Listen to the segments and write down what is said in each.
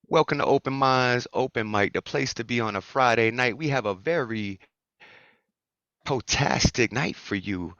Welcome to Open Minds, Open Mic, the place to be on a Friday night. We have a very poetastic night for you.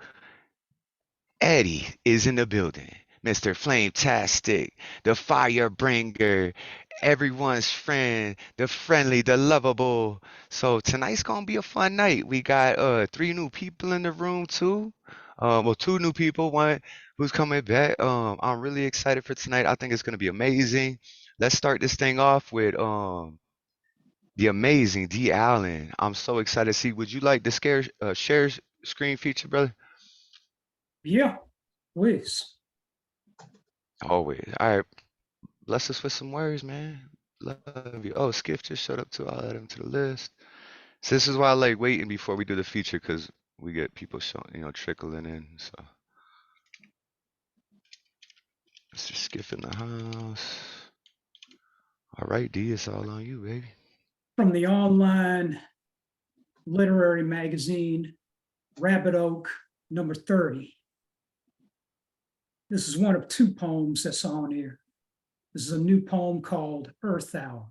Eddie is in the building. Mr. Flametastic, the fire bringer, everyone's friend, the friendly, the lovable. So tonight's gonna be a fun night. We got three new people in the room too. Well, two new people, one who's coming back. I'm really excited for tonight. I think it's gonna be amazing. Let's start this thing off with the amazing Dee Allen. I'm so excited to see. Would you like to share screen feature, brother? Yeah, please. Always. All right. Bless us with some words, man. Love you. Oh, Skiff just showed up too. I'll add him to the list. So this is why I like waiting before we do the feature because we get people showing, trickling in. So Mr. Skiff in the house. All right, D, it's all on you, baby. From the online literary magazine, Rabbit Oak, number 30. This is one of two poems that's on here. This is a new poem called Earth Hour.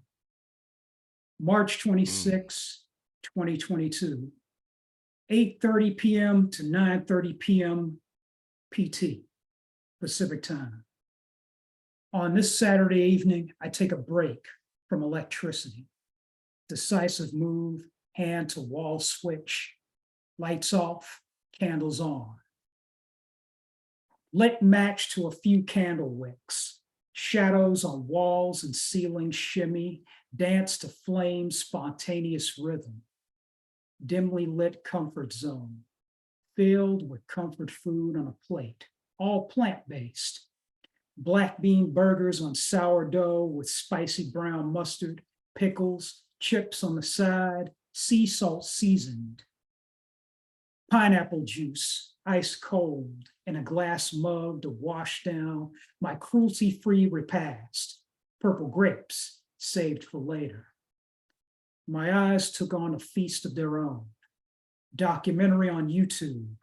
March 26, 2022, 8:30 p.m. to 9:30 p.m. PT, Pacific time. On this Saturday evening, I take a break from electricity. Decisive move, hand to wall switch, lights off, candles on. Lit match to a few candle wicks. Shadows on walls and ceiling shimmy, dance to flame's spontaneous rhythm. Dimly lit comfort zone, filled with comfort food on a plate, all plant-based. Black bean burgers on sourdough with spicy brown mustard, pickles, chips on the side, sea salt seasoned. Pineapple juice, ice cold, in a glass mug to wash down my cruelty-free repast. Purple grapes, saved for later. My eyes took on a feast of their own. Documentary on YouTube,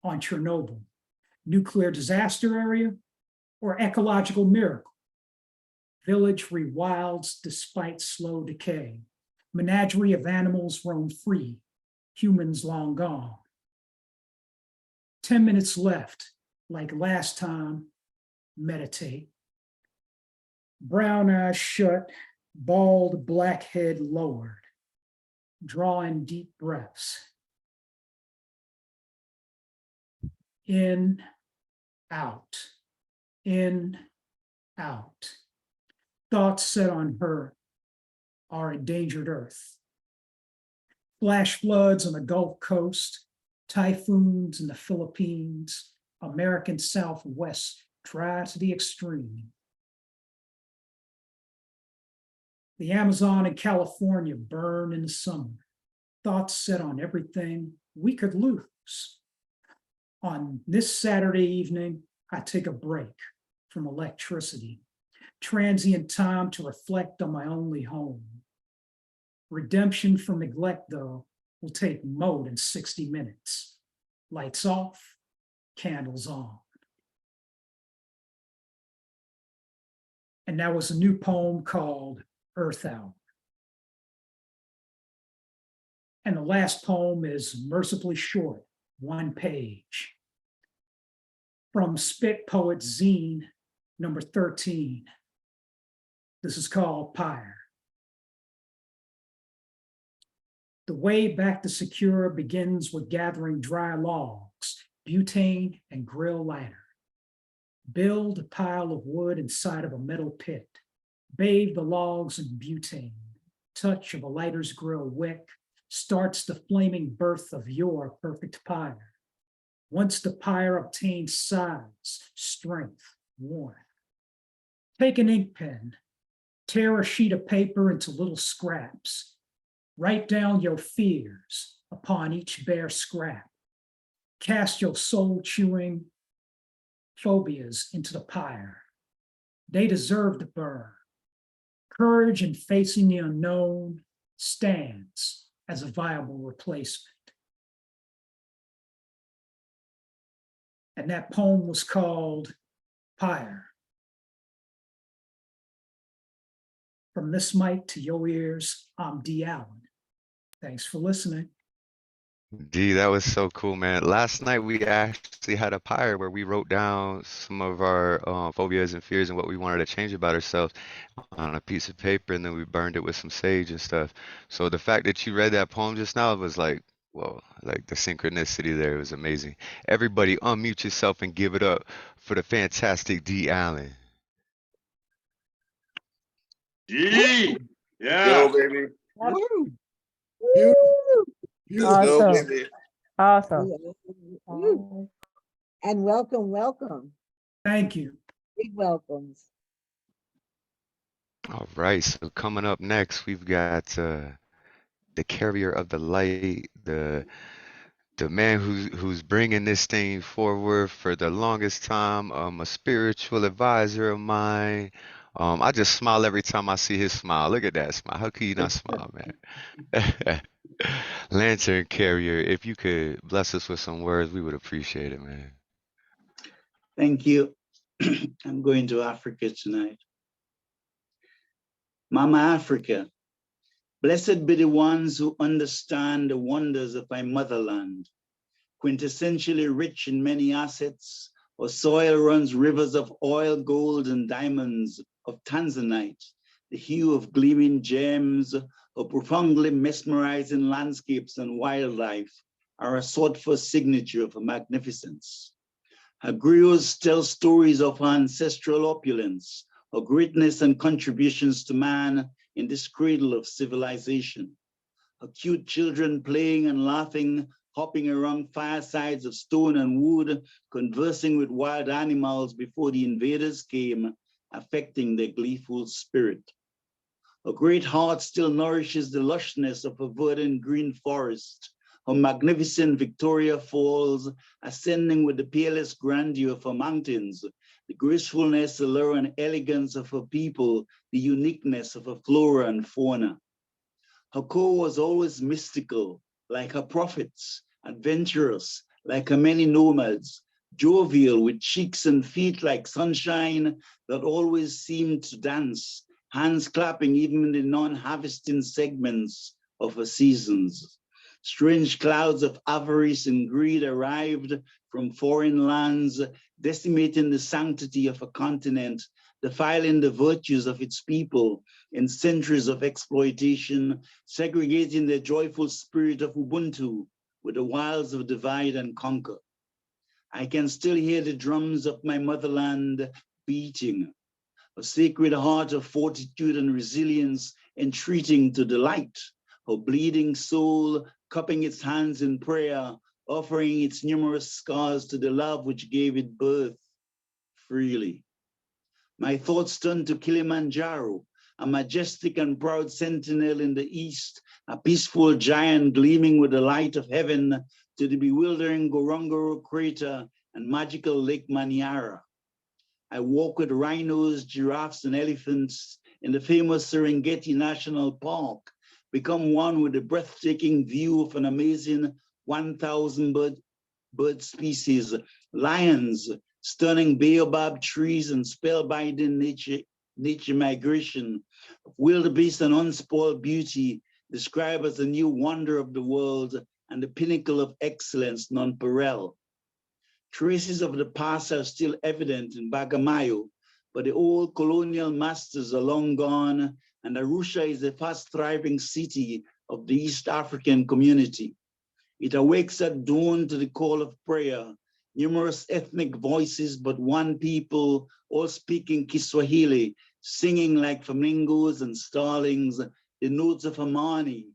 on Chernobyl, nuclear disaster area, or ecological miracle. Village rewilds despite slow decay. Menagerie of animals roam free, humans long gone. 10 minutes left, like last time, meditate. Brown eyes shut, bald black head lowered. Draw in deep breaths. In, out, in, out. Thoughts set on her, our endangered earth. Flash floods on the Gulf Coast, typhoons in the Philippines, American Southwest dry to the extreme. The Amazon and California burn in the summer. Thoughts set on everything we could lose. On this Saturday evening, I take a break from electricity. Transient time to reflect on my only home. Redemption from neglect, though, will take more than 60 minutes. Lights off, candles on. And that was a new poem called Earth Hour. And the last poem is mercifully short, one page. From Spit Poet Zine, number 13. This is called Pyre. The way back to secure begins with gathering dry logs, butane, and grill lighter. Build a pile of wood inside of a metal pit. Bathe the logs in butane. Touch of a lighter's grill wick starts the flaming birth of your perfect pyre. Once the pyre obtains size, strength, warmth. Take an ink pen, tear a sheet of paper into little scraps. Write down your fears upon each bare scrap. Cast your soul-chewing phobias into the pyre. They deserve to burn. Courage in facing the unknown stands as a viable replacement. And that poem was called Pyre. From this mic to your ears, I'm Dee Allen. Thanks for listening. Dee, that was so cool, man. Last night we actually had a pyre where we wrote down some of our phobias and fears and what we wanted to change about ourselves on a piece of paper, and then we burned it with some sage and stuff. So the fact that you read that poem just now was like, whoa, like the synchronicity there was amazing. Everybody unmute yourself and give it up for the fantastic Dee Allen. Dee! Yo, Yeah. baby. Woo! Let's go, Awesome. baby. Awesome. Woo. And welcome, welcome. Thank you. Big welcomes. All right, so coming up next, we've got the carrier of the light, the man who's bringing this thing forward for the longest time, a spiritual advisor of mine. I just smile every time I see his smile. Look at that smile. How can you not smile, man? Lantern carrier, if you could bless us with some words, we would appreciate it, man. Thank you. I'm going to Africa tonight. Mama Africa, blessed be the ones who understand the wonders of my motherland. Quintessentially rich in many assets, our soil runs rivers of oil, gold, and diamonds, of tanzanite, the hue of gleaming gems, of profoundly mesmerizing landscapes and wildlife are a sought-for signature of her magnificence. Her griots tell stories of her ancestral opulence, her greatness and contributions to man in this cradle of civilization. Her cute children playing and laughing, hopping around firesides of stone and wood, conversing with wild animals before the invaders came, affecting their gleeful spirit. Her great heart still nourishes the lushness of a verdant green forest, her magnificent Victoria Falls, ascending with the peerless grandeur of her mountains, the gracefulness, allure, and elegance of her people, the uniqueness of her flora and fauna. Her core was always mystical, like her prophets, adventurous, like her many nomads, jovial with cheeks and feet like sunshine that always seemed to dance, hands clapping even in the non-harvesting segments of her seasons. Strange clouds of avarice and greed arrived from foreign lands, decimating the sanctity of a continent, defiling the virtues of its people in centuries of exploitation, segregating the joyful spirit of Ubuntu with the wiles of divide and conquer. I can still hear the drums of my motherland beating, a sacred heart of fortitude and resilience entreating to the light, her bleeding soul cupping its hands in prayer, offering its numerous scars to the love which gave it birth freely. My thoughts turn to Kilimanjaro, a majestic and proud sentinel in the east, a peaceful giant gleaming with the light of heaven, to the bewildering Ngorongoro crater and magical Lake Manyara. I walk with rhinos, giraffes, and elephants in the famous Serengeti National Park, become one with the breathtaking view of an amazing 1,000 bird species, lions, stunning baobab trees, and spellbinding nature migration, wildebeest and unspoiled beauty, described as a new wonder of the world and the pinnacle of excellence nonpareil. Traces of the past are still evident in Bagamoyo, but the old colonial masters are long gone, and Arusha is a fast-thriving city of the East African community. It awakes at dawn to the call of prayer, numerous ethnic voices, but one people, all speaking Kiswahili, singing like flamingos and starlings, the notes of harmony,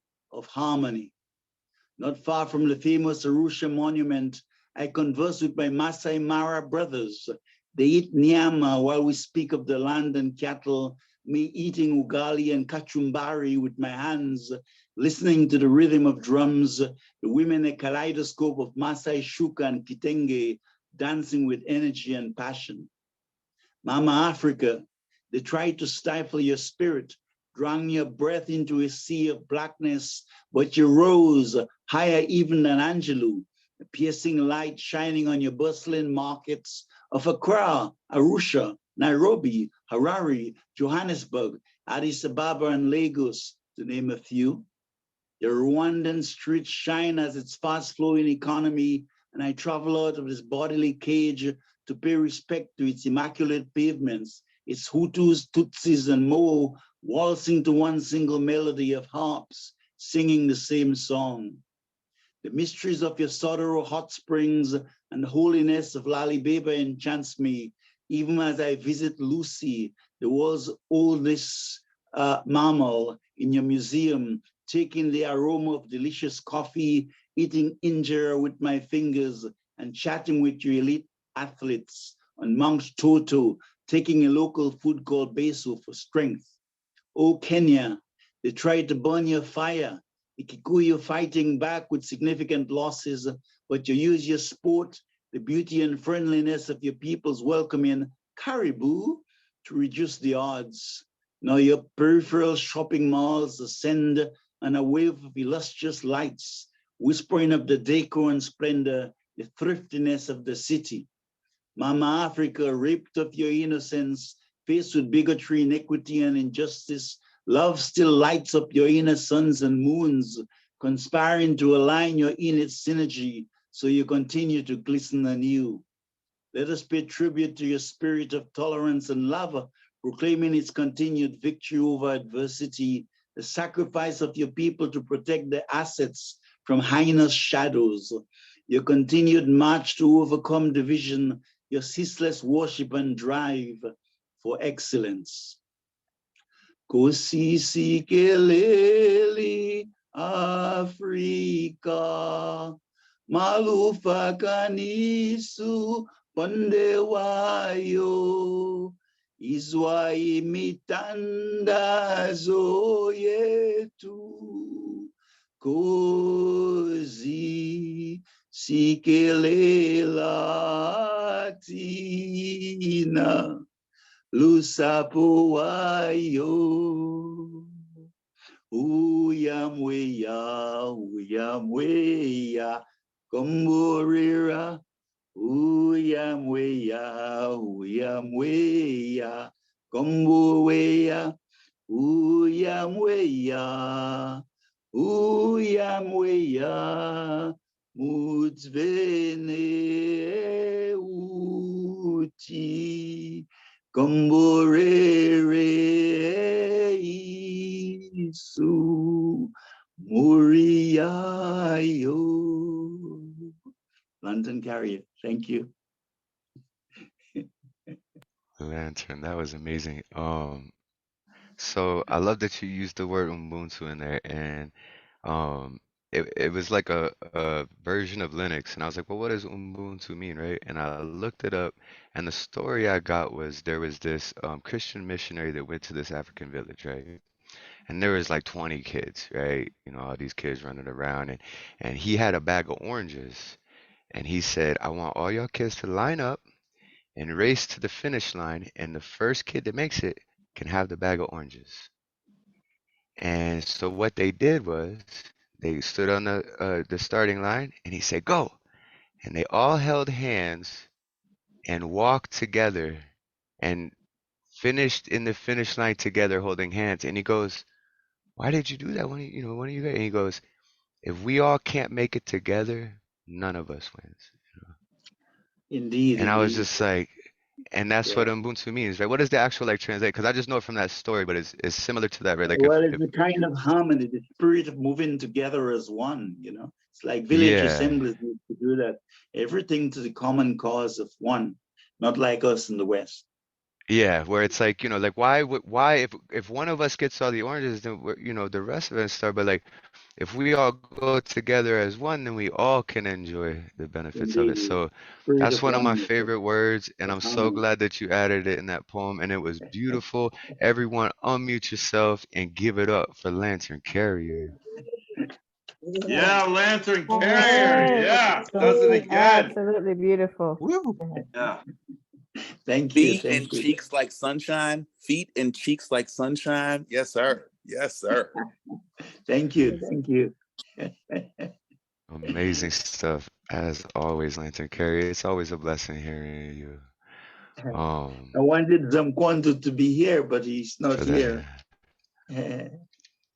Not far from the famous Arusha monument, I converse with my Masai Mara brothers. They eat nyama while we speak of the land and cattle, me eating ugali and kachumbari with my hands, listening to the rhythm of drums, the women a kaleidoscope of Masai Shuka and Kitenge, dancing with energy and passion. Mama Africa, they tried to stifle your spirit, drawing your breath into a sea of blackness, but you rose higher even than Angelou, a piercing light shining on your bustling markets of Accra, Arusha, Nairobi, Harare, Johannesburg, Addis Ababa, and Lagos, to name a few. The Rwandan streets shine as its fast-flowing economy, and I travel out of this bodily cage to pay respect to its immaculate pavements, its Hutus, Tutsis, and Mo waltzing to one single melody of harps, singing the same song. The mysteries of your Sodoro hot springs and the holiness of Lalibela enchants me, even as I visit Lucy, the world's oldest mammal, in your museum, taking the aroma of delicious coffee, eating injera with my fingers, and chatting with your elite athletes on Mount Toto, taking a local food called beso for strength. Oh, Kenya, they tried to burn your fire. The Kikuyu fighting back with significant losses, but you use your sport, the beauty and friendliness of your people's welcoming caribou to reduce the odds. Now your peripheral shopping malls ascend on a wave of illustrious lights, whispering of the decor and splendor, the thriftiness of the city. Mama Africa, raped of your innocence, faced with bigotry, inequity, and injustice, love still lights up your inner suns and moons, conspiring to align your innate synergy so you continue to glisten anew. Let us pay tribute to your spirit of tolerance and love, proclaiming its continued victory over adversity, the sacrifice of your people to protect their assets from heinous shadows, your continued march to overcome division, your ceaseless worship and drive for excellence. Kosisi keleli Afrika, malufa kanisu pondewayo, izwa imitandazo yetu, kozi sikelela tina, lusapuayo, uyamweya, komborera, uyamweya, komboweya, uyamweya, mutvene uti, komborere isu, muriayo. London Carrier, thank you. Lantern, that was amazing. So I love that you used the word Ubuntu in there, and it was like a version of Linux, and I was like, well, what does Ubuntu mean, right? And I looked it up, and the story I got was there was this Christian missionary that went to this African village, right? And there was like 20 kids, right? You know, all these kids running around, and he had a bag of oranges, and he said, I want all y'all kids to line up and race to the finish line, and the first kid that makes it can have the bag of oranges. And so what they did was they stood on the starting line, and he said, "Go!" And they all held hands and walked together and finished in the finish line together, holding hands. And he goes, "Why did you do that? When are you there?" And he goes, "If we all can't make it together, none of us wins." Indeed, And I was indeed. just like, and that's what Yeah. Ubuntu means, right? What does the actual like translate? Because I just know it from that story, but it's similar to that, right? Like Well, it's if the kind of harmony, the spirit of moving together as one, you know. It's like village yeah, assemblies used to do that. Everything to the common cause of one, not like us in the West. yeah, where it's like, like why if one of us gets all the oranges, then the rest of us start. But like if we all go together as one, then we all can enjoy the benefits of it. Indeed. So Spirit that's of one of my oneness, favorite words, and of I'm so harmony. glad that you added it in that poem, and it was beautiful. Everyone unmute yourself and give it up for Lantern Carrier. Yeah, Lantern Carrier. Yes, Yeah, does it so again. absolutely beautiful. Woo. Yeah. Thank you, Feet and thank you. cheeks like sunshine. Feet and cheeks like sunshine. Yes, sir. Yes, sir. Thank you, thank you. Amazing stuff as always, Lantern Carrier. It's always a blessing hearing you. um, I wanted Zamquanto to be here, but he's not for here. that.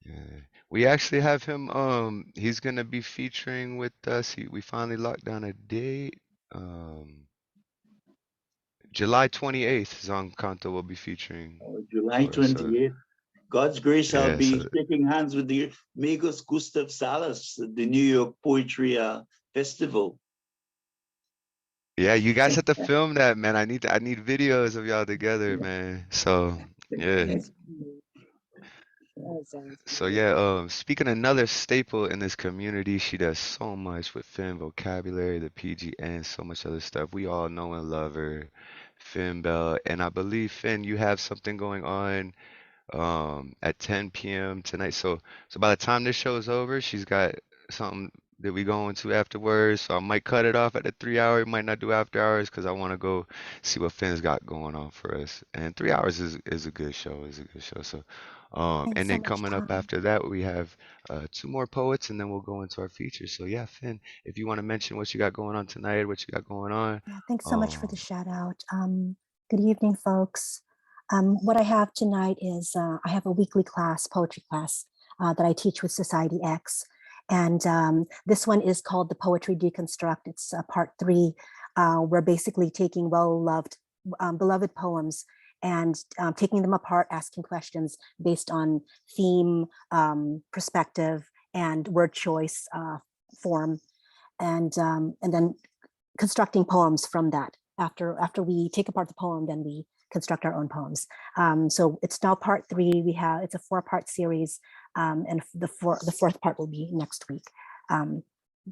Yeah. We actually have him. He's gonna be featuring with us. We finally locked down a date. July 28th, Zamquanto will be featuring July for us. So 28th. God's grace, I'll yeah, be so shaking hands with the Magus Gustav Sallas at the New York Poetry Festival. yeah, you guys have to film that, man. I need videos of y'all together, man. So yeah. That's cool. That sounds So good. yeah, speaking of another staple in this community, she does so much with Phynne vocabulary, the PGN, so much other stuff. We all know and love her, Phynne Belle, and I believe Phynne, you have something going on at 10 p.m. tonight. So by the time this show is over, she's got something that we go into afterwards. So I might cut it off at the 3 hour. Might not do after hours because I want to go see what Finn's got going on for us. And 3 hours is a good show. Is a good show. So Thanks and so then much, coming up Tom. after that, we have two more poets, and then we'll go into our features. So yeah, Phynne, if you want to mention what you got going on tonight, what you got going on. Yeah, thanks so much for the shout out. Good evening, folks. What I have tonight is I have a weekly class, poetry class, that I teach with Society X. And this one is called the Poetry Deconstruct. It's part 3. We're basically taking well-loved, beloved poems and taking them apart, asking questions based on theme, perspective, and word choice, form, and then constructing poems from that. After we take apart the poem, then we construct our own poems. So it's now part 3. It's a 4-part series, and the fourth part will be next week.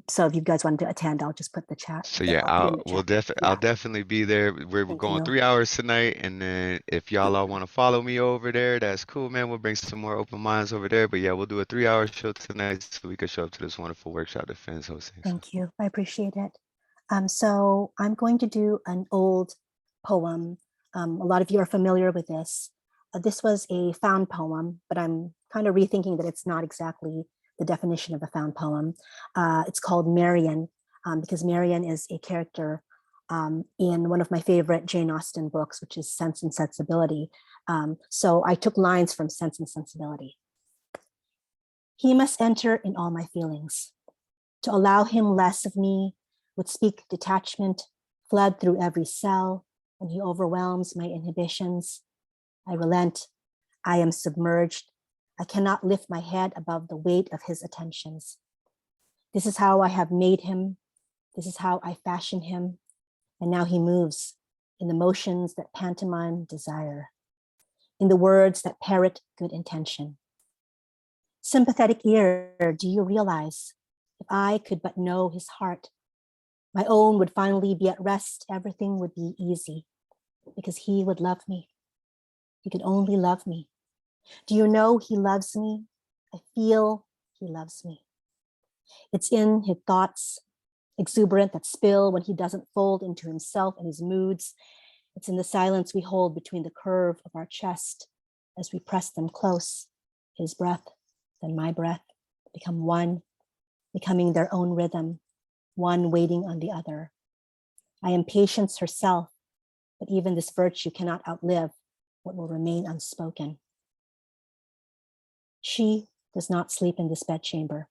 So if you guys want to attend, I'll just put the chat. So yeah, I'll put it in the chat. I'll definitely be there. We're Thank going you. 3 hours tonight, and then if y'all all want to follow me over there, that's cool, man. We'll bring some more open minds over there. But yeah, we'll do a 3 hour show tonight so we can show up to this wonderful workshop that Finn's hosting. Thank you. I appreciate it. So I'm going to do an old poem. A lot of you are familiar with this. This was a found poem, but I'm kind of rethinking that it's not exactly the definition of a found poem. It's called Marian, because Marian is a character in one of my favorite Jane Austen books, which is Sense and Sensibility. So I took lines from Sense and Sensibility. He must enter in all my feelings. To allow him less of me would speak detachment, flood through every cell, and he overwhelms my inhibitions. I relent. I am submerged. I cannot lift my head above the weight of his attentions. This is how I have made him. This is how I fashion him. And now he moves in the motions that pantomime desire, in the words that parrot good intention. Sympathetic ear, do you realize if I could but know his heart, my own would finally be at rest. Everything would be easy because he would love me. He could only love me. Do you know he loves me? I feel he loves me. It's in his thoughts, exuberant, that spill when he doesn't fold into himself and his moods. It's in the silence we hold between the curve of our chest as we press them close. His breath, then my breath, become one, becoming their own rhythm, one waiting on the other. I am patience herself, but even this virtue cannot outlive what will remain unspoken. She does not sleep in this bedchamber.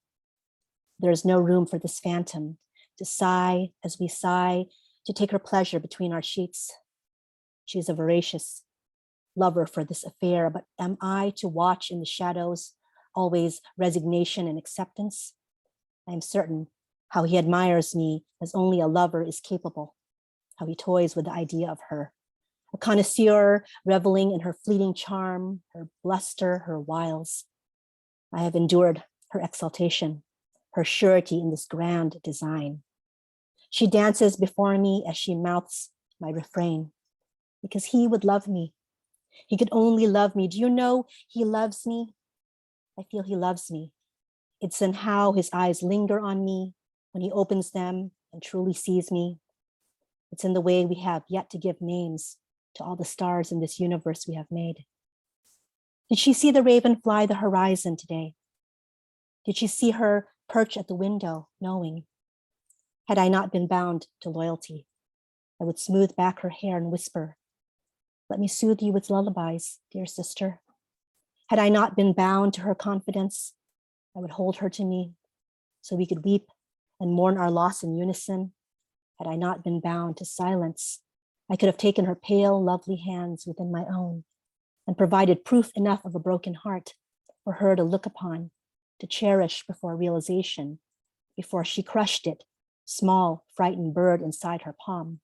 There is no room for this phantom to sigh as we sigh, to take her pleasure between our sheets. She is a voracious lover for this affair, but am I to watch in the shadows, always resignation and acceptance? I am certain how he admires me as only a lover is capable, how he toys with the idea of her, a connoisseur reveling in her fleeting charm, her bluster, her wiles. I have endured her exaltation, her surety in this grand design. She dances before me as she mouths my refrain, because he would love me. He could only love me. Do you know he loves me? I feel he loves me. It's in how his eyes linger on me when he opens them and truly sees me. It's in the way we have yet to give names to all the stars in this universe we have made. Did she see the raven fly the horizon today? Did she see her perch at the window, knowing? Had I not been bound to loyalty, I would smooth back her hair and whisper Let me soothe you with lullabies, dear sister. Had I not been bound to her confidence, I would hold her to me so we could weep and mourn our loss in unison. Had I not been bound to silence, I could have taken her pale, lovely hands within my own and provided proof enough of a broken heart for her to look upon, to cherish before realization, before she crushed it, small, frightened bird inside her palm.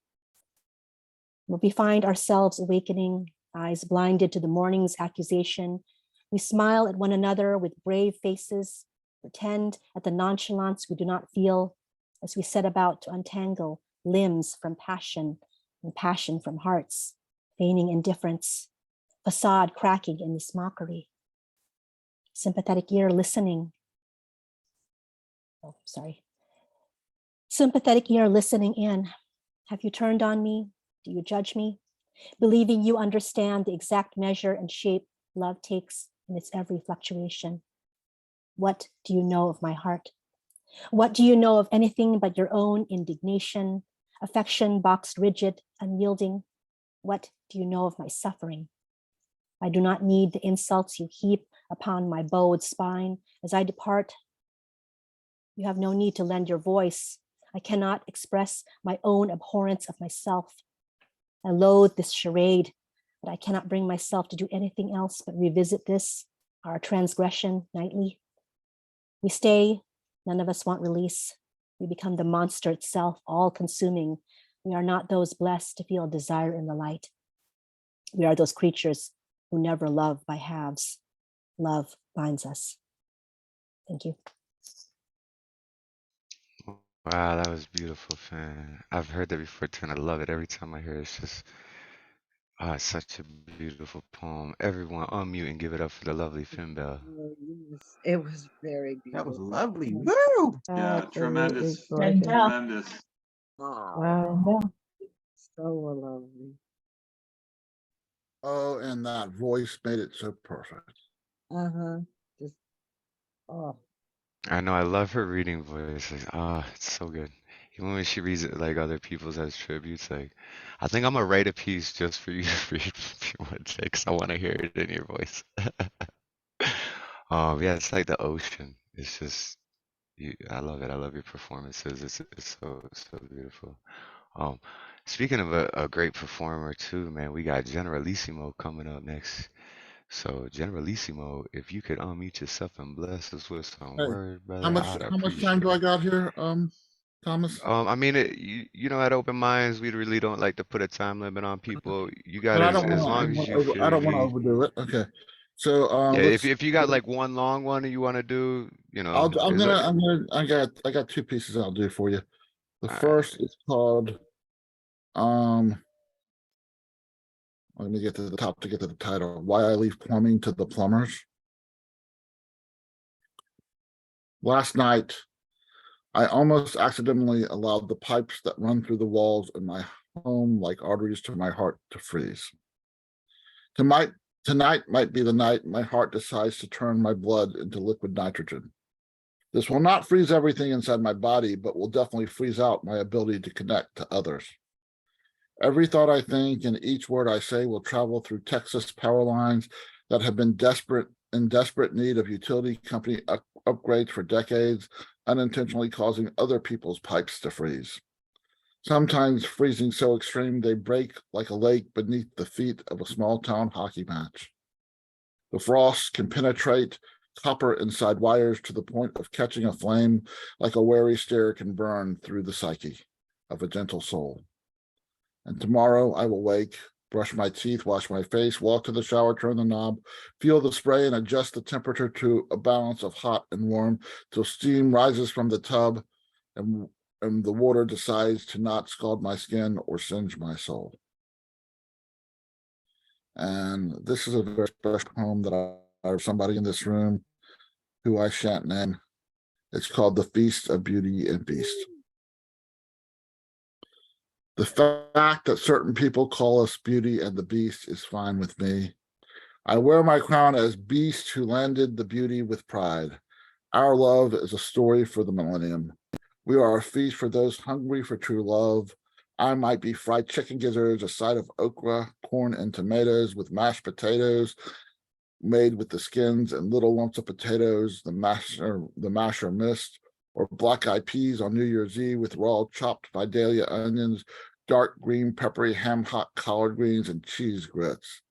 When we find ourselves awakening, eyes blinded to the morning's accusation, we smile at one another with brave faces, pretend at the nonchalance we do not feel as we set about to untangle limbs from passion and passion from hearts, feigning indifference, facade cracking in this mockery. Sympathetic ear listening. Oh, sorry. Sympathetic ear listening in. Have you turned on me? Do you judge me? Believing you understand the exact measure and shape love takes in its every fluctuation. What do you know of my heart? What do you know of anything but your own indignation, affection boxed rigid, unyielding? What do you know of my suffering? I do not need the insults you heap upon my bowed spine as I depart. You have no need to lend your voice. I cannot express my own abhorrence of myself. I loathe this charade, but I cannot bring myself to do anything else but revisit this, our transgression, nightly. We stay, none of us want release. We become the monster itself, all-consuming. We are not those blessed to feel desire in the light. We are those creatures who never love by halves. Love binds us. Thank you. Wow, that was beautiful, Phynne. I've heard that before too, and I love it every time I hear it. It's just, it's such a beautiful poem. Everyone unmute and give it up for the lovely Phynne Belle. Oh, yes. It was very That was beautiful. lovely. Woo! Yeah, Absolutely tremendous. gorgeous. Tremendous. Wow. So lovely. Oh, and that voice made it so perfect. Uh-huh. Just, oh. I know, I love her reading voice. Like, it's so good. Even when she reads it like other people's as tributes, like, I think I'm gonna write a piece just for you to read if you want to, because I want to hear it in your voice. Yeah, it's like the ocean. It's just, I love it. I love your performances. It's so beautiful. Um, Speaking of a great performer too, man, we got Generalissimo coming up next. So Generalissimo, if you could unmute yourself and bless us with some Hey, word, how brother, much I'd how much time appreciate do I it. got here, Thomas? I mean, you know, at open minds, we really don't like to put a time limit on people. You got But I don't as want long to. as you feel I don't want to you. overdo it. Okay, so Yeah, let's. if you got like one long one that you want to do, you know, I got two pieces I'll do for you. The all right. first is called let me get to the top to get to the title. Why I Leave Plumbing to the Plumbers. Last night, I almost accidentally allowed the pipes that run through the walls in my home like arteries to my heart to freeze. Tonight might be the night my heart decides to turn my blood into liquid nitrogen. This will not freeze everything inside my body, but will definitely freeze out my ability to connect to others. Every thought I think and each word I say will travel through Texas power lines that have been in desperate need of utility company upgrades for decades, unintentionally causing other people's pipes to freeze. Sometimes freezing so extreme they break like a lake beneath the feet of a small town hockey match. The frost can penetrate copper inside wires to the point of catching a flame like a wary stare can burn through the psyche of a gentle soul. And tomorrow I will wake, brush my teeth, wash my face, walk to the shower, turn the knob, feel the spray, and adjust the temperature to a balance of hot and warm till steam rises from the tub and the water decides to not scald my skin or singe my soul. And this is a very special poem that I have somebody in this room who I shan't name. It's called The Feast of Beauty and Beast. The fact that certain people call us Beauty and the Beast is fine with me. I wear my crown as beast who landed the beauty with pride. Our love is a story for the millennium. We are a feast for those hungry for true love. I might be fried chicken gizzards, a side of okra, corn, and tomatoes with mashed potatoes made with the skins and little lumps of potatoes, the masher mist, or black-eyed peas on New Year's Eve with raw chopped Vidalia onions, dark green peppery ham hock collard greens, and cheese grits.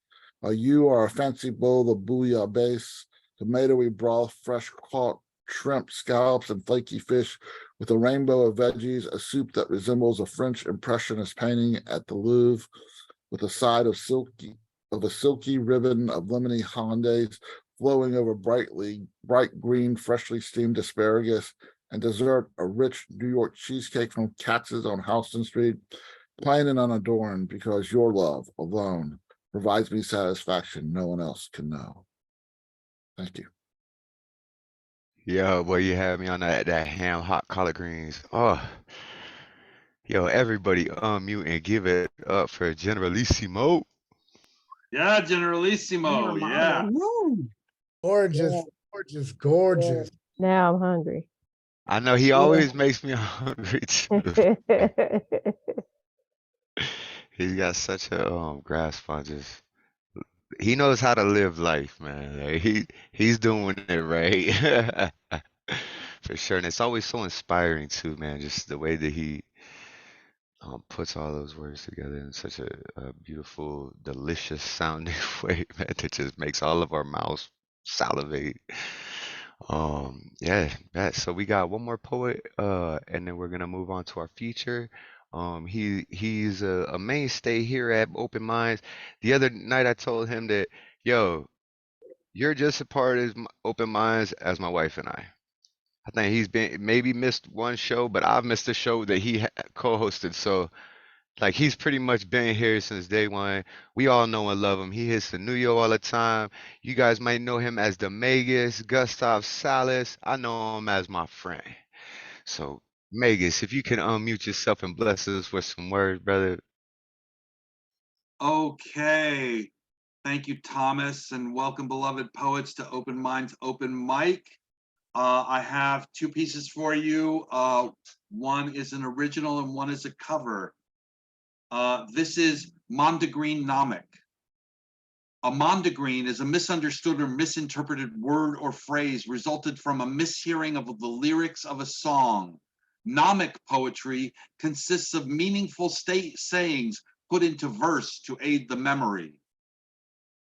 You are a fancy bowl of bouillabaisse, tomatoey broth, fresh caught shrimp, scallops, and flaky fish with a rainbow of veggies, a soup that resembles a French Impressionist painting at the Louvre, with a side of a silky ribbon of lemony hollandaise flowing over bright green, freshly steamed asparagus, and dessert, a rich New York cheesecake from Katz's on Houston Street, plain and unadorned, because your love alone provides me satisfaction no one else can know. Thank you. Yo, boy, you had me on that ham hot collard greens. Oh, yo, everybody unmute and give it up for Generalissimo. Yeah, Generalissimo. Yeah. Gorgeous, Yeah. gorgeous, gorgeous. Now I'm hungry. I know he always makes me hungry too. He's got such a grasp on just. He knows how to live life, man. Like, he's doing it right. For sure. And it's always so inspiring too, man. Just the way that he puts all those words together in such a beautiful, delicious sounding way, man, that just makes all of our mouths salivate. Yeah, so we got one more poet, and then we're gonna move on to our feature. He's a mainstay here at Open Minds. The other night I told him that, yo, you're just as part of Open Minds as my wife and I. I think he's been maybe missed one show, but I've missed a show that he co-hosted. So like he's pretty much been here since day one. We all know and love him. He hits the New York all the time. You guys might know him as the Magus, Gustav, Sallas. I know him as my friend. So Magus, if you can unmute yourself and bless us with some words, brother. Okay. Thank you, Thomas, and welcome, beloved poets, to Open Minds Open Mic. I have two pieces for you. One is an original and one is a cover. This is Mondegreen Nomic. A mondegreen is a misunderstood or misinterpreted word or phrase resulted from a mishearing of the lyrics of a song. Nomic poetry consists of meaningful sayings put into verse to aid the memory.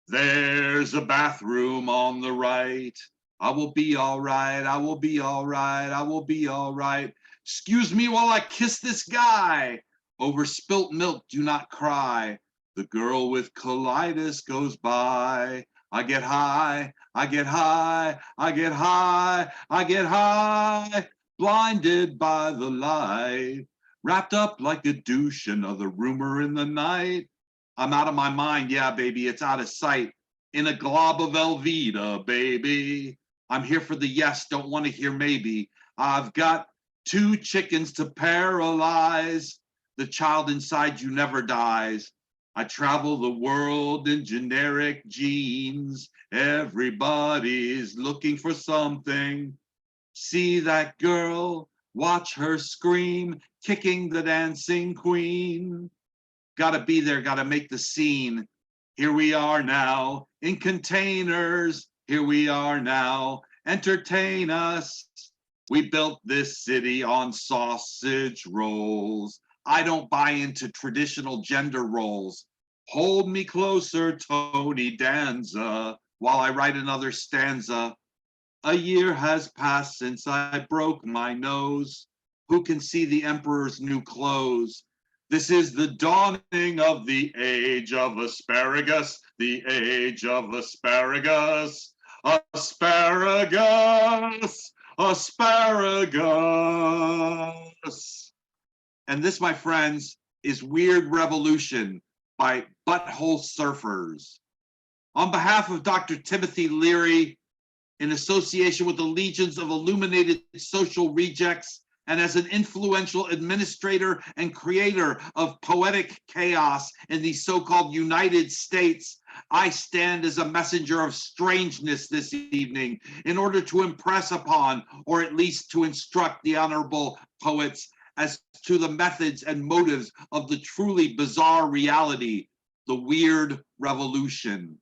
There's a bathroom on the right. I will be all right. I will be all right. I will be all right. Excuse me while I kiss this guy. Over spilt milk, do not cry. The girl with colitis goes by. I get high. I get high. I get high. I get high. Blinded by the light. Wrapped up like a douche, another rumor in the night. I'm out of my mind, yeah, baby, it's out of sight. In a glob of Velveeta, baby. I'm here for the yes, don't want to hear maybe. I've got 2 chickens to paralyze. The child inside you never dies. I travel the world in generic jeans. Everybody's looking for something. See that girl, watch her scream, kicking the dancing queen. Gotta be there, gotta make the scene. Here we are now in containers. Here we are now, entertain us. We built this city on sausage rolls. I don't buy into traditional gender roles. Hold me closer, Tony Danza, while I write another stanza. A year has passed since I broke my nose. Who can see the emperor's new clothes? This is the dawning of the age of asparagus, the age of asparagus. Asparagus, asparagus. And this, my friends, is Weird Revolution by Butthole Surfers. On behalf of Dr. Timothy Leary, in association with the legions of illuminated social rejects, and as an influential administrator and creator of poetic chaos in the so-called United States, I stand as a messenger of strangeness this evening in order to impress upon, or at least to instruct the honorable poets as to the methods and motives of the truly bizarre reality, the weird revolution.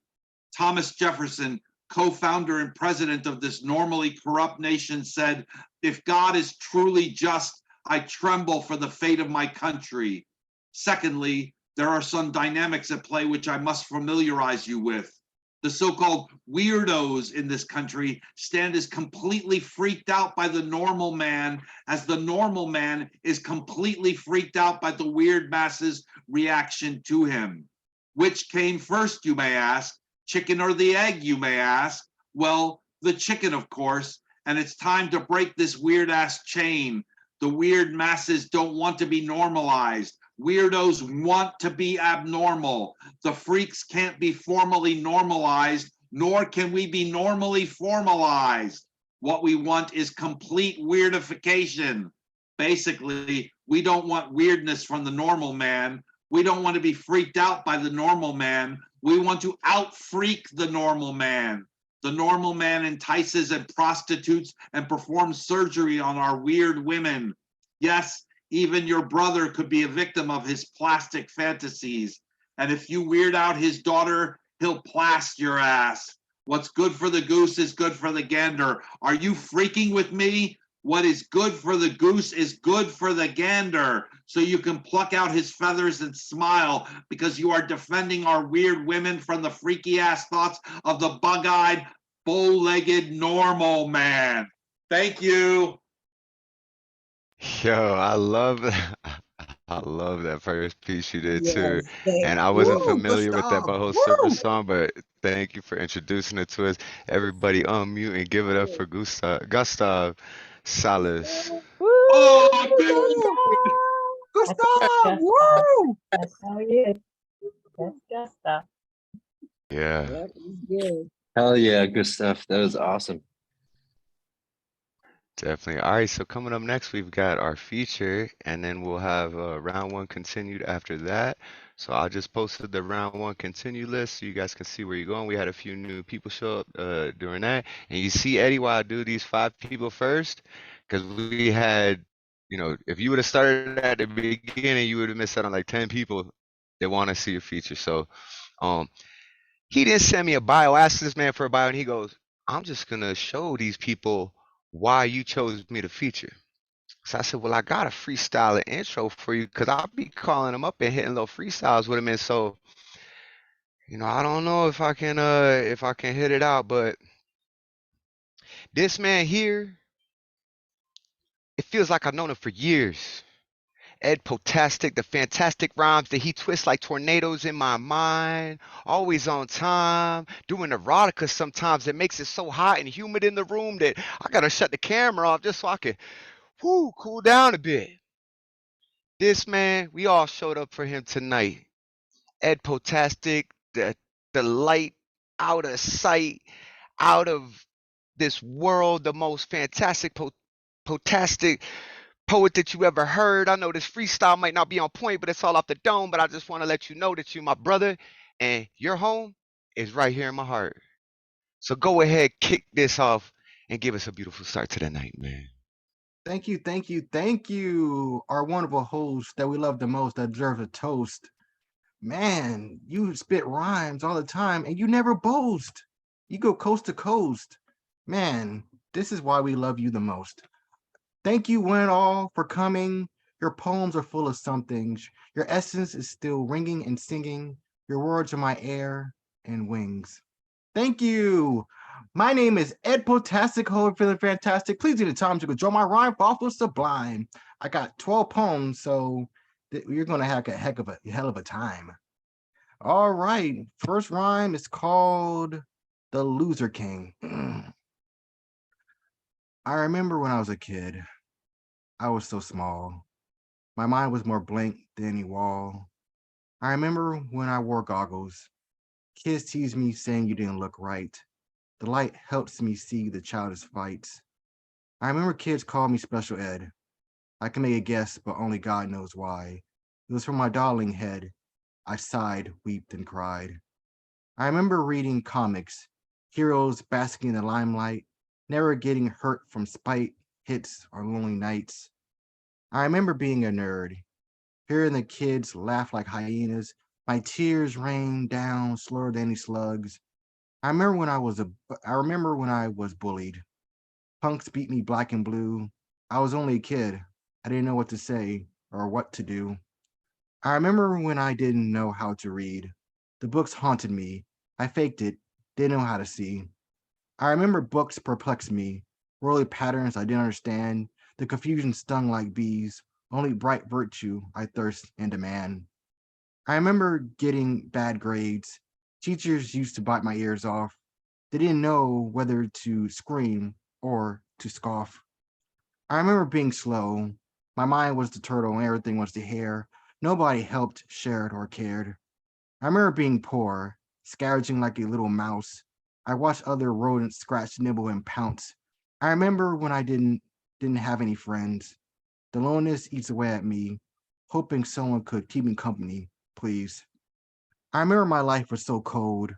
Thomas Jefferson, co-founder and president of this normally corrupt nation, said, "If God is truly just, I tremble for the fate of my country." Secondly, there are some dynamics at play which I must familiarize you with. The so-called weirdos in this country stand as completely freaked out by the normal man as the normal man is completely freaked out by the weird masses' reaction to him. Which came first, you may ask? Chicken or the egg, you may ask? Well, the chicken, of course, and it's time to break this weird-ass chain. The weird masses don't want to be normalized. Weirdos want to be abnormal. The freaks can't be formally normalized, nor can we be normally formalized. What we want is complete weirdification. Basically, we don't want weirdness from the normal man. We don't want to be freaked out by the normal man. We want to out-freak the normal man. The normal man entices and prostitutes and performs surgery on our weird women. Yes, even your brother could be a victim of his plastic fantasies. And if you weird out his daughter, he'll plast your ass. What's good for the goose is good for the gander. Are you freaking with me? What is good for the goose is good for the gander. So you can pluck out his feathers and smile because you are defending our weird women from the freaky ass thoughts of the bug-eyed, bow-legged normal man. Thank you. Yo, I love that. I love that first piece you did too. Yes, thank And I wasn't Woo, familiar with that Gustav. whole surfer Woo! song, but thank you for introducing it to us. Everybody unmute and give it up for Gustav Sallas. Woo! Oh, dude. Gustav! Woo! That's how he is. That's Gustav. Yeah. That was good. Hell yeah, good stuff. That was awesome. Definitely. All right, so coming up next, we've got our feature, and then we'll have round one continued after that. So I just posted the round one continue list so you guys can see where you're going. We had a few new people show up during that. And you see, Eddie, why I do these 5 people first? Because we had, if you would have started at the beginning, you would have missed out on like 10 people that want to see a feature. So he didn't send me a bio. I asked this man for a bio, and he goes, "I'm just going to show these people why you chose me to feature." So I said, "Well, I got a freestyle intro for you because I'll be calling them up and hitting little freestyles with him." And so, I don't know if I can hit it out, but this man here, it feels like I've known him for years. Poetastic, the fantastic rhymes that he twists like tornadoes in my mind, always on time, doing erotica sometimes that makes it so hot and humid in the room that I gotta shut the camera off just so I can cool down a bit. This man, we all showed up for him tonight. Poetastic, the light out of sight, out of this world, the most fantastic, poetastic poet that you ever heard. I know this freestyle might not be on point, but it's all off the dome. But I just want to let you know that you're my brother, and your home is right here in my heart. So go ahead, kick this off, and give us a beautiful start to the night, man. Thank you, thank you, thank you. Our wonderful host that we love the most, that deserves a toast. Man, you spit rhymes all the time and you never boast. You go coast to coast. Man, this is why we love you the most. Thank you, one and all, for coming. Your poems are full of something. Your essence is still ringing and singing. Your words are my air and wings. Thank you. My name is Poetastic. Hope feeling fantastic. Please give the time to enjoy my rhyme awful sublime. I got 12 poems, so you're gonna have a hell of a time. All right, first rhyme is called The Loser King. I remember when I was a kid, I was so small. My mind was more blank than any wall. I remember when I wore goggles. Kids teased me saying you didn't look right. The light helps me see the childish fights. I remember kids called me Special Ed. I can make a guess, but only God knows why. It was from my darling head. I sighed, wept, and cried. I remember reading comics, heroes basking in the limelight, never getting hurt from spite, hits, or lonely nights. I remember being a nerd, hearing the kids laugh like hyenas. My tears rained down slower than any slugs. I remember when I was bullied. Punks beat me black and blue. I was only a kid. I didn't know what to say or what to do. I remember when I didn't know how to read. The books haunted me. I faked it, didn't know how to see. I remember books perplexed me, worldly patterns I didn't understand. The confusion stung like bees, only bright virtue I thirst and demand. I remember getting bad grades. Teachers used to bite my ears off. They didn't know whether to scream or to scoff. I remember being slow. My mind was the turtle and everything was the hare. Nobody helped, shared, or cared. I remember being poor, scavenging like a little mouse. I watched other rodents scratch, nibble, and pounce. I remember when I didn't have any friends. The loneliness eats away at me, hoping someone could keep me company, please. I remember my life was so cold,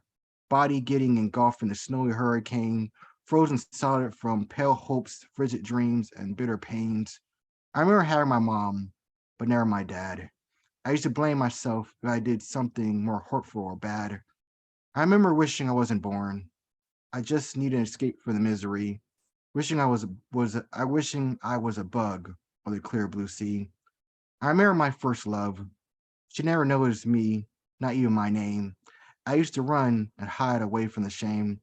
body getting engulfed in a snowy hurricane, frozen solid from pale hopes, frigid dreams, and bitter pains. I remember having my mom, but never my dad. I used to blame myself if I did something more hurtful or bad. I remember wishing I wasn't born. I just needed an escape from the misery. Wishing I was a bug or the clear blue sea. I remember my first love. She never noticed me, not even my name. I used to run and hide away from the shame.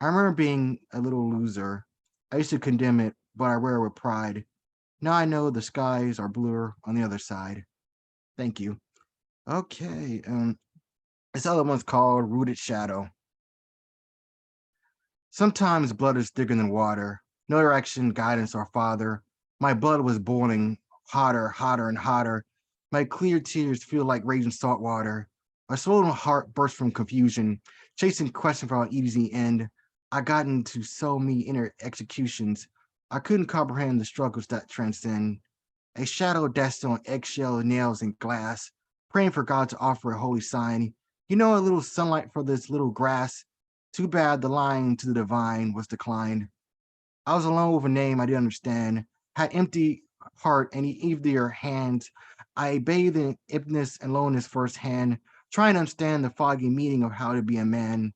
I remember being a little loser. I used to condemn it, but I wear it with pride. Now I know the skies are bluer on the other side. Thank you. Okay, this other one's called Rooted Shadow. Sometimes blood is thicker than water. No direction, guidance, or father. My blood was boiling, hotter, hotter, and hotter. My clear tears feel like raging salt water. My swollen heart burst from confusion, chasing questions for an easy end. I got into so many inner executions. I couldn't comprehend the struggles that transcend. A shadow dashed on eggshell, nails, and glass, praying for God to offer a holy sign. You know, a little sunlight for this little grass. Too bad the line to the divine was declined. I was alone with a name I didn't understand, had empty heart and easier hands. I bathed in emptiness and loneliness firsthand, trying to understand the foggy meaning of how to be a man.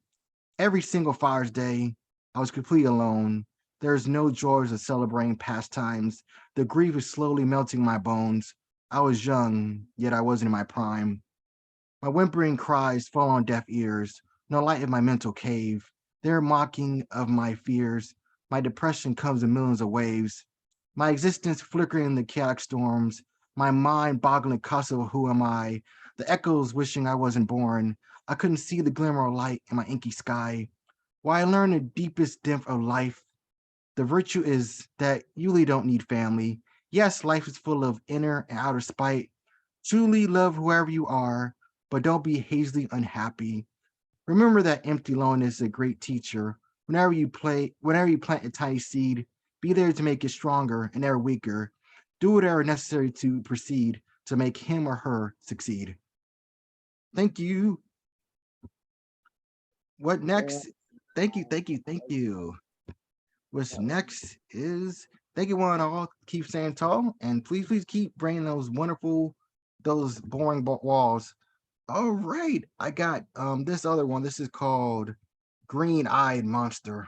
Every single Father's Day, I was completely alone. There's no joys of celebrating past times. The grief is slowly melting my bones. I was young, yet I wasn't in my prime. My whimpering cries fall on deaf ears. No light in my mental cave. They're mocking of my fears. My depression comes in millions of waves. My existence flickering in the chaotic storms. My mind boggling cost of who am I. The echoes wishing I wasn't born. I couldn't see the glimmer of light in my inky sky. Why I learned the deepest depth of life. The virtue is that you really don't need family. Yes, life is full of inner and outer spite. Truly love whoever you are, but don't be hazily unhappy. Remember that empty loneliness is a great teacher. Whenever you plant a tiny seed, be there to make it stronger and never weaker. Do whatever necessary to proceed to make him or her succeed. Thank you. What next? Thank you, thank you, thank you. What's next is thank you one and all. Keep staying tall, and please keep bringing those boring walls. All right, I got this other one. This is called Green-Eyed Monster.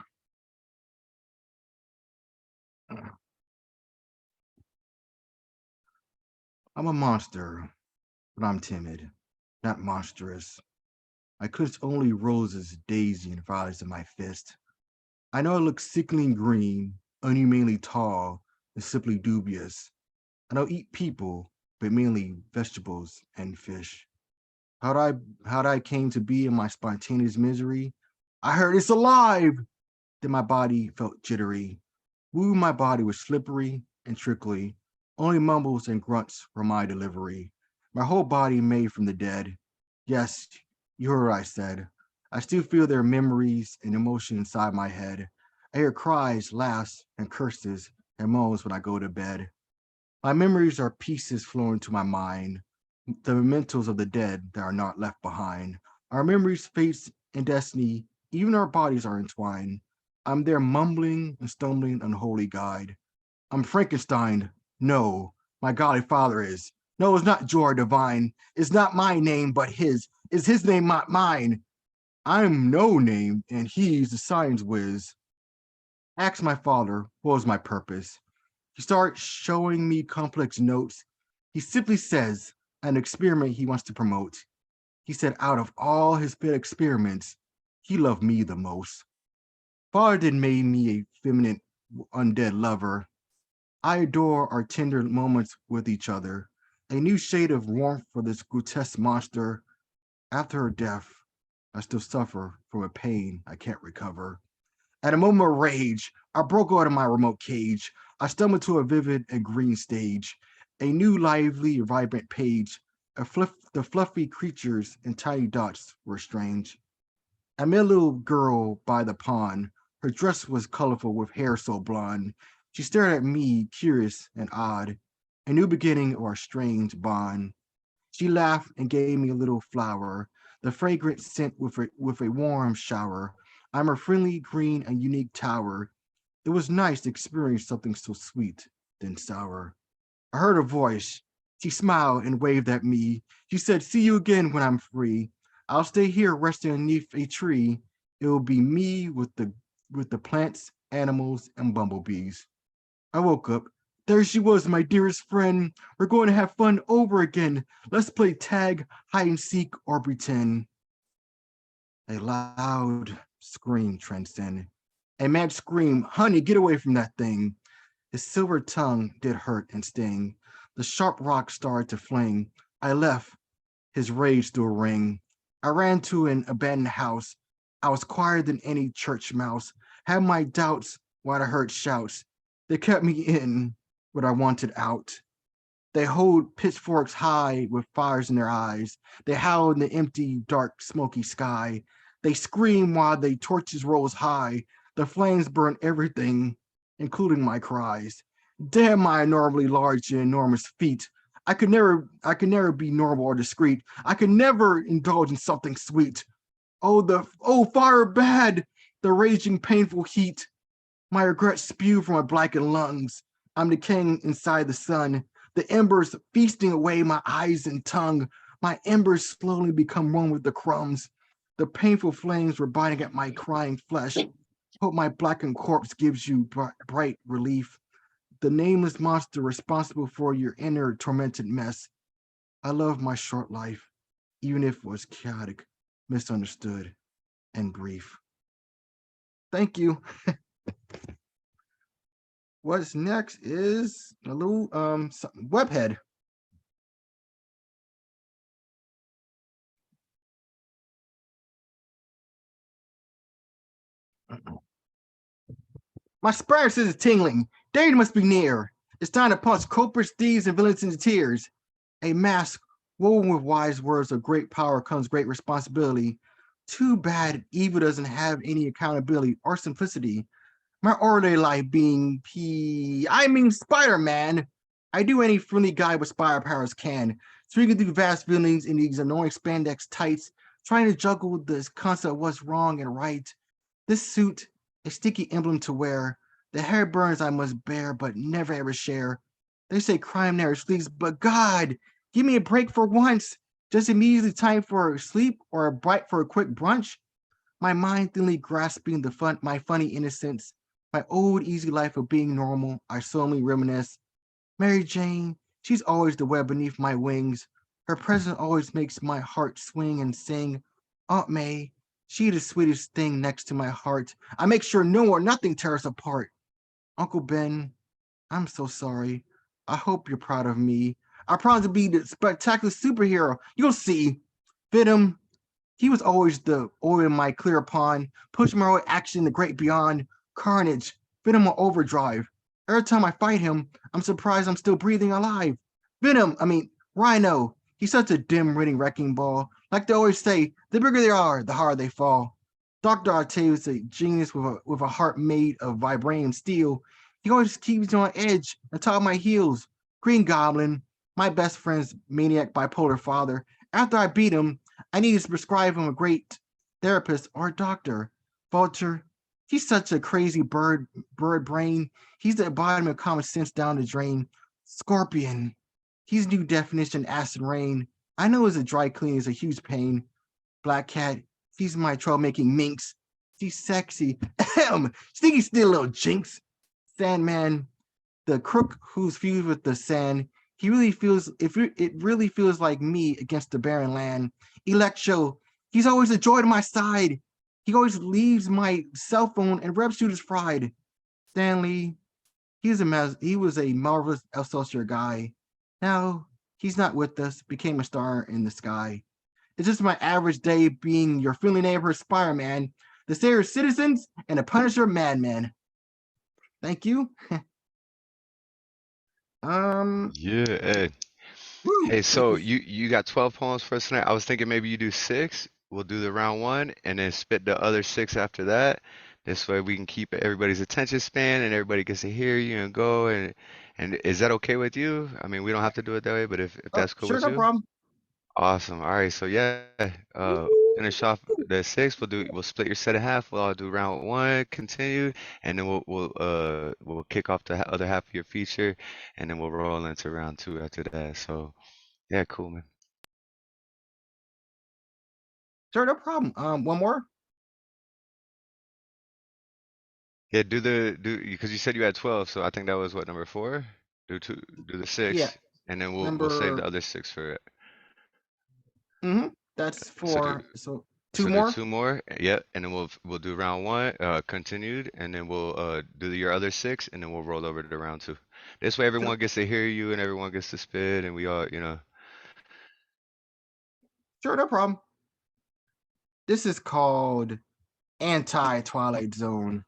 I'm a monster, but I'm timid, not monstrous. I kiss only roses, daisy, and violets in my fist. I know it looks sickly green, unhumanly tall, and simply dubious. I don't eat people, but mainly vegetables and fish. How'd I came to be in my spontaneous misery? I heard it's alive! Then my body felt jittery. Woo, my body was slippery and trickly. Only mumbles and grunts were my delivery. My whole body made from the dead. Yes, you heard what I said. I still feel their memories and emotion inside my head. I hear cries, laughs, and curses and moans when I go to bed. My memories are pieces flowing to my mind, the mementos of the dead that are not left behind. Our memories, fates, and destiny, even our bodies are entwined. I'm there mumbling and stumbling unholy guide. I'm Frankenstein. No, my godly father is. No, it's not joy divine. It's not my name, but his. Is his name not mine? I'm no name, and he's the science whiz. Asked my father what was my purpose. He starts showing me complex notes. He simply says an experiment he wants to promote. He said out of all his failed experiments, he loved me the most. Father did made me a feminine undead lover. I adore our tender moments with each other. A new shade of warmth for this grotesque monster. After her death, I still suffer from a pain I can't recover. At a moment of rage, I broke out of my remote cage. I stumbled to a vivid and green stage, a new lively, vibrant page. The fluffy creatures and tiny dots were strange. I met a little girl by the pond. Her dress was colorful with hair so blonde. She stared at me, curious and odd, a new beginning of our strange bond. She laughed and gave me a little flower, the fragrant scent with a warm shower. I'm her friendly, green, and unique tower. It was nice to experience something so sweet, then sour. I heard her voice. She smiled and waved at me. She said, see you again when I'm free. I'll stay here resting underneath a tree. It will be me with the plants, animals, and bumblebees. I woke up. There she was, my dearest friend. We're going to have fun over again. Let's play tag, hide and seek, or pretend. A loud scream transcended. A mad scream, honey, get away from that thing. His silver tongue did hurt and sting. The sharp rock started to fling. I left, his rage through a ring. I ran to an abandoned house. I was quieter than any church mouse. Had my doubts while I heard shouts. They kept me in, but I wanted out. They hold pitchforks high with fires in their eyes. They howl in the empty, dark, smoky sky. They scream while the torches rose high. The flames burn everything, including my cries. Damn my enormously large and enormous feet. I could never be normal or discreet. I could never indulge in something sweet. Oh, fire bad, the raging painful heat. My regrets spew from my blackened lungs. I'm decaying inside the sun. The embers feasting away my eyes and tongue. My embers slowly become one with the crumbs. The painful flames were biting at my crying flesh. Hope my blackened corpse gives you bright relief. The nameless monster responsible for your inner tormented mess. I love my short life, even if it was chaotic, misunderstood, and brief. Thank you. What's next is a little webhead. My spirit sense is tingling. Danger must be near. It's time to punch culprits, thieves, and villains into tears. A mask woven with wise words of great power comes great responsibility. Too bad evil doesn't have any accountability or simplicity. My ordinary life being Spider-Man. I do any friendly guy with spider powers can. Swinging through vast buildings in these annoying spandex tights, trying to juggle this concept of what's wrong and right. This suit, a sticky emblem to wear. The hair burns I must bear, but never ever share. They say crime never sleeps, but God, give me a break for once. Just immediately time for sleep or a bite for a quick brunch. My mind thinly grasping my funny innocence. My old easy life of being normal, I solemnly reminisce. Mary Jane, she's always the web beneath my wings. Her presence always makes my heart swing and sing. Aunt May, she the sweetest thing next to my heart. I make sure no or nothing tears us apart. Uncle Ben, I'm so sorry. I hope you're proud of me. I promise to be the spectacular superhero. You'll see. Venom, he was always the oil in my clear pond, pushing my action the great beyond. Carnage, Venom on overdrive. Every time I fight him, I'm surprised I'm still breathing alive. Rhino, he's such a dim, reading wrecking ball. Like they always say, the bigger they are, the harder they fall. Dr. Octavius, a genius with a heart made of vibranium steel. He always keeps me on edge, on top of my heels. Green Goblin, my best friend's maniac bipolar father. After I beat him, I needed to prescribe him a great therapist or doctor. Vulture, he's such a crazy bird brain. He's the embodiment of common sense down the drain. Scorpion. He's new definition acid rain. I know as a dry clean is a huge pain. Black cat, he's my troublemaking minx. She's sexy. Sneaky still little jinx. Sandman, the crook who's fused with the sand. He really feels it really feels like me against the barren land. Electro, he's always a joy to my side. He always leaves my cell phone and rep shooters fried. Stanley, he was a marvelous Excelsior guy. Now he's not with us, became a star in the sky. It's just my average day being your friendly neighborhood Spider-Man, the savior of citizens, and a punisher madman. Thank you. Yeah. Hey, Woo, so you got 12 poems for us tonight. I was thinking maybe you do 6. We'll do the round 1 and then spit the other 6 after that. This way we can keep everybody's attention span and everybody gets to hear you and go. And is that okay with you? I mean, we don't have to do it that way, but if that's cool sure, with no you. problem. Awesome. All right. So yeah, finish off the 6. We'll split your set in half. We'll all do round 1, continue, and then we'll kick off the other half of your feature, and then we'll roll into round 2 after that. So yeah, cool, man. Sure, no problem. One more. Yeah, do because you said you had 12, so I think that was what, number 4? Do the 6, Yeah, and then we'll save the number. other 6 for it. That's So do 4. So 2 so do more. 2 more, yeah, and then we'll do round 1, continued, and then we'll do your other 6, and then we'll roll over to round 2. This way, Sure, everyone gets to hear you, and everyone gets to spit, and we all, sure, no problem. This is called Anti-Twilight Zone.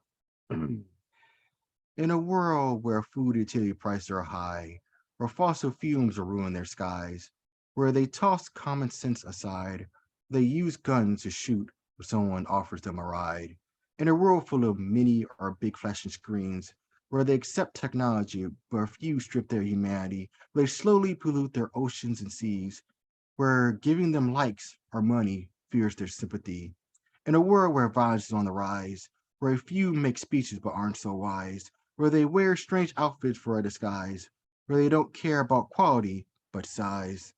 In a world where food utility prices are high, where fossil fumes ruin their skies, where they toss common sense aside, they use guns to shoot if someone offers them a ride. In a world full of mini or big flashing screens, where they accept technology but a few strip their humanity, where they slowly pollute their oceans and seas, where giving them likes or money fears their sympathy. In a world where violence is on the rise, where a few make speeches but aren't so wise, where they wear strange outfits for a disguise, where they don't care about quality but size.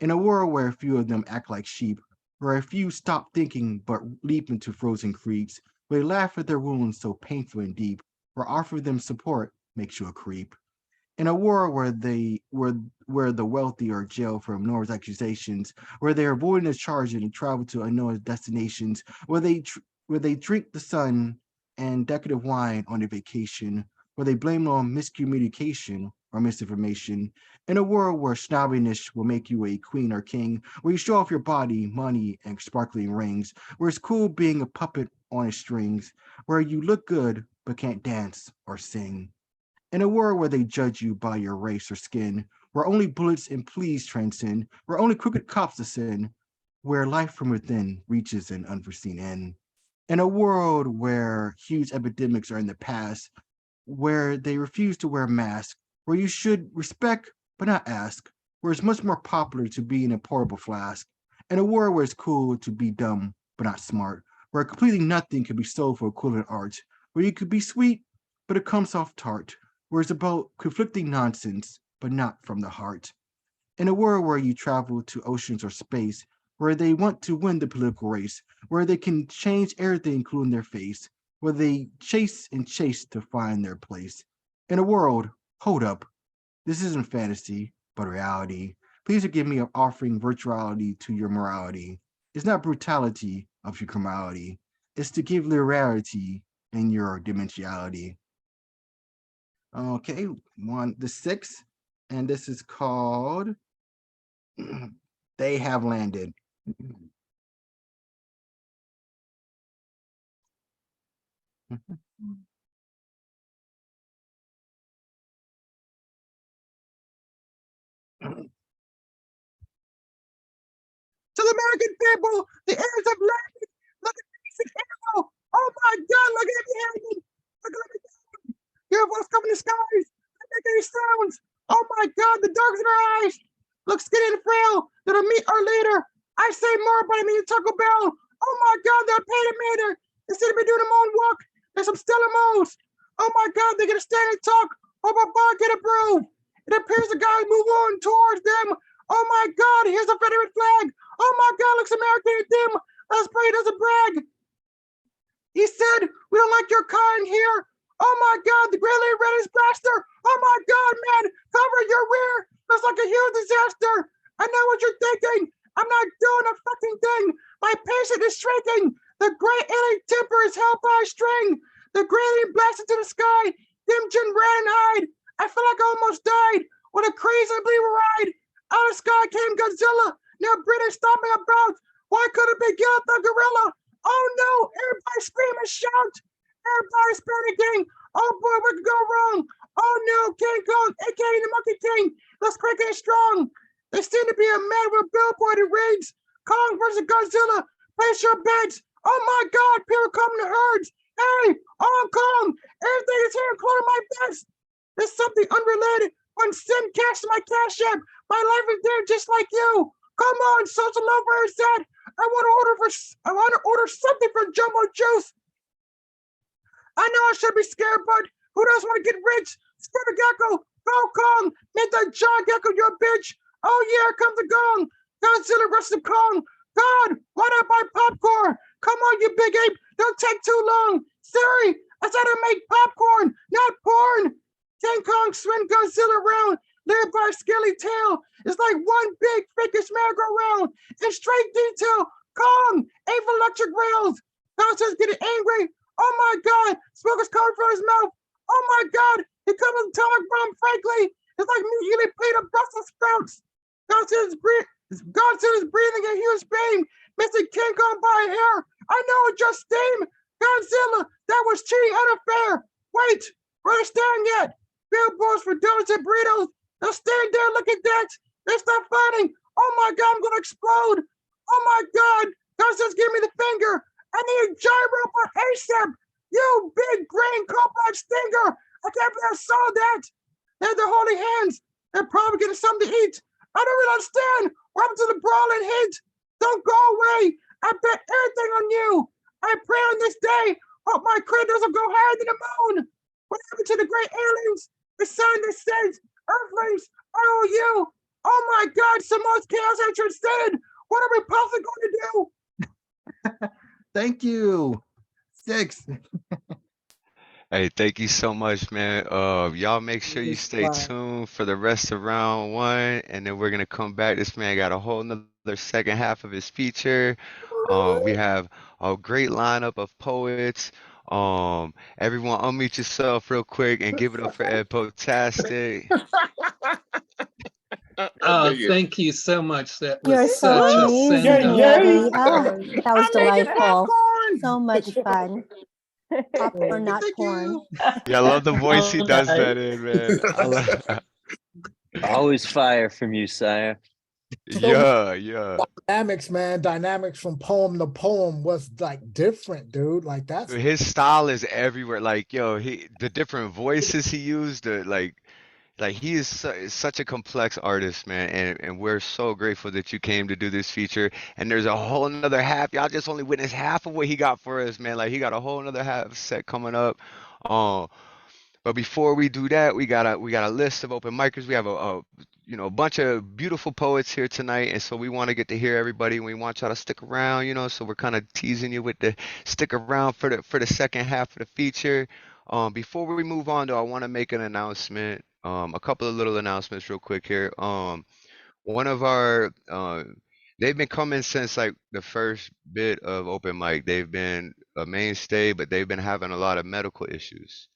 In a world where a few of them act like sheep, where a few stop thinking but leap into frozen creeks, where they laugh at their wounds so painful and deep, where offering them support makes you a creep. In a war where the wealthy are jailed for enormous accusations, where they're avoiding the charges and travel to unknown destinations, where they drink the sun and decadent wine on their vacation, where they blame it on miscommunication or misinformation. In a world where snobbiness will make you a queen or king, where you show off your body, money, and sparkling rings, where it's cool being a puppet on its strings, where you look good but can't dance or sing. In a world where they judge you by your race or skin, where only bullets and pleas transcend, where only crooked cops ascend, where life from within reaches an unforeseen end. In a world where huge epidemics are in the past, where they refuse to wear masks, where you should respect but not ask, where it's much more popular to be in a portable flask. In a world where it's cool to be dumb but not smart, where completely nothing can be sold for equivalent art, where you could be sweet but it comes off tart, where it's about conflicting nonsense, but not from the heart. In a world where you travel to oceans or space, where they want to win the political race, where they can change everything, including their face, where they chase and chase to find their place. In a world, hold up, this isn't fantasy, but reality. Please forgive me of offering virtuality to your morality. It's not brutality of your criminality. It's to give liberality in your dimensionality. Okay, the 6, and this is called They Have Landed. To the American people, the heirs have landed. Look at the arrow. Oh my God, look at the arrow. Look at the your voice coming in the skies. Make any sounds. Oh my God, the dogs in their eyes. Look skinny and frail. That'll meet our leader. I say more, but I mean Taco Bell. Oh my God, they're paid a meter. Instead of me doing a moonwalk, there's some stellar modes. Oh my God, they're gonna stand and talk. Oh my God, get approved. It appears the guys move on towards them. Oh my God, here's the Confederate flag. Oh my God, looks American to them. Osprey doesn't brag. He said, we don't like your kind here. Oh my God, the Greylan red is blaster. Oh my God, man, cover your rear. Looks like a huge disaster. I know what you're thinking. I'm not doing a fucking thing. My patient is shrinking. The great alien temper is held by a string. The Greylan blasted to the sky. Dimjin ran and hide. I feel like I almost died. What a crazy unbelievable ride. Out of the sky came Godzilla. Now British stomping about. Why couldn't it be Gillett the gorilla? Oh no, everybody scream and shout. Everybody's panicking. Oh boy, what could go wrong? Oh no, King Kong, aka the Monkey King. Let's quick and strong. There seems to be a man with a billboard who reads, Kong versus Godzilla, place your bets. Oh my God, people come in herds. Hey, Hong Kong, everything is here, including my bets. There's something unrelated. When Sin cashed my cash app, my life is there just like you. Come on, social love, where is that? I want to order something for Jumbo Juice. I know I should be scared, but who doesn't want to get rich? Screw the gecko, go Kong, make that John Gecko your bitch. Oh yeah, here comes the gong. Godzilla versus Kong. God, why not buy popcorn? Come on, you big ape, don't take too long. Siri, I said to make popcorn, not porn. King Kong swing Godzilla around, led by a scaly tail. It's like one big freakish merry-go-round. In straight detail, Kong, aim for electric rails. Godzilla's getting angry. Oh my God, smoke is coming from his mouth. Oh my God, he comes with atomic bomb, frankly. It's like me eating a plate of Brussels sprouts. Godzilla's breathing a huge beam, missing King Kong by a hair. I know it just steam. Godzilla, that was cheating unfair. Wait, where are they staring at? Billboards for donuts and burritos. They'll stand there, look at that. They start fighting. Oh my God, I'm gonna explode. Oh my God, Godzilla's giving me the finger. I need a gyro for ASAP. You big green cobalt stinger. I can't believe I saw that. They're the holy hands. They're probably getting something to eat. I don't really understand what happened to the brawling heat. Don't go away. I bet everything on you. I pray on this day. Hope my critters will go higher than the moon. What happened to the great aliens? The sun that says, Earthlings, I owe you. Oh my God, Samoa's chaos entrance said. What are we possibly going to do? Thank you. 6. Hey, thank you so much, man. Y'all make sure you stay tuned for the rest of round 1, and then we're gonna come back. This man got a whole nother second half of his feature. We have a great lineup of poets. Everyone unmute yourself real quick and give it up for Ed Poetastic. Thank you so much. That You're was so such a amazing, send-up. Eddie. Oh, that was delightful. So much fun. Popcorn, not porn. Yeah, I love the voice he does that in, man. Always fire from you, sire. Yeah. Dynamics, man. Dynamics from poem to poem was like different, dude. Like that's His style is everywhere. Like, yo, the different voices he used, like he is such a complex artist, man, and we're so grateful that you came to do this feature. And there's a whole another half. Y'all just only witnessed half of what he got for us, man. Like he got a whole another half set coming up. But before we do that, we got a list of open micers. We have a bunch of beautiful poets here tonight, and so we want to get to hear everybody. And we want y'all to stick around, so we're kind of teasing you with the stick around for the second half of the feature. Before we move on, though, I want to make an announcement. A couple of little announcements real quick here. One of our they've been coming since like the first bit of open mic. They've been a mainstay, but they've been having a lot of medical issues.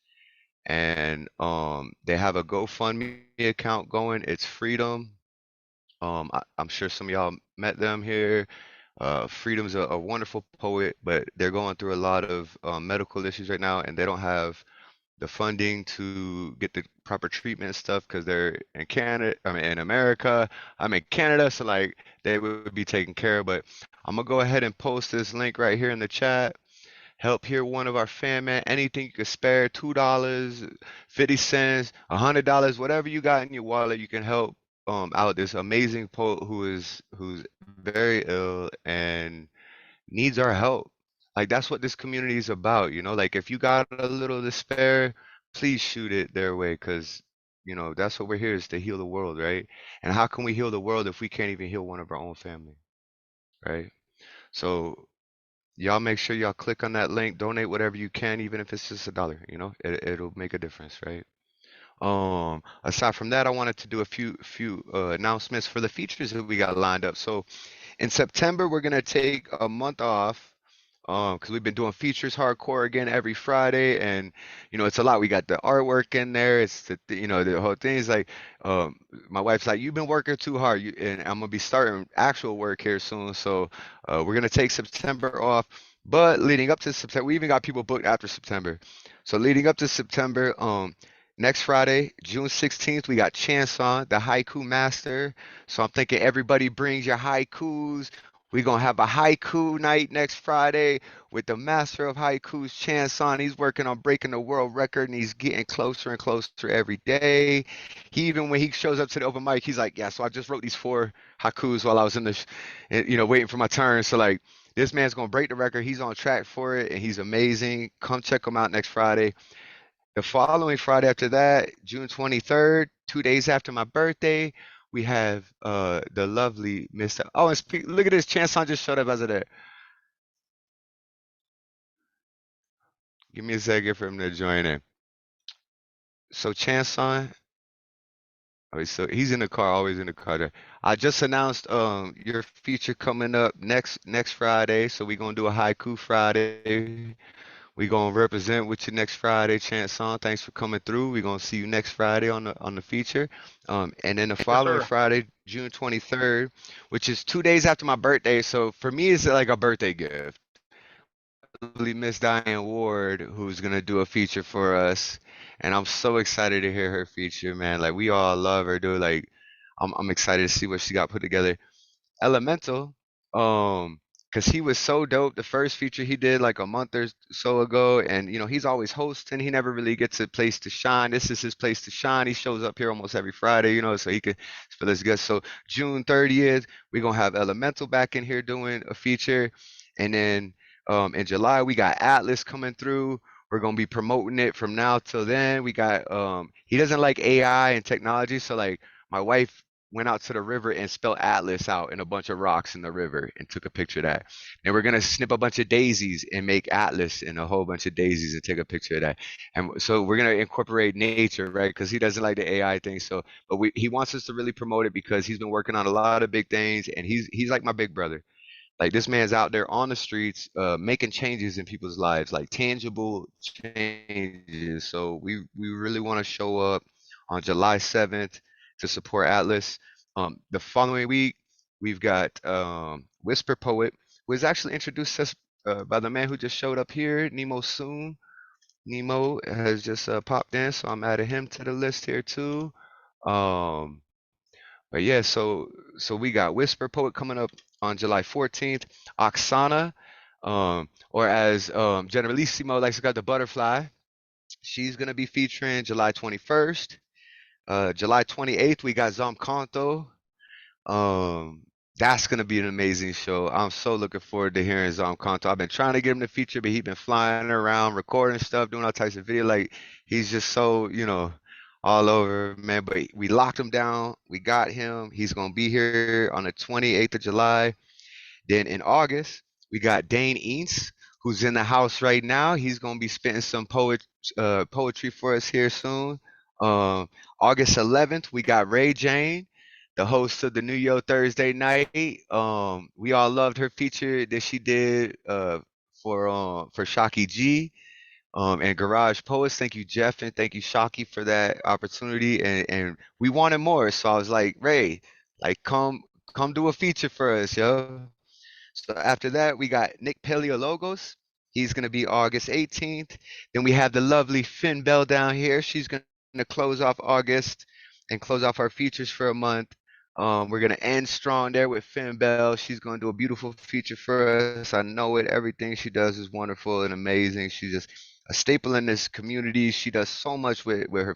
And they have a GoFundMe account going. It's Freedom. I'm sure some of y'all met them here. Freedom's a wonderful poet, but they're going through a lot of medical issues right now, and they don't have the funding to get the proper treatment and stuff because they're in Canada. I mean, in America. I'm in Canada, so like they would be taken care of. But I'm gonna go ahead and post this link right here in the chat. Help hear one of our fan man. Anything you could spare, $2, 50 cents, $100, whatever you got in your wallet, you can help out this amazing poet who's very ill and needs our help. Like that's what this community is about, Like if you got a little to spare, please shoot it their way, because You know, that's what we're here is to heal the world, right? And how can we heal the world if we can't even heal one of our own family, right? So y'all make sure y'all click on that link, donate whatever you can, even if it's just $1, you know, it'll make a difference, right? Aside from that, I wanted to do a few announcements for the features that we got lined up. So in September, we're gonna take a month off because we've been doing features hardcore again every Friday, and you know it's a lot. We got the artwork in there. It's you know the whole thing is like, my wife's like, you've been working too hard, and I'm gonna be starting actual work here soon. So we're gonna take September off. But leading up to September, we even got people booked after September. So leading up to September, next Friday, June 16th, we got Chance on, the haiku master. So I'm thinking everybody brings your haikus. We're gonna have a haiku night next Friday with the master of haikus, Chance on. He's working on breaking the world record and he's getting closer and closer every day. He even when he shows up to the open mic, he's like, yeah, so I just wrote these 4 haikus while I was in the, you know, waiting for my turn. So like, this man's gonna break the record. He's on track for it and he's amazing. Come check him out next Friday. The following Friday after that, June 23rd, 2 days after my birthday, we have the lovely Mr. Oh, and look at this. Chanson just showed up as of there. Give me a second for him to join in. So Chanson, oh, so he's in the car, always in the car there. I just announced your feature coming up next Friday. So we're gonna do a haiku Friday. We gonna represent with you next Friday, Chance Song. Thanks for coming through. We gonna see you next Friday on the feature. And then the following Friday, June 23rd, which is 2 days after my birthday. So for me, it's like a birthday gift. Lovely Miss Diane Ward, who's gonna do a feature for us, and I'm so excited to hear her feature, man. Like we all love her, dude. Like I'm excited to see what she got put together. Elemental, because he was so dope. The first feature he did like a month or so ago, and you know he's always hosting. He never really gets a place to shine. This is his place to shine. He shows up here almost every Friday, you know, so he could fill his guest. So June 30th, we're gonna have Elemental back in here doing a feature, and then in July we got Atlas coming through. We're gonna be promoting it from now till then. We got he doesn't like AI and technology, so like my wife went out to the river and spelled Atlas out in a bunch of rocks in the river and took a picture of that. And we're gonna snip a bunch of daisies and make Atlas in a whole bunch of daisies and take a picture of that. And so we're gonna incorporate nature, right? Because he doesn't like the AI thing. So, but he wants us to really promote it because he's been working on a lot of big things, and he's like my big brother. Like this man's out there on the streets, making changes in people's lives, like tangible changes. So we really want to show up on July 7th to support Atlas. The following week, we've got Whisper Poet, who was actually introduced to us by the man who just showed up here, Nemo Sum. Nemo has just popped in, so I'm adding him to the list here too. Um, but yeah, so we got Whisper Poet coming up on July 14th. Oksana, or as Generalissimo likes to call the Butterfly, she's gonna be featuring July 21st. July 28th, we got Zomkanto. Um, that's gonna be an amazing show. I'm so looking forward to hearing Zomkanto. I've been trying to get him to feature, but he's been flying around, recording stuff, doing all types of video. Like he's just so, you know, all over, man. But we locked him down. We got him. He's gonna be here on the 28th of July. Then in August, we got Dane Ince, who's in the house right now. He's gonna be spitting some poetry for us here soon. Um, August 11th, we got Ray Jane, the host of the New York Thursday night. We all loved her feature that she did for Shocky G. And Garage Poets. Thank you, Jeff, and thank you, Shocky, for that opportunity. And we wanted more, so I was like, Ray, like come do a feature for us, yo. So after that, we got Nick Paleologos. He's going to be August 18th. Then we have the lovely Phynne Belle down here. She's going to close off August and close off our features for a month. We're going to end strong there with Phynne Belle. She's going to do a beautiful feature for us. I know it. Everything she does is wonderful and amazing. She's just a staple in this community. She does so much with her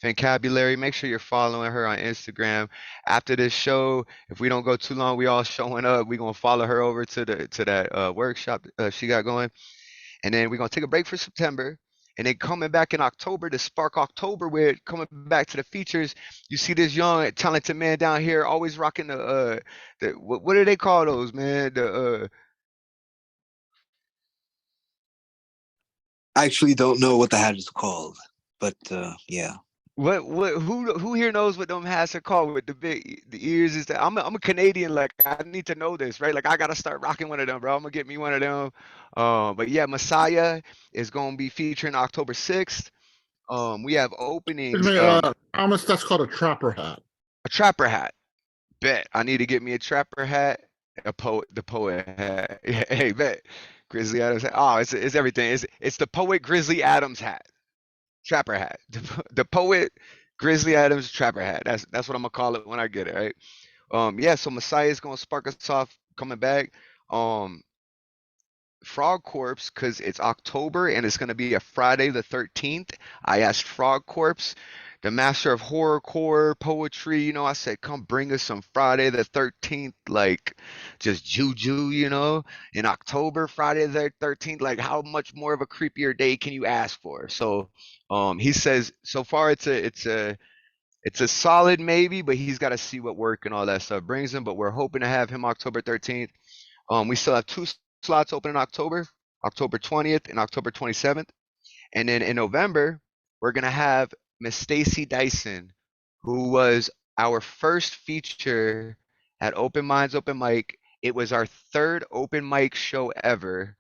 vocabulary. Make sure you're following her on Instagram. After this show, if we don't go too long, we all showing up. We're gonna follow her over to that workshop she got going, and then we're gonna take a break for September, And then coming back in October to spark October with coming back to the features, you see this young talented man down here always rocking the what do they call those, man? I actually don't know what the hat is called, but yeah. Who here knows what them hats are called with the ears? Is that I'm a Canadian, like I need to know this, right? Like I gotta start rocking one of them, bro. I'm gonna get me one of them. But yeah, Messiah is gonna be featuring October 6th. We have openings. Almost that's called a trapper hat. A trapper hat. Bet I need to get me a trapper hat, the poet hat. Yeah, hey, bet. Grizzly Adams hat. Oh, it's everything. It's the poet Grizzly Adams hat. Trapper hat. The poet Grizzly Adams trapper hat. That's what I'm gonna call it when I get it, right? Yeah, so Messiah is gonna spark us off coming back. Frogg Corpse, because it's October and it's gonna be a Friday the 13th. I asked Frogg Corpse, the master of horrorcore poetry, I said, come bring us some Friday the 13th, like just juju, in October, Friday the 13th, like how much more of a creepier day can you ask for? So he says so far it's a solid maybe, but he's got to see what work and all that stuff brings him. But we're hoping to have him October 13th. We still have 2 slots open in October, October 20th and October 27th. And then in November, we're gonna have Miss Stacy Dyson, who was our first feature at Open Minds Open Mic. It was our third open mic show ever.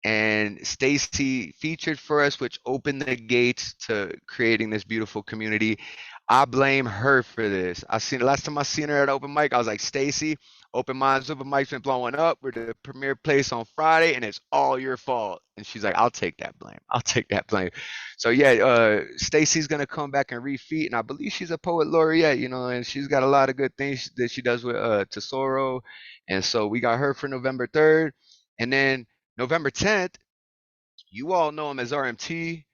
And Stacy featured for us, which opened the gates to creating this beautiful community. I blame her for this. Last time I seen her at open mic, I was like, Stacy, Open Minds Open Mic's been blowing up. We're the premiere place on Friday, and it's all your fault. And she's like, I'll take that blame. I'll take that blame. So yeah, Stacy's gonna come back and refeat, and I believe she's a poet laureate, and she's got a lot of good things that she does with Tesoro. And so we got her for November 3rd. And then November 10th, you all know him as RMT,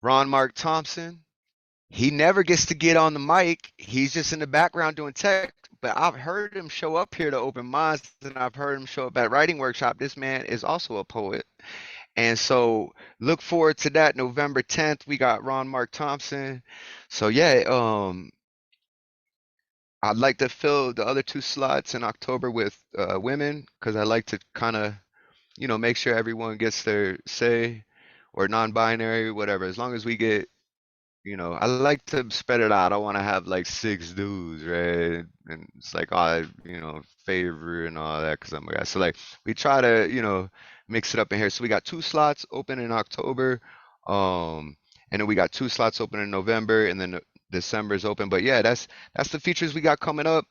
Ron Mark Thompson. He never gets to get on the mic. He's just in the background doing tech. But I've heard him show up here to Open Minds, and I've heard him show up at Writing Workshop. This man is also a poet. And so look forward to that. November 10th, we got Ron Mark Thompson. So yeah, I'd like to fill the other 2 slots in October with women, because I like to kind of, make sure everyone gets their say, or non-binary, whatever. As long as we get, I like to spread it out. I want to have like 6 dudes, right? And it's like, favor and all that, because I'm a guy. So like, we try to, mix it up in here. So we got 2 slots open in October, and then we got 2 slots open in November, and then December is open. But yeah, that's the features we got coming up.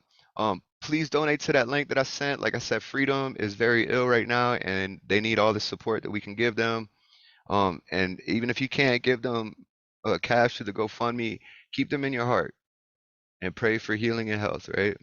Please donate to that link that I sent. Like I said, Freedom is very ill right now, and they need all the support that we can give them. And even if you can't give them cash to the GoFundMe, keep them in your heart and pray for healing and health, right?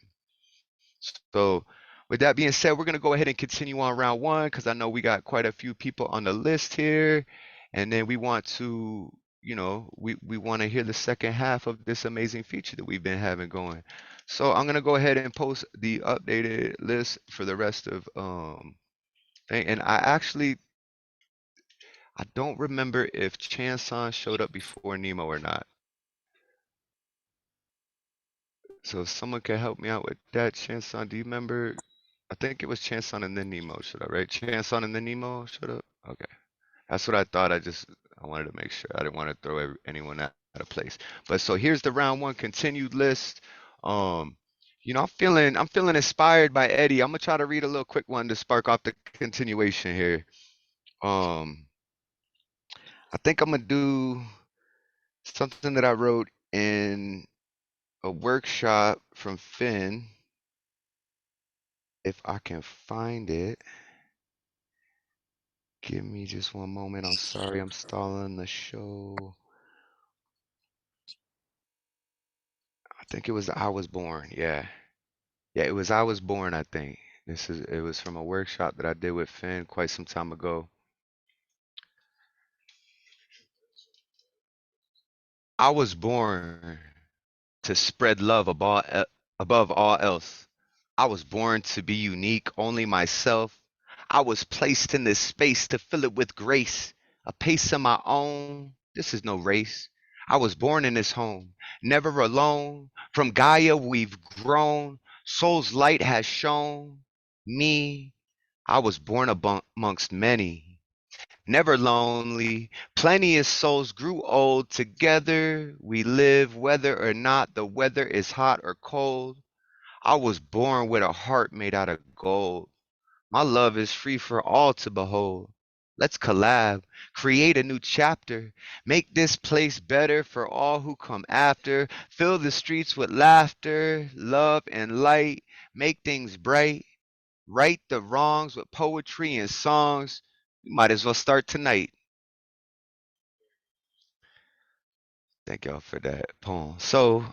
So with that being said, we're going to go ahead and continue on round 1, because I know we got quite a few people on the list here. And then we want to, we want to hear the second half of this amazing feature that we've been having going. So I'm going to go ahead and post the updated list for the rest of thing. And I don't remember if Chanson showed up before Nemo or not. So if someone can help me out with that, Chanson, do you remember? I think it was Chanson and then Nemo showed up, right? Chanson and then Nemo showed up? Okay. That's what I thought. I wanted to make sure. I didn't want to throw anyone out of place. But so here's the round 1 continued list. I'm feeling inspired by Eddie. I'm gonna try to read a little quick one to spark off the continuation here. I think I'm gonna do something that I wrote in a workshop from Phynne. If I can find it. Give me just one moment. I'm sorry, I'm stalling the show. I think it was I Was Born. Yeah. Yeah, it was I Was Born, I think. It was from a workshop that I did with Phynne quite some time ago. I was born to spread love above all else. I was born to be unique, only myself. I was placed in this space to fill it with grace. a pace of my own. This is no race. I was born in this home, never alone. From Gaia we've grown, soul's light has shone. Me, I was born amongst many, never lonely. Plenty of souls grew old. Together we live, whether or not the weather is hot or cold. I was born with a heart made out of gold. My love is free for all to behold. Let's collab, create a new chapter, make this place better for all who come after. Fill the streets with laughter, love, and light. Make things bright. Right the wrongs with poetry and songs. We might as well start tonight. Thank y'all for that poem. So,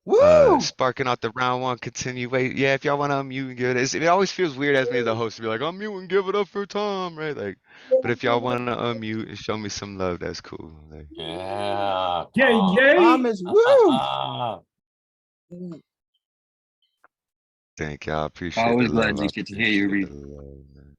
Woo! sparking out the round one continuation. Yeah, if y'all want to unmute and give it, it always feels weird as me as a host to be like, unmute and give it up for Tom, right? Like, but if y'all want to unmute and show me some love, that's cool. Like, Yeah. Yay, yay. Thomas, woo! thank y'all. Appreciate the Always love. glad I to get to hear you appreciate read. the love, man.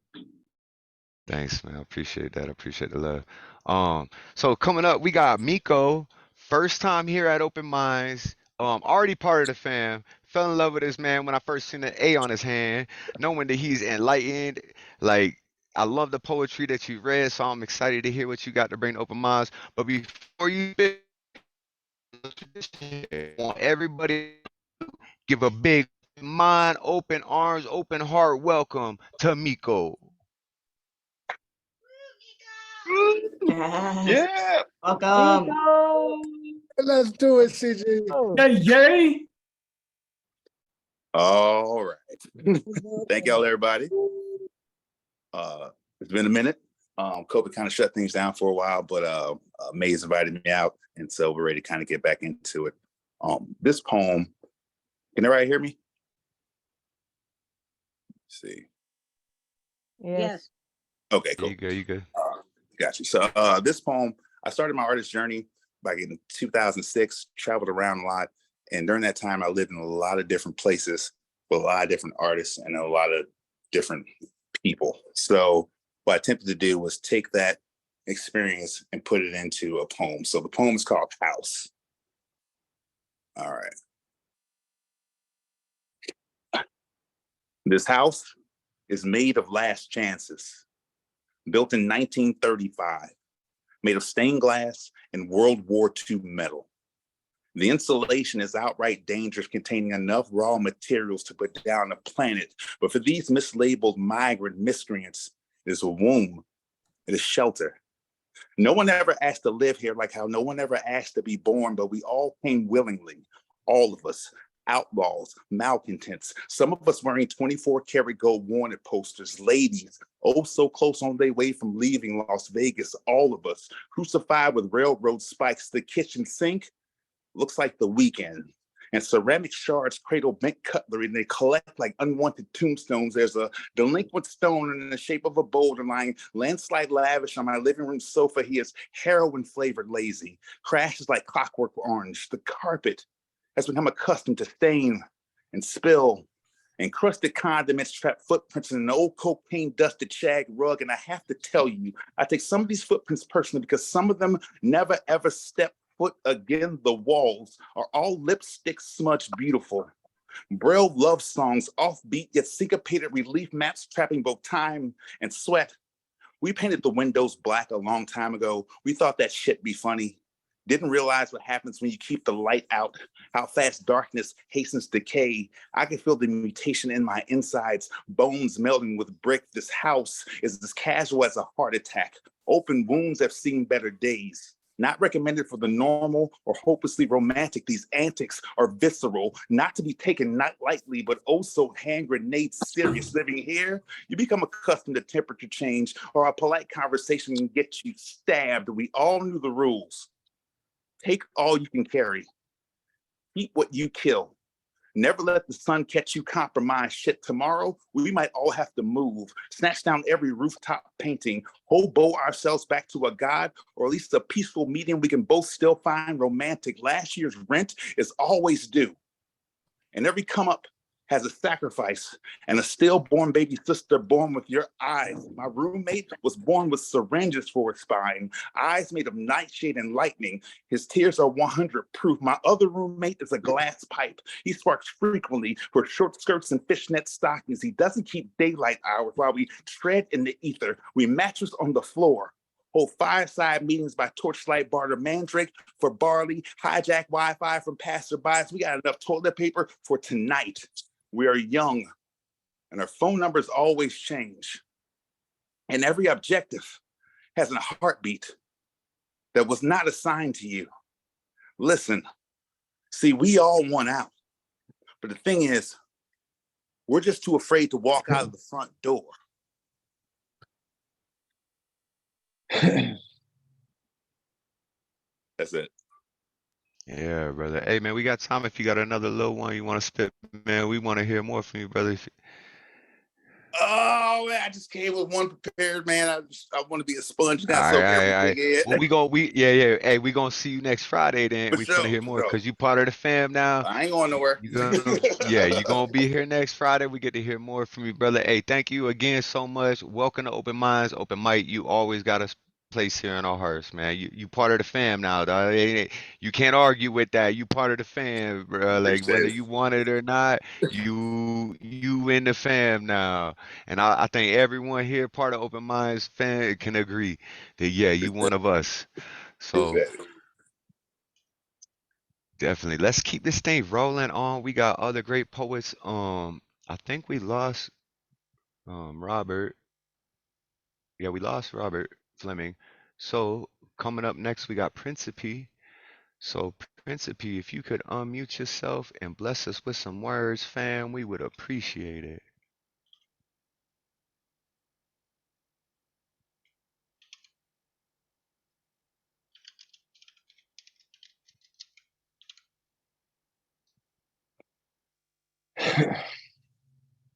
Thanks, man. I appreciate that. I appreciate the love. So coming up, we got Micko. First time here at Open Minds. Already part of the fam. Fell in love with this man when I first seen the A on his hand, knowing that he's enlightened. Like, I love the poetry that you read, so I'm excited to hear what you got to bring to Open Minds. But before you spit, I want everybody to give a big mind, open arms, open heart welcome to Micko. Yes. Yeah. Welcome. Let's do it, CG. Yay, yay. All right. Thank y'all, everybody. It's been a minute. COVID kind of shut things down for a while, but May's invited me out, and so we're ready to kind of get back into it. This poem, can everybody hear me? Let's see. Yes. Okay, cool. You good, you good. Got you. So this poem, I started my artist journey back in 2006, traveled around a lot. And during that time, I lived in a lot of different places with a lot of different artists and a lot of different people. So what I attempted to do was take that experience and put it into a poem. So the poem is called House. All right. This house is made of last chances, built in 1935, made of stained glass and World War II metal. The insulation is outright dangerous, containing enough raw materials to put down a planet. But for these mislabeled migrant miscreants, it is a womb, it is shelter. No one ever asked to live here, like how no one ever asked to be born, but we all came willingly, all of us. Outlaws, malcontents, some of us wearing 24-karat gold wanted posters, ladies, oh so close on their way from leaving Las Vegas, all of us, crucified with railroad spikes. The kitchen sink looks like the weekend, and ceramic shards cradle bent cutlery, and they collect like unwanted tombstones. There's a delinquent stone in the shape of a boulder lying landslide lavish on my living room sofa. He is heroin-flavored lazy, crashes like clockwork orange. The carpet has become accustomed to stain and spill. Encrusted condiments trap footprints in an old cocaine-dusted shag rug. And I have to tell you, I take some of these footprints personally because some of them never ever step foot again. The walls are all lipstick smudged beautiful. Braille love songs, offbeat yet syncopated relief maps trapping both time and sweat. We painted the windows black a long time ago. We thought that shit be funny. Didn't realize what happens when you keep the light out, how fast darkness hastens decay. I can feel the mutation in my insides, bones melting with brick. This house is as casual as a heart attack. Open wounds have seen better days. Not recommended for the normal or hopelessly romantic. These antics are visceral, not to be taken not lightly, but oh so hand grenade serious. Living here, you become accustomed to temperature change, or a polite conversation can get you stabbed. We all knew the rules. Take all you can carry. Eat what you kill. Never let the sun catch you compromised. Shit, tomorrow we might all have to move, snatch down every rooftop painting, hobo ourselves back to a god, or at least a peaceful medium we can both still find romantic. Last year's rent is always due, and every come up has a sacrifice and a stillborn baby sister born with your eyes. My roommate was born with syringes for his spine, eyes made of nightshade and lightning. His tears are 100 proof. My other roommate is a glass pipe. He sparks frequently for short skirts and fishnet stockings. He doesn't keep daylight hours while we tread in the ether. We mattress on the floor. Hold fireside meetings by torchlight, barter mandrake for barley, hijack Wi-Fi from passerbys. We got enough toilet paper for tonight. We are young, and our phone numbers always change. And every objective has a heartbeat that was not assigned to you. Listen, see, we all want out. But the thing is, we're just too afraid to walk out of the front door. That's it. Yeah, brother. Hey, man, we got time. If you got another little one you want to spit, man, we want to hear more from you, brother. Oh man, I just came with one prepared, man. I want to be a sponge, All not right, soak all right, all right. everything in. Well, yeah. Hey, we gonna see you next Friday then. For We sure, finna hear for more sure. because you part of the fam now. I ain't going nowhere. You gonna be here next Friday. We get to hear more from you, brother. Hey, thank you again so much. Welcome to Open Minds, Open Mic. You always got a place here in our hearts, man. You part of the fam now, dog. You can't argue with that. You part of the fam, bro. Like Appreciate whether it. you want it or not, you in the fam now. And I think everyone here, part of Open Minds fan, can agree that yeah, you one of us. So definitely, let's keep this thing rolling on. We got other great poets. I think we lost Robert. Yeah, we lost Robert Fleming. So coming up next, we got Principe. So Principe, if you could unmute yourself and bless us with some words, fam, we would appreciate it.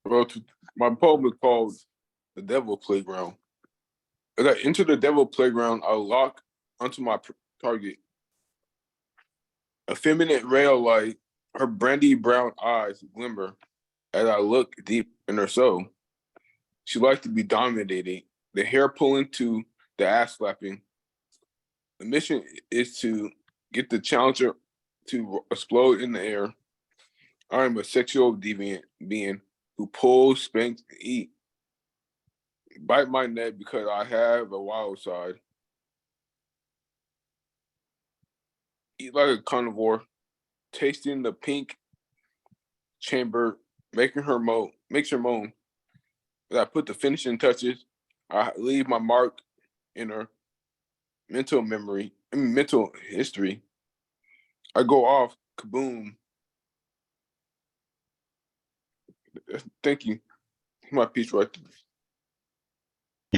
Well, my poem is called The Devil Playground. As I enter the devil playground, I lock onto my target. A feminine ray of light, her brandy brown eyes glimmer as I look deep in her soul. She likes to be dominating, the hair pulling to the ass slapping. The mission is to get the challenger to explode in the air. I am a sexual deviant being who pulls, spanks, and eats. Bite my neck because I have a wild side. Eat like a carnivore, tasting the pink chamber, makes her moan. As I put the finishing touches, I leave my mark in her mental history. I go off, kaboom. Thank you. My piece right there.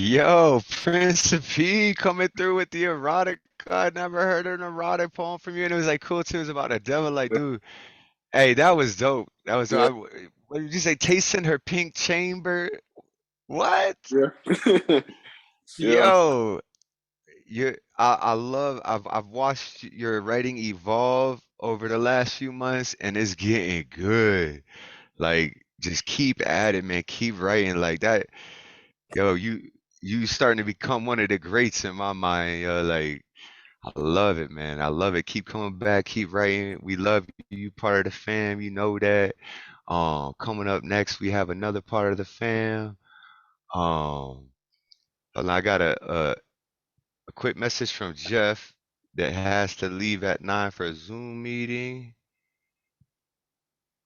Yo, Principe coming through with the erotic. I never heard an erotic poem from you, and it was like cool too. It was about a devil. Like, dude, hey, that was dope. That was Yeah. what did you say? Tasting her pink chamber. What? Yeah. Yeah. Yo, I love. I've watched your writing evolve over the last few months, and it's getting good. Like, just keep at it, man. Keep writing like that. Yo, you starting to become one of the greats in my mind. Yo, like, I love it, man. I love it. Keep coming back. Keep writing. We love you. You part of the fam. You know that. Coming up next, we have another part of the fam. Hold on, I got a quick message from Jeff that has to leave at 9 for a Zoom meeting.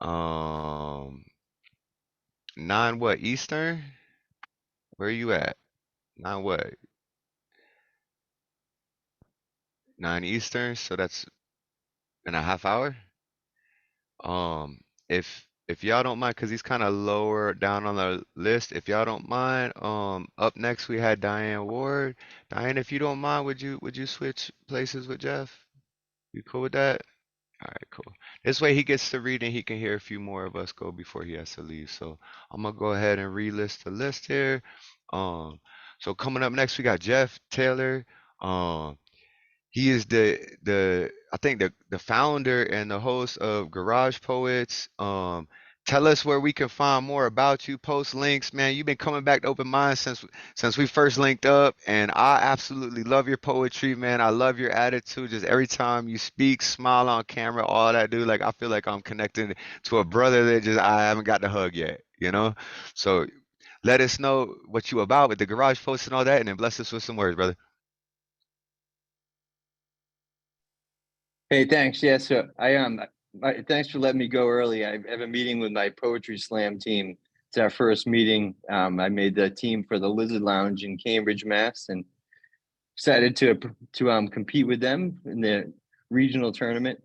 9 what Eastern? Where are you at? 9 what? 9 Eastern, so that's in a half hour. If y'all don't mind, because he's kind of lower down on the list. If y'all don't mind, up next we had Diane Ward. Diane, if you don't mind, would you switch places with Jeff? You cool with that? All right, cool. This way he gets to read and he can hear a few more of us go before he has to leave. So I'm gonna go ahead and relist the list here. Um, so coming up next we got Jeff Taylor. Um, he is the I think the founder and the host of Garage Poets, tell us where we can find more about you, post links, man. You've been coming back to Open Mind since we first linked up, and I absolutely love your poetry, man. I love your attitude. Just every time you speak, smile on camera, all that, dude. Like I feel like I'm connected to a brother that just I haven't got the hug yet, you know? So let us know what you about with the garage post and all that, and then bless us with some words, brother. Hey, thanks. Yeah, so thanks for letting me go early. I have a meeting with my poetry slam team. It's our first meeting. I made the team for the Lizard Lounge in Cambridge, Mass, and excited to compete with them in the regional tournament.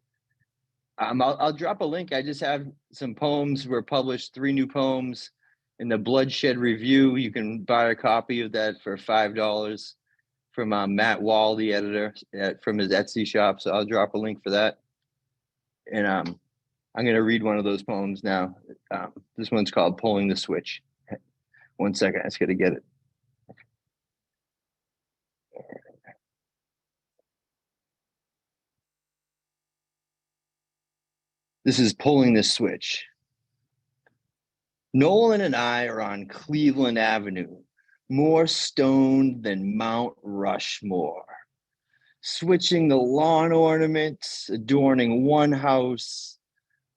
I'll drop a link. I just have some poems. Were published 3 new poems in the Bloodshed Review. You can buy a copy of that for $5 from Matt Wall, the editor, from his Etsy shop. So I'll drop a link for that. And I'm going to read one of those poems now. This one's called Pulling the Switch. 1 second, I just got to get it. This is Pulling the Switch. Nolan and I are on Cleveland Avenue, more stoned than Mount Rushmore, switching the lawn ornaments, adorning one house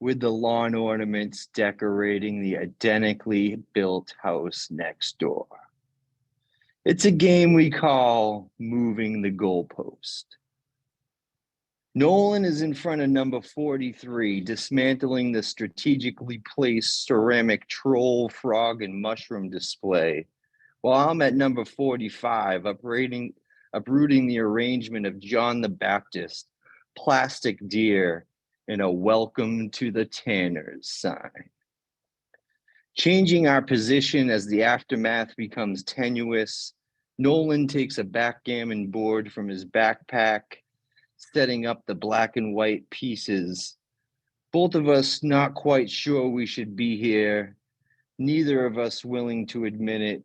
with the lawn ornaments decorating the identically built house next door. It's a game we call moving the goalpost. Nolan is in front of number 43, dismantling the strategically placed ceramic troll, frog, and mushroom display, while I'm at number 45, uprooting the arrangement of John the Baptist, plastic deer, and a welcome to the Tanners sign. Changing our position as the aftermath becomes tenuous, Nolan takes a backgammon board from his backpack, setting up the black and white pieces. Both of us not quite sure we should be here, neither of us willing to admit it.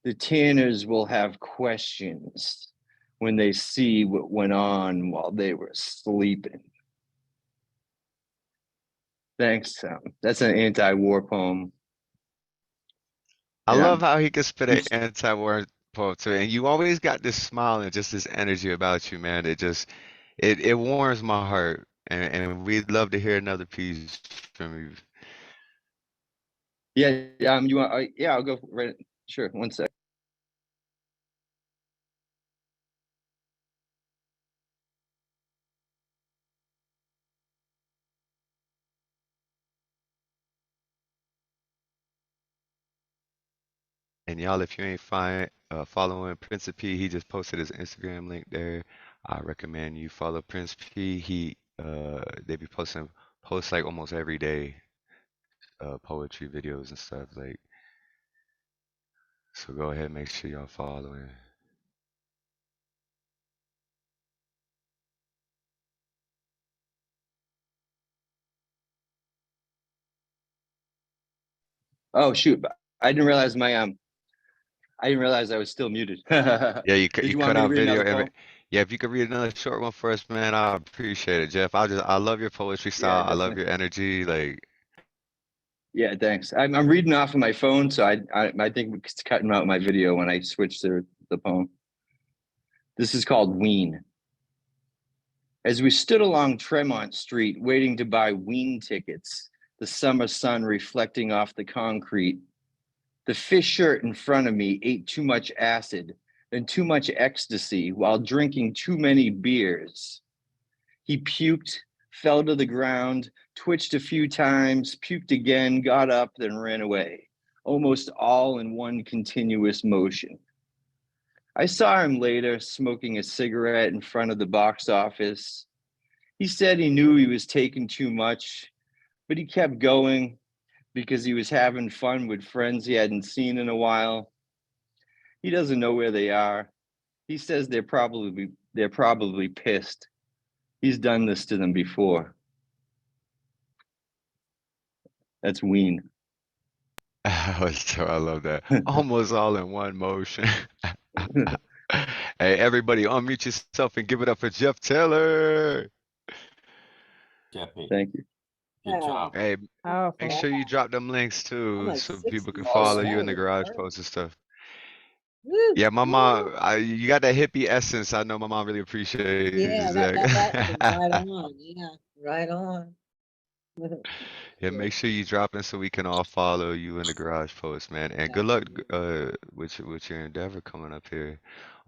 The Tanners will have questions when they see what went on while they were sleeping. Thanks. That's an anti-war poem. I And love how he can spit an anti-war poem too, and you always got this smile and just this energy about you, man. It warms my heart, and we'd love to hear another piece from you. yeah, you want? Yeah, I'll go right. Sure, 1 sec. And y'all, if you ain't following Principe, he just posted his Instagram link there. I recommend you follow Principe. They be posting posts like almost every day, poetry videos and stuff like. So go ahead, make sure y'all following. Oh shoot! I didn't realize I didn't realize I was still muted. Yeah, you Did you want cut me to out read video. another poem? Yeah, if you could read another short one for us, man, I appreciate it, Jeff. I love your poetry Yeah, style. I love definitely. your energy. Like, Yeah, thanks. I'm reading off of my phone, so I think it's cutting out my video when I switch to the poem. This is called Ween. As we stood along Tremont Street waiting to buy Ween tickets, the summer sun reflecting off the concrete, the fish shirt in front of me ate too much acid and too much ecstasy while drinking too many beers. He puked, fell to the ground, twitched a few times, puked again, got up, then ran away, almost all in one continuous motion. I saw him later smoking a cigarette in front of the box office. He said he knew he was taking too much, but he kept going because he was having fun with friends he hadn't seen in a while. He doesn't know where they are. He says they're probably pissed. He's done this to them before. That's Ween. I love that. Almost all in one motion. Hey, everybody, unmute yourself and give it up for Jeff Taylor. Jeffy. Thank you. Good job. Hey, Powerful. make sure you drop them links I'm too like so 60. people can follow Awesome. you in the Holy garage crap. posts and stuff. Woo, Yeah, my mom, woo. you got that hippie essence. I know my mom really Yeah, appreciates that is right that. on. Yeah, right on. Yeah, make sure you drop in so we can all follow you in the garage post, man. And good luck with your endeavor coming up here.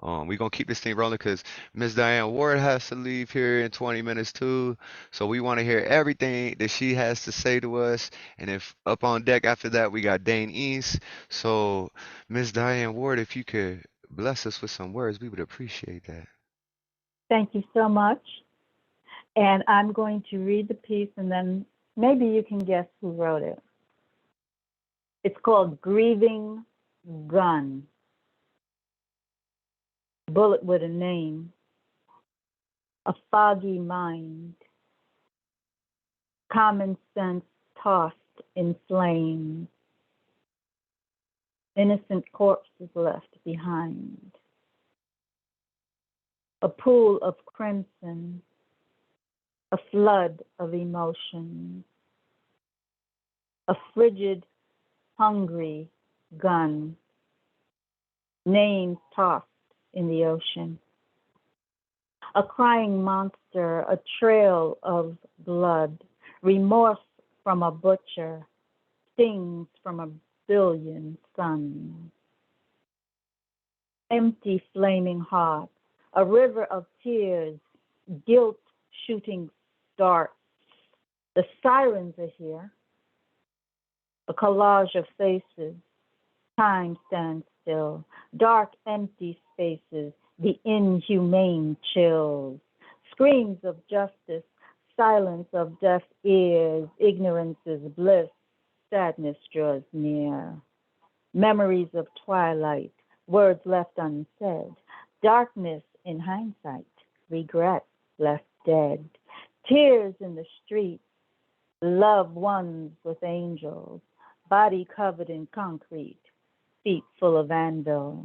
We're gonna keep this thing rolling because Miss Diane Ward has to leave here in 20 minutes too. So we want to hear everything that she has to say to us. And if up on deck after that, we got Dane Ince. So Miss Diane Ward, if you could bless us with some words, we would appreciate that. Thank you so much. And I'm going to read the piece and then maybe you can guess who wrote it. It's called Grieving Gun. Bullet with a name. A foggy mind. Common sense tossed in flames. Innocent corpses left behind. A pool of crimson. A flood of emotions. A frigid, hungry gun. Names tossed in the ocean. A crying monster, a trail of blood. Remorse from a butcher. Stings from a billion suns. Empty flaming heart. A river of tears. Guilt shooting darts. The sirens are here. A collage of faces. Time stands still. Dark, empty spaces. The inhumane chills. Screams of justice. Silence of deaf ears. Ignorance is bliss. Sadness draws near. Memories of twilight. Words left unsaid. Darkness in hindsight. Regret left dead. Tears in the streets. Loved ones with angels. Body covered in concrete. Feet full of anvils.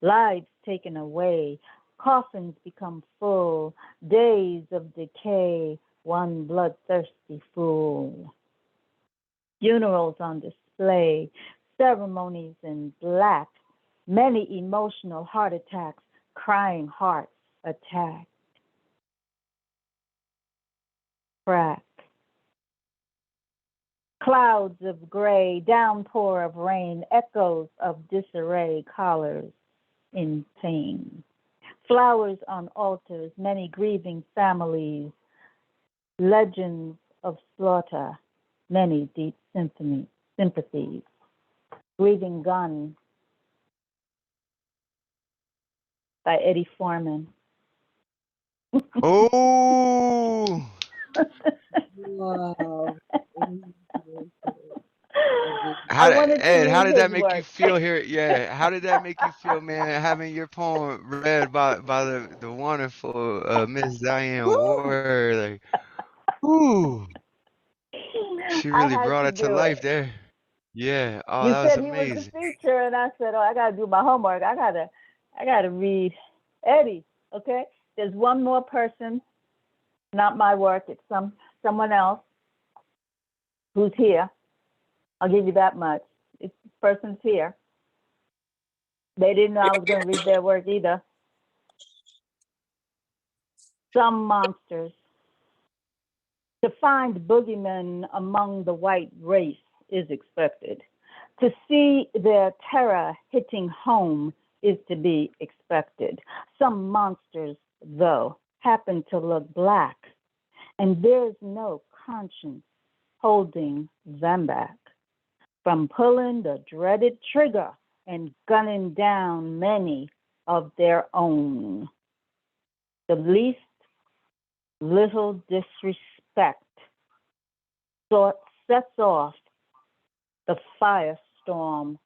Lives taken away. Coffins become full. Days of decay. One bloodthirsty fool. Funerals on display. Ceremonies in black. Many emotional heart attacks. Crying hearts attacked. Crack. Clouds of gray, downpour of rain, echoes of disarray, collars in pain. Flowers on altars, many grieving families, legends of slaughter, many deep sympathies. Grieving Gun by Eddie Foreman. Oh, Wow. I wanted to Ed, how read did that his make you work. feel here? Yeah, how did that make you feel, man, having your poem read by the wonderful Miss Diane Ward? Like, ooh, she I really had brought to it to do life it. there. Yeah. Oh, You that was said he was the amazing. feature, and I said, "Oh, I gotta do my homework. I gotta read Eddie." Okay, there's one more person, not my work. It's someone else who's here. I'll give you that much. This person's here. They didn't know I was gonna read their work either. Some monsters. To find boogeymen among the white race is expected. To see their terror hitting home is to be expected. Some monsters, though, happen to look black, and there's no conscience holding them back from pulling the dreaded trigger and gunning down many of their own. The least little disrespect sets off the firestorm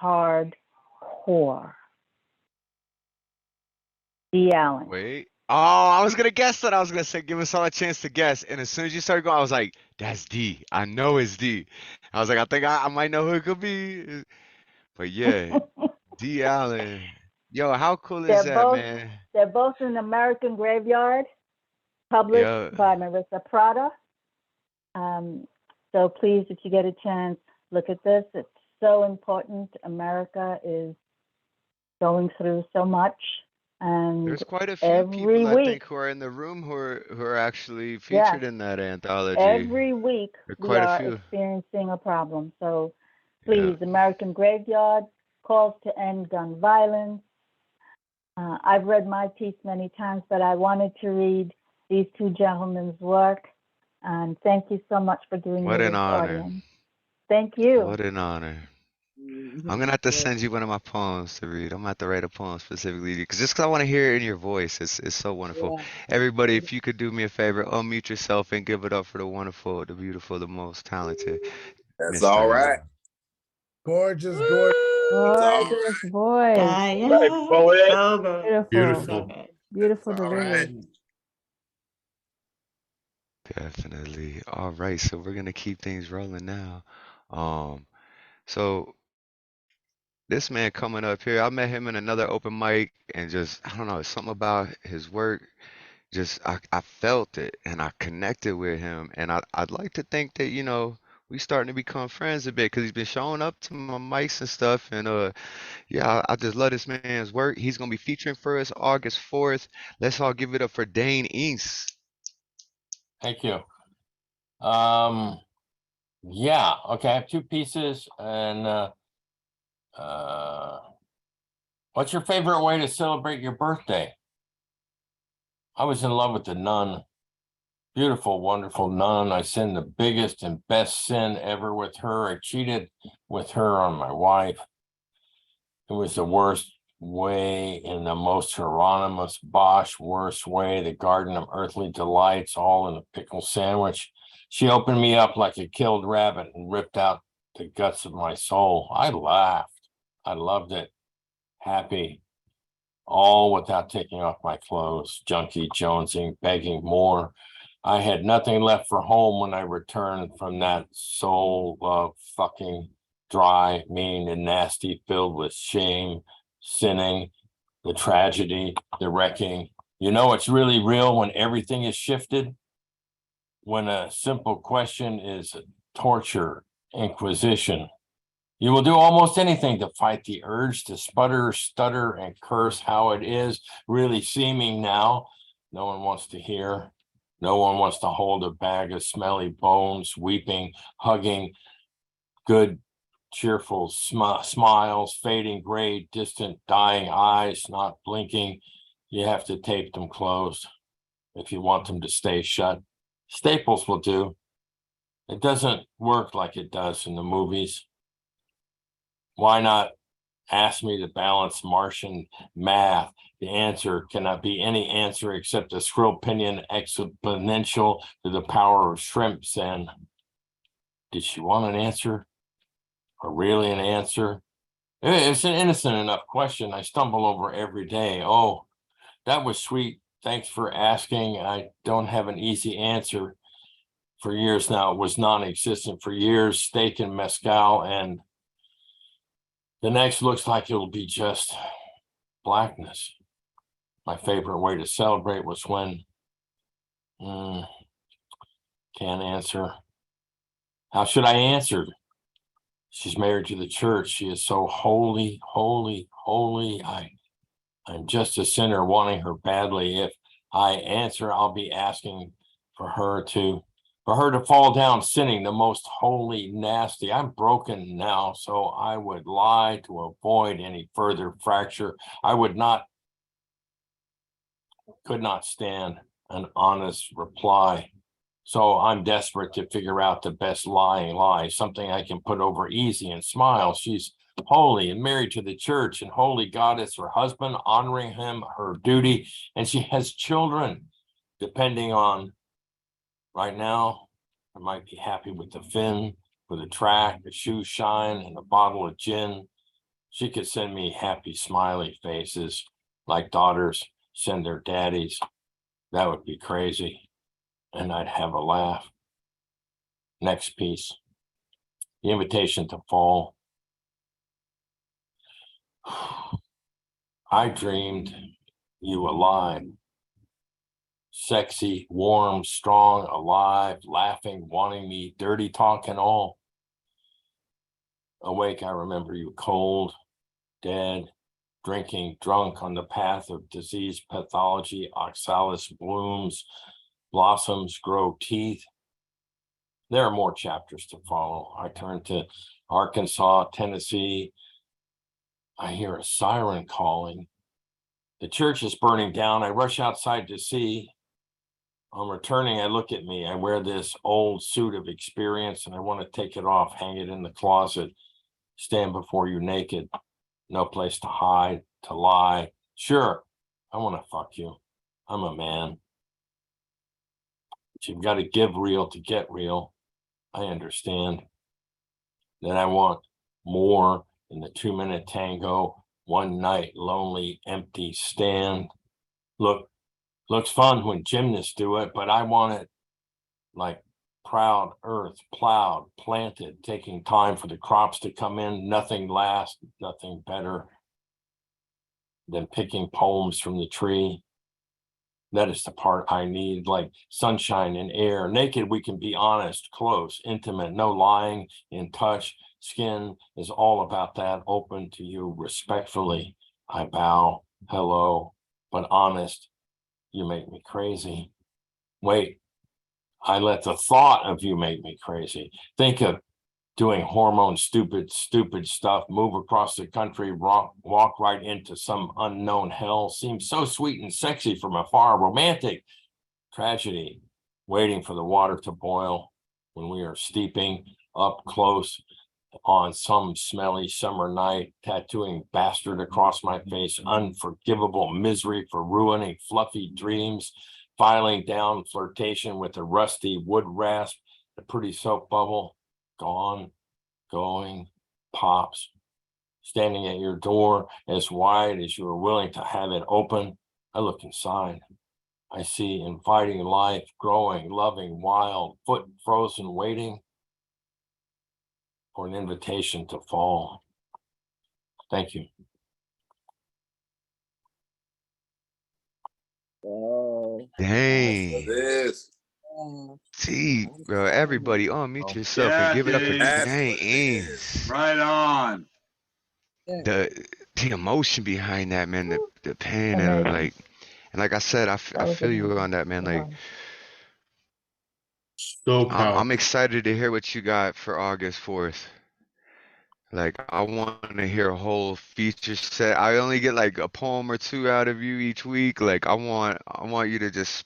hardcore. Dee Allen. Wait. Oh, I was gonna guess that. I was gonna say, give us all a chance to guess. And as soon as you started going, I was like, that's D. I know it's D. I was like, I think I might know who it could be. But yeah, D. Allen. Yo, how cool is They're that, both man? they're both in American Graveyard, published Yeah. by Marissa Prada. So please, if you get a chance, look at this. It's so important. America is going through so much. And There's quite a few every people I week, think who are in the room who are actually yes, featured in that anthology. every week There are we quite a are few. experiencing a problem. So Yeah. please, American Graveyard, calls to end gun violence. I've read my piece many times, but I wanted to read these two gentlemen's work. And thank you so much for giving What me an this honor. audience. Thank you. What an honor. I'm gonna have to send you one of my poems to read. I'm gonna have to write a poem specifically because just 'cause I want to hear it in your voice. It's so wonderful. Yeah. Everybody, if you could do me a favor, unmute yourself and give it up for the wonderful, the beautiful, the most talented That's Miss all Diane. right. Gorgeous, gorgeous. Gorgeous voice. Right, poet. So good. Beautiful. Beautiful. Beautiful to All right. read. Definitely. All right, so we're gonna keep things rolling now. So this man coming up here, I met him in another open mic and just I don't know, something about his work. Just I felt it and I connected with him and I'd like to think that, we starting to become friends a bit because he's been showing up to my mics and stuff and yeah, I just love this man's work. He's gonna be featuring for us August 4th. Let's all give it up for Dane Ince. Thank you. Yeah, okay, I have two pieces and what's your favorite way to celebrate your birthday? I was in love with the nun. Beautiful, wonderful nun. I sinned the biggest and best sin ever with her. I cheated with her on my wife. It was the worst way in the most Hieronymus Bosch worst way, the garden of earthly delights, all in a pickle sandwich. She opened me up like a killed rabbit and ripped out the guts of my soul. I laughed. I loved it. Happy. All without taking off my clothes, junkie jonesing, begging more. I had nothing left for home when I returned from that soul fucking dry, mean, and nasty, filled with shame, sinning, the tragedy, the wrecking. You know, it's really real when everything is shifted. When a simple question is torture, inquisition. You will do almost anything to fight the urge to sputter, stutter, and curse how it is really seeming now. No one wants to hear. No one wants to hold a bag of smelly bones, weeping, hugging, good, cheerful smiles, fading gray, distant, dying eyes, not blinking. You have to tape them closed if you want them to stay shut. Staples will do. It doesn't work like it does in the movies. Why not ask me to balance Martian math? The answer cannot be any answer except a squirrel pinion exponential to the power of shrimps. And did she want an answer? Or really an answer? It's an innocent enough question I stumble over every day. Oh, that was sweet. Thanks for asking. I don't have an easy answer. For years now, it was non-existent. For years, steak and mezcal, and the next looks like it'll be just blackness. My favorite way to celebrate was when, can't answer. How should I answer? She's married to the church. She is so holy, holy, holy. I'm just a sinner wanting her badly. If I answer, I'll be asking for her to fall down sinning, the most holy, nasty. I'm broken now, so I would lie to avoid any further fracture. I could not stand an honest reply. So I'm desperate to figure out the best lying lie, something I can put over easy and smile. She's holy and married to the church, and holy God is her husband, honoring him, her duty, and she has children. Depending on right now, I might be happy with the fin, with a track, a shoe shine, and a bottle of gin. She could send me happy, smiley faces like daughters send their daddies. That would be crazy. And I'd have a laugh. Next piece. The invitation to fall. I dreamed you alive. Sexy, warm, strong, alive, laughing, wanting me, dirty talk and all. Awake, I remember you cold, dead, drinking, drunk on the path of disease, pathology, oxalis blooms, blossoms grow teeth. There are more chapters to follow. I turn to Arkansas, Tennessee. I hear a siren calling. The church is burning down. I rush outside to see. I'm returning. I look at me. I wear this old suit of experience and I want to take it off, hang it in the closet, stand before you naked. No place to hide, to lie. Sure, I want to fuck you. I'm a man. But you've got to give real to get real. I understand. Then I want more in the 2-minute tango, one night, lonely, empty stand. Looks fun when gymnasts do it, but I want it like proud earth, plowed, planted, taking time for the crops to come in. Nothing lasts, nothing better than picking poems from the tree. That is the part I need, like sunshine and air. Naked, we can be honest, close, intimate, no lying, in touch. Skin is all about that, open to you respectfully. I bow, hello, but honest, you make me crazy. Wait, I let the thought of you make me crazy. Think of doing hormone stupid stuff, move across the country, walk right into some unknown hell. Seems so sweet and sexy from afar, romantic tragedy, waiting for the water to boil when we are steeping up close on some smelly summer night, tattooing bastard across my face, unforgivable misery for ruining fluffy dreams, filing down flirtation with a rusty wood rasp, a pretty soap bubble, gone, going, pops, standing at your door as wide as you are willing to have it open. I look inside. I see inviting life, growing, loving, wild, foot frozen, waiting for an invitation to fall. Thank you. Oh, Dang. This. See, bro, everybody unmute yourself and Yeah, give it up for Dave. Dane Ince. Right on. The emotion behind that, man, the pain and like I said, I feel you on that, man. Like So powerful. I'm excited to hear what you got for August 4th. Like I want to hear a whole feature set. I only get like a poem or two out of you each week. Like I want you to just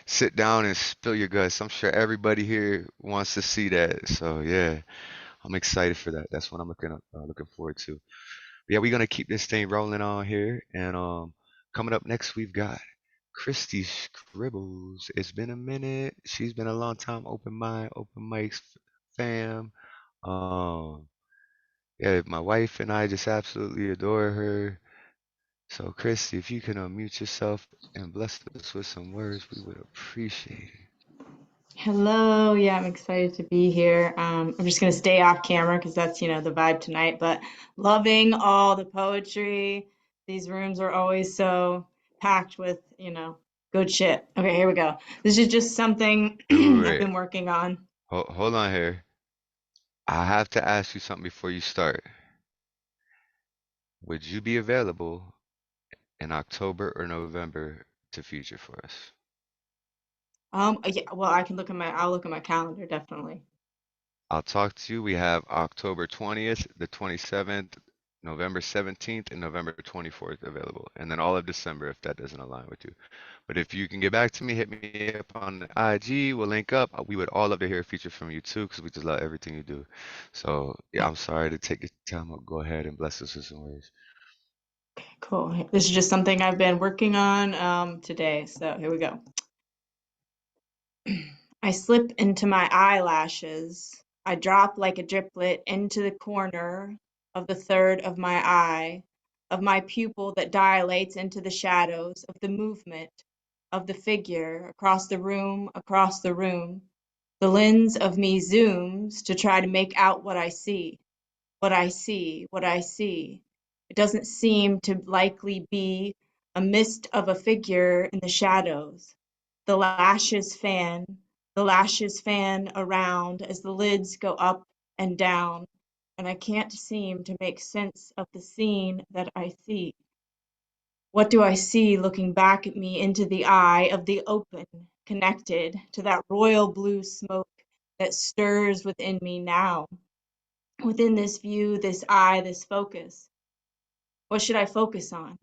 sit down and spill your guts. I'm sure everybody here wants to see that. So yeah, I'm excited for that. That's what I'm looking forward to. But yeah, we're gonna keep this thing rolling on here. And coming up next, we've got Kristi Scibbles. It's been a minute. She's been a long time open mics fam. Um, yeah, my wife and I just absolutely adore her. So, Kristi, if you can unmute yourself and bless us with some words, we would appreciate it. Hello, yeah, I'm excited to be here. I'm just gonna stay off camera because that's, the vibe tonight, but loving all the poetry. These rooms are always so packed with, good shit. Okay, here we go. This is just something I've Wait. been working on. Hold on here. I have to ask you something before you start. Would you be available in October or November to feature for us? Yeah, well, I'll look at my calendar, definitely. I'll talk to you. We have October 20th, the 27th, November 17th, and November 24th available. And then all of December if that doesn't align with you. But if you can get back to me, hit me up on the IG. We'll link up. We would all love to hear a feature from you too, because we just love everything you do. So yeah, I'm sorry to take your time. I'll go ahead and bless us with some words. Okay, cool. This is just something I've been working on today. So here we go. I slip into my eyelashes. I drop like a driplet into the corner of the third of my eye, of my pupil that dilates into the shadows of the movement of the figure across the room, across the room. The lens of me zooms to try to make out what I see, what I see, what I see. It doesn't seem to likely be a mist of a figure in the shadows. The lashes fan around as the lids go up and down, and I can't seem to make sense of the scene that I see. What do I see looking back at me into the eye of the open, connected to that royal blue smoke that stirs within me now? Within this view, this eye, this focus. What should I focus on?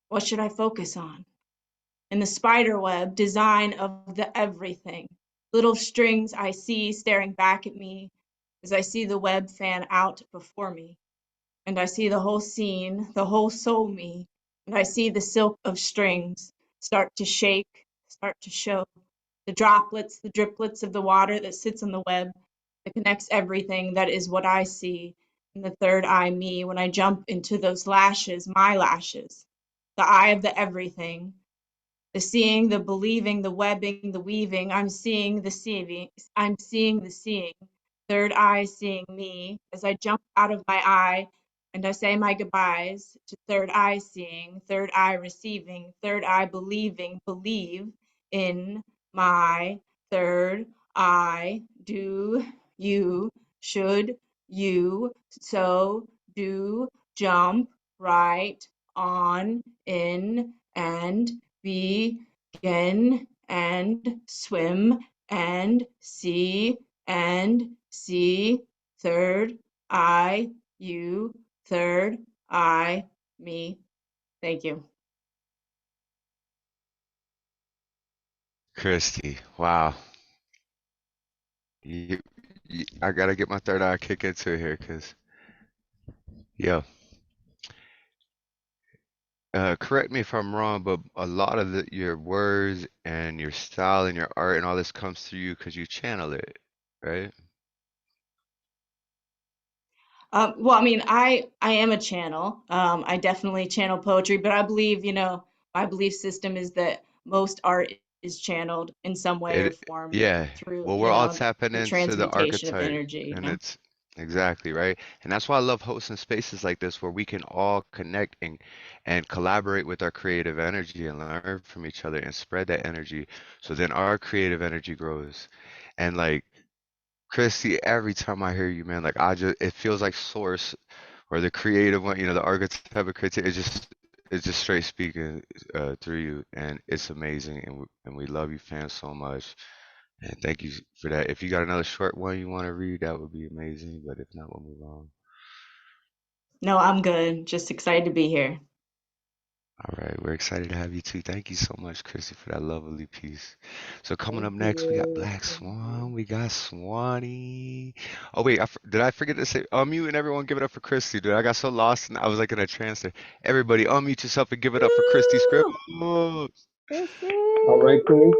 What should I focus on? In the spider web design of the everything, little strings I see staring back at me as I see the web fan out before me. And I see the whole scene, the whole soul me, and I see the silk of strings start to shake, start to show. The droplets, the driplets of the water that sits on the web that connects everything, that is what I see in the third eye me when I jump into those lashes, my lashes, the eye of the everything, the seeing, the believing, the webbing, the weaving. I'm seeing the seeing, I'm seeing the seeing, third eye seeing me as I jump out of my eye and I say my goodbyes to third eye seeing, third eye receiving, third eye believing, believe in my third eye. Do you, should you, so do, jump right on in and begin and swim and see third eye you, third eye me. Thank you. Kristi, wow. I gotta get my third eye kick into it here, cause yo, correct me if I'm wrong, but a lot of your words and your style and your art and all this comes through you because you channel it, right? Well, I mean, I am a channel. I definitely channel poetry, but I believe, my belief system is that most art is channeled in some way or It, form yeah. through, Well, we're all tapping the into the transmutation of archetype, energy, and it's exactly right. And that's why I love hosting spaces like this where we can all connect and collaborate with our creative energy and learn from each other and spread that energy. So then our creative energy grows. And like Kristi, every time I hear you, man, like it feels like source or the creative one, the archetype of creativity. It's just straight speaking through you, and it's amazing. And we love you, fans, so much. And thank you for that. If you got another short one you want to read, that would be amazing. But if not, we'll move on. No, I'm good. Just excited to be here. All right, we're excited to have you too. Thank you so much, Kristi, for that lovely piece. So coming Thank up next, we got you. Black Swan, we got Swanny. Oh wait, did I forget to say unmute and everyone give it up for Kristi, dude? I got so lost and I was like in a trance there. Everybody unmute yourself and give it up for Kristi Scibbles. All right, cool.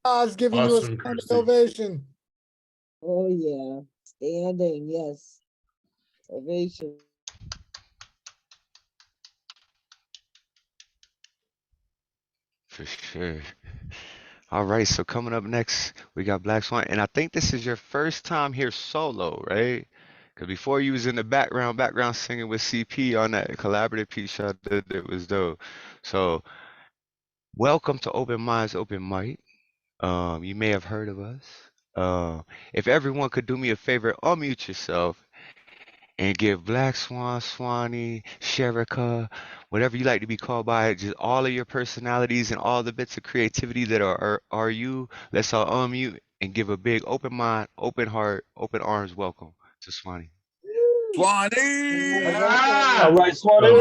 I was giving you a Awesome, standing Kristi. ovation. Oh, yeah. Standing, yes. Ovation. For sure. All right, so coming up next, we got Black Swan, and I think this is your first time here solo, right? Because before you was in the background singing with CP on that collaborative piece I did, it was dope. So welcome to Open Minds, Open Mic. You may have heard of us. If everyone could do me a favor, unmute yourself and give Black Swan, Swanny, Sherika, whatever you like to be called by, just all of your personalities and all the bits of creativity that are you. Let's all unmute and give a big open mind, open heart, open arms welcome to Swanny. Swanny! Ah! All right, Swanny.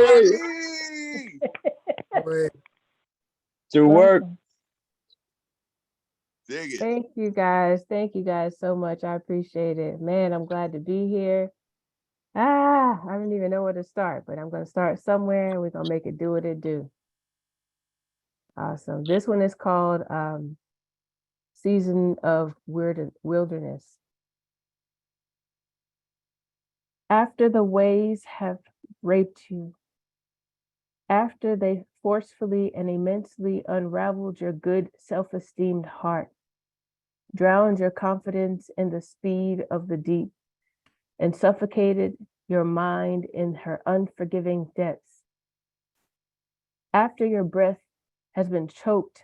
Wait. Do work. Dig it. Thank you guys. Thank you guys so much. I appreciate it. Man, I'm glad to be here. I don't even know where to start, but I'm going to start somewhere and we're going to make it do what it do. Awesome. This one is called Season of Wilderness. After the waves have raped you, after they forcefully and immensely unraveled your good self-esteemed heart, drowned your confidence in the speed of the deep, and suffocated your mind in her unforgiving depths. After your breath has been choked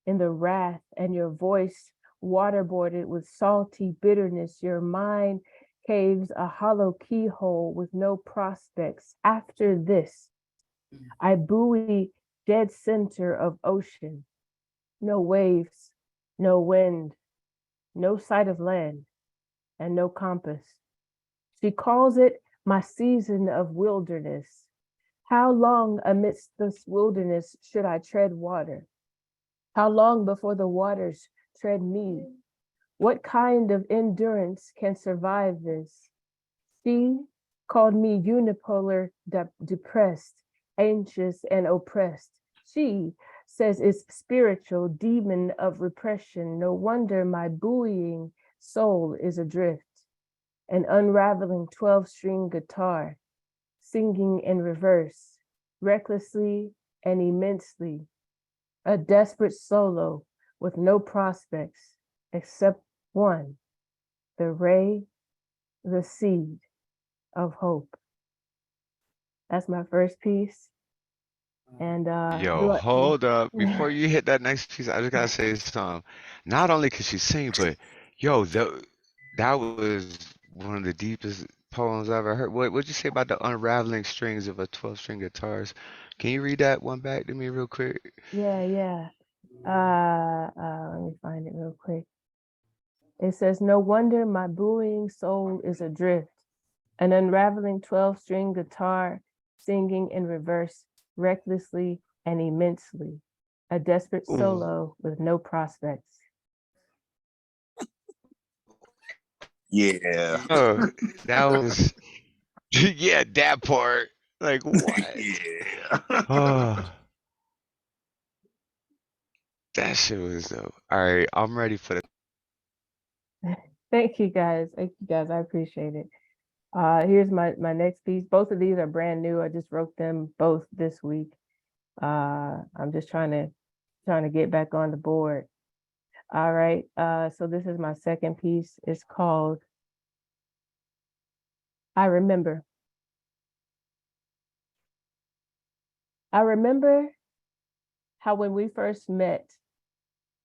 in the wrath, and your voice waterboarded with salty bitterness. Your mind caves a hollow keyhole with no prospects. After this, I buoy dead center of ocean. No waves, no wind, no sight of land, and no compass. She calls it my season of wilderness. How long amidst this wilderness should I tread water? How long before the waters tread me? What kind of endurance can survive this? She called me unipolar, depressed, anxious, and oppressed. She says it's spiritual, demon of repression. No wonder my buoying soul is adrift. An unraveling 12-string guitar, singing in reverse, recklessly and immensely. A desperate solo with no prospects except one, the ray, the seed of hope. That's my first piece. And Yo, hold up. Before you hit that next piece, I just gotta say something. Not only could she sing, but yo, that was one of the deepest poems I've ever heard. What'd you say about the unraveling strings of a 12-string guitars? Can you read that one back to me real quick? yeah. Let me find it real quick. It says, no wonder my buoying soul is adrift. An unraveling 12-string guitar, singing in reverse, recklessly and immensely. A desperate solo with no prospects. Yeah. Oh, that was, yeah, that part. Like, what? Yeah. Oh, that shit was dope. All right, I'm ready for the. Thank you guys. I appreciate it. Here's my next piece. Both of these are brand new. I just wrote them both this week. I'm just trying to get back on the board. All right. So this is my second piece. It's called I Remember. I remember how when we first met,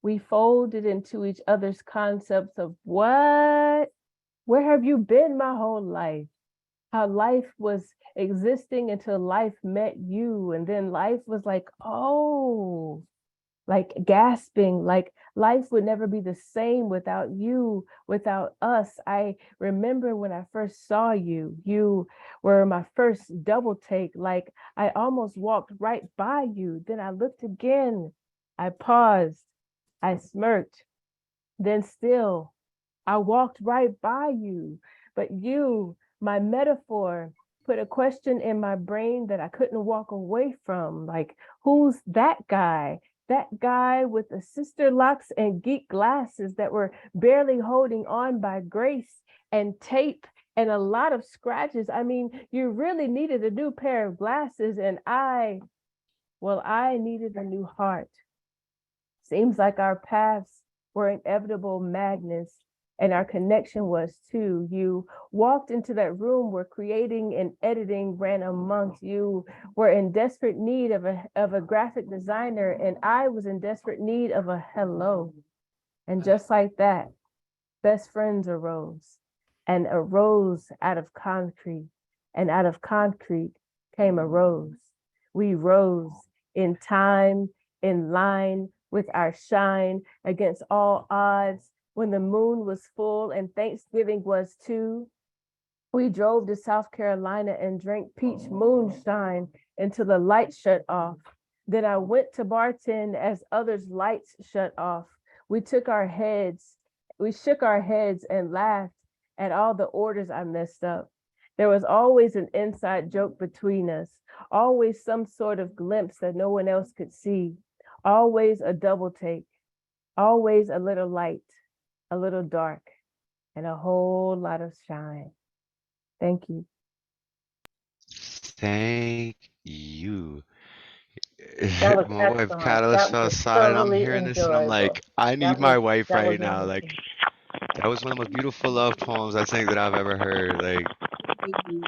we folded into each other's concepts of what? Where have you been my whole life? How life was existing until life met you. And then life was like, oh, like gasping, like life would never be the same without you, without us. I remember when I first saw you, you were my first double take, like I almost walked right by you. Then I looked again, I paused, I smirked, then still, I walked right by you. But you, my metaphor, put a question in my brain that I couldn't walk away from. Like, who's that guy? That guy with the sister locks and geek glasses that were barely holding on by grace and tape and a lot of scratches. I mean, you really needed a new pair of glasses, and I needed a new heart. Seems like our paths were inevitable magnets, and our connection was too. You walked into that room where creating and editing ran amongst. You were in desperate need of a graphic designer, and I was in desperate need of a hello. And just like that, best friends arose, and arose out of concrete, and out of concrete came a rose. We rose in time, in line with our shine against all odds. When the moon was full and Thanksgiving was too, we drove to South Carolina and drank peach moonshine until the light shut off. Then I went to bartend as others' lights shut off. We shook our heads and laughed at all the orders I messed up. There was always an inside joke between us, always some sort of glimpse that no one else could see, always a double take, always a little light, a little dark, and a whole lot of shine. Thank you. Thank you. That was My wife excellent. Catalyst That fell was aside, and I'm thoroughly hearing this, and I'm enjoyable. like, I need That my was wife that right was now. Like, wonderful. that was one of the most beautiful love poems I think that I've ever heard. Like,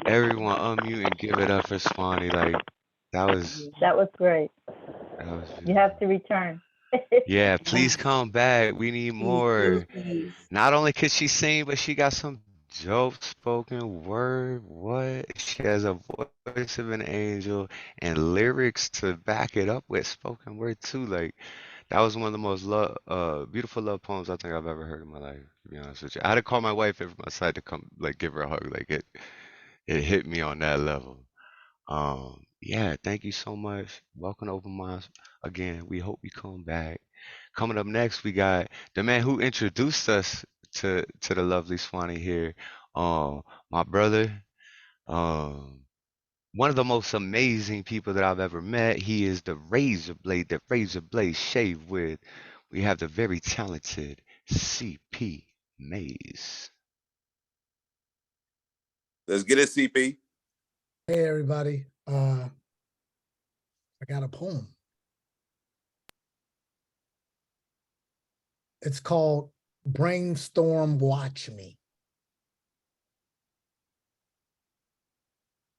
everyone unmute and give it up for Swanny. Like, that was That was great. that was You beautiful. have to return. Yeah, please come back. We need more. Please. Not only could she sing, but she got some dope spoken word. What? She has a voice of an angel and lyrics to back it up with spoken word too. Like that was one of the most beautiful love poems I think I've ever heard in my life, to be honest with you. I had to call my wife over my side to come like give her a hug. Like it hit me on that level. Yeah, thank you so much. Welcome to Open Minds again. We hope you come back. Coming up next, we got the man who introduced us to the lovely Swanny here. My brother, um, one of the most amazing people that I've ever met. He is the razor blade that razor blade shave with. We have the very talented CP Maze. Let's get it, CP. Hey everybody. I got a poem. It's called Brainstorm Watch Me.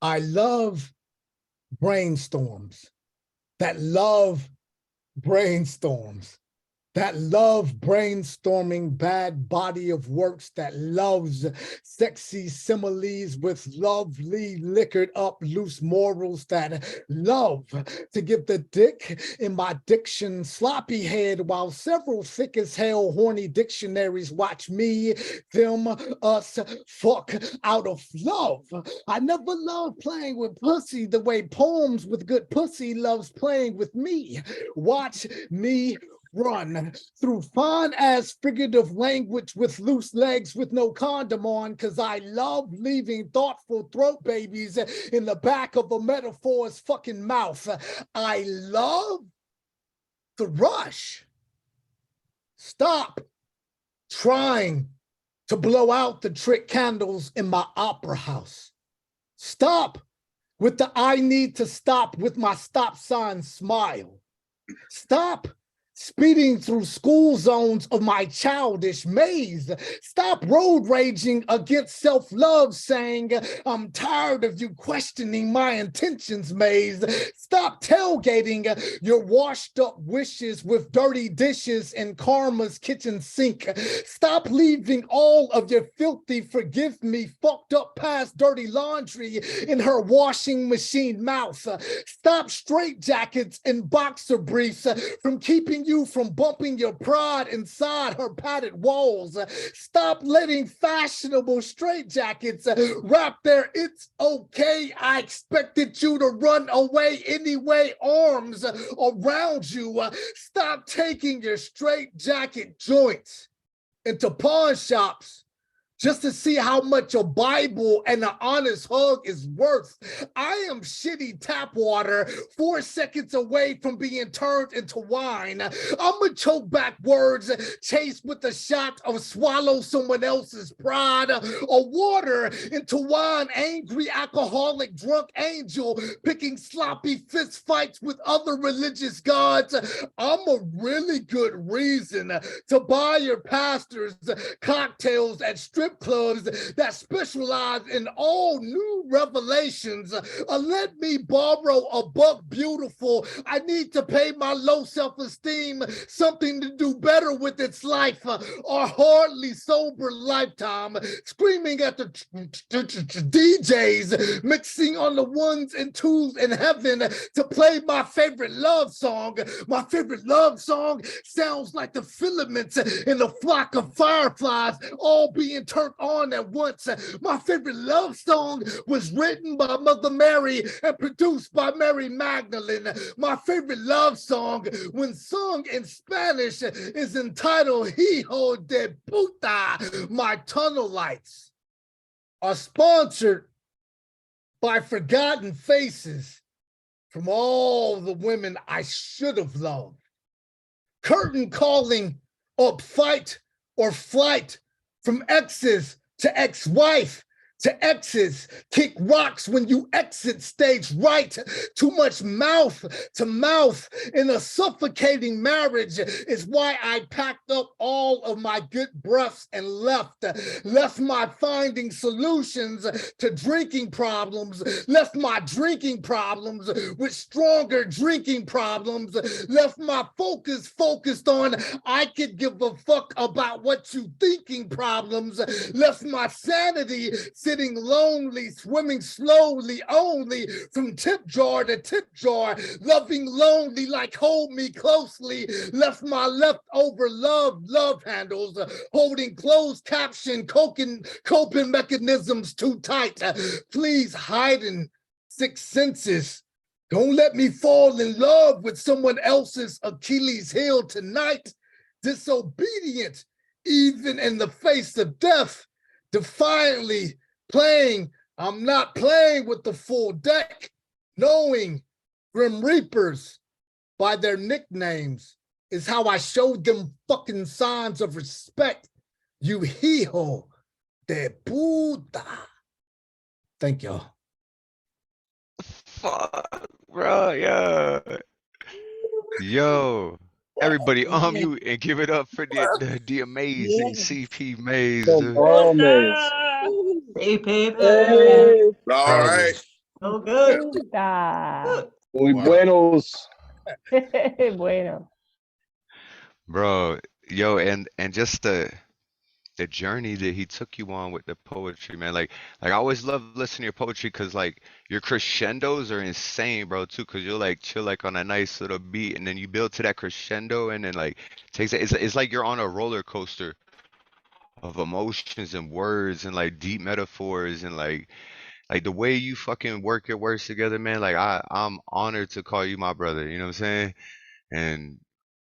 I love brainstorms that love brainstorms. That love brainstorming bad body of works that loves sexy similes with lovely liquored up loose morals that love to give the dick in my diction sloppy head while several thick as hell horny dictionaries watch me, them, us, fuck out of love. I never loved playing with pussy the way poems with good pussy loves playing with me. Watch me run through fine ass figurative language with loose legs with no condom on, cause I love leaving thoughtful throat babies in the back of a metaphor's fucking mouth. I love the rush. Stop trying to blow out the trick candles in my opera house. Stop with the I need to stop with my stop sign smile. Stop speeding through school zones of my childish maze. Stop road raging against self-love, saying, I'm tired of you questioning my intentions, maze. Stop tailgating your washed up wishes with dirty dishes in karma's kitchen sink. Stop leaving all of your filthy, forgive me, fucked up past dirty laundry in her washing machine mouth. Stop straitjackets and boxer briefs from keeping you from bumping your pride inside her padded walls. Stop letting fashionable straitjackets wrap their it's okay, I expected you to run away anyway arms around you. Stop taking your straitjacket joints into pawn shops just to see how much a Bible and an honest hug is worth. I am shitty tap water 4 seconds away from being turned into wine. I'ma choke back words chased with a shot of swallow someone else's pride, or water into wine, angry alcoholic drunk angel picking sloppy fist fights with other religious gods. I'm a really good reason to buy your pastors cocktails at strip clubs that specialize in all new revelations. Let me borrow a buck beautiful. I need to pay my low self-esteem something to do better with its life, or hardly sober lifetime, screaming at the DJs, mixing on the ones and twos in heaven to play my favorite love song. My favorite love song sounds like the filaments in a flock of fireflies all being turned on at once. My favorite love song was written by Mother Mary and produced by Mary Magdalene. My favorite love song, when sung in Spanish, is entitled Hijo de Puta. My tunnel lights are sponsored by forgotten faces from all the women I should have loved. Curtain calling up fight or flight from exes to ex-wife, to exits, kick rocks when you exit stage right. Too much mouth to mouth in a suffocating marriage is why I packed up all of my good breaths and left my finding solutions to drinking problems, left my drinking problems with stronger drinking problems, left my focus focused on I could give a fuck about what you thinking problems, left my sanity sitting lonely, swimming slowly only from tip jar to tip jar, loving lonely like hold me closely, left my leftover love handles, holding closed caption, coping mechanisms too tight, please hiding six senses. Don't let me fall in love with someone else's Achilles heel tonight. Disobedient, even in the face of death, defiantly playing, I'm not playing with the full deck, knowing Grim Reapers by their nicknames is how I showed them fucking signs of respect. You hijo de puta. Thank y'all. Fuck, bro, yeah. Yo, everybody unmute and give it up for the amazing Yes. CP Maze. Come on, Maze. CP, Hey. All right. so good. Muy buenos. Bueno. Bro, yo, and just the journey that he took you on with the poetry, man. Like I always love listening to your poetry because like your crescendos are insane, bro, too. Because you'll like chill like on a nice little beat, and then you build to that crescendo, and then like takes it. It's like you're on a roller coaster of emotions and words and like deep metaphors and like the way you fucking work your words together, man. Like I'm honored to call you my brother. You know what I'm saying? And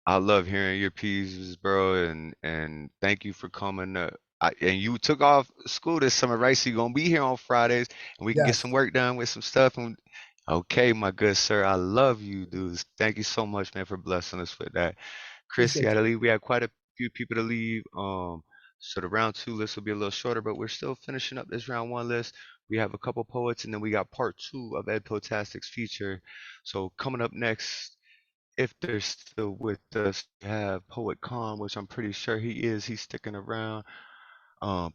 I love hearing your pieces, bro. And thank you for coming up. And you took off school this summer, right? So you're gonna be here on Fridays, and we can get Yes. some work done with some stuff. And okay, my good sir, I love you, dudes. Thank you so much, man, for blessing us with that. Chris, you Appreciate had you. to leave. We had quite a few people to leave. So the round two list will be a little shorter, but we're still finishing up this round one list. We have a couple poets, and then we got part two of Ed Poetastic's feature. So coming up next, if they're still with us, we have Poet Khan, which I'm pretty sure he is. He's sticking around.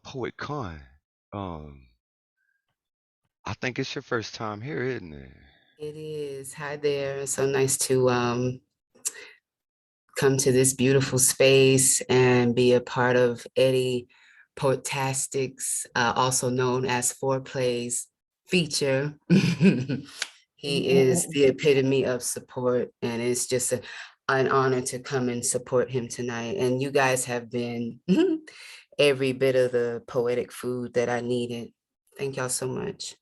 Poet Khan, um, I think it's your first time here, isn't it? It is. Hi there. So nice to come to this beautiful space and be a part of Eddie Poetastic's, also known as Foreplay's feature. He is the epitome of support, and it's just an honor to come and support him tonight. And you guys have been every bit of the poetic food that I needed. Thank y'all so much.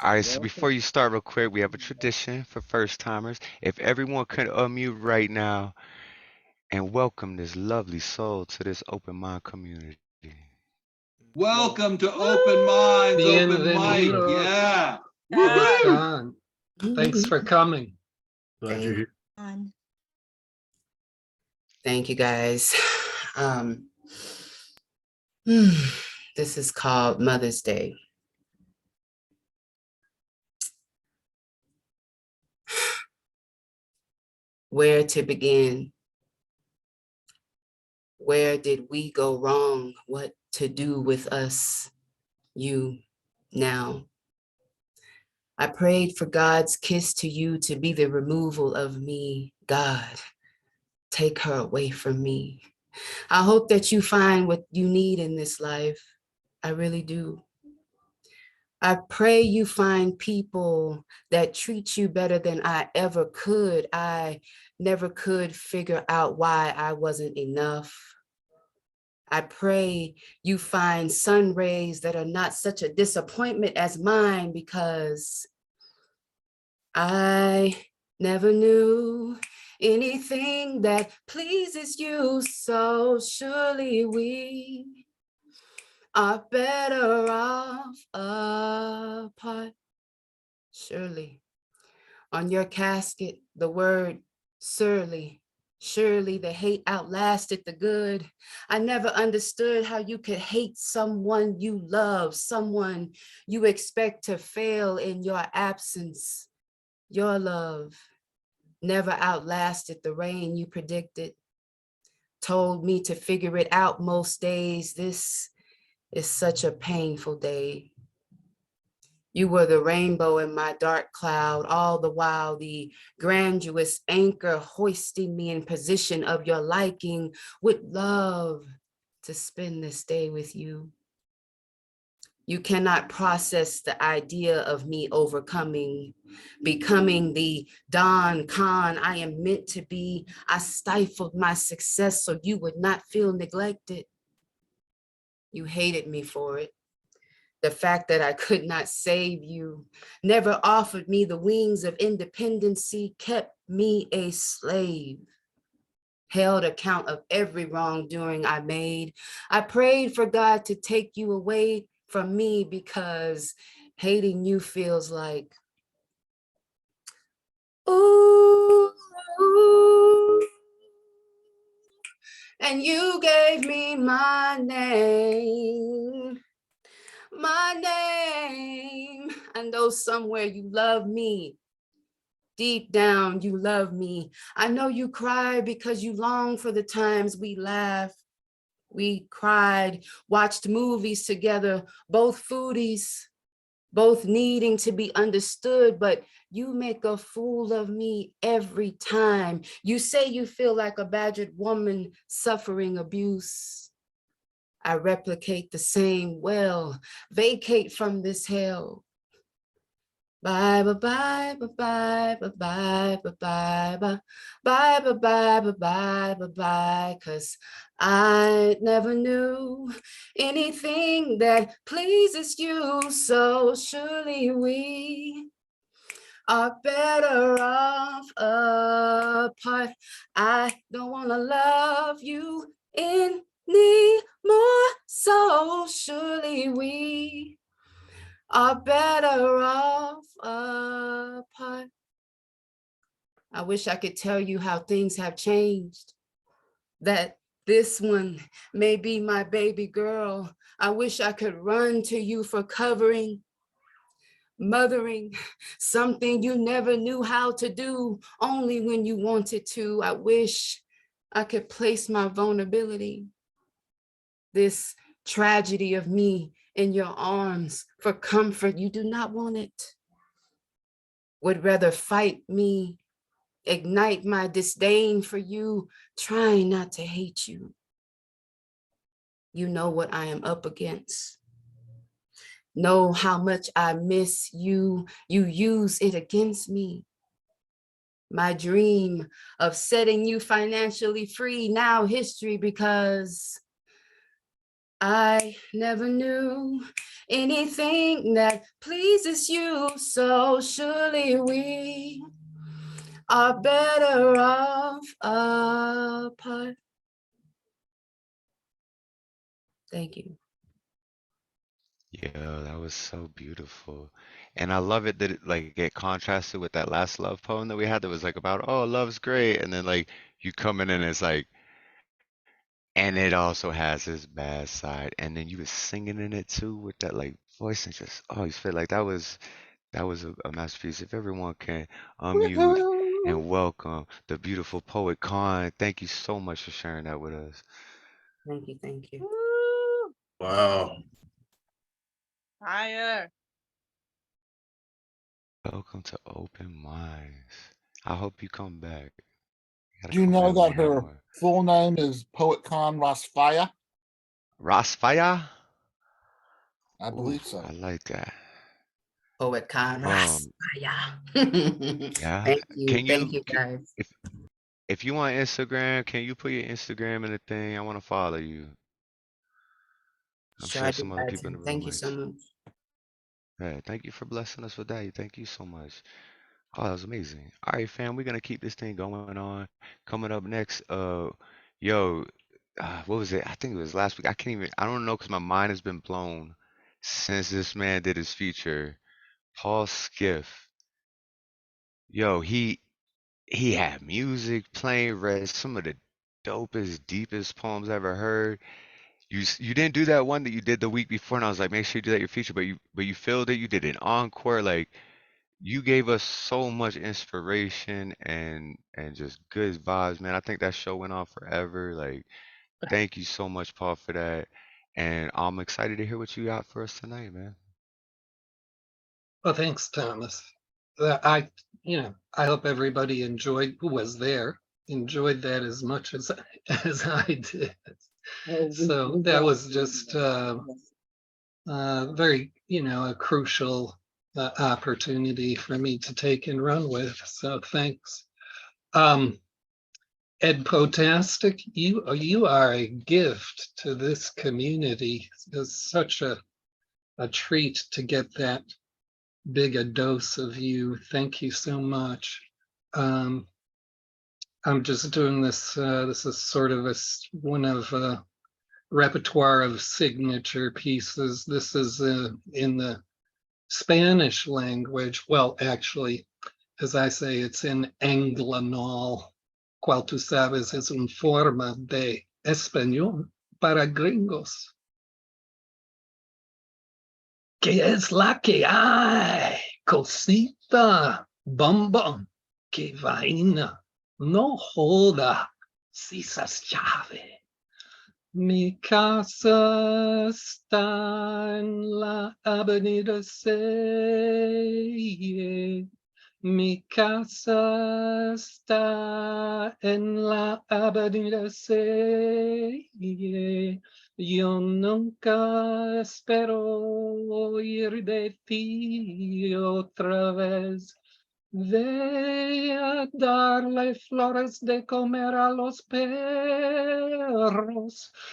All right, so before you start real quick, we have a tradition for first timers. If everyone could unmute right now and welcome this lovely soul to this open mind community. Welcome to Open Minds, Open Mic. Bienvenido. Yeah. Don, thanks for coming. Glad you're here. Thank you, guys. This is called Mother's Day. Where to begin? Where did we go wrong? What to do with us, you, now? I prayed for God's kiss to you to be the removal of me. God, take her away from me. I hope that you find what you need in this life. I really do. I pray you find people that treat you better than I ever could. I never could figure out why I wasn't enough. I pray you find sun rays that are not such a disappointment as mine, because I never knew anything that pleases you, so surely we are better off apart. Surely on your casket, the word surly Surely the hate outlasted the good. I never understood how you could hate someone you love, someone you expect to fail in your absence. Your love never outlasted the rain you predicted. Told me to figure it out most days. This is such a painful day. You were the rainbow in my dark cloud, all the while the grandiose anchor hoisting me in position of your liking. Would love to spend this day with you. You cannot process the idea of me overcoming, becoming the Don Khan I am meant to be. I stifled my success so you would not feel neglected. You hated me for it. The fact that I could not save you, never offered me the wings of independency, kept me a slave, held account of every wrongdoing I made. I prayed for God to take you away from me because hating you feels like, ooh, and you gave me my name. My name. I know somewhere you love me. Deep down, you love me. I know you cry because you long for the times we laughed, we cried, watched movies together, both foodies, both needing to be understood, but you make a fool of me every time. You say you feel like a badgered woman suffering abuse. I replicate the same well, vacate from this hell. Bye, bye, bye, bye, bye, bye, bye, bye, bye, bye, bye, bye, bye, bye, bye, bye, cause I never knew anything that pleases you, so surely we are better off apart. I don't wanna love you anymore, so surely we are better off apart. I wish I could tell you how things have changed, that this one may be my baby girl. I wish I could run to you for covering, mothering, something you never knew how to do, only when you wanted to. I wish I could place my vulnerability, this tragedy of me, in your arms for comfort. You do not want it. Would rather fight me, ignite my disdain for you, trying not to hate you. You know what I am up against. Know how much I miss you. You use it against me. My dream of setting you financially free, now history, because I never knew anything that pleases you, so surely we are better off apart. Thank you. Yeah, that was so beautiful. And I love it that it contrasted with that last love poem that we had that was like about, oh, love's great. And then like you come in and it's like, and it also has this bad side. And then you was singing in it too with that like voice and just, oh, you feel like that was a masterpiece. If everyone can unmute and welcome the beautiful poet Khan. Thank you so much for sharing that with us. Thank you, thank you. Wow. Fire. Welcome to Open Minds. I hope you come back. Do you know that her full name is Poet Khan Rasfaya? Rasfaya? I believe so. I like that. Poet Khan Rasfaya. Yeah. Thank you guys. If you want Instagram, can you put your Instagram in the thing? I want to follow you. I'm Sure, sure I do some other that people in too. the room Thank you might. so much. Yeah, thank you for blessing us with that. Thank you so much. Oh, that was amazing. All right, fam, we're gonna keep this thing going on. Coming up next, yo, what was it? I think it was last week. I don't know because my mind has been blown since this man did his feature. Paul Skiff. Yo, he he had music playing, read some of the dopest, deepest poems I ever heard. You didn't do that one that you did the week before, and I was like, make sure you do that your feature, but you filled it. You did an encore. Like you gave us so much inspiration and just good vibes, man. I think that show went on forever. Like, thank you so much, Paul, for that. And I'm excited to hear what you got for us tonight, man. Well, thanks, Thomas. I hope everybody who was there, enjoyed that as much as I did. So that was just very, a crucial opportunity for me to take and run with. So thanks. Ed Poetastic, you are a gift to this community. It's such a treat to get that big a dose of you. Thank you so much. I'm just doing this. This is sort of one of a repertoire of signature pieces. This is in the Spanish language. Well, actually, as I say, it's in Anglanol, cual tú sabes es una forma de español para gringos. ¿Qué es la que hay? Cosita, bombón, qué vaina, no joda, si se llave. Mi casa está en la avenida 6. Mi casa está en la avenida 6. Yo nunca espero oír de ti otra vez. Ve a darle flores de comer a los perros.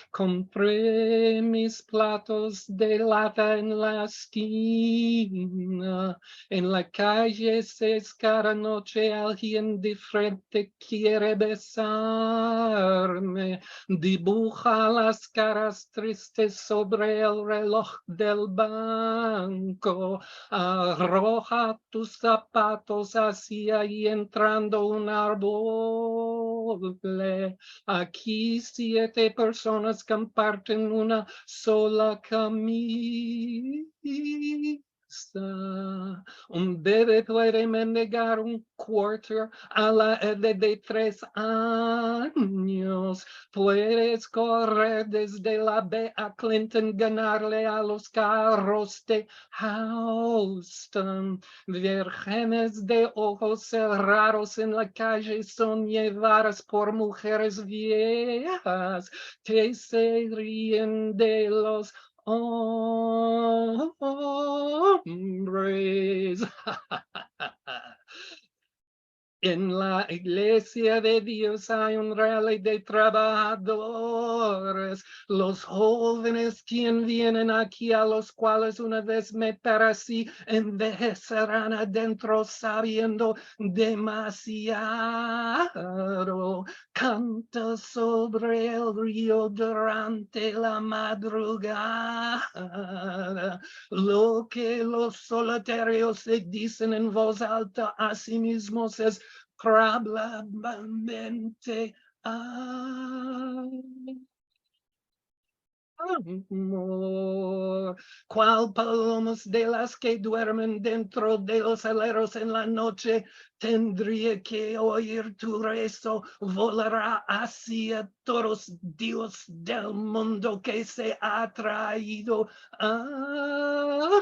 Compré mis platos de lata en la esquina. En la calle 6 cada noche alguien diferente quiere besarme. Dibuja las caras tristes sobre el reloj del banco. Arroja tus zapatos hacia ahí entrando un árbol. Aquí 7 personas comparten una sola camisa. Un bebé puede mendigar un quarter a la edad de 3 años. Puedes correr desde la B a Clinton, ganarle a los carros de Houston. Vírgenes de ojos cerrados en la calle son llevadas por mujeres viejas que se ríen de los hombres. En la iglesia de Dios hay un rally de trabajadores. Los jóvenes quien vienen aquí, a los cuales una vez me parecí, envejecerán adentro sabiendo demasiado. Canta sobre el río durante la madrugada. Lo que los solitarios se dicen en voz alta a sí mismos es probablemente amor. Cual palomas de las que duermen dentro de los aleros en la noche, tendría que oír tu rezo, volará hacia todos Dios del mundo que se ha traído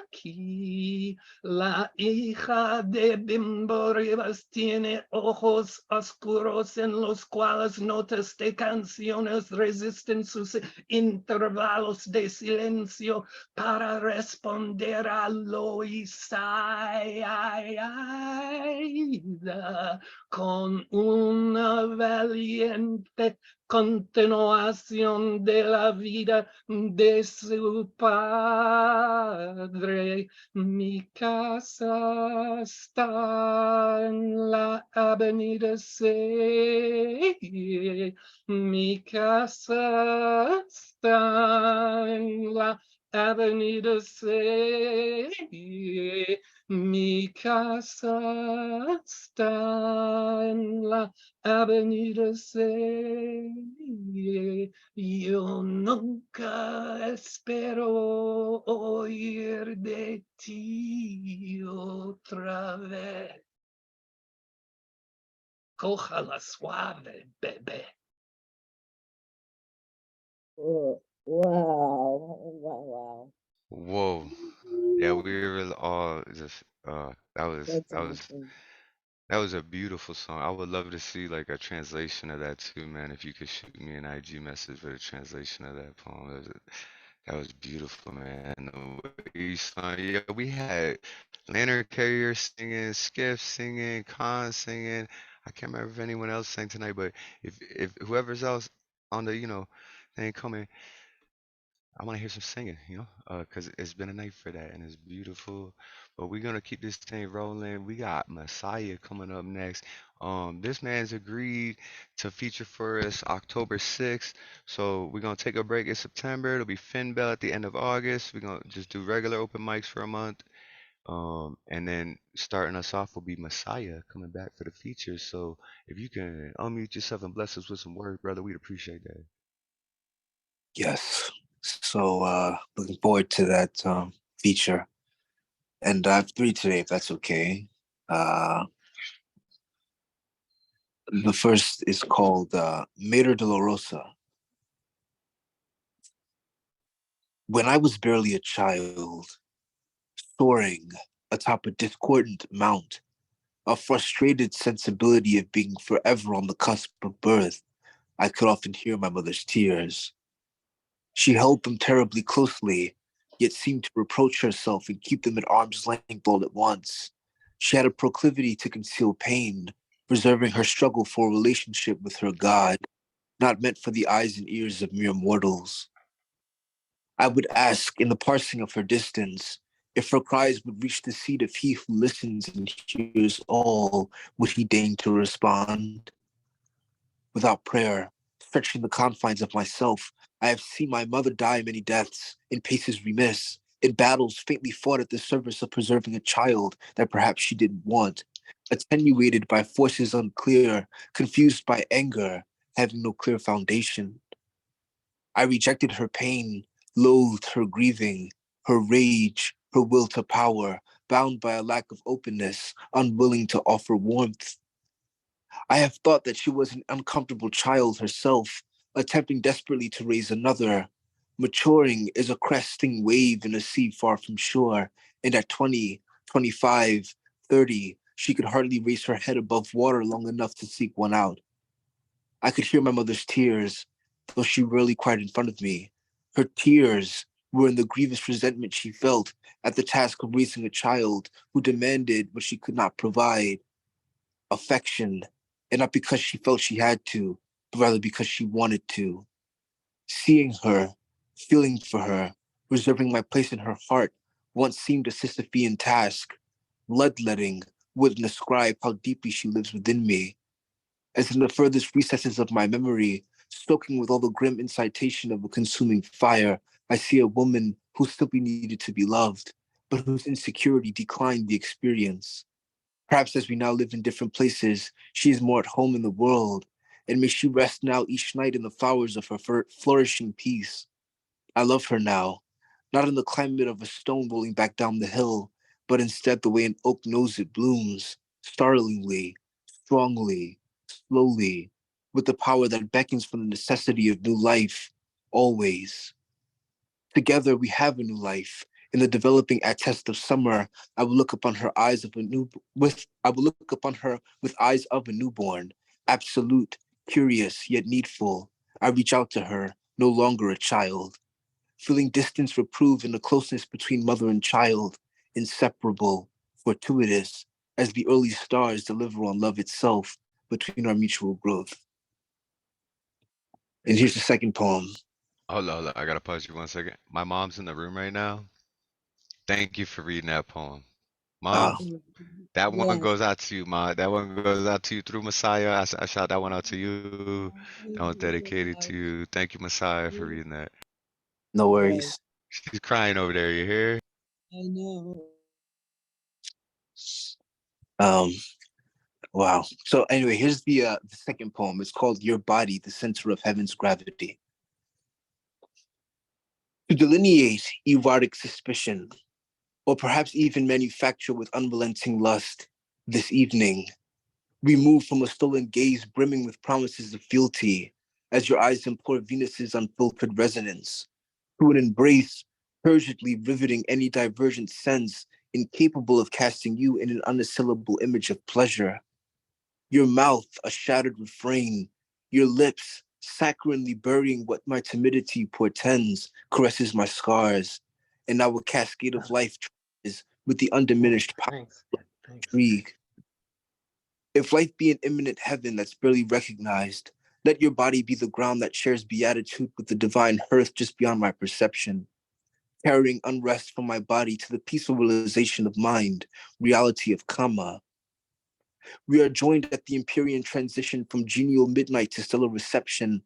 aquí. La hija de Bimbo Rivas tiene ojos oscuros en los cuales notas de canciones resisten sus intervalos de silencio para responder a Loisa con una valiente continuación de la vida de su padre. Mi casa está en la avenida 6. Mi casa está en la Avenida say, mi casa está en la avenida say, yo nunca espero oír de ti otra vez. Cójala suave, bebé. Wow. Wow. Whoa. Yeah, we were all just That's awesome. that was a beautiful song. I would love to see like a translation of that too, man. If you could shoot me an IG message with a translation of that poem. That was beautiful, man. The way you sung, yeah, we had Lantern Carrier singing, Skiff singing, Khan singing. I can't remember if anyone else sang tonight, but if whoever's else on the, thing coming, I want to hear some singing, 'cause it's been a night for that and it's beautiful. But we're gonna keep this thing rolling. We got Messiah coming up next. This man's agreed to feature for us October 6th. So we're gonna take a break in September. It'll be Phynne Belle at the end of August. We're gonna just do regular open mics for a month. And then starting us off will be Messiah coming back for the features. So if you can unmute yourself and bless us with some words, brother, we'd appreciate that. Yes. So looking forward to that feature. And I have 3 today, if that's okay. The first is called Mater Dolorosa. When I was barely a child, soaring atop a discordant mount, a frustrated sensibility of being forever on the cusp of birth, I could often hear my mother's tears. She held them terribly closely, yet seemed to reproach herself and keep them at arm's length all at once. She had a proclivity to conceal pain, preserving her struggle for a relationship with her God, not meant for the eyes and ears of mere mortals. I would ask, in the parsing of her distance, if her cries would reach the seat of he who listens and hears all, would he deign to respond? Without prayer, stretching the confines of myself, I have seen my mother die many deaths, in paces remiss, in battles faintly fought at the service of preserving a child that perhaps she didn't want, attenuated by forces unclear, confused by anger, having no clear foundation. I rejected her pain, loathed her grieving, her rage, her will to power, bound by a lack of openness, unwilling to offer warmth. I have thought that she was an uncomfortable child herself, attempting desperately to raise another. Maturing is a cresting wave in a sea far from shore, and at 20, 25, 30, she could hardly raise her head above water long enough to seek one out. I could hear my mother's tears, though she rarely cried in front of me. Her tears were in the grievous resentment she felt at the task of raising a child who demanded what she could not provide. Affection, and not because she felt she had to, but rather because she wanted to. Seeing her, feeling for her, reserving my place in her heart once seemed a Sisyphean task. Bloodletting wouldn't ascribe how deeply she lives within me. As in the furthest recesses of my memory, stoking with all the grim incitation of a consuming fire, I see a woman who simply needed to be loved, but whose insecurity declined the experience. Perhaps as we now live in different places, she is more at home in the world, and may she rest now each night in the flowers of her flourishing peace. I love her now, not in the climate of a stone rolling back down the hill, but instead the way an oak knows it blooms, startlingly, strongly, slowly, with the power that beckons from the necessity of new life, always. Together we have a new life. In the developing attest of summer, I will look upon her eyes of a new I will look upon her with eyes of a newborn, absolute, curious, yet needful. I reach out to her, no longer a child. Feeling distance reprove in the closeness between mother and child, inseparable, fortuitous, as the early stars deliver on love itself between our mutual growth. And here's the second poem. Hold on, I gotta pause you 1 second. My mom's in the room right now. Thank you for reading that poem. Mom, that one Yes. goes out to you, Ma. That one goes out to you through Messiah. I shout that one out to you. That one's dedicated to you. Thank you, Messiah, for reading that. No worries. She's crying over there, you hear? I know. Um, wow. So anyway, here's the second poem. It's called Your Body, the Center of Heaven's Gravity. To delineate erotic suspicion, or perhaps even manufacture with unrelenting lust, this evening, we move from a stolen gaze brimming with promises of fealty, as your eyes implore Venus's unfiltered resonance, to an embrace turgidly riveting any divergent sense, incapable of casting you in an unassailable image of pleasure. Your mouth, a shattered refrain, your lips, saccharinely burying what my timidity portends, caresses my scars, and now a cascade of life is with the undiminished power of intrigue. If life be an imminent heaven that's barely recognized, let your body be the ground that shares beatitude with the divine hearth just beyond my perception, carrying unrest from my body to the peaceful realization of mind, reality of Kama. We are joined at the Empyrean transition from genial midnight to stellar reception.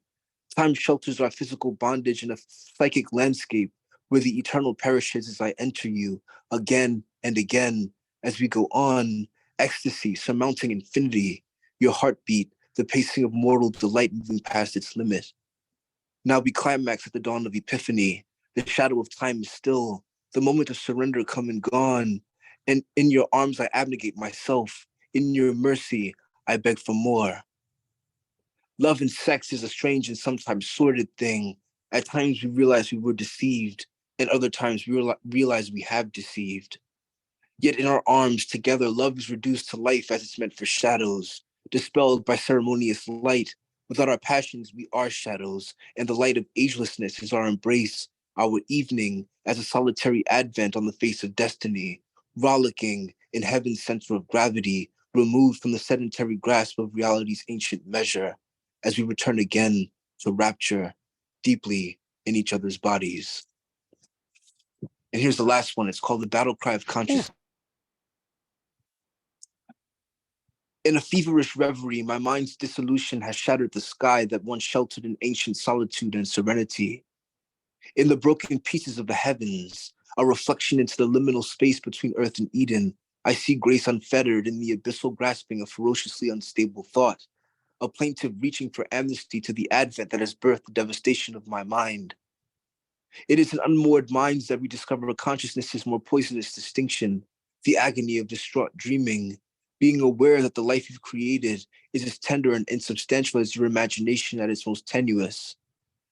Time shelters our physical bondage in a psychic landscape where the eternal perishes as I enter you again and again. As we go on, ecstasy surmounting infinity, your heartbeat, the pacing of mortal delight moving past its limit. Now we climax at the dawn of epiphany. The shadow of time is still, the moment of surrender come and gone. And in your arms I abnegate myself. In your mercy, I beg for more. Love and sex is a strange and sometimes sordid thing. At times we realize we were deceived, and other times we realize we have deceived. Yet in our arms together, love is reduced to life as it's meant for shadows, dispelled by ceremonious light. Without our passions, we are shadows, and the light of agelessness is our embrace, our evening as a solitary advent on the face of destiny, rollicking in heaven's center of gravity, removed from the sedentary grasp of reality's ancient measure, as we return again to rapture deeply in each other's bodies. And here's the last one. It's called The Battle Cry of Consciousness. In a feverish reverie, my mind's dissolution has shattered the sky that once sheltered in ancient solitude and serenity. In the broken pieces of the heavens, a reflection into the liminal space between Earth and Eden, I see grace unfettered in the abyssal grasping of ferociously unstable thought, a plaintive reaching for amnesty to the advent that has birthed the devastation of my mind. It is in unmoored minds that we discover consciousness's more poisonous distinction, the agony of distraught dreaming, being aware that the life you've created is as tender and insubstantial as your imagination at its most tenuous.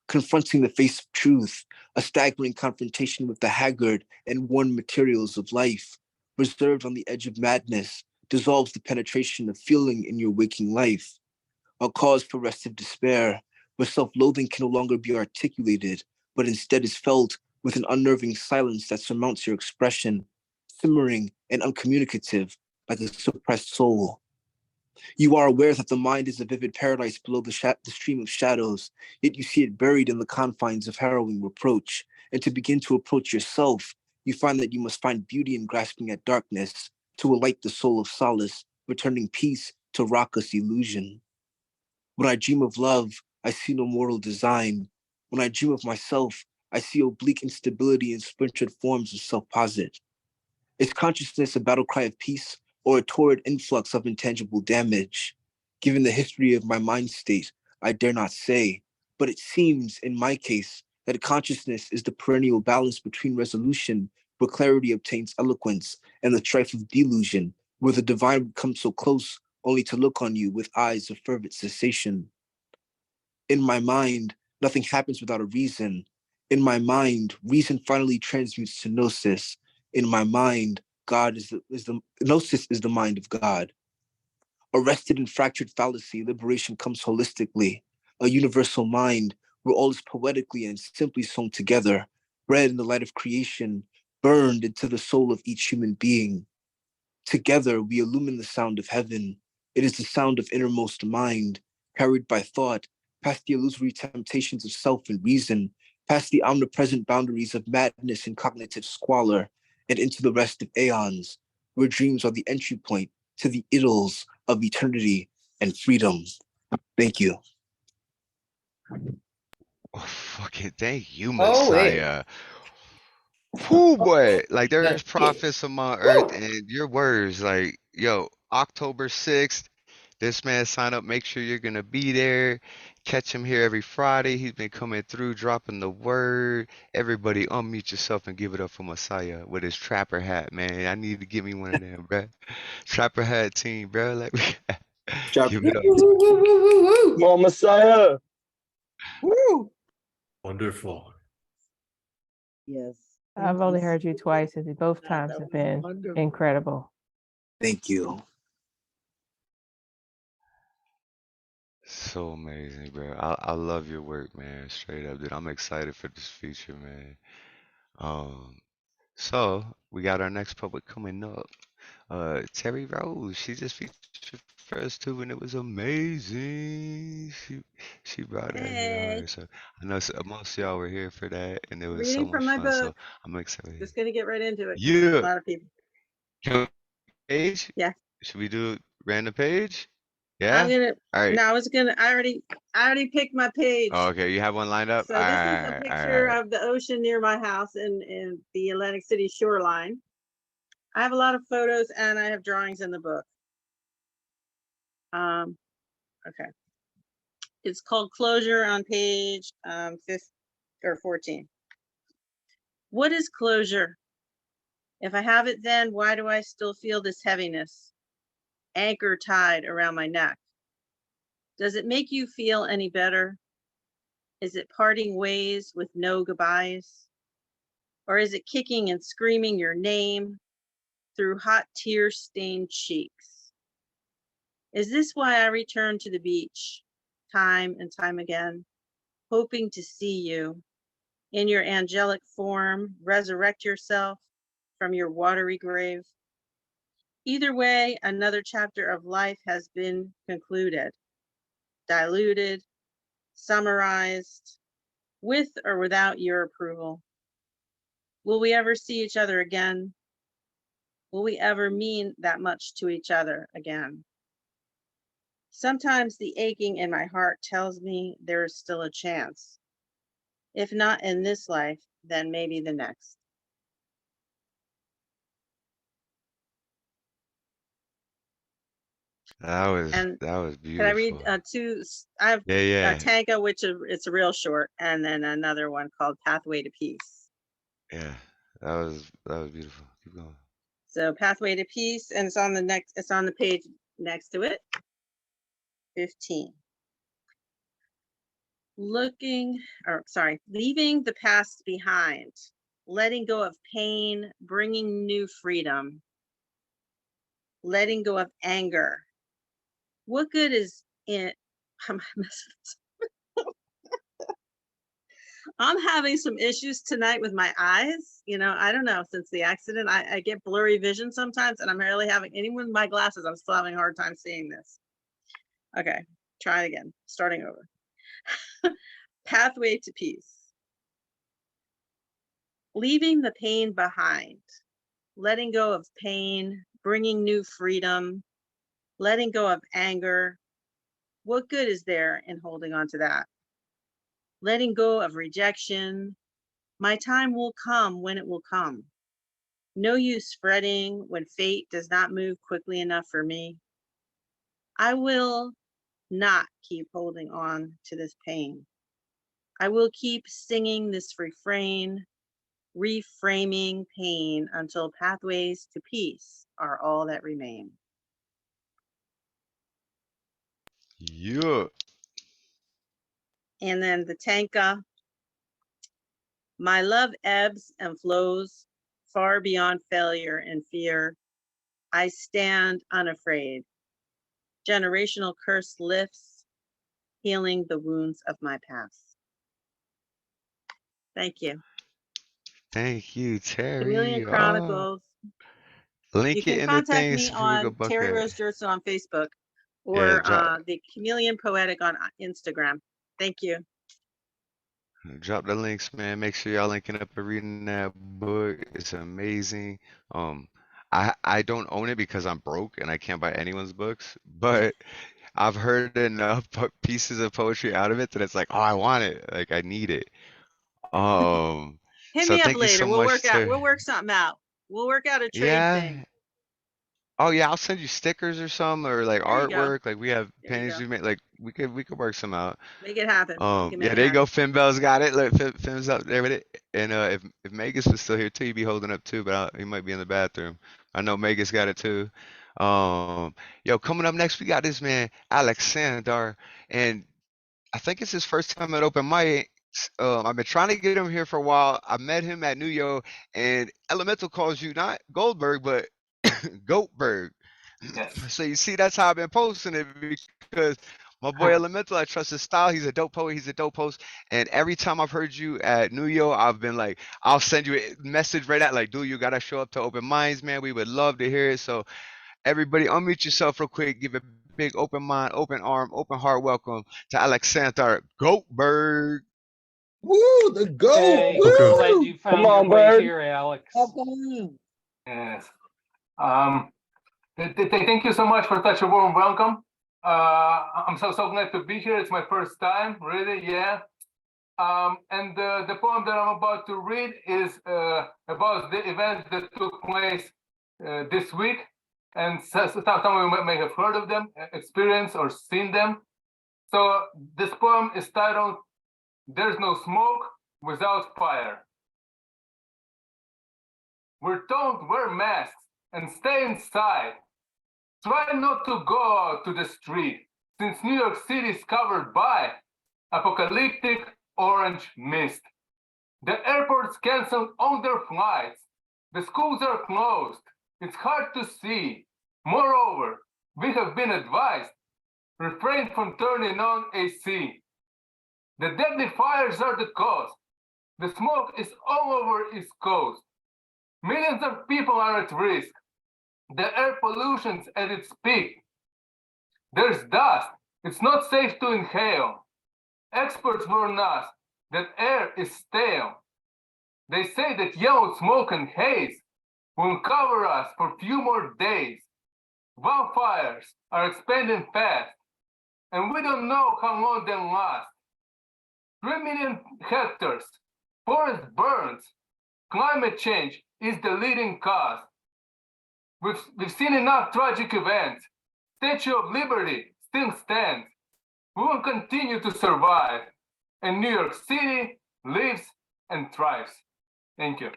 Confronting the face of truth, a staggering confrontation with the haggard and worn materials of life, reserved on the edge of madness, dissolves the penetration of feeling in your waking life. A cause for restive despair, where self-loathing can no longer be articulated, but instead is felt with an unnerving silence that surmounts your expression, simmering and uncommunicative like a suppressed soul. You are aware that the mind is a vivid paradise below the stream of shadows, yet you see it buried in the confines of harrowing reproach. And to begin to approach yourself, you find that you must find beauty in grasping at darkness, to alight the soul of solace, returning peace to raucous illusion. When I dream of love, I see no mortal design. When I dream of myself, I see oblique instability in splintered forms of self-posit. Is consciousness a battle cry of peace or a torrid influx of intangible damage? Given the history of my mind state, I dare not say, but it seems, in my case, that consciousness is the perennial balance between resolution, where clarity obtains eloquence, and the strife of delusion, where the divine would come so close only to look on you with eyes of fervent cessation. In my mind, nothing happens without a reason. In my mind, reason finally transmutes to gnosis. In my mind, God is the gnosis is the mind of God. Arrested in fractured fallacy, liberation comes holistically, a universal mind where all is poetically and simply sewn together, bred in the light of creation, burned into the soul of each human being. Together, we illumine the sound of heaven. It is the sound of innermost mind, carried by thought, past the illusory temptations of self and reason, past the omnipresent boundaries of madness and cognitive squalor, and into the rest of aeons, where dreams are the entry point to the idols of eternity and freedom. Thank you. Oh, fucking thank you, Oh, wait. Messiah. Whoo, boy, like there's That- prophets among earth and your words, like, yo, October 6th, this man sign up, make sure you're gonna be there. Catch him here every Friday. He's been coming through, dropping the word. Everybody unmute yourself and give it up for Messiah with his trapper hat, man. I need to give me one of them, bruh. Trapper hat team, bro. Like, give it up. Come on, Messiah. Woo! Wonderful. Yes. I've only heard you twice, and both times have been incredible. Thank you. So amazing, bro. I love your work, man. Straight up, dude. I'm excited for this feature, man. So we got our next poet coming up. Terri Rose. She just featured for us too, and it was amazing. She brought that heat on Hey, her. So I know most of y'all were here for that, and it was so reading from much my fun. So book. I'm excited. Just gonna get right into it. A Yeah. lot of people. Can we page? Yeah. Should we do random page? I'm Yeah? gonna. All right. No, I already picked my page. Oh, okay, you have one lined up? So All this is a right, all picture right. of the ocean near my house in the Atlantic City shoreline. I have a lot of photos and I have drawings in the book. Okay. It's called Closure on page 14. What is closure? If I have it then, why do I still feel this heaviness? Anchor tied around my neck. Does it make you feel any better? Is it parting ways with no goodbyes? Or is it kicking and screaming your name through hot tear-stained cheeks? Is this why I return to the beach time and time again, hoping to see you in your angelic form, resurrect yourself from your watery grave? Either way, another chapter of life has been concluded, diluted, summarized, with or without your approval. Will we ever see each other again? Will we ever mean that much to each other again? Sometimes the aching in my heart tells me there is still a chance. If not in this life, then maybe the next. And That was can I read beautiful. two? I have Yeah. Tanka, which is it's a real short, and then another one called Pathway to Peace. Yeah. That was beautiful. Keep going. So Pathway to Peace, and it's on the page next to it. 15. Leaving the past behind, letting go of pain, bringing new freedom, letting go of anger. What good is in? I'm having some issues tonight with my eyes. I don't know, since the accident, I get blurry vision sometimes, and I'm barely having, even with my glasses, I'm still having a hard time seeing this. Okay, try it again, starting over. Pathway to Peace. Leaving the pain behind, letting go of pain, bringing new freedom, letting go of anger. What good is there in holding on to that? Letting go of rejection. My time will come when it will come. No use fretting when fate does not move quickly enough for me. I will not keep holding on to this pain. I will keep singing this refrain, reframing pain until pathways to peace are all that remain. Yeah. And then the Tanka. My love ebbs and flows far beyond failure and fear. I stand unafraid. Generational curse lifts, healing the wounds of my past. Thank you. Thank you, Chameleon Terri. Oh, Chronicles. You link it can in the contact thing me so people on can buck Terri it. Rose Jerson on Facebook Yeah, or the Chameleon Poetic on Instagram. Thank you. drop the links, man. Make sure y'all linking up and reading that book. It's amazing. I don't own it because I'm broke and I can't buy anyone's books, but I've heard enough pieces of poetry out of it that it's like, oh, I want it. Like I need it. Um, Hit So me up thank you later. so We'll much, work out. sir. We'll work something out. We'll work out a trade thing. Yeah. Oh yeah, I'll send you stickers or something or like There you go. artwork. Like we have There you paintings go. we make. Like we could work some out. Make it happen. We can Yeah, make it there you go. happen. Phynne Belle's got it. Look, Finn's up there with it. And if Magus was still here too, he'd be holding up too, but he might be in the bathroom. I know Magus got it too. Yo, coming up next, we got this man Aleksandr, and I think it's his first time at open mic. I've been trying to get him here for a while. I met him at New York, and Elemental calls you not Goldberg, but Goatberg. Yes. So you see, that's how I've been posting it because my boy Elemental, I trust his style. He's a dope poet. He's a dope host. And every time I've heard you at New York, I've been like, I'll send you a message right at like, dude, you gotta show up to open minds, man. We would love to hear it. So everybody, unmute yourself real quick. Give a big open mind, open arm, open heart welcome to Aleksandr G.O.A.T-berg. Woo, the goat. Hey, Woo! glad you found Come your on, way Berg. here, Alex. Welcome. Yes. Thank you so much for such a warm welcome. I'm so glad to be here. It's my first time, really, yeah. And the poem that I'm about to read is about the events that took place this week. And some of you may have heard of them, experienced or seen them. So this poem is titled, "There's No Smoke Without Fire." We're told wear masks and stay inside. Try not to go out to the street, since New York City is covered by apocalyptic orange mist. The airports canceled all their flights. The schools are closed. It's hard to see. Moreover, we have been advised, refrain from turning on AC. The deadly fires are the cause. The smoke is all over East Coast. Millions of people are at risk. The air pollution's at its peak. There's dust. It's not safe to inhale. Experts warn us that air is stale. They say that yellow smoke and haze will cover us for a few more days. Wildfires are expanding fast, and we don't know how long they'll last. 3 million hectares, forest burns. Climate change is the leading cause. We've seen enough tragic events. Statue of Liberty still stands. We will continue to survive, and New York City lives and thrives. Thank you.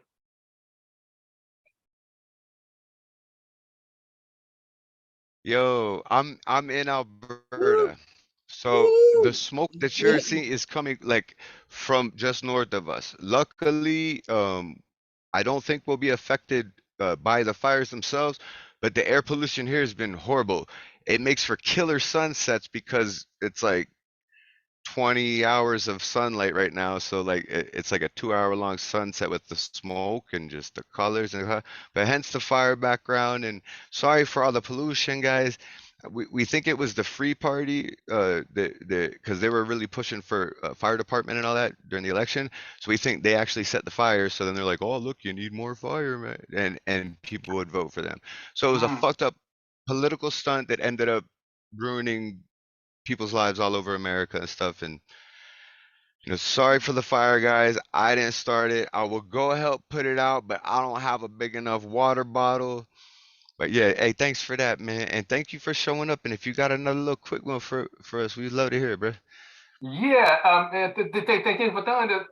Yo, I'm in Alberta. So the smoke that you're seeing is coming like from just north of us. Luckily, I don't think we'll be affected by the fires themselves, but the air pollution here has been horrible. It makes for killer sunsets because it's like 20 hours of sunlight right now, so like it's like a 2 hour long sunset with the smoke and just the colors but hence the fire background. And sorry for all the pollution, guys. We think it was the Free Party, because they were really pushing for fire department and all that during the election. So we think they actually set the fire. So then they're like, "Oh, look, you need more firemen," and people would vote for them. So it was a fucked up political stunt that ended up ruining people's lives all over America and stuff. And sorry for the fire, guys. I didn't start it. I will go help put it out, but I don't have a big enough water bottle. But yeah, hey, thanks for that, man, and thank you for showing up. And if you got another little quick one for us, we'd love to hear it, bro. Yeah, thank you for telling that.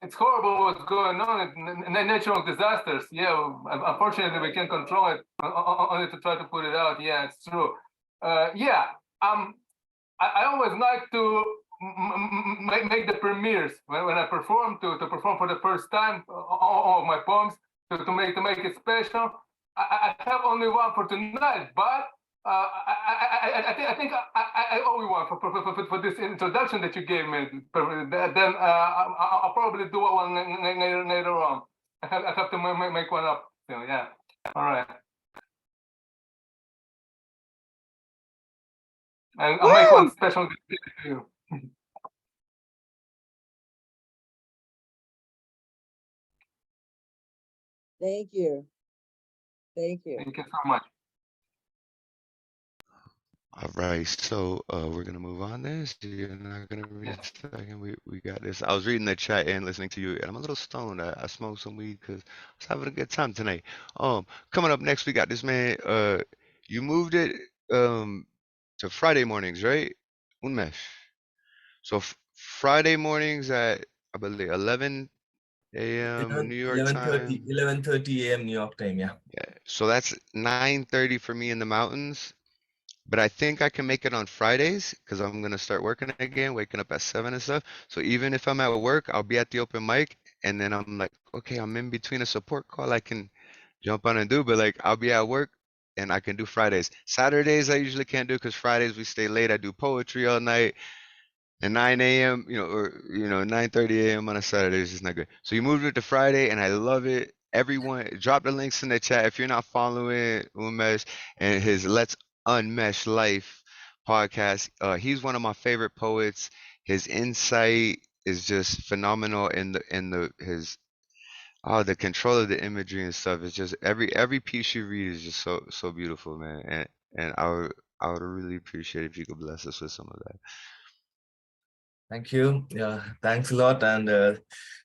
It's horrible what's going on. Natural disasters. Yeah, unfortunately we can't control it. Only to try to put it out. Yeah, it's true. Yeah. I always like to make the premieres when I perform to perform for the first time all of my poems to make it special. I have only one for tonight, but I think I owe you one for this introduction that you gave me. Then I'll probably do one later on. I have to make one up. So, yeah. All right. And I'll make one special to you. Thank you. Thank you. Thank you so much. All right, so we're gonna move on this. You're not gonna read a second. We got this. I was reading the chat and listening to you, and I'm a little stoned. I smoked some weed because I was having a good time tonight. Coming up next, we got this man. You moved it to Friday mornings, right? Unmesh. So Friday mornings at I believe 11 a.m. New York 11:30 time. 11:30 a.m. New York time. Yeah. Yeah. So that's 9:30 for me in the mountains. But I think I can make it on Fridays because I'm gonna start working again, waking up at 7 and stuff. So even if I'm at work, I'll be at the open mic, and then I'm like, okay, I'm in between a support call I can jump on and do, but like I'll be at work and I can do Fridays. Saturdays I usually can't do because Fridays we stay late. I do poetry all night. And 9 a.m., or 9:30 a.m. on a Saturday is just not good. So you moved it to Friday, and I love it. Everyone, drop the links in the chat if you're not following Umesh and his Let's Unmesh Life podcast. He's one of my favorite poets. His insight is just phenomenal, in the his the control of the imagery and stuff is just every piece you read is just so beautiful, man. And I would really appreciate if you could bless us with some of that. Thank you. Yeah, thanks a lot, and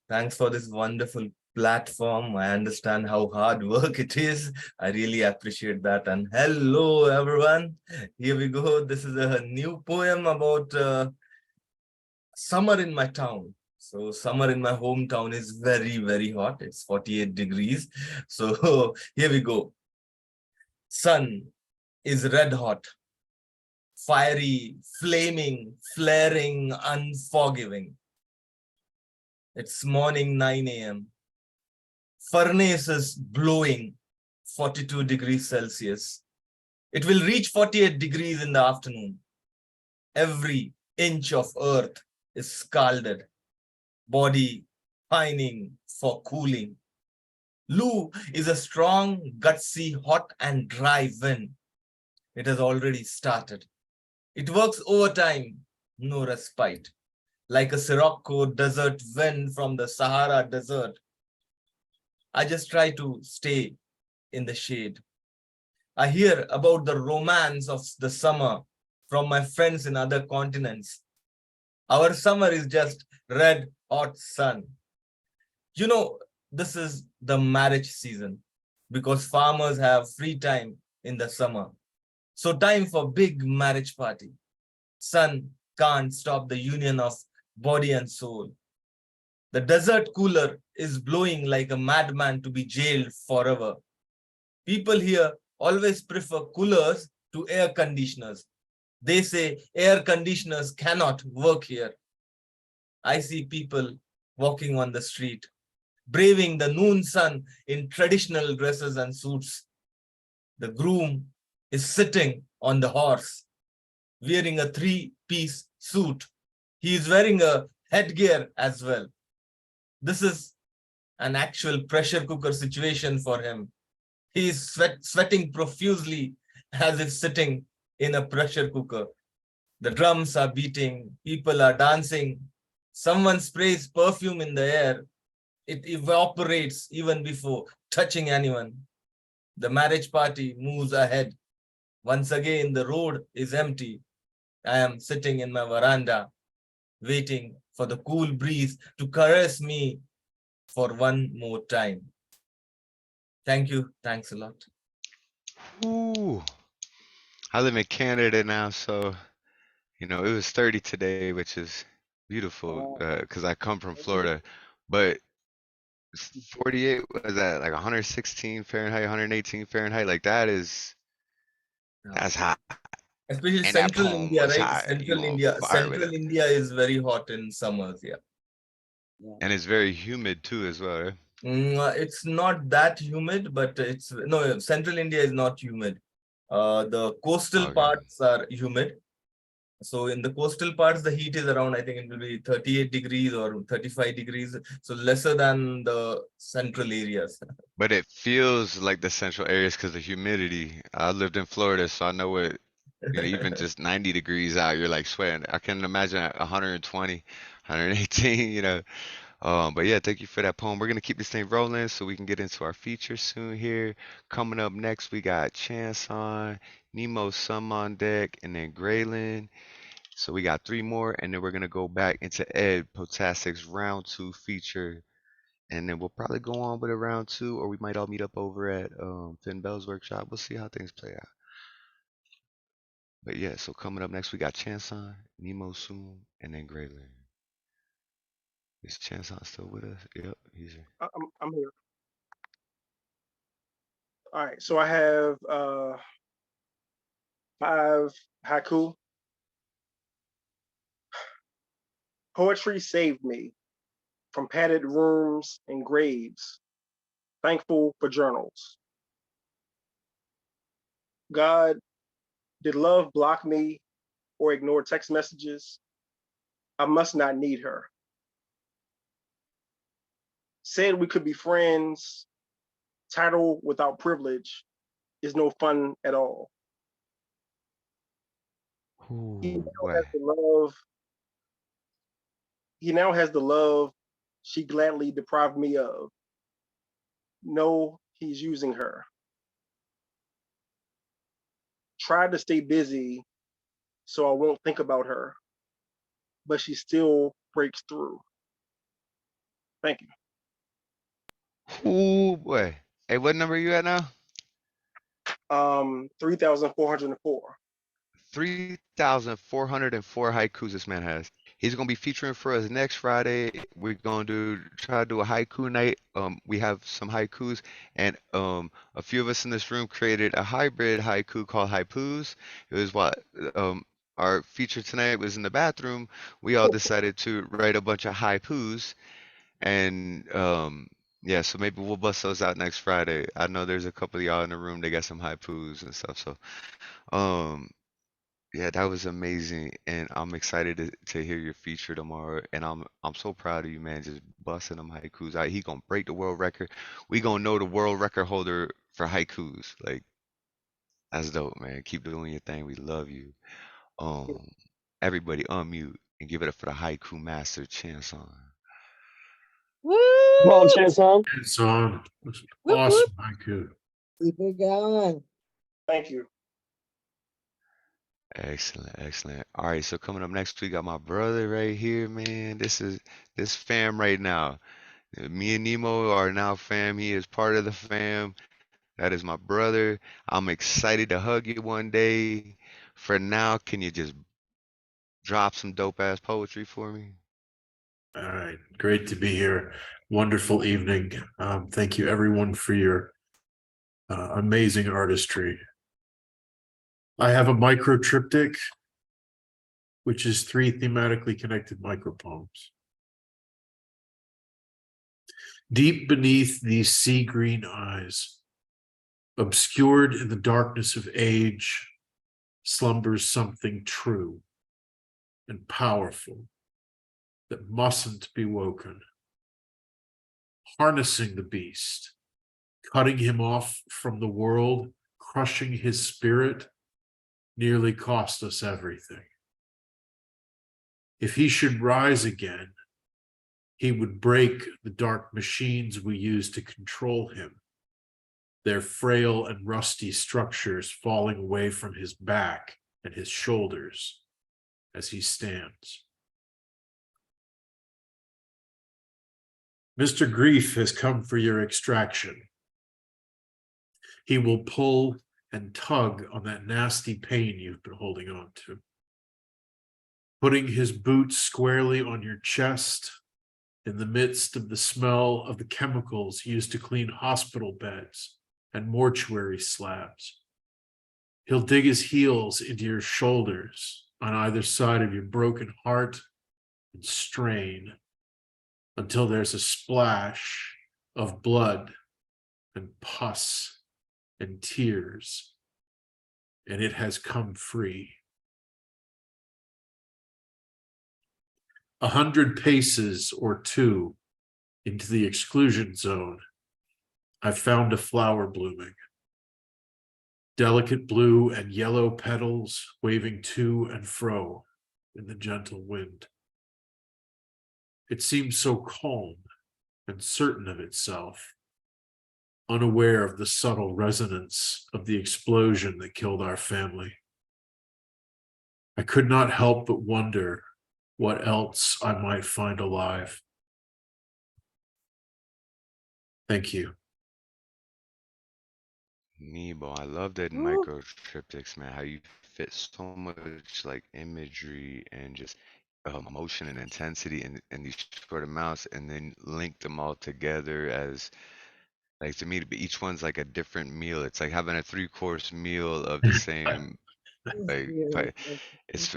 thanks for this wonderful platform. I understand how hard work it is. I really appreciate that. And hello, everyone. Here we go. This is a new poem about summer in my town. So summer in my hometown is very, very hot. It's 48 degrees. So here we go. Sun is red hot, fiery, flaming, flaring, unforgiving. It's morning 9 a.m. Furnace is blowing 42 degrees Celsius. It will reach 48 degrees in the afternoon. Every inch of earth is scalded, body pining for cooling. Lu is a strong, gutsy, hot and dry wind. It has already started. It works overtime, no respite. Like a Sirocco desert wind from the Sahara desert. I just try to stay in the shade. I hear about the romance of the summer from my friends in other continents. Our summer is just red hot sun. You know, this is the marriage season because farmers have free time in the summer. So time for big marriage party. Sun can't stop the union of body and soul. The desert cooler is blowing like a madman to be jailed forever. People here always prefer coolers to air conditioners. They say air conditioners cannot work here. I see people walking on the street, braving the noon sun in traditional dresses and suits. The groom is sitting on the horse, wearing a three-piece suit. He is wearing a headgear as well. This is an actual pressure cooker situation for him. He is sweating profusely as if sitting in a pressure cooker. The drums are beating, people are dancing. Someone sprays perfume in the air. It evaporates even before touching anyone. The marriage party moves ahead. Once again, the road is empty. I am sitting in my veranda, waiting for the cool breeze to caress me for one more time. Thank you. Thanks a lot. Ooh. I live in Canada now, so it was 30 today, which is beautiful because I come from Florida. But 48 was at like 116 Fahrenheit, 118 Fahrenheit. Like that's hot. Especially And that central poem India, was right? hot. You Central on India. fire with Central it. India is very hot in summers, yeah. And it's very humid too as well, right? It's not that humid, but no, central India is not humid. The coastal parts are humid. So in the coastal parts, the heat is around, I think it will be 38 degrees or 35 degrees. So lesser than the central areas. But it feels like the central areas because of humidity. I lived in Florida, so I know what, even just 90 degrees out, you're like sweating. I can imagine at 120, 118, But yeah, thank you for that poem. We're gonna keep this thing rolling so we can get into our feature soon here. Coming up next, we got Chance on, Nemo Sum on deck, and then Greylan. So we got three more, and then we're gonna go back into Ed Poetastic's round two feature, and then we'll probably go on with a round two, or we might all meet up over at Phynne Belle's workshop. We'll see how things play out. But yeah, so coming up next, we got Chance on, Nemo Sum, and then Greylan. Is Chance on still with us? Yep, he's here. I'm here. All right, so I have 5 haiku. Poetry saved me from padded rooms and graves. Thankful for journals. God, did love block me or ignore text messages? I must not need her. Said we could be friends. Title without privilege is no fun at all. He now has the love. He now has the love she gladly deprived me of. No, he's using her. Tried to stay busy so I won't think about her, but she still breaks through. Thank you. Ooh boy. Hey, what number are you at now? 3,404. 3,404 haikus this man has. He's gonna be featuring for us next Friday. We're gonna try to do a haiku night. We have some haikus, and a few of us in this room created a hybrid haiku called Haikus. It was what our feature tonight was in the bathroom. We all decided to write a bunch of haikus, and yeah, so maybe we'll bust those out next Friday. I know there's a couple of y'all in the room. They got some haikus and stuff. So um. Yeah, that was amazing, and I'm excited to hear your feature tomorrow. And I'm so proud of you, man, just busting them haikus out. He gonna break the world record. We gonna know the world record holder for haikus. Like that's dope, man. Keep doing your thing. We love you. Um, Everybody unmute and give it up for the haiku master, Chance on. Come on, Chance on. Chance on. Whoop, Awesome haiku. Keep it going. Thank you. Excellent, excellent. All right, so coming up next, we got my brother right here, man. This fam right now. Me and Nemo are now fam. He is part of the fam. That is my brother. I'm excited to hug you one day. For now, can you just drop some dope ass poetry for me? All right, great to be here. Wonderful evening. Thank you everyone for your amazing artistry. I have a micro triptych, which is 3 thematically connected micropoems. Deep beneath these sea green eyes, obscured in the darkness of age, slumbers something true and powerful that mustn't be woken. Harnessing the beast, cutting him off from the world, crushing his spirit, nearly cost us everything. If he should rise again, he would break the dark machines we use to control him, their frail and rusty structures falling away from his back and his shoulders as he stands. Mr. Grief has come for your extraction. He will pull and tug on that nasty pain you've been holding on to, putting his boots squarely on your chest in the midst of the smell of the chemicals used to clean hospital beds and mortuary slabs. He'll dig his heels into your shoulders on either side of your broken heart and strain until there's a splash of blood and pus and tears, and it has come free. 100 paces or 2 into the exclusion zone, I found a flower blooming. Delicate blue and yellow petals waving to and fro in the gentle wind. It seemed so calm and certain of itself, unaware of the subtle resonance of the explosion that killed our family. I could not help but wonder what else I might find alive. Thank you. Nemo, I love that micro triptychs, man. How you fit so much like imagery and just emotion and intensity in these short amounts, and then link them all together as like, to me, each one's like a different meal. It's like having a 3-course meal of the same like it's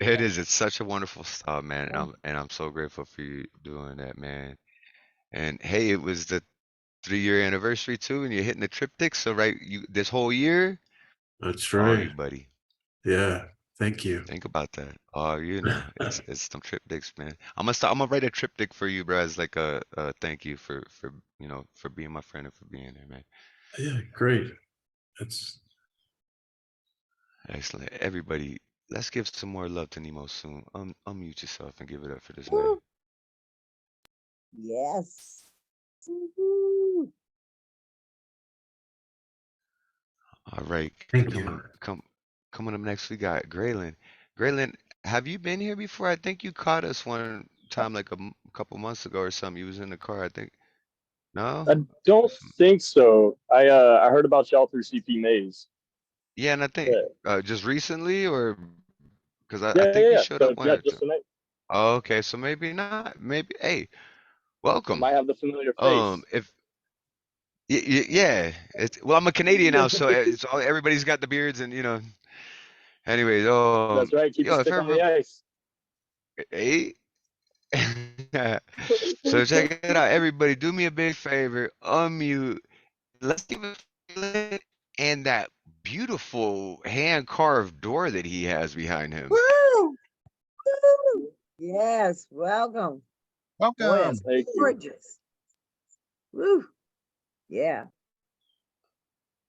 it is. It's such a wonderful stuff, man. And I'm so grateful for you doing that, man. And hey, it was the 3-year anniversary too, and you're hitting the triptych. So right, you this whole year. That's Oh, right. you buddy. Yeah. Thank you. Think about that. Oh, you know, it's some triptychs, man. I'm gonna write a triptych for you, bro, as like a thank you for for being my friend and for being there, man. Yeah, great. That's Excellent. Everybody, let's give some more love to Nemo Sum. Unmute yourself and give it up for this man. Yes. All right. Thank you. Coming up next, we got Greylan. Greylan, have you been here before? I think you caught us one time, like a couple months ago or something. You was in the car, I think. No? I don't think so. I heard about y'all through CP Maze. Yeah, and I think just recently, or because I Yeah, think you yeah. showed So up yeah, when. just tonight. Oh, okay, so maybe not. Maybe. Hey, I welcome. might have the familiar face. If yeah, well, I'm a Canadian now, so it's all everybody's got the beards, and Anyways, That's right. Keep the yo, if stick I on the remember, ice. hey. So check it out, everybody. Do me a big favor, unmute. Let's give it and that beautiful hand carved door that he has behind him. Woo! Woo! Yes, welcome. Boy, that's Thank you. gorgeous. Woo! Yeah.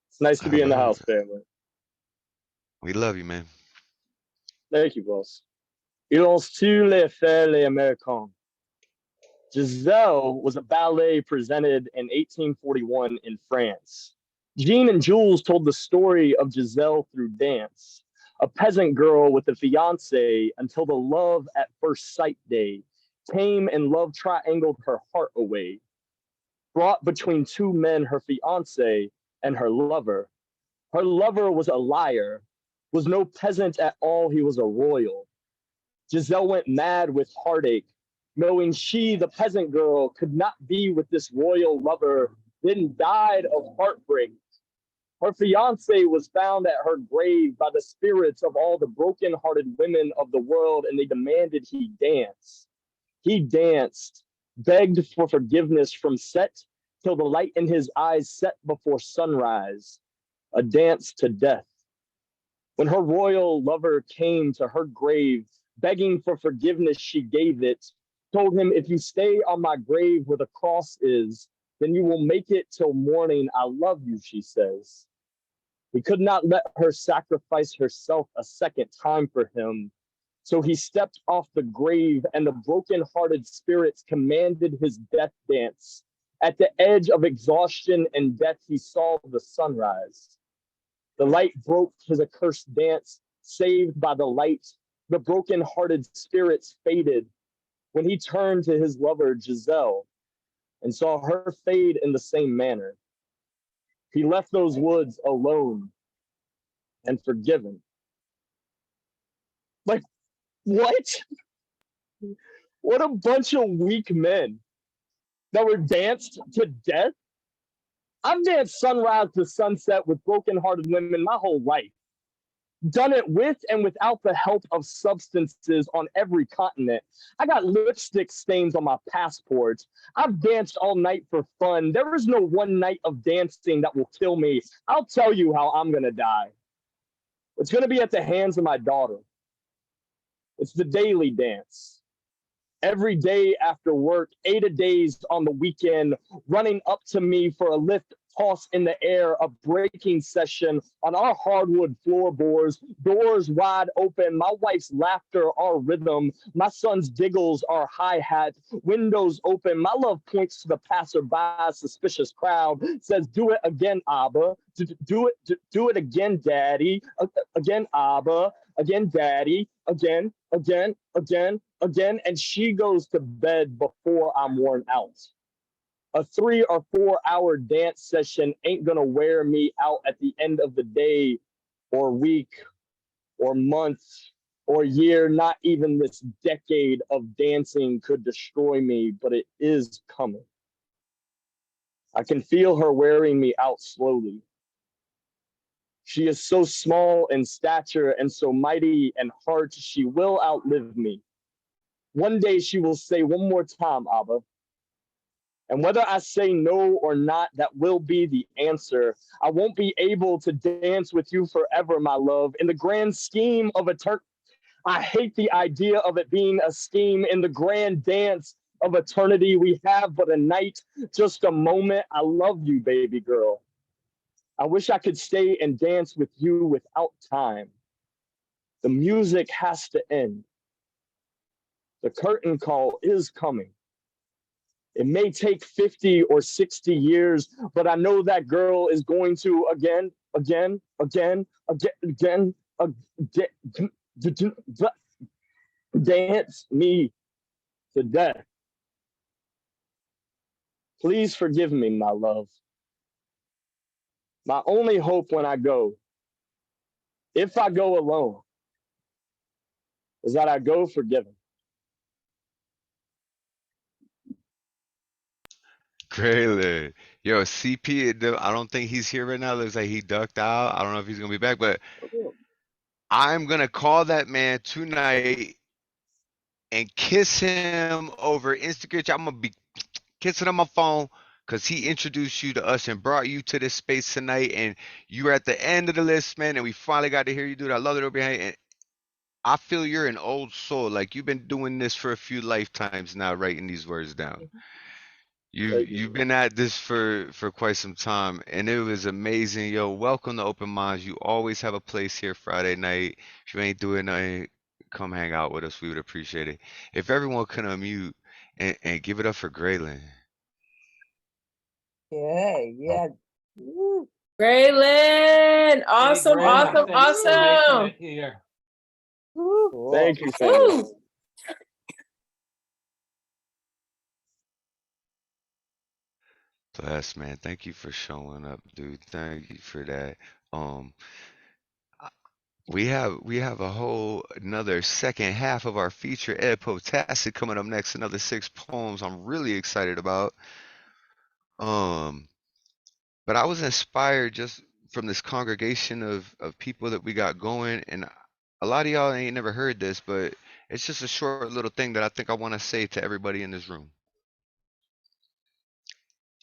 It's nice to be in the house, family. We love you, man. Thank you, boss. Ils ont su les faire les Américains. Giselle was a ballet presented in 1841 in France. Jean and Jules told the story of Giselle through dance, a peasant girl with a fiance until the love at first sight day came and love triangled her heart away. Brought between two men, her fiance and her lover. Her lover was a liar, was no peasant at all, he was a royal. Giselle went mad with heartache, knowing she, the peasant girl, could not be with this royal lover, then died of heartbreak. Her fiance was found at her grave by the spirits of all the broken-hearted women of the world, and they demanded he dance. He danced, begged for forgiveness from set till the light in his eyes set before sunrise, a dance to death. When her royal lover came to her grave, begging for forgiveness, she gave it, told him, if you stay on my grave where the cross is, then you will make it till morning. I love you, she says. He could not let her sacrifice herself a second time for him. So he stepped off the grave, and the broken-hearted spirits commanded his death dance. At the edge of exhaustion and death, he saw the sunrise. The light broke his accursed dance, saved by the light. The broken-hearted spirits faded when he turned to his lover, Giselle, and saw her fade in the same manner. He left those woods alone and forgiven. Like, what? What a bunch of weak men that were danced to death. I've danced sunrise to sunset with broken-hearted women my whole life. Done it with and without the help of substances on every continent. I got lipstick stains on my passport. I've danced all night for fun. There is no one night of dancing that will kill me. I'll tell you how I'm gonna die. It's gonna be at the hands of my daughter. It's the daily dance. Every day after work, 8 days on the weekend, running up to me for a lift toss in the air, a breaking session on our hardwood floorboards, doors wide open, my wife's laughter, our rhythm, my son's giggles, our hi-hat, windows open, my love points to the passerby, suspicious crowd, says, do it again, Abba, do it again, Daddy, again, Abba, again, Daddy, again, and she goes to bed before I'm worn out. A 3 or 4 hour dance session ain't gonna wear me out at the end of the day or week or month or year. Not even this decade of dancing could destroy me, but it is coming. I can feel her wearing me out slowly. She is so small in stature and so mighty in heart, she will outlive me. One day she will say one more time, Abba. And whether I say no or not, that will be the answer. I won't be able to dance with you forever, my love. In the grand scheme of eternity, I hate the idea of it being a scheme. In the grand dance of eternity, we have but a night, just a moment. I love you, baby girl. I wish I could stay and dance with you without time. The music has to end. The curtain call is coming. It may take 50 or 60 years, but I know that girl is going to again, dance me to death. Please forgive me, my love. My only hope when I go, if I go alone, is that I go forgiven. Greylan. Yo, CP, I don't think he's here right now. Looks like he ducked out. I don't know if he's gonna be back, but I'm gonna call that man tonight and kiss him over Instagram. I'm gonna be kissing on my phone because he introduced you to us and brought you to this space tonight. And you were at the end of the list, man. And we finally got to hear you do it. I love it over behind. And I feel you're an old soul. Like you've been doing this for a few lifetimes now, writing these words down. You've been at this for quite some time, and it was amazing. Yo, welcome to Open Minds. You always have a place here Friday night. If you ain't doing nothing, come hang out with us. We would appreciate it. If everyone can unmute and give it up for Greylan. Yeah. Woo. Greylan, awesome, Greylan, thanks for making awesome. it here. Woo. Thank you, Woo. Phynne. Bless, man. Thank you for showing up, dude. Thank you for that. Um, we have a whole another second half of our feature, Poetastic, coming up next. Another 6 poems I'm really excited about. But I was inspired just from this congregation of people that we got going, and a lot of y'all ain't never heard this, but it's just a short little thing that I think I want to say to everybody in this room.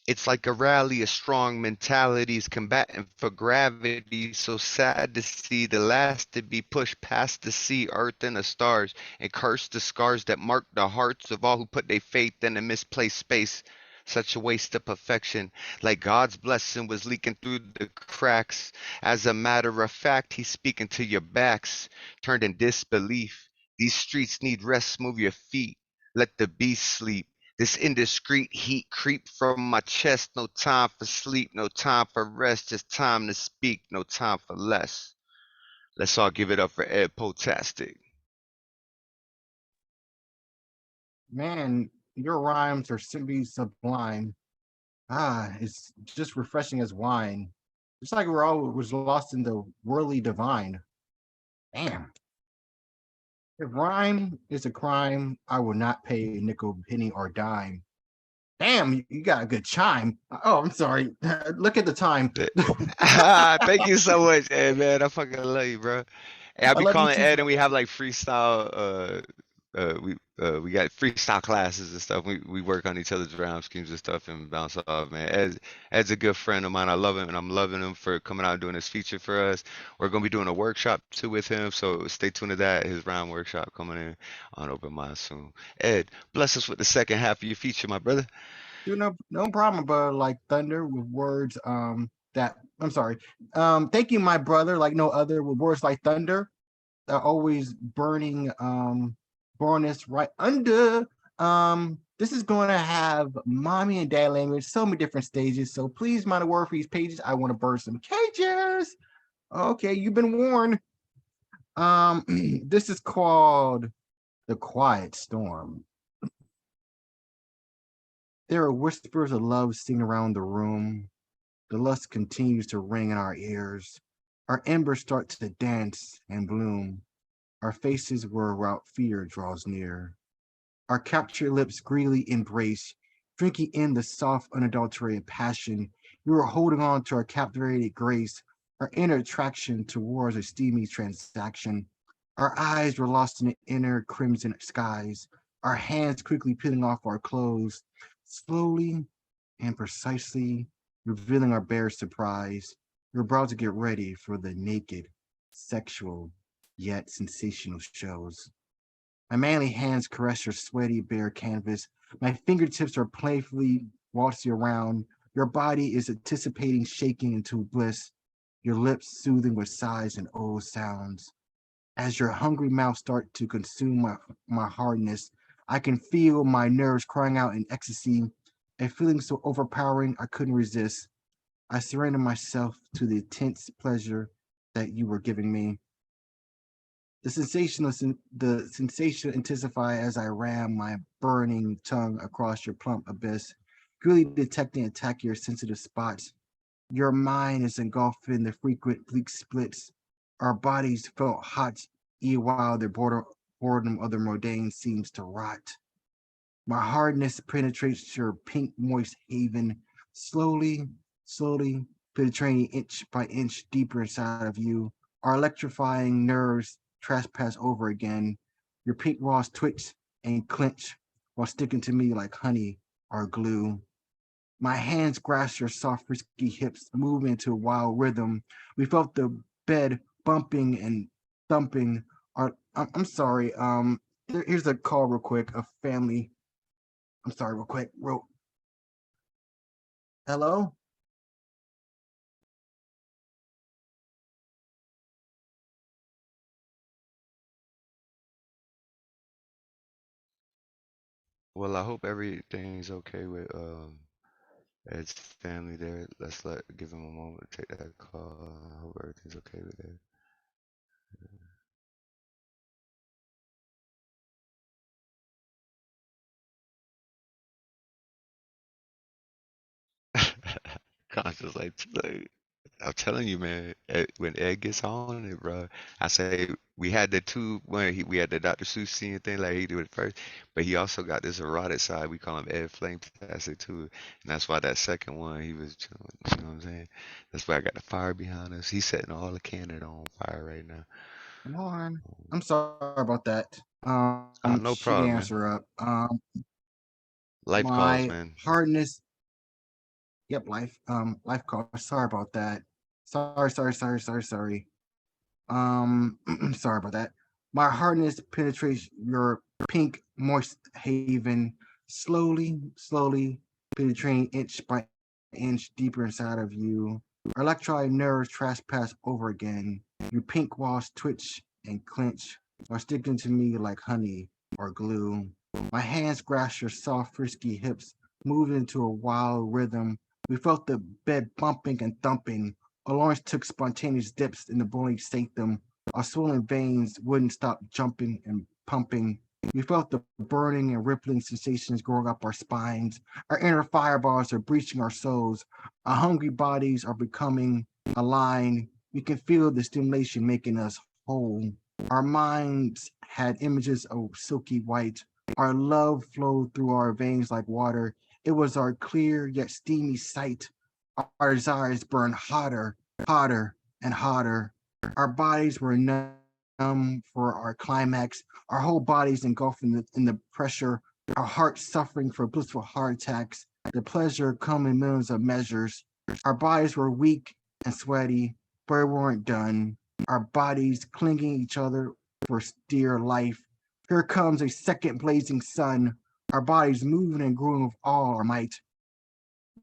It's like a rally of strong mentalities combating for gravity. So sad to see the last to be pushed past the sea, earth, and the stars, and curse the scars that mark the hearts of all who put their faith in a misplaced space. Such a waste of perfection, like God's blessing was leaking through the cracks. As a matter of fact, He's speaking to your backs, turned in disbelief. These streets need rest, move your feet, let the beast sleep. This indiscreet heat creep from my chest. No time for sleep, no time for rest, just time to speak, no time for less. Let's all give it up for Poetastic. Man, your rhymes are simply sublime. It's just refreshing as wine. It's like we're all was lost in the worldly divine. Damn. If rhyme is a crime, I will not pay a nickel, penny, or dime. Damn, you got a good chime. Oh, I'm sorry. Look at the time. Thank you so much, Ed, man. I fucking love you, bro. Hey, I'll I be love you calling too. Ed, and we have like freestyle. We got freestyle classes and stuff. We work on each other's rhyme schemes and stuff and bounce off, man. Ed's a good friend of mine. I love him, and I'm loving him for coming out and doing this feature for us. We're gonna be doing a workshop too with him, so stay tuned to that. His rhyme workshop coming in on Open Mind soon. Ed, bless us with the second half of your feature, my brother. No problem, but like thunder with words that I'm sorry. Thank you, my brother, like no other, with words like thunder, always burning born us right under. This is going to have mommy and dad language, so many different stages. So please mind a word for these pages. I want to burn some cages. Okay, you've been warned. This is called The Quiet Storm. There are whispers of love sing around the room. The lust continues to ring in our ears. Our embers start to dance and bloom. Our faces where fear draws near. Our captured lips greedily embrace, drinking in the soft, unadulterated passion. We were holding on to our captivated grace, our inner attraction towards a steamy transaction. Our eyes were lost in the inner crimson skies, our hands quickly peeling off our clothes, slowly and precisely revealing our bare surprise. We're about to get ready for the naked, sexual, yet sensational shows. My manly hands caress your sweaty bare canvas. My fingertips are playfully waltzing around. Your body is anticipating shaking into bliss, your lips soothing with sighs and old sounds. As your hungry mouth starts to consume my hardness, I can feel my nerves crying out in ecstasy, a feeling so overpowering I couldn't resist. I surrendered myself to the intense pleasure that you were giving me. The sensation intensified as I ran my burning tongue across your plump abyss, really detecting and attacking your sensitive spots. Your mind is engulfed in the frequent bleak splits. Our bodies felt hot, even while the boredom of the mundane seems to rot. My hardness penetrates your pink, moist haven, slowly, penetrating inch by inch deeper inside of you. Our electrifying nerves trespass over again. Your pink walls twitch and clench while sticking to me like honey or glue. My hands grasp your soft, frisky hips, moving into a wild rhythm. We felt the bed bumping and thumping. I'm sorry. Here's a call real quick. A family. I'm sorry, real quick. Hello. Well, I hope everything's okay with Ed's family there. Give him a moment to take that call. I hope everything's okay with Ed. Conscious like I'm telling you, man. When Ed gets on it, bro, I say we had the two when we had the Dr. Seuss scene thing like he did it first, but he also got this erotic side. We call him Ed Flametastic too, and that's why that second one he was, you know what I'm saying? That's why I got the fire behind us. He's setting all the Canada on fire right now. Come on. I'm sorry about that. No She didn't problem, man. answer up. Life calls, My man. hardness. Yep, life call. Sorry about that. Sorry. Sorry about that. My hardness penetrates your pink, moist haven, slowly penetrating inch by inch deeper inside of you. Our electronic nerves trespass over again. Your pink walls twitch and clench while sticking to me like honey or glue. My hands grasp your soft, frisky hips, moving into a wild rhythm. We felt the bed bumping and thumping. Our Lawrence took spontaneous dips in the bony sanctum. Our swollen veins wouldn't stop jumping and pumping. We felt the burning and rippling sensations growing up our spines. Our inner fireballs are breaching our souls. Our hungry bodies are becoming aligned. We can feel the stimulation making us whole. Our minds had images of silky white. Our love flowed through our veins like water. It was our clear yet steamy sight. Our desires burned hotter, and hotter. Our bodies were numb for our climax. Our whole bodies engulfed in the pressure. Our hearts suffering for blissful heart attacks. The pleasure come in millions of measures. Our bodies were weak and sweaty, but we weren't done. Our bodies clinging each other for dear life. Here comes a second blazing sun. Our bodies moving and growing with all our might.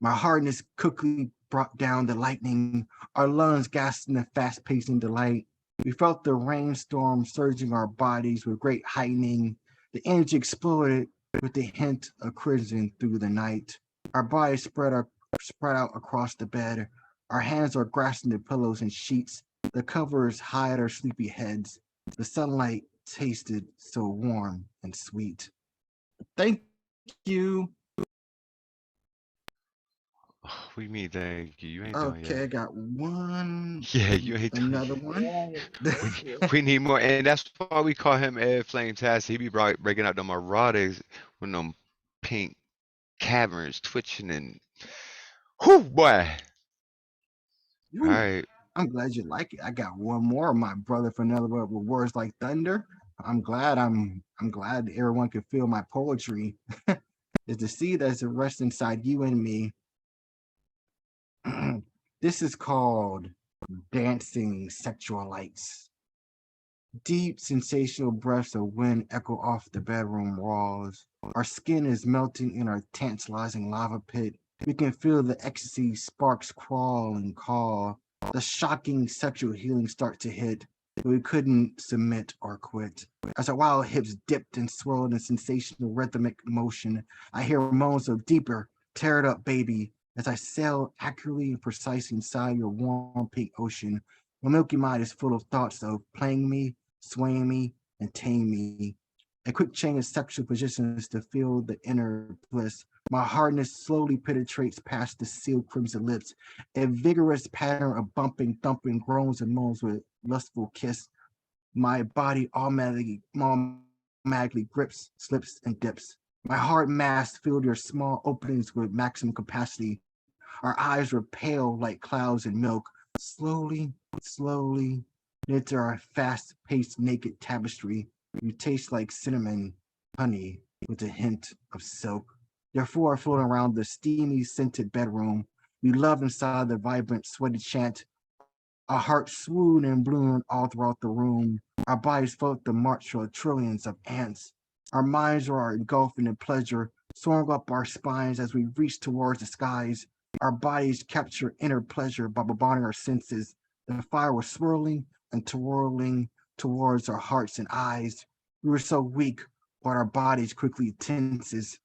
My hardness quickly brought down the lightning. Our lungs gasped in the fast-pacing delight. We felt the rainstorm surging our bodies with great heightening. The energy exploded with a hint of crimson through the night. Our bodies spread out across the bed. Our hands are grasping the pillows and sheets. The covers hide our sleepy heads. The sunlight tasted so warm and sweet. Thank you. What do you mean, thank you? You ain't done Okay, I yet. got one, Yeah, you ain't done another yet. one. We need more, and that's why we call him Ed Flame Task. He be breaking out them erotics with them pink caverns twitching and whoo boy. All Ooh, right. I'm glad you like it. I got one more, my brother, for another one with words like thunder. I'm glad everyone can feel my poetry. Is the seed that's rest inside you and me. This is called dancing sexual lights. Deep sensational breaths of wind echo off the bedroom walls. Our skin is melting in our tantalizing lava pit. We can feel the ecstasy sparks crawl and call. The shocking sexual healing start to hit, but we couldn't submit or quit. As our wild hips dipped and swirled in sensational rhythmic motion, I hear moans of deeper, tear it up, baby, as I sail accurately and precisely inside your warm pink ocean. My milky mind is full of thoughts of playing me, swaying me, and taming me. A quick chain of sexual positions to feel the inner bliss. My hardness slowly penetrates past the sealed crimson lips. A vigorous pattern of bumping, thumping, groans, and moans with lustful kiss. My body automatically grips, slips, and dips. My hard mass filled your small openings with maximum capacity. Our eyes were pale like clouds in milk. Slowly, slowly, into our fast-paced naked tapestry, you taste like cinnamon, honey, with a hint of silk. Therefore, floating around the steamy, scented bedroom, we love inside the vibrant, sweaty chant. Our hearts swooned and bloomed all throughout the room. Our bodies felt the march of trillions of ants. Our minds were engulfed in pleasure, soaring up our spines as we reached towards the skies. Our bodies captured inner pleasure by bombarding our senses. The fire was swirling and twirling towards our hearts and eyes. We were so weak, but our bodies quickly tenses.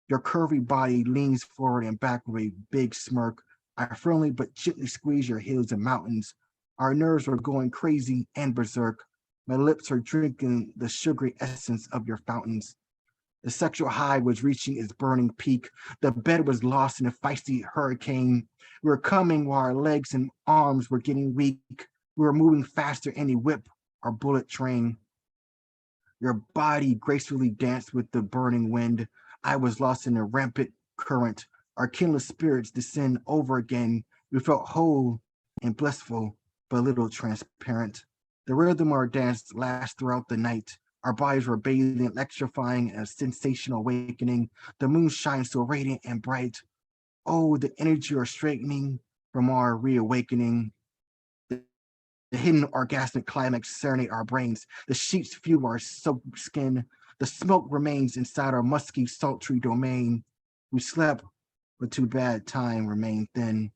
Your curvy body leans forward and back with a big smirk. I firmly but gently squeeze your hills and mountains. Our nerves were going crazy and berserk. My lips are drinking the sugary essence of your fountains. The sexual high was reaching its burning peak. The bed was lost in a feisty hurricane. We were coming while our legs and arms were getting weak. We were moving faster than a whip or bullet train. Your body gracefully danced with the burning wind. I was lost in a rampant current. Our kindled spirits descend over again. We felt whole and blissful, but a little transparent. The rhythm of our dance lasts throughout the night. Our bodies were bathing, electrifying, and a sensational awakening. The moon shines so radiant and bright. Oh, the energy are straightening from our reawakening. The hidden orgasmic climax serenade our brains. The sheets fuel our soaked skin. The smoke remains inside our musky, sultry domain. We slept, but too bad time remained thin.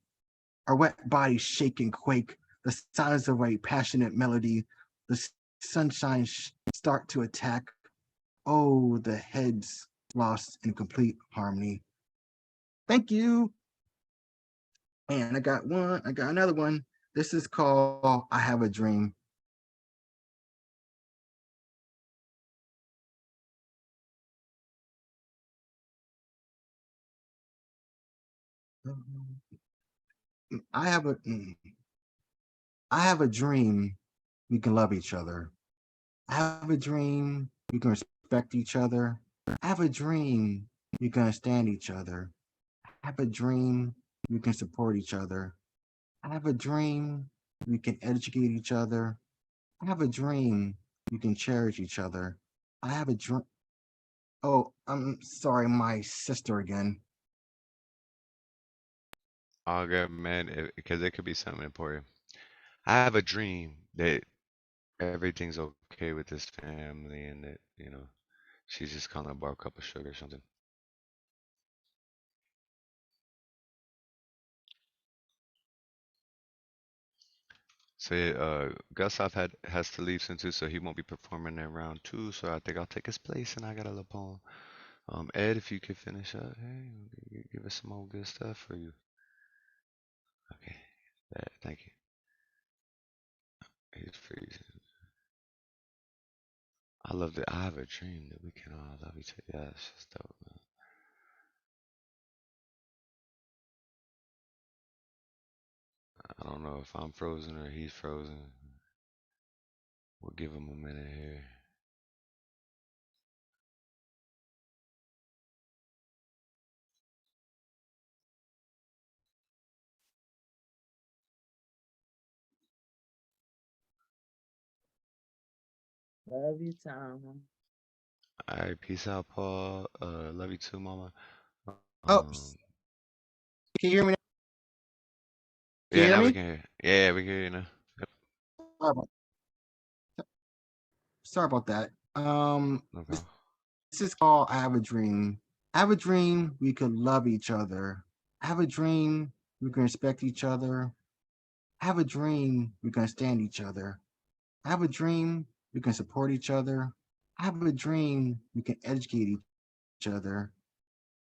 Our wet bodies shake and quake. The sounds of a passionate melody. The sunshine start to attack. Oh, the heads lost in complete harmony. Thank you. And I got another one. This is called I Have a Dream. I have a I have a dream we can love each other. I have a dream we can respect each other. I have a dream we can understand each other. I have a dream we can support each other. I have a dream we can educate each other. I have a dream we can cherish each other. I have a dream. Oh, I'm sorry, my sister again. All good, man, because it could be something important. I have a dream that everything's okay with this family and that, she's just calling to borrow a cup of sugar or something. So Gustav has to leave soon too, so he won't be performing in round 2. So I think I'll take his place, and I got a little poem. Ed, if you could finish up, hey, give us some more good stuff for you. Okay, thank you. He's freezing. I love it. I have a dream that we can all love each other. Yeah, that's just dope, man. I don't know if I'm frozen or he's frozen. We'll give him a minute here. Love you, Tom. All right, peace out, Paul. Love you too, Mama. Oh, can you hear me now? Can you Yeah, hear now we me? can hear. Yeah, we can hear you now. Yep. Sorry about that. Okay. This is called I Have a Dream. I have a dream we could love each other. I have a dream we can respect each other. I have a dream we can understand each other. I have a dream we can support each other. I have a dream we can educate each other.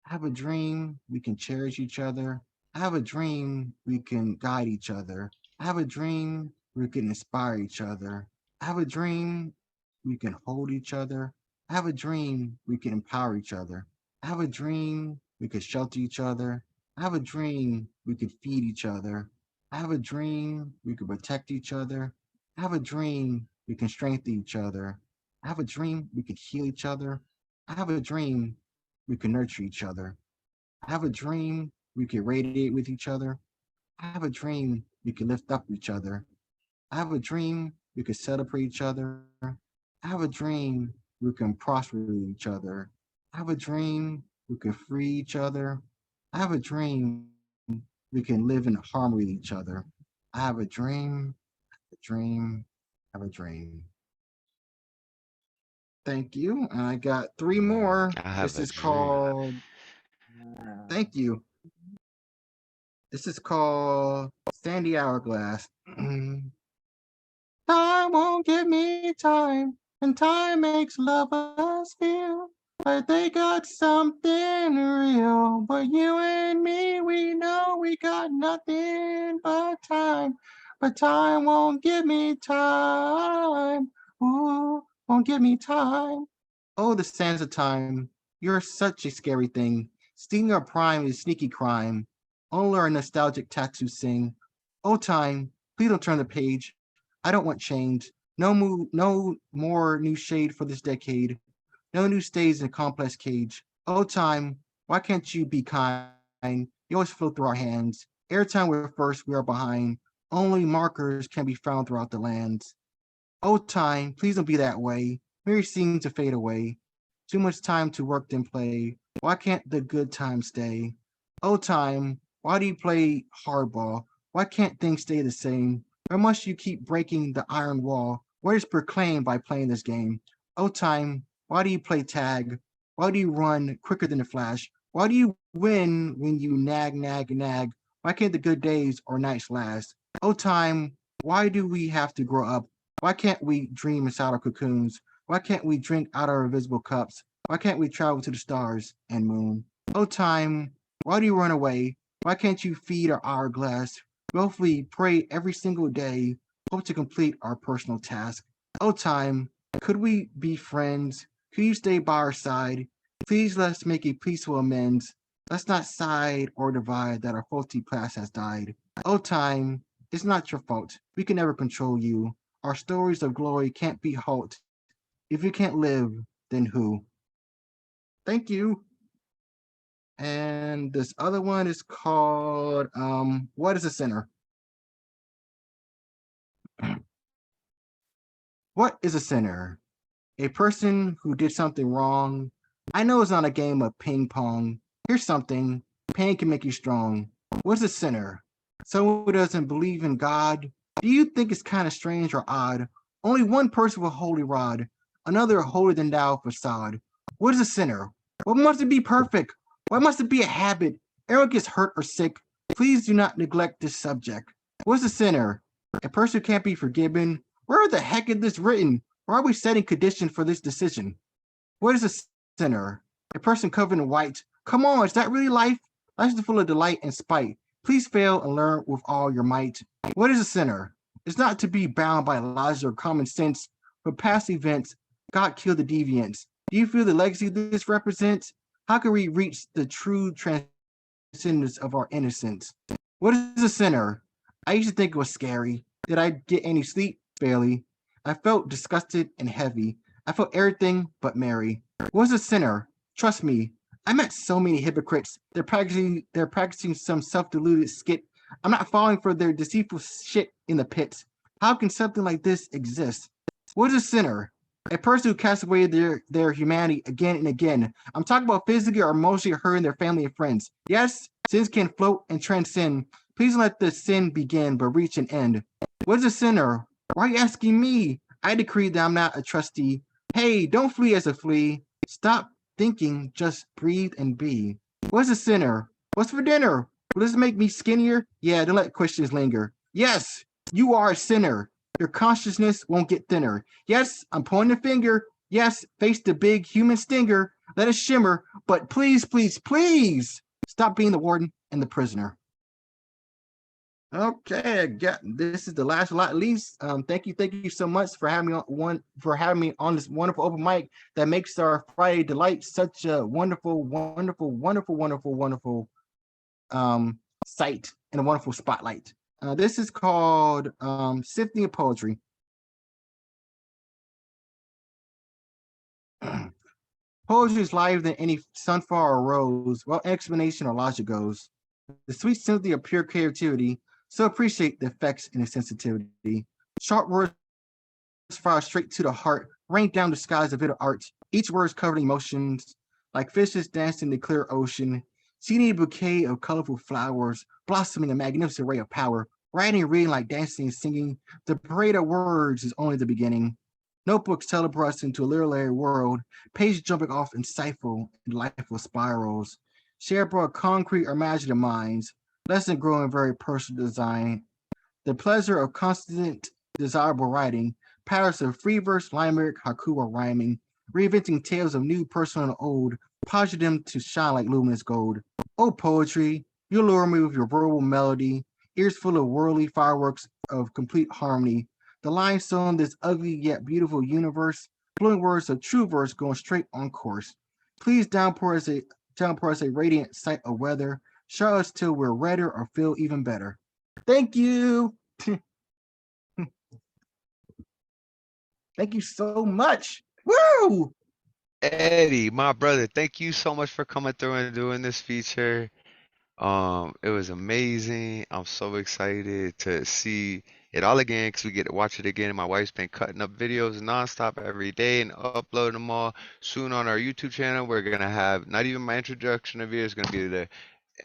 I have a dream we can cherish each other. I have a dream we can guide each other. I have a dream we can inspire each other. I have a dream we can hold each other. I have a dream we can empower each other. I have a dream we can shelter each other. I have a dream we could feed each other. I have a dream we could protect each other. I have a dream we can strengthen each other. I have a dream we could heal each other. I have a dream we can nurture each other. I have a dream we can radiate with each other. I have a dream we can lift up each other. I have a dream we can celebrate each other. I have a dream we can prosper with each other. I have a dream we can free each other. I have a dream we can live in harmony with each other. I have a dream, a dream, I have a dream. Thank you. And I got 3 more. I have This a is dream. called, thank you. This is called Sandy Hourglass. Time won't give me time, and time makes lovers feel like they got something real. But you and me, we know we got nothing but time. But time won't give me time. Ooh, won't give me time. Oh, the sands of time. You're such a scary thing. Stealing your prime is sneaky crime. Only our nostalgic tattoo sing. Oh, time, please don't turn the page. I don't want change. No more new shade for this decade. No new stays in a complex cage. Oh, time, why can't you be kind? You always flow through our hands. Every time we're first, we are behind. Only markers can be found throughout the lands. Oh, time, please don't be that way. Merry seem to fade away. Too much time to work and play. Why can't the good time stay? Oh, time, why do you play hardball? Why can't things stay the same? Why must you keep breaking the iron wall? What is proclaimed by playing this game? Oh, time, why do you play tag? Why do you run quicker than the flash? Why do you win when you nag, nag, nag? Why can't the good days or nights last? Oh, time, why do we have to grow up? Why can't we dream inside our cocoons? Why can't we drink out our invisible cups? Why can't we travel to the stars and moon? Oh, time, why do you run away? Why can't you feed our hourglass? Willfully pray every single day, hope to complete our personal task. Oh, time, could we be friends? Could you stay by our side? Please let's make a peaceful amends. Let's not side or divide that our faulty past has died. Oh, time, it's not your fault. We can never control you. Our stories of glory can't be halt. If you can't live, then who? Thank you. And this other one is called What is a Sinner? What is a sinner? A person who did something wrong. I know it's not a game of ping pong. Here's something. Pain can make you strong. What's a sinner? Someone who doesn't believe in God. Do you think it's kind of strange or odd? Only one person with a holy rod, another holier than thou facade. What is a sinner? What must it be perfect? Why must it be a habit? Everyone gets hurt or sick. Please do not neglect this subject. What's a sinner? A person who can't be forgiven. Where the heck is this written? Why are we setting conditions for this decision? What is a sinner? A person covered in white. Come on, is that really life? Life is full of delight and spite. Please fail and learn with all your might. What is a sinner? It's not to be bound by logic or common sense, but past events. God killed the deviants. Do you feel the legacy this represents? How can we reach the true transcendence of our innocence? What is a sinner? I used to think it was scary. Did I get any sleep? Barely. I felt disgusted and heavy. I felt everything but merry. What's a sinner? Trust me, I met so many hypocrites. They're practicing some self-deluded skit. I'm not falling for their deceitful shit in the pits. How can something like this exist? What is a sinner? A person who casts away their humanity again and again. I'm talking about physically or emotionally hurting their family and friends. Yes, sins can float and transcend. Please let the sin begin but reach an end. What is a sinner? Why are you asking me? I decree that I'm not a trustee. Hey, don't flee as a flea. Stop thinking, just breathe and be. What's a sinner? What's for dinner? Will this make me skinnier? Yeah, don't let questions linger. Yes, you are a sinner. Your consciousness won't get thinner. Yes, I'm pointing a finger. Yes, face the big human stinger. Let it shimmer, but please, please, please stop being the warden and the prisoner. Okay, this is the last but not least. Thank you so much for having me on this wonderful open mic that makes our Friday delight such a wonderful sight and a wonderful spotlight. This is called Symphony of Poetry. Poetry is lighter than any sunflower or rose, well, explanation or logic goes. The sweet sympathy of pure creativity, so appreciate the effects and the sensitivity. Sharp words fire straight to the heart, rain down the skies of bitter art. Each word is covered in emotions, like fishes dancing in the clear ocean. Seeing a bouquet of colorful flowers, blossoming a magnificent ray of power. Writing and reading like dancing and singing. The parade of words is only the beginning. Notebooks teleport us into a literary world, pages jumping off insightful and delightful spirals. Shared broad concrete or imaginative minds, lesson growing very personal design. The pleasure of constant desirable writing, patterns of free verse, limerick, haiku, or rhyming, reinventing tales of new, personal, and old, posing them to shine like luminous gold. Oh, poetry, you lure me with your verbal melody, ears full of worldly fireworks of complete harmony. The lines song this ugly yet beautiful universe, flowing words of true verse going straight on course. Please downpour us a radiant sight of weather. Show us till we're redder or feel even better. Thank you. Thank you so much. Woo! Eddie, my brother, thank you so much for coming through and doing this feature. It was amazing. I'm so excited to see it all again because we get to watch it again. My wife's been cutting up videos nonstop every day and uploading them all. Soon on our YouTube channel, we're gonna have not even my introduction of it. It's gonna be the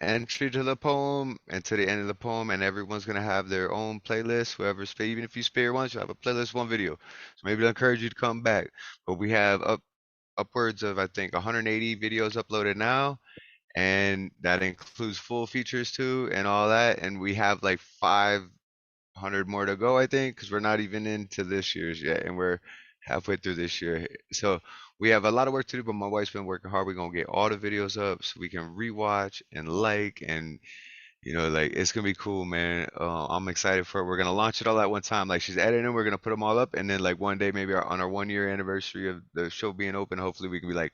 entry to the poem and to the end of the poem, and everyone's gonna have their own playlist. Whoever's even if you spare once, you have a playlist, one video. So maybe I'll encourage you to come back. But we have upwards of I think 180 videos uploaded now, and that includes full features too and all that. And we have like 500 more to go, I think, because we're not even into this year's yet, and we're halfway through this year. So we have a lot of work to do, but my wife's been working hard. We're gonna get all the videos up so we can rewatch and like, and like it's gonna be cool, man. I'm excited for it. We're gonna launch it all at one time. Like she's editing, we're gonna put them all up, and then like one day, maybe on our 1 year anniversary of the show being open, hopefully we can be like,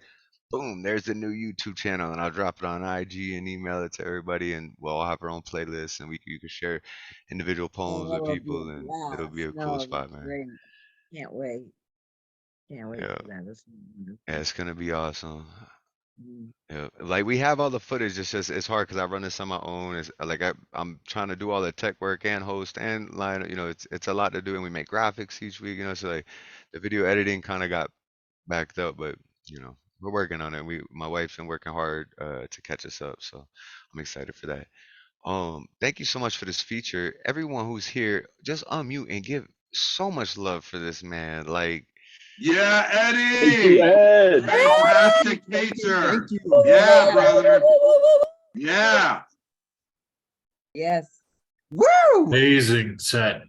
boom, there's the new YouTube channel, and I'll drop it on IG and email it to everybody, and we'll all have our own playlists, and you can share individual poems with That would be a people, and it'll blast. be a cool No, spot, that's man. great. Can't wait. Can't wait Yeah, for that. That's yeah, it's gonna be awesome. mm. Yeah, like we have all the footage. It's just it's hard because I run this on my own. It's like I'm trying to do all the tech work and host and line. It's a lot to do, and we make graphics each week. So like the video editing kind of got backed up, but we're working on it. My wife's been working hard to catch us up, so I'm excited for that. Thank you so much for this feature. Everyone who's here, just unmute and give so much love for this man. Like, Yeah, Thank you, Eddie. Ed. Poetastic Feature. Thank you. Yeah, brother. Yeah. Yes. Woo! Amazing set.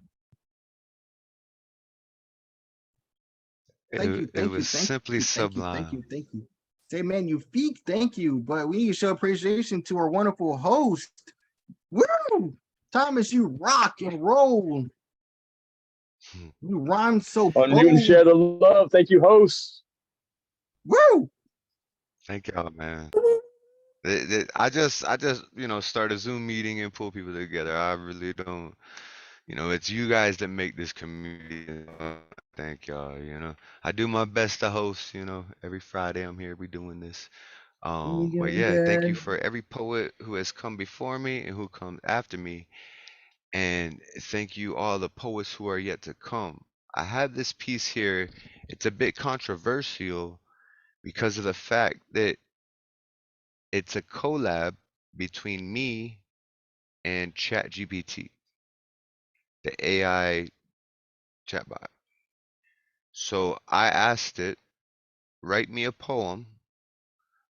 Thank you, It thank you, was thank simply you, thank you, thank sublime. you, thank you. Say, man, you feet, thank you. But we need to show appreciation to our wonderful host. Woo! Thomas, you rock and roll. You rhyme so On you and bold. share the love. Thank you, hosts. Woo! Thank y'all, man. I just start a Zoom meeting and pull people together. I really don't, it's you guys that make this community. Thank y'all. I do my best to host. Every Friday I'm here. We doing this. You But doing yeah, thank you good? for every poet who has come before me and who comes after me, and thank you all the poets who are yet to come. I have this piece here. It's a bit controversial because of the fact that it's a collab between me and ChatGPT, the AI chatbot. So I asked it, write me a poem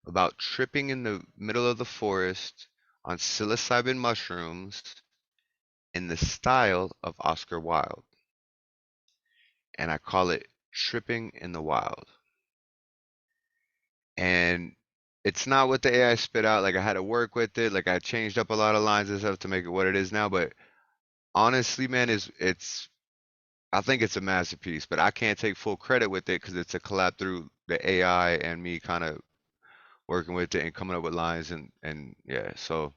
about tripping in the middle of the forest on psilocybin mushrooms in the style of Oscar Wilde. And I call it Tripping in the Wild. And it's not what the AI spit out. Like I had to work with it. Like I changed up a lot of lines and stuff to make it what it is now. But honestly, man, it's I think it's a masterpiece, but I can't take full credit with it because it's a collab through the AI and me kind of working with it and coming up with lines and yeah. So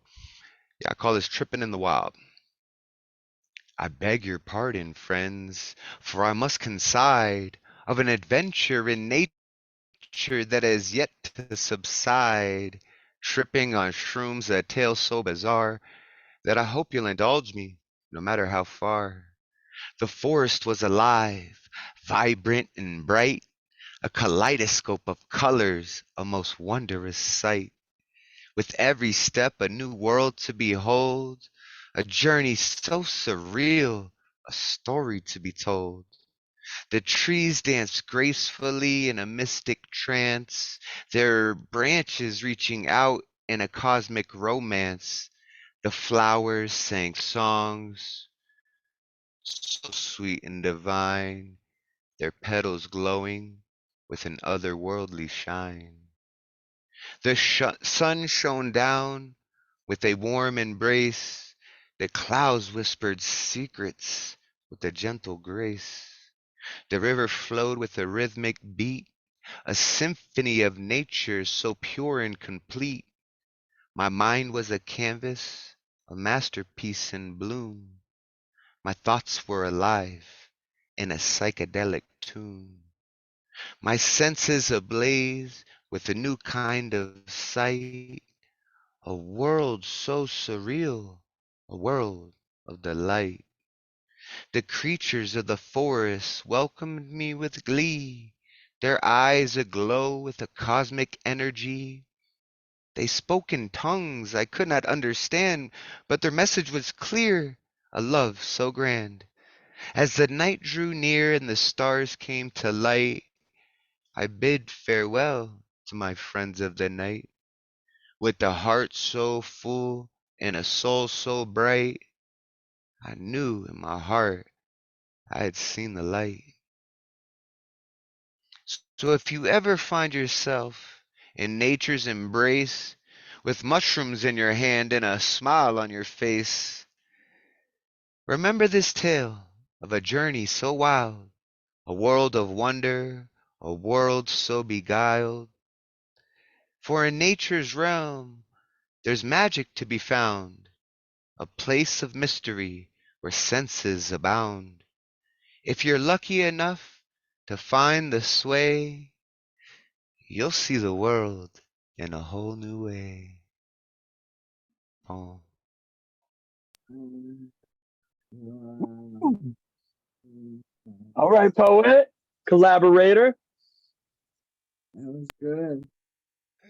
yeah, I call this Tripping in the Wild. I beg your pardon, friends, for I must coincide of an adventure in nature that has yet to subside, tripping on shrooms, a tale so bizarre that I hope you'll indulge me, no matter how far. The forest was alive, vibrant and bright, a kaleidoscope of colors, a most wondrous sight. With every step a new world to behold, a journey so surreal, a story to be told. The trees danced gracefully in a mystic trance, their branches reaching out in a cosmic romance. The flowers sang songs so sweet and divine, their petals glowing with an otherworldly shine. The sun shone down with a warm embrace. The clouds whispered secrets with a gentle grace. The river flowed with a rhythmic beat, a symphony of nature so pure and complete. My mind was a canvas, a masterpiece in bloom. My thoughts were alive in a psychedelic tune. My senses ablaze with a new kind of sight, a world so surreal, a world of delight. The creatures of the forest welcomed me with glee, their eyes aglow with a cosmic energy. They spoke in tongues I could not understand, but their message was clear, a love so grand. As the night drew near and the stars came to light, I bid farewell to my friends of the night. With a heart so full and a soul so bright, I knew in my heart I had seen the light. So if you ever find yourself in nature's embrace, with mushrooms in your hand and a smile on your face, remember this tale of a journey so wild, a world of wonder, a world so beguiled. For in nature's realm there's magic to be found, a place of mystery where senses abound. If you're lucky enough to find the sway, you'll see the world in a whole new way. Poem. All right, poet, collaborator. That was good.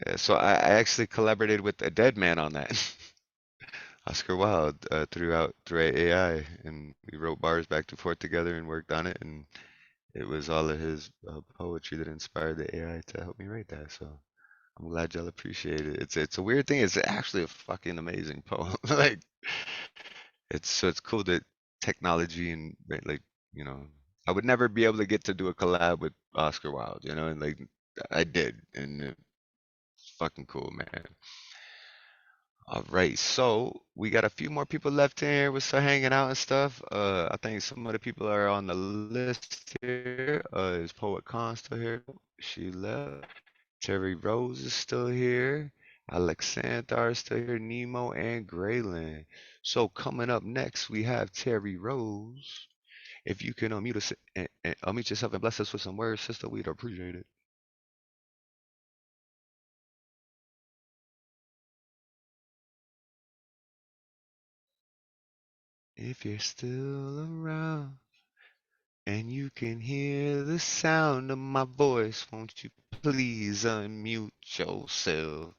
Yeah, so I actually collaborated with a dead man on that. Oscar Wilde through AI, and we wrote bars back and forth together and worked on it, and it was all of his poetry that inspired the AI to help me write that. So I'm glad y'all appreciate it. It's a weird thing. It's actually a fucking amazing poem. Like it's cool that technology and like I would never be able to get to do a collab with Oscar Wilde, you know, and like I did, and it's fucking cool, man. All right, so we got a few more people left here. We're still hanging out and stuff. I think some of the people are on the list here. Is Poet Khan still here? She left. Terri Rose is still here. Aleksandr is still here. Nemo and Greylan. So coming up next, we have Terri Rose. If you can unmute us and unmute yourself and bless us with some words, sister, we'd appreciate it. If you're still around and you can hear the sound of my voice, won't you please unmute yourself?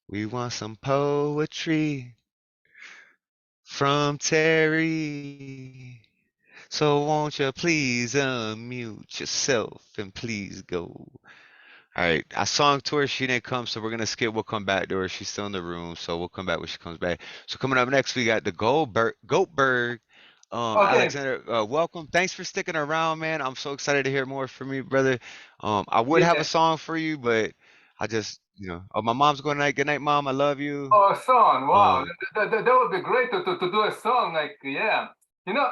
We want some poetry from Terri. So won't you please unmute yourself and please go. All right, I song to her. She didn't come, so we're gonna skip. We'll come back to her. She's still in the room, so we'll come back when she comes back. So coming up next, we got the Goatberg. Okay. Aleksandr, welcome. Thanks for sticking around, man. I'm so excited to hear more from you, brother. I would have a Yeah. song for you, but I just, oh, my mom's going tonight. Good night, mom. I love you. Oh, a song. Wow. Um, That would be great to do a song. Like, yeah. You know,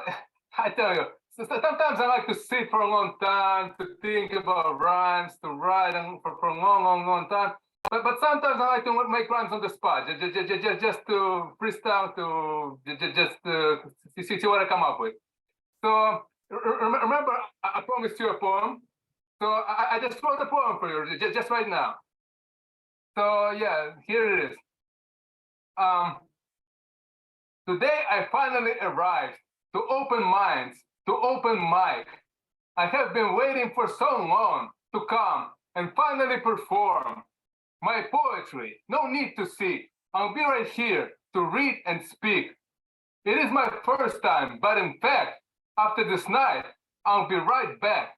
I tell you, sometimes I like to sit for a long time to think about rhymes, to write and for a long time. But sometimes I like to make rhymes on the spot, just to freestyle, to just see what I come up with. So remember, I promised you a poem. So I just wrote a poem for you, just right now. So yeah, here it is. Today I finally arrived to open minds, to open mic. I have been waiting for so long to come and finally perform my poetry. No need to seek. I'll be right here to read and speak. It is my first time, but in fact, after this night, I'll be right back.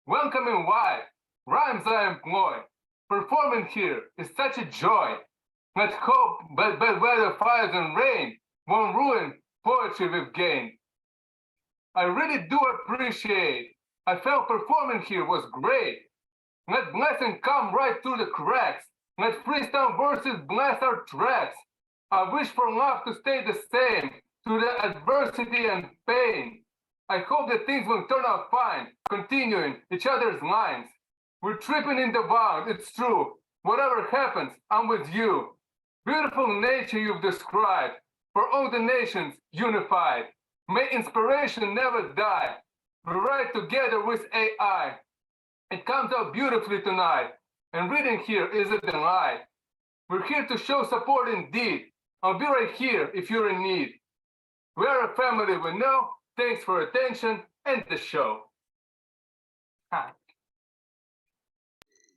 Welcoming wide, rhymes I employ. Performing here is such a joy. Let's hope bad weather, fires, and rain won't ruin poetry we've gained. I really do appreciate. I felt performing here was great. Let blessing come right through the cracks. Let freestyle verses bless our tracks. I wish for love to stay the same through the adversity and pain. I hope that things will turn out fine, continuing each other's lines. We're tripping in the wild, it's true. Whatever happens, I'm with you. Beautiful nature you've described, for all the nations unified. May inspiration never die. We write together with AI. It comes out beautifully tonight, and reading here is a delight. We're here to show support indeed. I'll be right here if you're in need. We are a family we know. Thanks for attention and the show.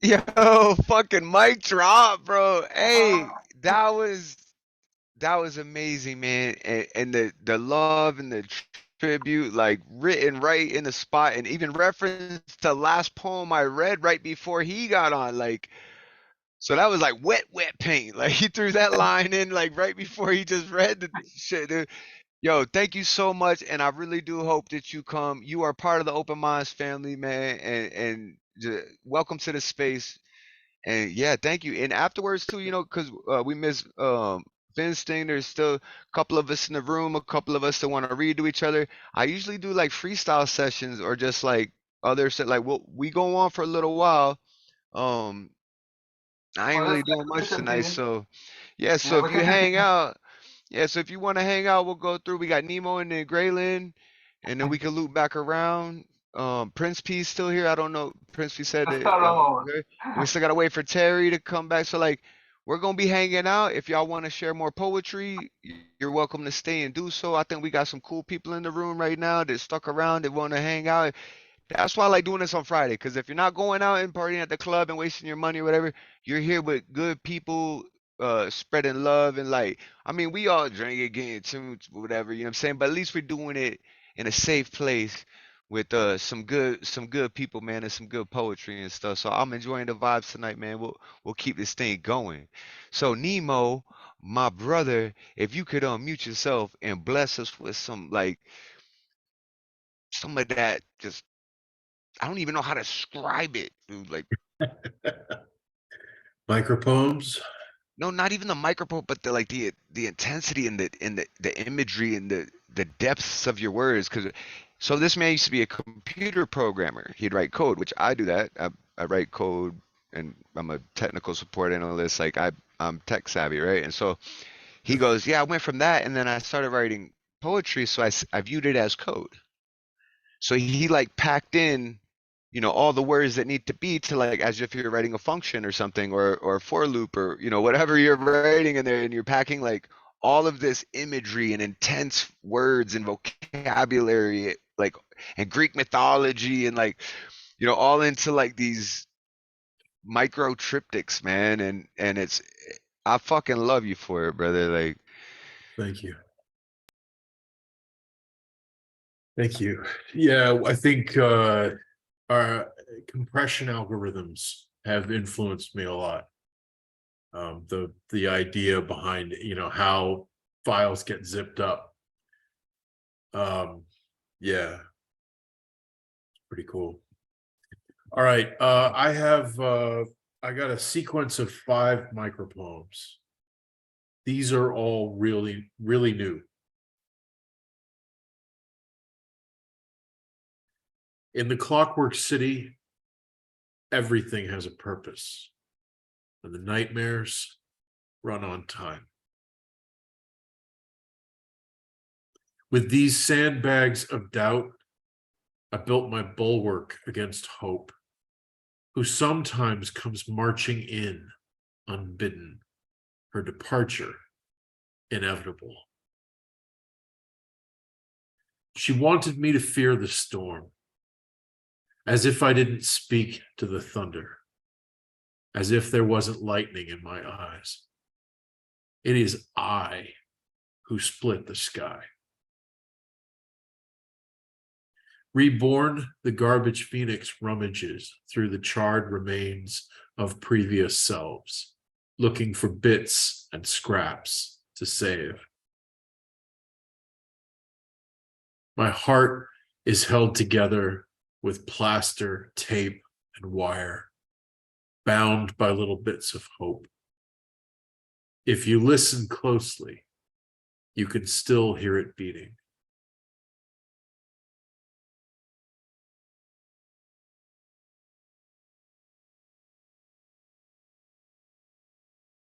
Yo, fucking mic drop, bro. Hey, that was amazing, man. And the love and the tribute, like written right in the spot, and even reference to last poem I read right before he got on. Like, so that was like wet paint. Like he threw that line in like right before he just read the shit, dude. Yo, thank you so much, and I really do hope that you come. You are part of the Open Minds family, man, and welcome to the space. And yeah, thank you. And afterwards too, because we miss Vince thing. There's still a couple of us in the room, a couple of us that want to read to each other. I usually do like freestyle sessions or just like other set. Like we go on for a little while. Um, I ain't Oh, really that's doing nice much to tonight, continue. so yeah. So Yeah, if we you can. hang out, yeah. So if you want to hang out, we'll go through. We got Nemo and then Greylan, and then we can loop back around. Principe's still here. I don't know. Principe said Let's that. start all over. Okay. And we still gotta wait for Terri to come back. So like, we're gonna be hanging out. If y'all want to share more poetry, you're welcome to stay and do so. I think we got some cool people in the room right now that stuck around that want to hang out. That's why I like doing this on Friday, because if you're not going out and partying at the club and wasting your money or whatever, you're here with good people, spreading love and light. I mean, we all drink it, getting tunes, whatever, you know what I'm saying? But at least we're doing it in a safe place with some good people, man, and some good poetry and stuff. So I'm enjoying the vibes tonight, man. We'll keep this thing going. So Nemo, my brother, if you could unmute yourself and bless us with some like some of that just, I don't even know how to describe it, dude. Like, Micropoems? no, not even the microphone, but the like the intensity and the imagery and the depths of your words. Because so this man used to be a computer programmer. He'd write code, which I do that. I write code, and I'm a technical support analyst. Like I'm tech savvy, right? And so he goes, yeah, I went from that, and then I started writing poetry. So I viewed it as code. So he like packed in, all the words that need to be to like as if you're writing a function or something or a for loop or whatever you're writing in there, and you're packing like all of this imagery and intense words and vocabulary like and Greek mythology and like all into like these micro triptychs, man, and it's I fucking love you for it, brother. Like, Thank you. Thank you. Yeah, I think our compression algorithms have influenced me a lot. The idea behind how files get zipped up. Yeah, pretty cool. All right, I got a sequence of 5 micropoems. These are all really, really new. In the Clockwork City, everything has a purpose, and the nightmares run on time. With these sandbags of doubt, I built my bulwark against hope, who sometimes comes marching in unbidden, her departure inevitable. She wanted me to fear the storm, as if I didn't speak to the thunder, as if there wasn't lightning in my eyes. It is I who split the sky. Reborn, the garbage phoenix rummages through the charred remains of previous selves, looking for bits and scraps to save. My heart is held together with plaster, tape, and wire, bound by little bits of hope. If you listen closely, you can still hear it beating.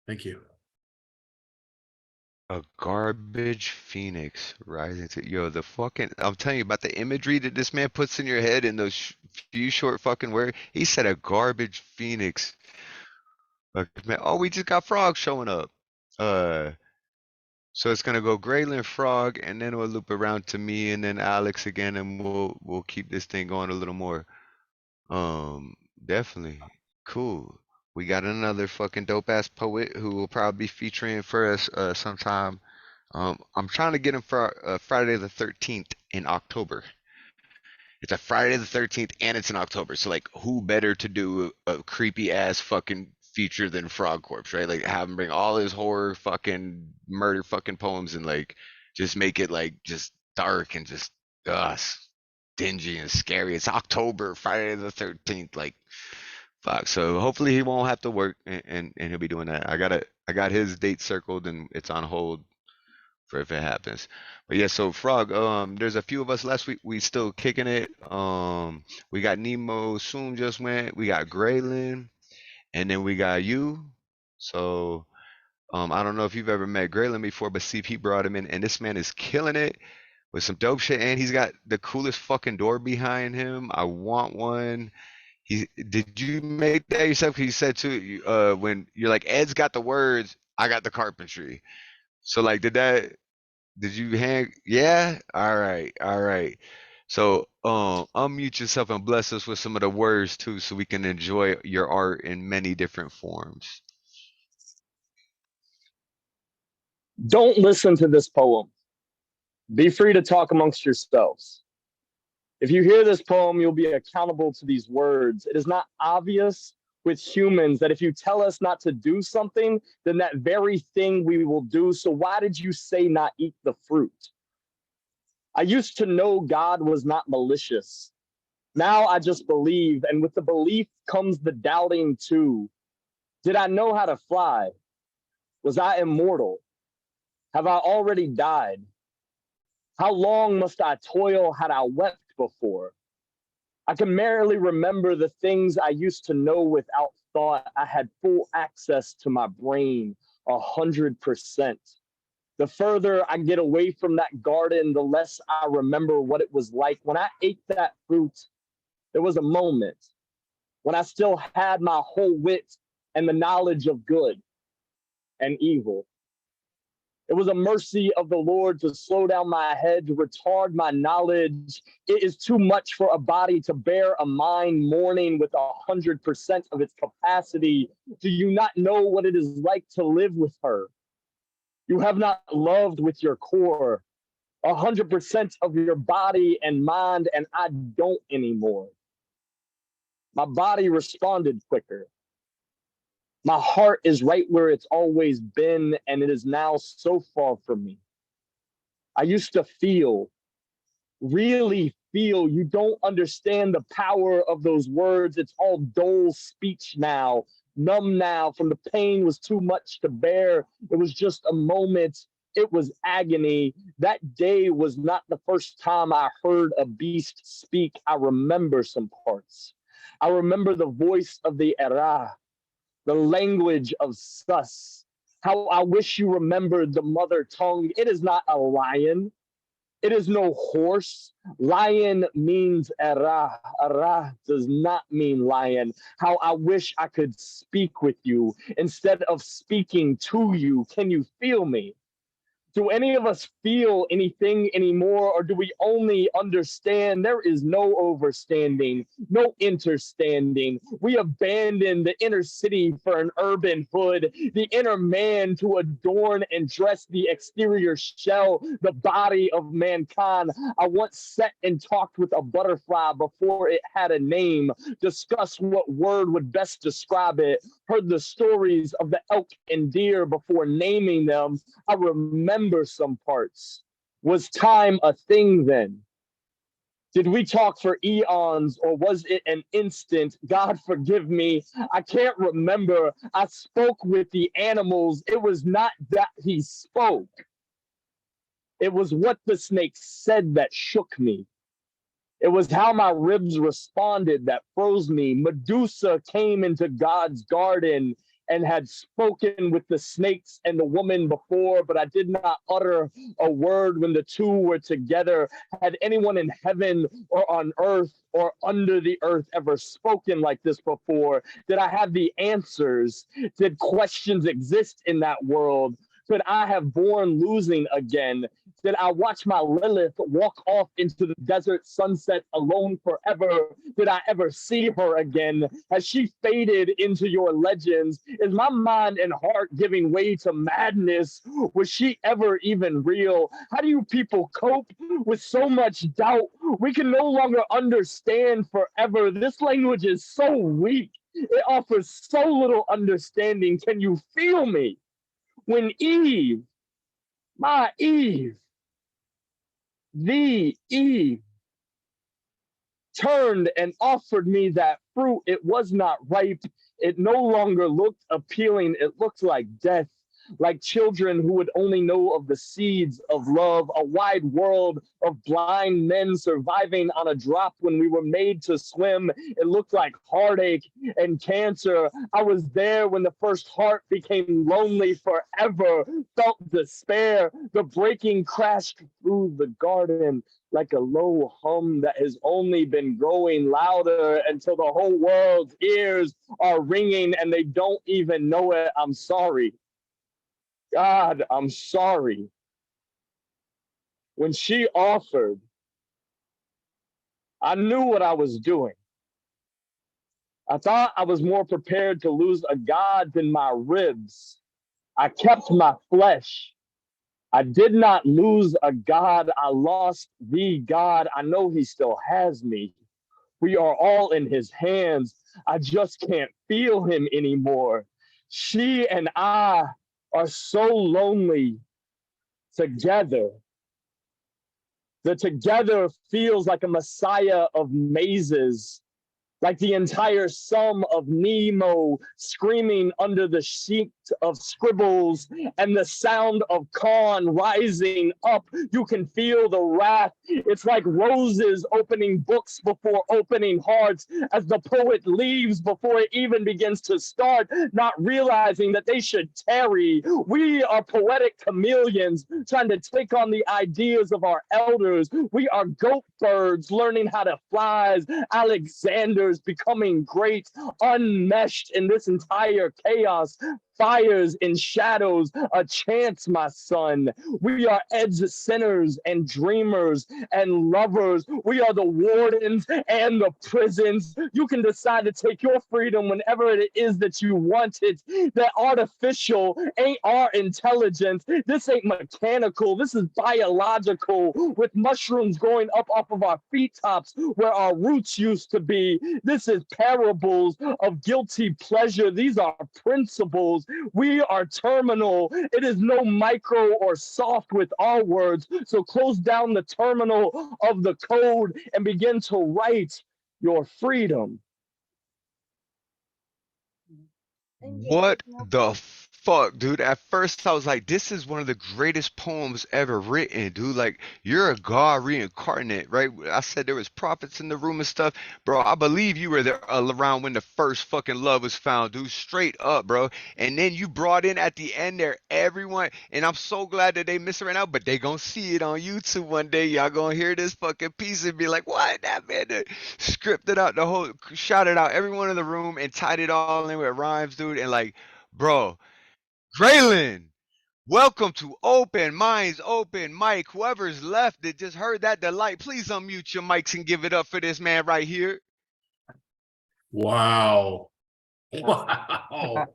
Thank you. A garbage phoenix rising to the fucking, I'm telling you about the imagery that this man puts in your head in those few short fucking words. He said a garbage phoenix. Like, man, oh, we just got Frogg showing up. So it's gonna go Greylan, Frogg, and then we'll loop around to me and then Alex again, and we'll keep this thing going a little more. Definitely cool. We got another fucking dope ass poet who will probably be featuring for us sometime. I'm trying to get him for Friday the 13th in October. It's a Friday the 13th and it's in October. So like, who better to do a creepy ass fucking feature than Frogg Corpse, right? Like, have him bring all his horror fucking murder fucking poems and like just make it like just dark and just dingy and scary. It's October, Friday the 13th. Like, fuck. So hopefully he won't have to work and he'll be doing that. I got his date circled and it's on hold for if it happens. But yeah, so Frogg, there's a few of us last week. We still kicking it. We got Nemo Sum just went. We got Greylan, and then we got you. So I don't know if you've ever met Greylan before, but CP brought him in, and this man is killing it with some dope shit, and he's got the coolest fucking door behind him. I want one. Did you make that yourself? Because you said too, when you're like, Ed's got the words, I got the carpentry. So like, did you hang? Yeah. All right. All right. So unmute yourself and bless us with some of the words too, so we can enjoy your art in many different forms. Don't listen to this poem. Be free to talk amongst yourselves. If you hear this poem, you'll be accountable to these words. It is not obvious with humans that if you tell us not to do something, then that very thing we will do. So why did you say not eat the fruit? I used to know God was not malicious. Now I just believe, and with the belief comes the doubting too. Did I know how to fly? Was I immortal? Have I already died? How long must I toil had I wept before? I can merely remember the things I used to know without thought. I had full access to my brain, 100%. The further I get away from that garden, the less I remember what it was like. When I ate that fruit, there was a moment when I still had my whole wit and the knowledge of good and evil. It was a mercy of the Lord to slow down my head, to retard my knowledge. It is too much for a body to bear a mind mourning with 100% of its capacity. Do you not know what it is like to live with her? You have not loved with your core, 100% of your body and mind, and I don't anymore. My body responded quicker. My heart is right where it's always been, and it is now so far from me. I used to feel, really feel. You don't understand the power of those words. It's all dull speech now, numb now from the pain was too much to bear. It was just a moment. It was agony. That day was not the first time I heard a beast speak. I remember some parts. I remember the voice of the Era, the language of sus. How I wish you remembered the mother tongue. It is not a lion. It is no horse. Lion means Era. Era does not mean lion. How I wish I could speak with you instead of speaking to you. Can you feel me? Do any of us feel anything anymore, or do we only understand? There is no overstanding, no interstanding. We abandon the inner city for an urban hood, the inner man to adorn and dress the exterior shell, the body of mankind. I once sat and talked with a butterfly before it had a name, discussed what word would best describe it, heard the stories of the elk and deer before naming them. I remember some parts. Was time a thing then? Did we talk for eons, or was it an instant? God forgive me, I can't remember. I spoke with the animals. It was not that he spoke. It was what the snake said that shook me. It was how my ribs responded that froze me. Medusa came into God's garden and had spoken with the snakes and the woman before, but I did not utter a word when the two were together. Had anyone in heaven or on earth or under the earth ever spoken like this before? Did I have the answers? Did questions exist in that world? Could I have borne losing again? Did I watch my Lilith walk off into the desert sunset alone forever? Did I ever see her again? Has she faded into your legends? Is my mind and heart giving way to madness? Was she ever even real? How do you people cope with so much doubt? We can no longer understand forever. This language is so weak. It offers so little understanding. Can you feel me? When Eve, my Eve, the Eve, turned and offered me that fruit, it was not ripe. It no longer looked appealing. It looked like death, like children who would only know of the seeds of love, a wide world of blind men surviving on a drop when we were made to swim. It looked like heartache and cancer. I was there when the first heart became lonely forever, felt despair. The breaking crashed through the garden like a low hum that has only been growing louder until the whole world's ears are ringing and they don't even know it. I'm sorry. God, I'm sorry. When she offered, I knew what I was doing. I thought I was more prepared to lose a God than my ribs. I kept my flesh. I did not lose a God. I lost the God. I know he still has me. We are all in his hands. I just can't feel him anymore. She and I are so lonely together. The together feels like a messiah of mazes, like the entire sum of Nemo screaming under the sheet of scribbles and the sound of Khan rising up. You can feel the wrath. It's like roses opening books before opening hearts as the poet leaves before it even begins to start, not realizing that they should tarry. We are poetic chameleons trying to take on the ideas of our elders. We are goat birds learning how to fly. Alexanders becoming great, unmeshed in this entire chaos. Fires in shadows, a chance, my son. We are edge sinners and dreamers and lovers. We are the wardens and the prisons. You can decide to take your freedom whenever it is that you want it. That artificial ain't our intelligence. This ain't mechanical. This is biological, with mushrooms growing up off of our feet tops where our roots used to be. This is parables of guilty pleasure. These are principles. We are terminal. It is no micro or soft with our words. So close down the terminal of the code and begin to write your freedom. What the fuck, dude? At first I was like, this is one of the greatest poems ever written, dude. Like, you're a god reincarnate, right? I said there was prophets in the room and stuff. Bro, I believe you were there around when the first fucking love was found, dude. Straight up, bro. And then you brought in at the end there everyone, and I'm so glad that they missed it right now, but they gonna see it on YouTube one day. Y'all gonna hear this fucking piece and be like, what? That man scripted out the whole, shouted out everyone in the room and tied it all in with rhymes, dude. And like, bro, Greylan, welcome to Open Minds, Open Mic. Whoever's left that just heard that delight, please unmute your mics and give it up for this man right here. Wow. Wow.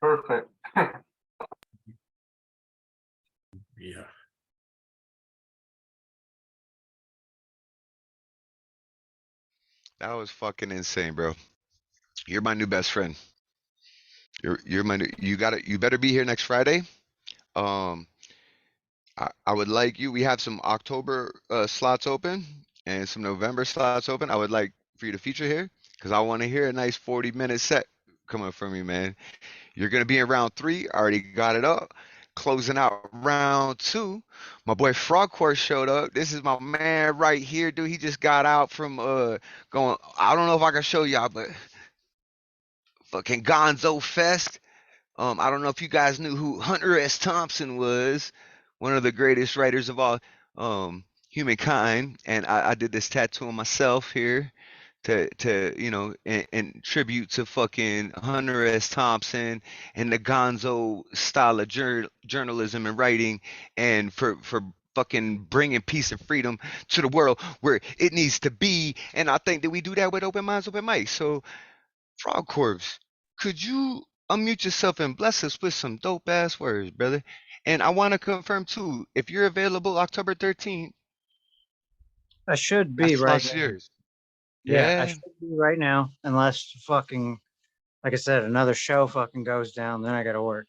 Perfect. Yeah. That was fucking insane, bro. You're my new best friend. You're my new, you better be here next Friday. Um, I would like you. We have some October slots open and some November slots open. I would like for you to feature here because I want to hear a nice 40-minute set coming from you, man. You're gonna be in round 3. I already got it up. Closing out round 2. My boy Frogg Corpse showed up. This is my man right here, dude. He just got out from going. I don't know if I can show y'all, but fucking Gonzo Fest. I don't know if you guys knew who Hunter S. Thompson was, one of the greatest writers of all humankind, and I did this tattoo on myself here to you know in tribute to fucking Hunter S. Thompson and the Gonzo style of journalism and writing, and for fucking bringing peace and freedom to the world where it needs to be. And I think that we do that with Open Minds, Open Mic. So Frogg Corpse, could you unmute yourself and bless us with some dope ass words, brother? And I want to confirm too, if you're available October 13th, I should that be right slot's now. yours. Yeah, I Yeah. should be right now, unless fucking, like I said, another show fucking goes down, then I gotta work.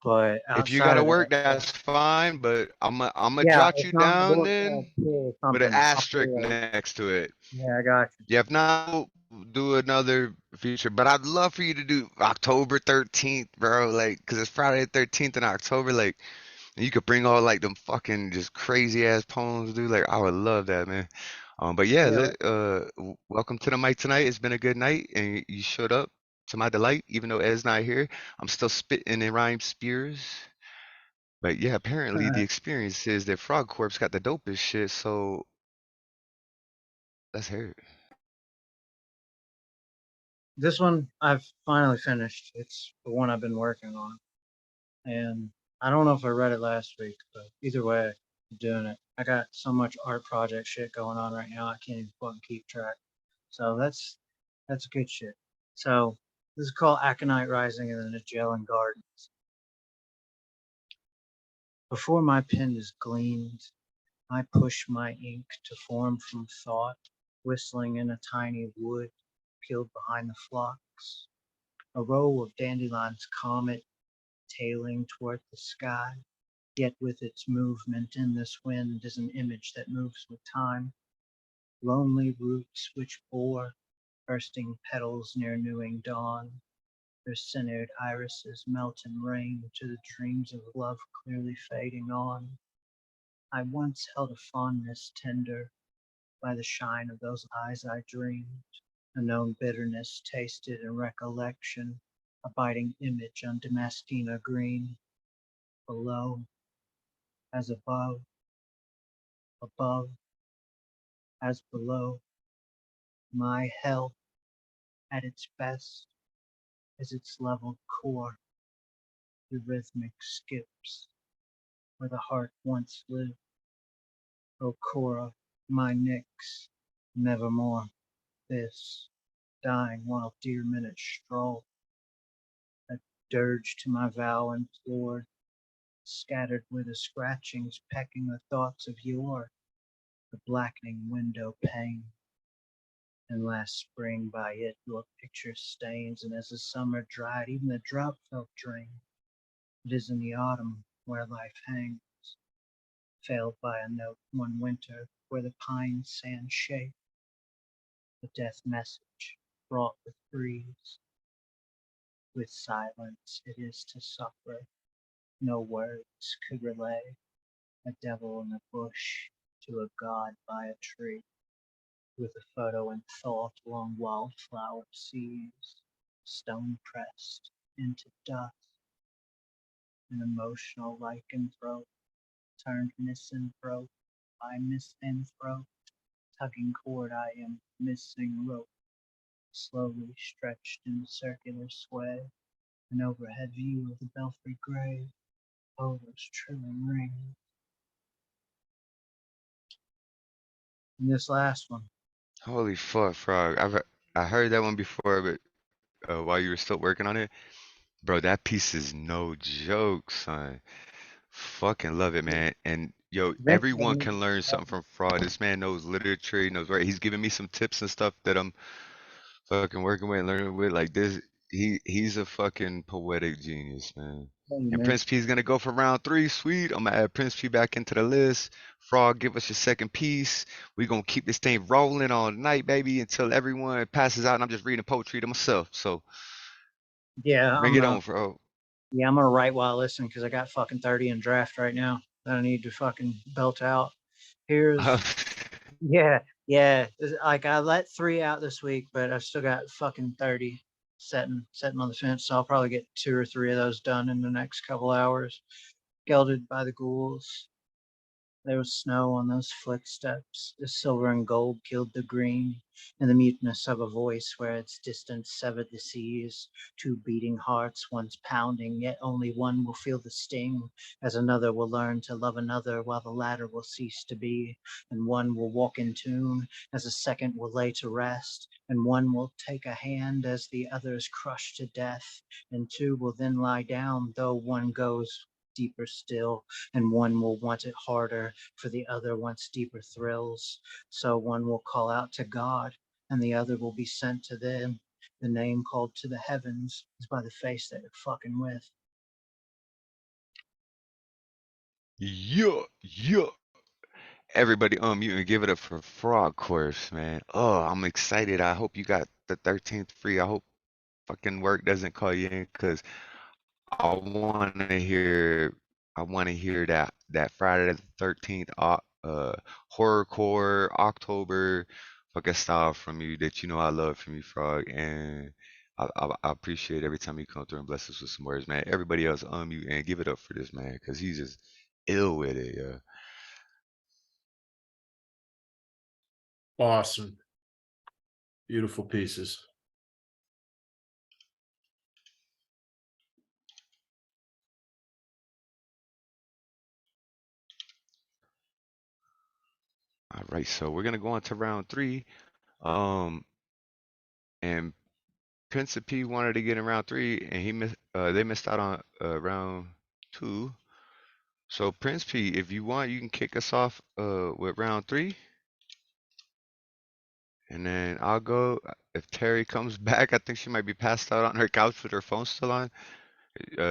But If you outside gotta of that, work, that's fine, but I'm gonna yeah, jot if you not, I down work then or with an something. I'll asterisk figure it out. next to it. Yeah, I got you. Yeah, if not, we'll do another feature. But I'd love for you to do October 13th, bro. Like, cause it's Friday the 13th in October. Like, and you could bring all like them fucking just crazy ass poems, dude. Like, I would love that, man. But yeah, Yeah, welcome to the mic tonight. It's been a good night, and you showed up to my delight, even though Ed's not here. I'm still spitting in rhyme spears. But yeah, apparently the experience is that Frogg Corpse got the dopest shit. So let's hear it. this one I've finally finished. It's the one I've been working on. And I don't know if I read it last week, but either way, I'm doing it. I got so much art project shit going on right now, I can't even fucking keep track. So that's good shit. So this is called Aconite Rising in the Magellan Gardens. Before my pen is gleamed, I push my ink to form from thought, whistling in a tiny wood, peeled behind the flocks. A row of dandelions comet tailing toward the sky. Yet with its movement in this wind is an image that moves with time. Lonely roots which bore bursting petals near newing dawn. Their cinered irises melt in rain to the dreams of love clearly fading on. I once held a fondness tender by the shine of those eyes I dreamed, a known bitterness tasted in recollection, a biting image on Damascena green. Below, as above, above, as below, my hell at its best is its leveled core, the rhythmic skips where the heart once lived. O Cora, my Nyx, nevermore this, dying while dear minutes stroll, a dirge to my vow implored, scattered were the scratchings pecking the thoughts of yore, the blackening window pane. And last spring by it your picture stains, and as the summer dried, even the drop felt drained. It is in the autumn where life hangs, failed by a note one winter where the pine sand shake, the death message brought with breeze. With silence it is to suffer, no words could relay, a devil in a bush to a god by a tree, with a photo in thought along wildflower seas, stone pressed into dust, an emotional lycanthrope turned misanthrope by misanthrope, tugging cord I am missing rope, slowly stretched in circular sway, an overhead view of the belfry grave, oh those trilling rings. And this last one. Holy fuck, Frog. I heard that one before, but while you were still working on it, bro, that piece is no joke, son. Fucking love it, man. And yo, everyone Eventually, can learn something from Frog. This man knows literature, he knows right. He's giving me some tips and stuff that I'm fucking working with and learning with. Like this, he's a fucking poetic genius, man. And man. Prince P's gonna go for round 3. Sweet. I'm gonna add Prince P back into the list. Frog, give us your second piece. We're gonna keep this thing rolling all night, baby, until everyone passes out and I'm just reading poetry to myself. So Yeah, bring it on, Frog. I'm gonna write while I listen because I got fucking 30 in draft right now that I need to fucking belt out. Here's yeah. Like I let 3 out this week, but I've still got fucking 30 setting on the fence. So I'll probably get 2 or 3 of those done in the next couple hours. Gelded by the ghouls. There was snow on those footsteps. The silver and gold killed the green, and the muteness of a voice where its distance severed the seas. 2 beating hearts, once pounding, yet only one will feel the sting, as another will learn to love another while the latter will cease to be, and one will walk in tune as a second will lay to rest, and one will take a hand as the other is crushed to death, and 2 will then lie down, though one goes deeper still, and one will want it harder, for the other wants deeper thrills. So one will call out to God, and the other will be sent to them. The name called to the heavens is by the face that you're fucking with. Yeah. Everybody unmute and give it up for Frog Course, man. Oh, I'm excited. I hope you got the 13th free. I hope fucking work doesn't call you in because I want to hear that Friday the 13th horrorcore October fucking style from you that you know I love from you, Frog, and I appreciate every time you come through and bless us with some words, man. Everybody else unmute and give it up for this man because he's just ill with it, yeah. Awesome. Beautiful pieces. All right, so we're gonna go on to round 3. And Principe wanted to get in round 3, and they missed out on round 2. So Principe, if you want, you can kick us off with round 3, and then I'll go. If Terri comes back, I think she might be passed out on her couch with her phone still on,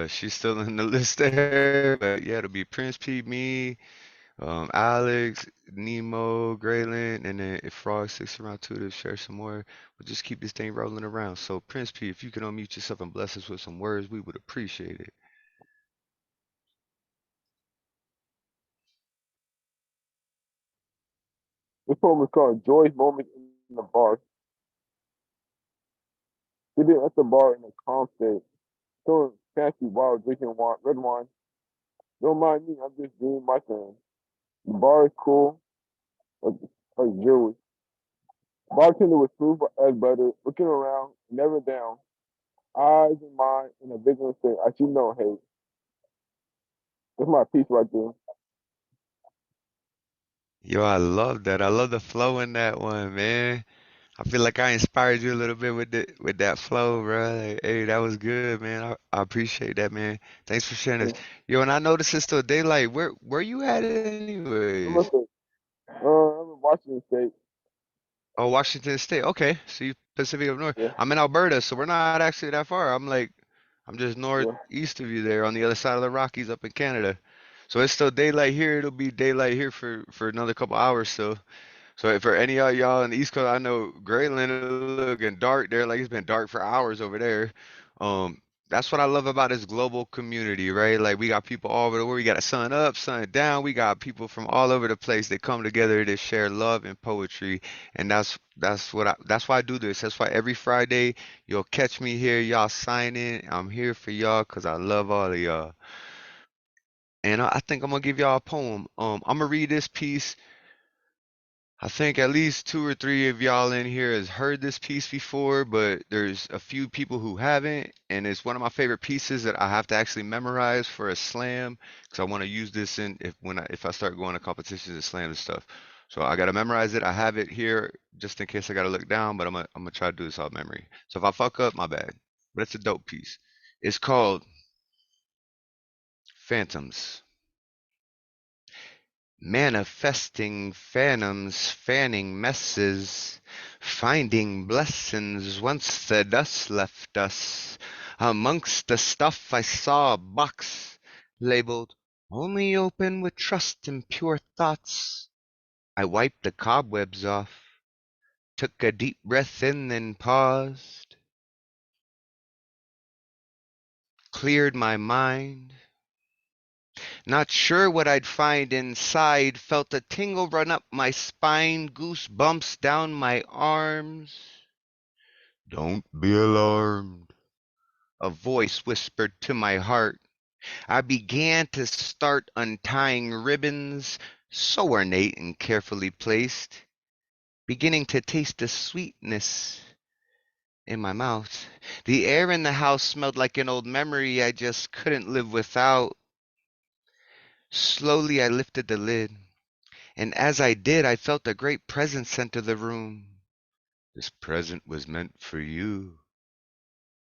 She's still in the list there, but yeah, it'll be Principe, me, Alex, Nemo, Greylan, and then if Frogg sticks around too to share some more, we'll just keep this thing rolling around. So Principe, if you can unmute yourself and bless us with some words, we would appreciate it. This poem is called Joy's Moment in the Bar. Sitting at the bar in a calm state, feeling fancy while drinking red wine. Don't mind me, I'm just doing my thing. The bar is cool, like jewelry. Bartender was smooth as butter, looking around, never down. Eyes and mind in a vigilant state. I see no hate. That's my piece right there. Yo, I love that. I love the flow in that one, man. I feel like I inspired you a little bit with that flow, bro. Like, hey, that was good, man. I appreciate that, man. Thanks for sharing this. Yo, and I noticed it's still daylight. Where you at I'm anyways? in Washington State. Oh, Washington State. Okay, so you Pacific up north. Yeah. I'm in Alberta, so we're not actually that far. I'm just Yeah. northeast of you there on the other side of the Rockies up in Canada. So it's still daylight here. It'll be daylight here for another couple hours still. So for any of y'all in the East Coast, I know Greyland is looking dark there, like it's been dark for hours over there. That's what I love about this global community, right? Like we got people all over the world. We got a sun up, sun down. We got people from all over the place that come together to share love and poetry, and that's why I do this. That's why every Friday you'll catch me here. Y'all sign in. I'm here for y'all because I love all of y'all. And I think I'm gonna give y'all a poem. I'm gonna read this piece. I think at least two or three of y'all in here has heard this piece before, but there's a few people who haven't, and it's one of my favorite pieces that I have to actually memorize for a slam because I want to use this in if I start going to competitions and slam and stuff. So I gotta memorize it. I have it here just in case I gotta look down, but I'm gonna try to do this off memory. So if I fuck up, my bad. But it's a dope piece. It's called Phantoms. Manifesting phantoms, fanning messes, finding blessings once the dust left us. Amongst the stuff I saw a box labeled only open with trust and pure thoughts. I wiped the cobwebs off, took a deep breath in, then paused, cleared my mind. Not sure what I'd find inside, felt a tingle run up my spine, goosebumps down my arms. Don't be alarmed, a voice whispered to my heart. I began to start untying ribbons, so ornate and carefully placed, beginning to taste the sweetness in my mouth. The air in the house smelled like an old memory I just couldn't live without. Slowly I lifted the lid. And as I did, I felt a great presence enter the room. This present was meant for you.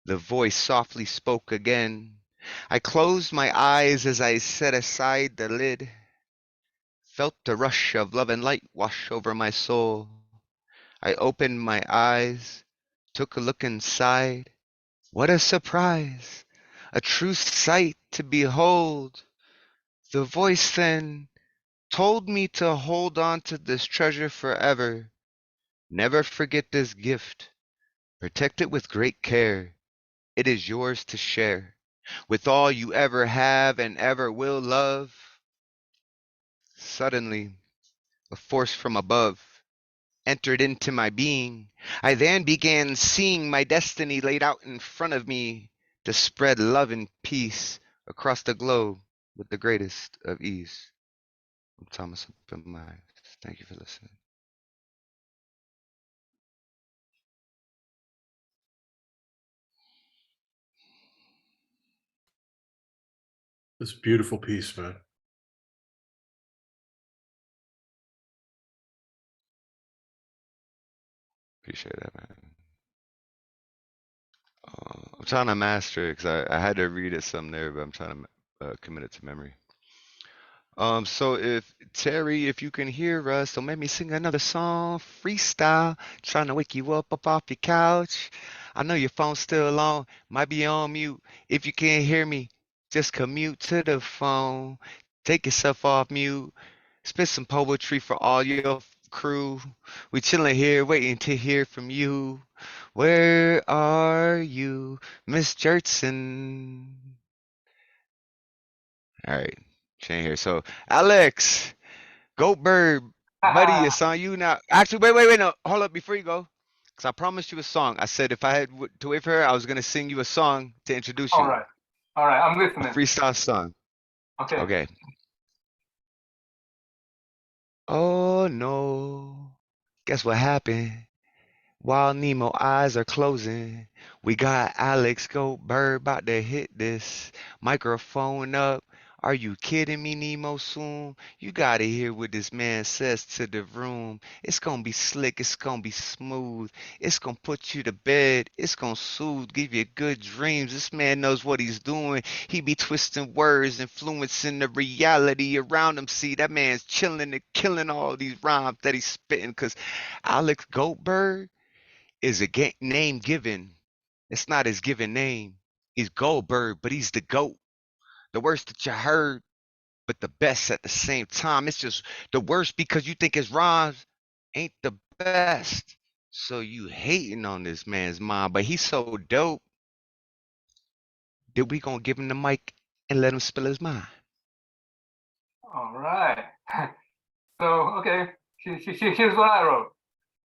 The voice softly spoke again. I closed my eyes as I set aside the lid. Felt the rush of love and light wash over my soul. I opened my eyes, took a look inside. What a surprise! A true sight to behold. The voice then told me to hold on to this treasure forever. Never forget this gift. Protect it with great care. It is yours to share with all you ever have and ever will love. Suddenly, a force from above entered into my being. I then began seeing my destiny laid out in front of me to spread love and peace across the globe with the greatest of ease. I'm Thomas Up in Miles. Thank you for listening. This beautiful piece, man. Appreciate that, man. I'm trying to master it because I had to read it some there, but I'm trying to commit it to memory. So if Terri, if you can hear us, don't make me sing another song, freestyle, trying to wake you up off your couch. I know your phone's still on, might be on mute. If you can't hear me, just commute to the phone. Take yourself off mute. Spit some poetry for all your crew. We chilling here waiting to hear from you. Where are you, Miss Jertson? All right, she ain't here. So, Alex, Go-Bird, buddy, it's on you now. Actually, wait, no, hold up before you go. Because I promised you a song. I said if I had to wait for her, I was going to sing you a song to introduce All you. right. All right. I'm A listening. freestyle song. Okay. Okay. Oh, no. Guess what happened? While Nemo eyes are closing, we got Alex Go-Berg about to hit this microphone up. Are you kidding me, Nemo Sum? You gotta hear what this man says to the room. It's gonna be slick, it's gonna be smooth, it's gonna put you to bed, it's gonna soothe, give you good dreams. This man knows what he's doing. He be twisting words, influencing the reality around him. See, that man's chilling and killing all these rhymes that he's spitting, cause Alex Goldberg is a name given. It's not his given name. He's Goldberg, but he's the GOAT. The worst that you heard, but the best at the same time. It's just the worst because you think his rhymes ain't the best. So you hating on this man's mind, but he's so dope that we gonna give him the mic and let him spill his mind. All right. So, okay, here's what I wrote.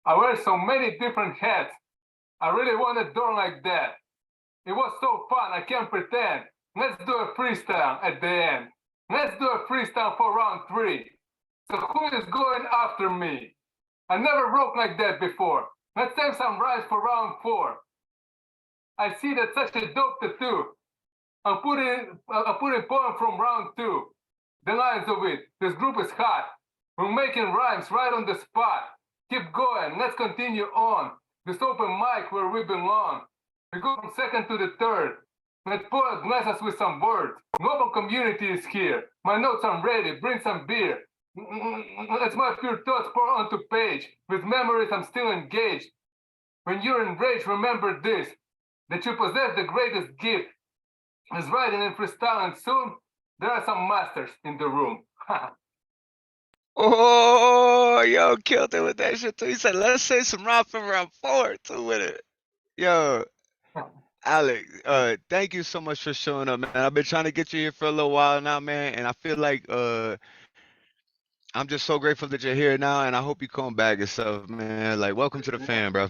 I wear so many different hats. I really want a door like that. It was so fun, I can't pretend. Let's do a freestyle at the end. Let's do a freestyle for round 3. So who is going after me? I never wrote like that before. Let's save some rhymes for round 4. I see that's such a dope tattoo. I'm putting poem from round 2. The lines of it. This group is hot. We're making rhymes right on the spot. Keep going. Let's continue on. This open mic where we belong. We go from second to the third. Let poet bless us with some words. Global community is here. My notes are ready. Bring some beer. Let's my pure thoughts pour onto page. With memories I'm still engaged. When you're enraged, remember this. That you possess the greatest gift. Is writing and freestyling soon. There are some masters in the room. Oh, yo, killed it with that shit too. He said, let's say some rhyme from round 4 too with it. Yo, Alex, thank you so much for showing up, man. I've been trying to get you here for a little while now, man, and I feel like I'm just so grateful that you're here now, and I hope you come back yourself, man. Like, welcome to the fan, bro.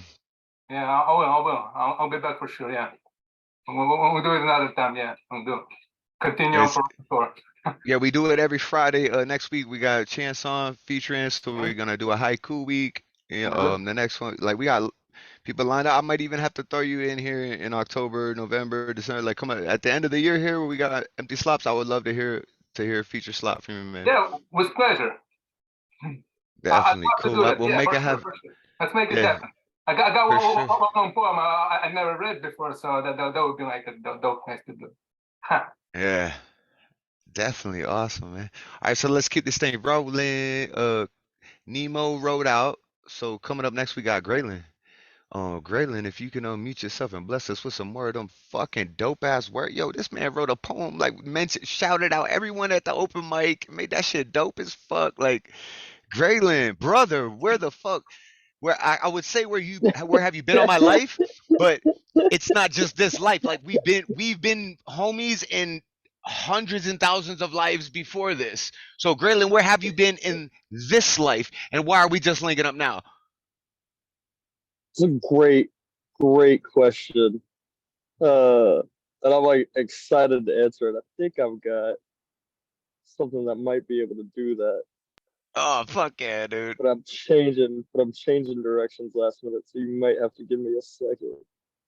Yeah, I will. I'll be back for sure, yeah. We'll do it another time, yeah. We'll do. Continue on for sure. Yeah, we do it every Friday. Next week we got a chance on featuring, so we're gonna do a haiku week. Yeah, the next one, like we got people lined up. I might even have to throw you in here in October, November, December. Like, come on, at the end of the year here, where we got empty slots. I would love to hear a feature slot from you, man. Yeah, with pleasure. Definitely, cool. We'll yeah, make for it happen. Sure. Let's make it Yeah. happen. I got For one poem I never read before, so that would be like a dope thing to do. Yeah, definitely awesome, man. All right, so let's keep this thing rolling. Nemo wrote out. So coming up next, we got Greylan. Greylan, if you can unmute yourself and bless us with some more of them fucking dope ass word. Yo, this man wrote a poem, like mentioned, shouted out everyone at the open mic, made that shit dope as fuck. Like, Greylan, brother, where the fuck? Where I would say where have you been all my life? But it's not just this life. Like we've been homies in hundreds and thousands of lives before this. So Greylan, where have you been in this life? And why are we just linking up now? It's a great question. And I'm like excited to answer it. I think I've got something that might be able to do that. Oh fuck yeah, dude. But I'm changing directions last minute, so you might have to give me a second.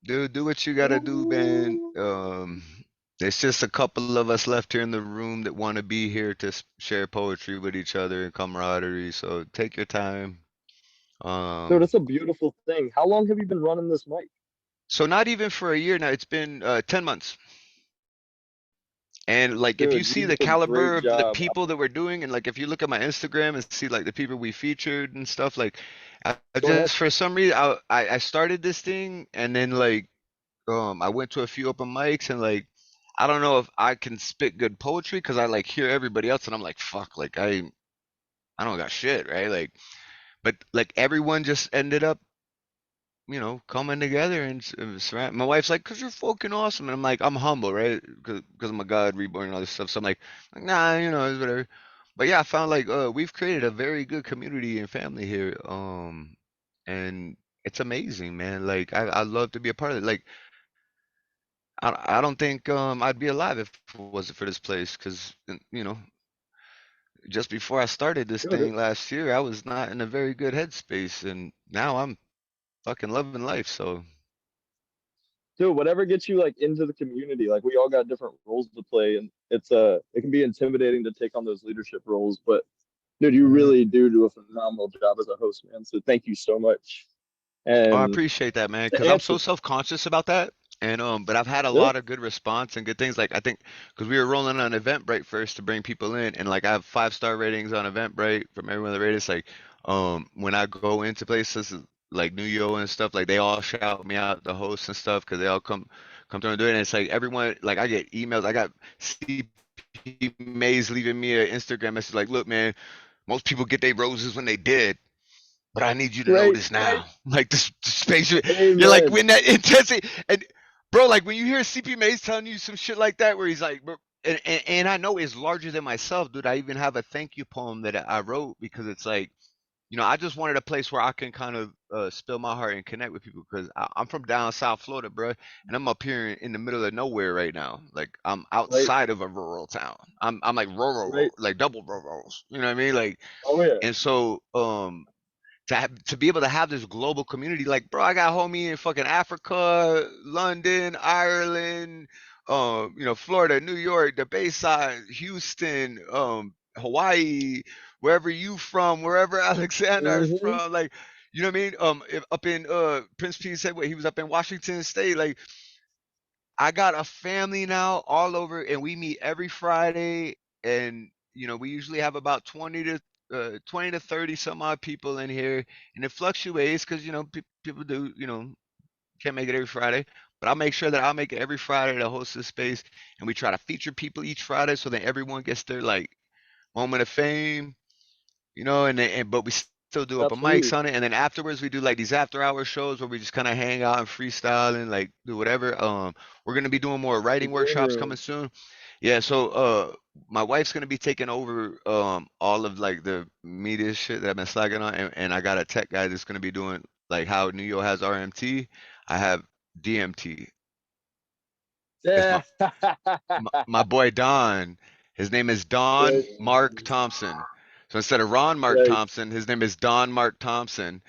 Dude, do what you gotta do, man. There's just a couple of us left here in the room that want to be here to share poetry with each other and camaraderie. So take your time. So that's a beautiful thing. How long have you been running this mic? So not even for a year now. It's been 10 months. And like, if you see the caliber of the people that we're doing, and like, if you look at my Instagram and see like the people we featured and stuff, like, I just for some reason I started this thing, and then like I went to a few open mics and like I don't know if I can spit good poetry because I like hear everybody else and I'm like fuck like I don't got shit, right? Like but like everyone just ended up coming together and surround. My wife's like, "Cause you're fucking awesome," and I'm like, "I'm humble, right? Cause I'm a God reborn and all this stuff." So I'm like nah, it's whatever. But yeah, I found like we've created a very good community and family here, and it's amazing, man. Like I love to be a part of it. Like I don't think I'd be alive if it wasn't for this place, cause just before I started this Good. thing last year, I was not in a very good headspace, and now I'm fucking loving life. So. Dude, whatever gets you like into the community, like we all got different roles to play, and it can be intimidating to take on those leadership roles, but dude, you really do a phenomenal job as a host, man. So thank you so much. Oh, I And appreciate that, man, to because I'm answer, so self-conscious about that. And but I've had a yeah, lot of good response and good things. Like I think because we were rolling on Eventbrite first to bring people in, and like I have 5-star ratings on Eventbrite from everyone that rated. It's like when I go into places like New York and stuff, like they all shout me out, the hosts and stuff, because they all come through and do it. And it's like everyone, like I get emails. I got CP Mays leaving me an Instagram message like, "Look, man, most people get their roses when they did. But I need you to know right, this now." Like this space, you're like amen, when that intensity, and bro, like when you hear CP Mays telling you some shit like that, where he's like, bro, and I know it's larger than myself, dude. I even have a thank you poem that I wrote because it's like, I just wanted a place where I can kind of spill my heart and connect with people because I'm from down South Florida, bro, and I'm up here in the middle of nowhere right now. Like I'm right, outside of a rural town. I'm like rural, right, like double rurals. You know what I mean? Like, oh yeah, and so to be able to have this global community, like bro, I got homie in fucking Africa, London, Ireland, Florida, New York, the Bayside, Houston, Hawaii, wherever you from, wherever Alexander's mm-hmm. from, like you know what I mean? If up in Principe said what he was up in Washington State, like I got a family now all over, and we meet every Friday, and we usually have about 20 to 30 some odd people in here, and it fluctuates because people do can't make it every Friday, but I'll make sure that I'll make it every Friday to host this space, and we try to feature people each Friday so that everyone gets their like moment of fame, but we still do open mics Absolutely, on it, and then afterwards we do like these after hour shows where we just kind of hang out and freestyle and like do whatever. We're gonna be doing more the writing green workshops coming room, soon. Yeah, so my wife's gonna be taking over all of like the media shit that I've been slacking on, and I got a tech guy that's gonna be doing like how New York has RMT, I have DMT. It's yeah, my boy Don. His name is Don right, Mark Thompson. So instead of Ron Mark right, Thompson, his name is Don Mark Thompson.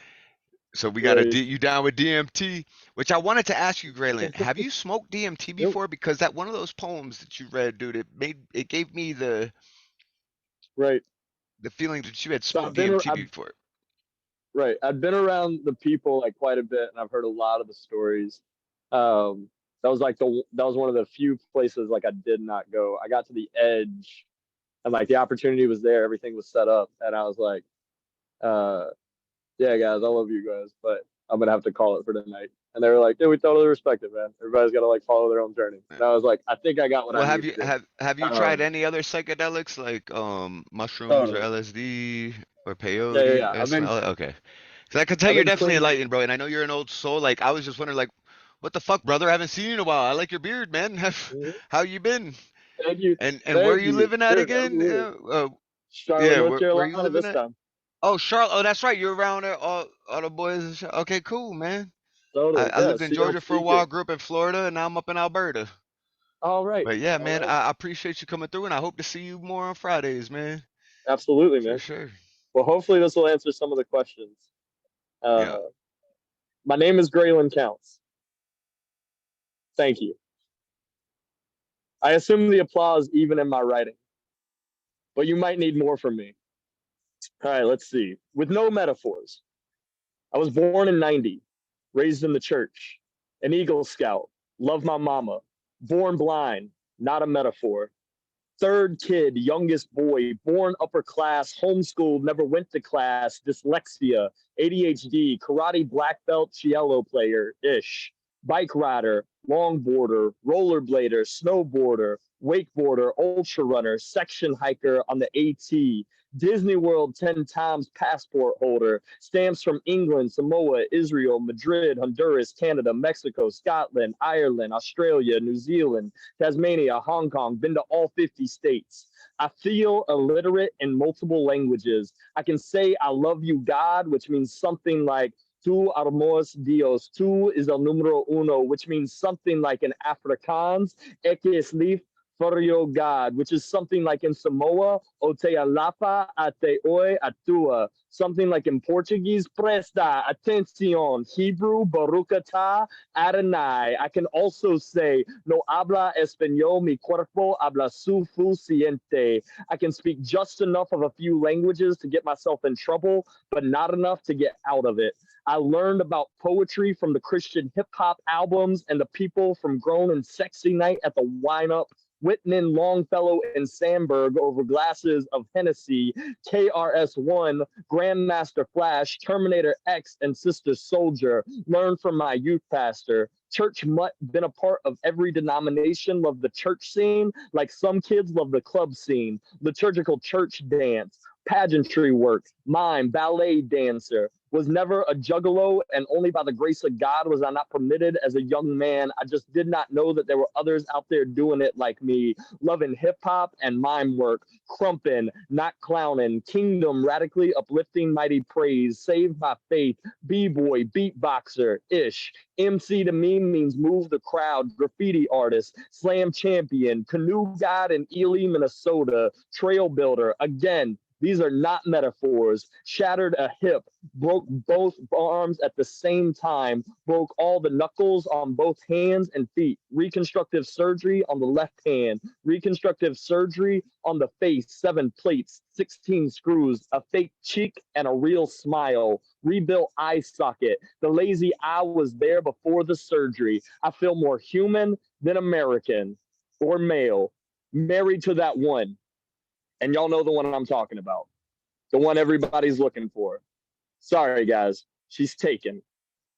So we got right. you down with DMT, which I wanted to ask you, Greylan, have you smoked DMT Nope, before? Because that one of those poems that you read, dude, it gave me right. the feeling that you had So smoked DMT before. right. I've been around the people like quite a bit, and I've heard a lot of the stories. That was like that was one of the few places like I did not go. I got to the edge, and like the opportunity was there, everything was set up, and I was like, uh, "Yeah, guys, I love you guys, but I'm gonna have to call it for tonight." And they were like, "Dude, we totally respect it, man. Everybody's got to like follow their own journey." And I was like, "I think I got what I Well, have you needed." tried Um, any other psychedelics like mushrooms or totally. LSD or Yeah, yeah, peyote? yeah. Okay. Because I can tell I've you're been definitely clean. enlightened, bro. And I know you're an old soul. Like I was just wondering, like, what the fuck, brother? I haven't seen you in a while. I like your beard, man. Mhm. How you been? Thank you, And where are thank you you, living at dude. again? Absolutely. Charlotte, Yeah, North where you Carolina living this at? time. Oh, Charlotte. Oh, that's right. You're around there. All the boys. Okay, cool, man. Totally. I Yeah. lived in See, I'm Georgia for a tweaking. while. Grew up in Florida, and now I'm up in Alberta. All right. But yeah, All man, right. I appreciate you coming through, and I hope to see you more on Fridays, man. Absolutely, For man. sure. Well, hopefully this will answer some of the questions. Yeah. My name is Greylan Counts. Thank you. I assume the applause even in my writing, but you might need more from me. All right, let's see. With no metaphors. I was born in 90, raised in the church, an Eagle Scout, love my mama, born blind, not a metaphor. Third kid, youngest boy, born upper class, homeschooled, never went to class, dyslexia, ADHD, karate black belt, cello player ish. bike rider, longboarder, rollerblader, snowboarder, wakeboarder, ultra runner, section hiker on the AT, Disney World 10 times passport holder, stamps from England, Samoa, Israel, Madrid, Honduras, Canada, Mexico, Scotland, Ireland, Australia, New Zealand, Tasmania, Hong Kong, been to all 50 states. I feel illiterate in multiple languages. I can say I love you, God, which means something like Tu armos Dios. Tu is el número uno, which means something like in Afrikaans, Eke es lief for your God, which is something like in Samoa, O te alapa a te oi atua. Something like in Portuguese, Presta atención. Hebrew, Baruch atah Adonai. I can also say, No habla español, mi cuerpo habla suficiente. I can speak just enough of a few languages to get myself in trouble, but not enough to get out of it. I learned about poetry from the Christian hip hop albums and the people from Grown and Sexy Night at the Wine Up, Whitman, Longfellow, and Sandberg over glasses of Hennessy, KRS-One, Grandmaster Flash, Terminator X, and Sister Soldier. Learned from my youth pastor. Church mutt, been a part of every denomination, love the church scene, like some kids love the club scene. Liturgical church dance, pageantry work, mime, ballet dancer. Was never a juggalo, and only by the grace of God was I not permitted as a young man. I just did not know that there were others out there doing it like me, loving hip hop and mime work, crumping, not clowning, kingdom, radically uplifting, mighty praise, saved by faith, b-boy, beatboxer, ish. MC to me means move the crowd, graffiti artist, slam champion, canoe guide in Ely, Minnesota, trail builder, again. These are not metaphors. Shattered a hip, broke both arms at the same time, broke all the knuckles on both hands and feet. Reconstructive surgery on the left hand, reconstructive surgery on the face, 7 plates, 16 screws, a fake cheek and a real smile, rebuilt eye socket. The lazy eye was there before the surgery. I feel more human than American or male, married to that one. And y'all know the one I'm talking about. The one everybody's looking for. Sorry, guys. She's taken.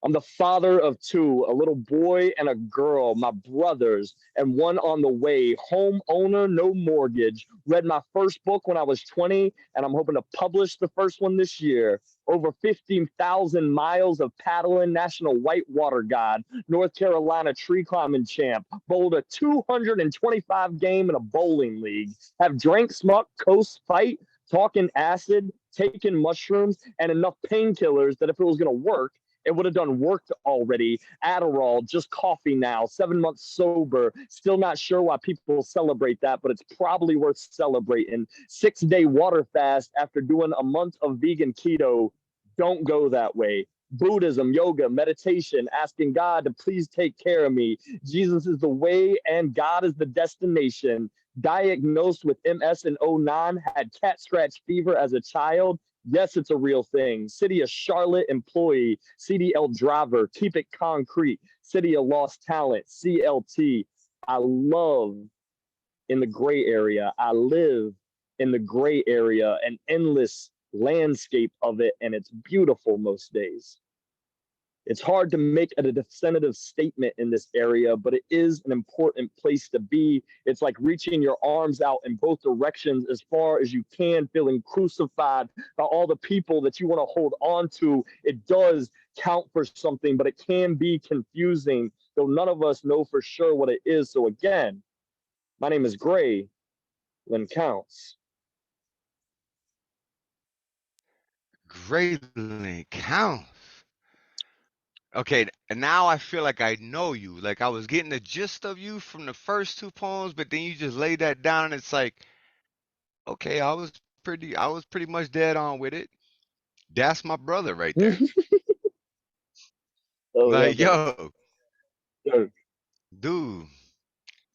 I'm the father of 2, a little boy and a girl, my brothers, and one on the way. Homeowner, no mortgage. Read my first book when I was 20, and I'm hoping to publish the first one this year. Over 15,000 miles of paddling, national whitewater god, North Carolina tree climbing champ, bowled a 225 game in a bowling league, have drank, smoked, coast fight, talking acid, taken mushrooms, and enough painkillers that if it was going to work, it would have done worked already. Adderall, just coffee now, 7 months sober. Still not sure why people celebrate that, but it's probably worth celebrating. 6-day water fast after doing a month of vegan keto. Don't go that way. Buddhism, yoga, meditation, asking God to please take care of me. Jesus is the way and God is the destination. Diagnosed with MS in 2009, had cat scratch fever as a child. Yes, it's a real thing. City of Charlotte employee, CDL driver, keep it concrete. City of Lost Talent, CLT. I love in the gray area. I live in the gray area, an endless landscape of it, and it's beautiful most days. It's hard to make a definitive statement in this area, but it is an important place to be. It's like reaching your arms out in both directions as far as you can, feeling crucified by all the people that you want to hold on to. It does count for something, but it can be confusing, though none of us know for sure what it is. So again, my name is Greylan Counts. Greylan Counts. Okay, and now I feel like I know you. Like I was getting the gist of you from the first 2 poems, but then you just laid that down and it's like, okay, I was pretty much dead on with it. That's my brother right there. Like, yo, dude,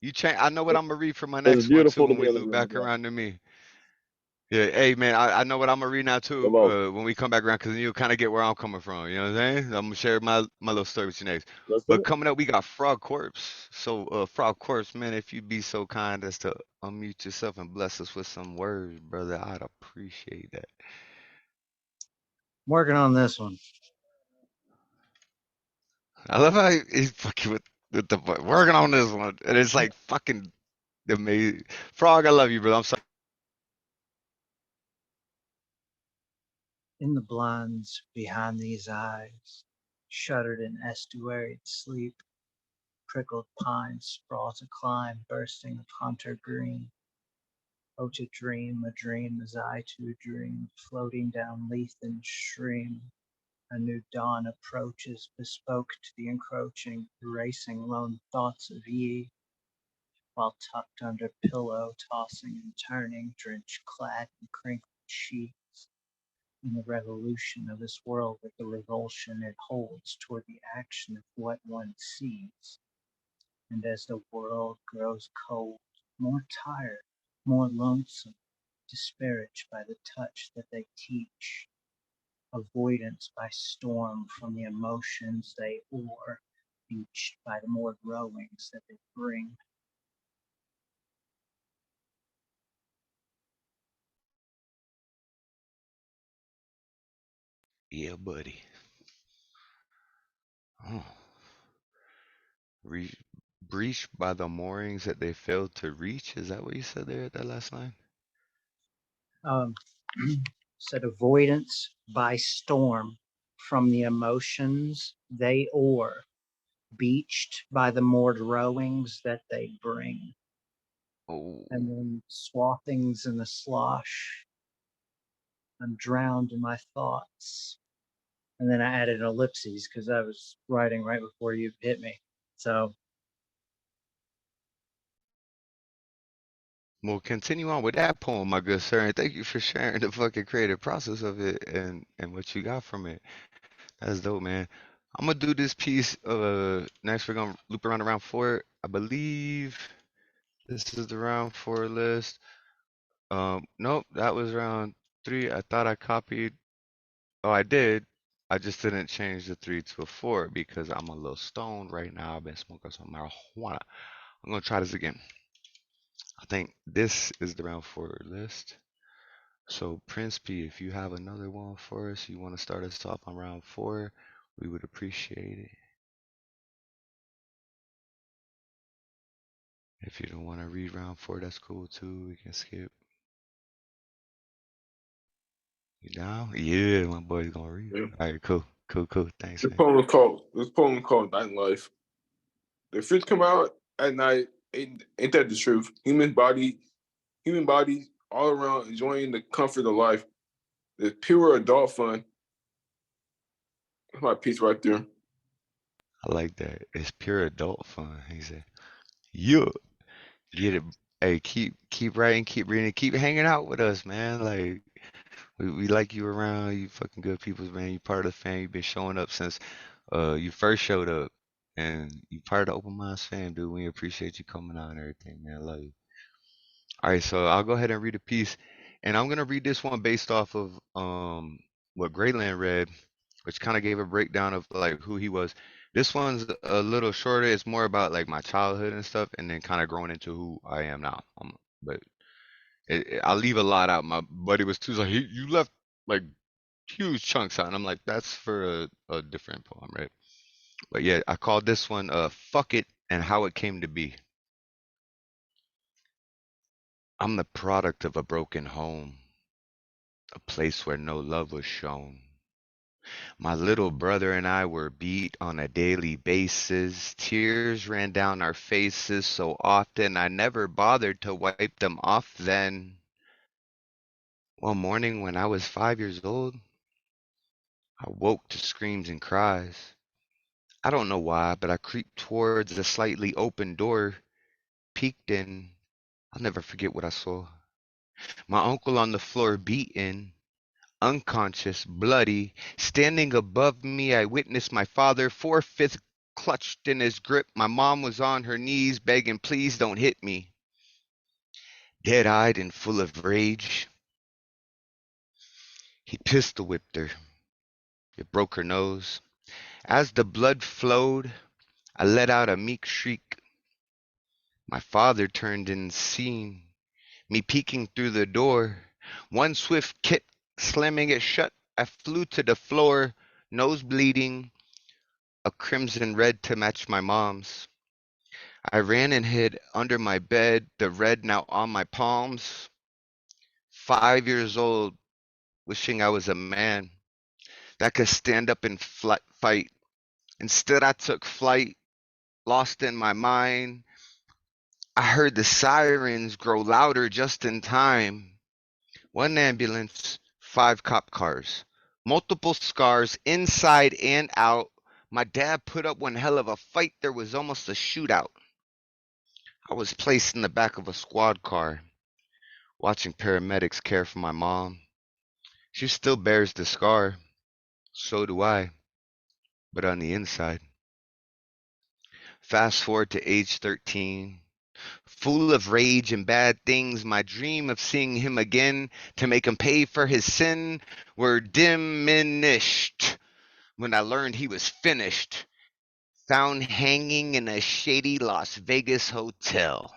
you change. I know what I'm gonna read for my next one too when we loop back around to me. Yeah, hey man, I know what I'm gonna read now too. When we come back around, because you'll kind of get where I'm coming from. You know what I'm saying? I'm gonna share my little story with you next. But coming up, we got Frogg Corpse. So, Frogg Corpse, man, if you'd be so kind as to unmute yourself and bless us with some words, brother, I'd appreciate that. I'm working on this one. I love how he's fucking with the working on this one, and it's like fucking amazing. Frog, I love you, bro. I'm sorry. In the blinds behind these eyes, shuttered in estuaried sleep, prickled pines sprawl to climb, bursting of hunter green. Oh, to dream a dream as I to dream, floating down Lethan stream. A new dawn approaches, bespoke to the encroaching, erasing lone thoughts of ye, while tucked under pillow, tossing and turning, drenched clad in crinkled sheets. In the revolution of this world with the revulsion it holds toward the action of what one sees. And as the world grows cold, more tired, more lonesome, disparaged by the touch that they teach, avoidance by storm from the emotions they oar, beached by the moored rowings that they bring. Yeah, buddy. Oh. Breached by the moorings that they failed to reach. Is that what you said there at that last line? Said avoidance by storm from the emotions they oar, beached by the moored rowings that they bring. Oh. And then swathings in the slosh. I'm drowned in my thoughts. And then I added ellipses because I was writing right before you hit me. So We'll continue on with that poem, my good sir, and thank you for sharing the fucking creative process of it and what you got from it. That's dope, man. I'm gonna do this piece. Next we're gonna loop around round 4. I believe this is the round 4 list. Nope, that was round 3. I thought I copied. Oh, I did. I just didn't change the 3 to a 4 because I'm a little stoned right now. I've been smoking some marijuana. I'm gonna try this again. I think this is the round 4 list. So Principe, if you have another one for us, you want to start us off on round 4, we would appreciate it. If you don't want to read round 4, that's cool too. We can skip. You down? Yeah, my boy's gonna read. Yeah. All right, cool. Thanks, This man. poem is called Night Life. The fruits come out at night. Ain't that the truth? Human bodies all around enjoying the comfort of life. The pure adult fun. That's my piece right there. I like that. It's pure adult fun. He said, "Yeah, get it. Hey, keep writing, keep reading, keep hanging out with us, man. Like we like you around. You fucking good people, man. You part of the fam. You've been showing up since you first showed up, and you part of the Open Minds fam, dude. We appreciate you coming out and everything, man. I love you. All right, so I'll go ahead and read a piece, and I'm gonna read this one based off of what Greylan read, which kind of gave a breakdown of like who he was. This one's a little shorter. It's more about like my childhood and stuff, and then kind of growing into who I am now. But I'll leave a lot out. My buddy was too like, you left like huge chunks out, and I'm like, that's for a different poem, right? But yeah, I called this one "Fuck It" and How It Came to Be. I'm the product of a broken home, a place where no love was shown. My little brother and I were beat on a daily basis. Tears ran down our faces so often I never bothered to wipe them off then. One morning when I was 5 years old, I woke to screams and cries. I don't know why, but I creeped towards the slightly open door, peeked in. I'll never forget what I saw. My uncle on the floor beaten, unconscious, bloody, standing above me. I witnessed my father, 4/5 clutched in his grip. My mom was on her knees begging, please don't hit me. Dead-eyed and full of rage, he pistol whipped her. It broke her nose. As the blood flowed, I let out a meek shriek. My father turned and seen me peeking through the door. One swift kick, slamming it shut, I flew to the floor, nose bleeding. a crimson red to match my mom's. I ran and hid under my bed, the red now on my palms. 5 years old, wishing I was a man that could stand up and fight. Instead, I took flight, lost in my mind. I heard the sirens grow louder just in time. One ambulance, 5 cop cars, multiple scars inside and out. My dad put up one hell of a fight. There was almost a shootout. I was placed in the back of a squad car, watching paramedics care for my mom. She still bears the scar. So do I, but on the inside. Fast forward to age 13. Full of rage and bad things, my dream of seeing him again to make him pay for his sin were diminished when I learned he was finished, found hanging in a shady Las Vegas hotel.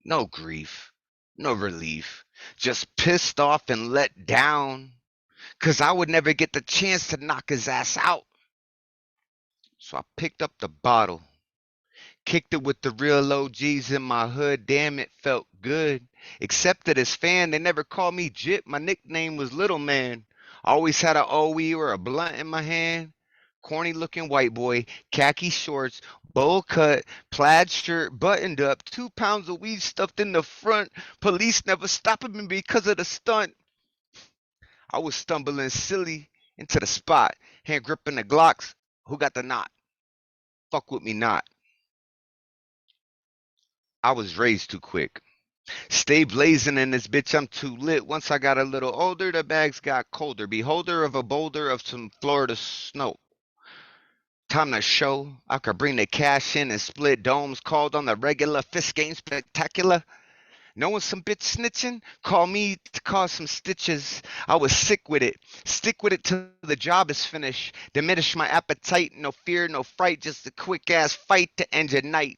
No grief, no relief, just pissed off and let down, 'cause I would never get the chance to knock his ass out. So I picked up the bottle, kicked it with the real OGs in my hood. Damn, it felt good. Accepted as fan, they never called me Jip. My nickname was Little Man. Always had a OE or a blunt in my hand. Corny looking white boy, khaki shorts, bowl cut, plaid shirt, buttoned up, 2 pounds of weed stuffed in the front. Police never stopping me because of the stunt. I was stumbling silly into the spot, hand gripping the Glocks. Who got the knot? Fuck with me not. I was raised too quick. Stay blazing in this bitch, I'm too lit. Once I got a little older, the bags got colder. Beholder of a boulder of some Florida snow. Time to show. I could bring the cash in and split domes. Called on the regular. Fist game spectacular. Knowing some bitch snitching? Call me to cause some stitches. I was sick with it. Stick with it till the job is finished. Diminish my appetite. No fear, no fright. Just a quick ass fight to end your night.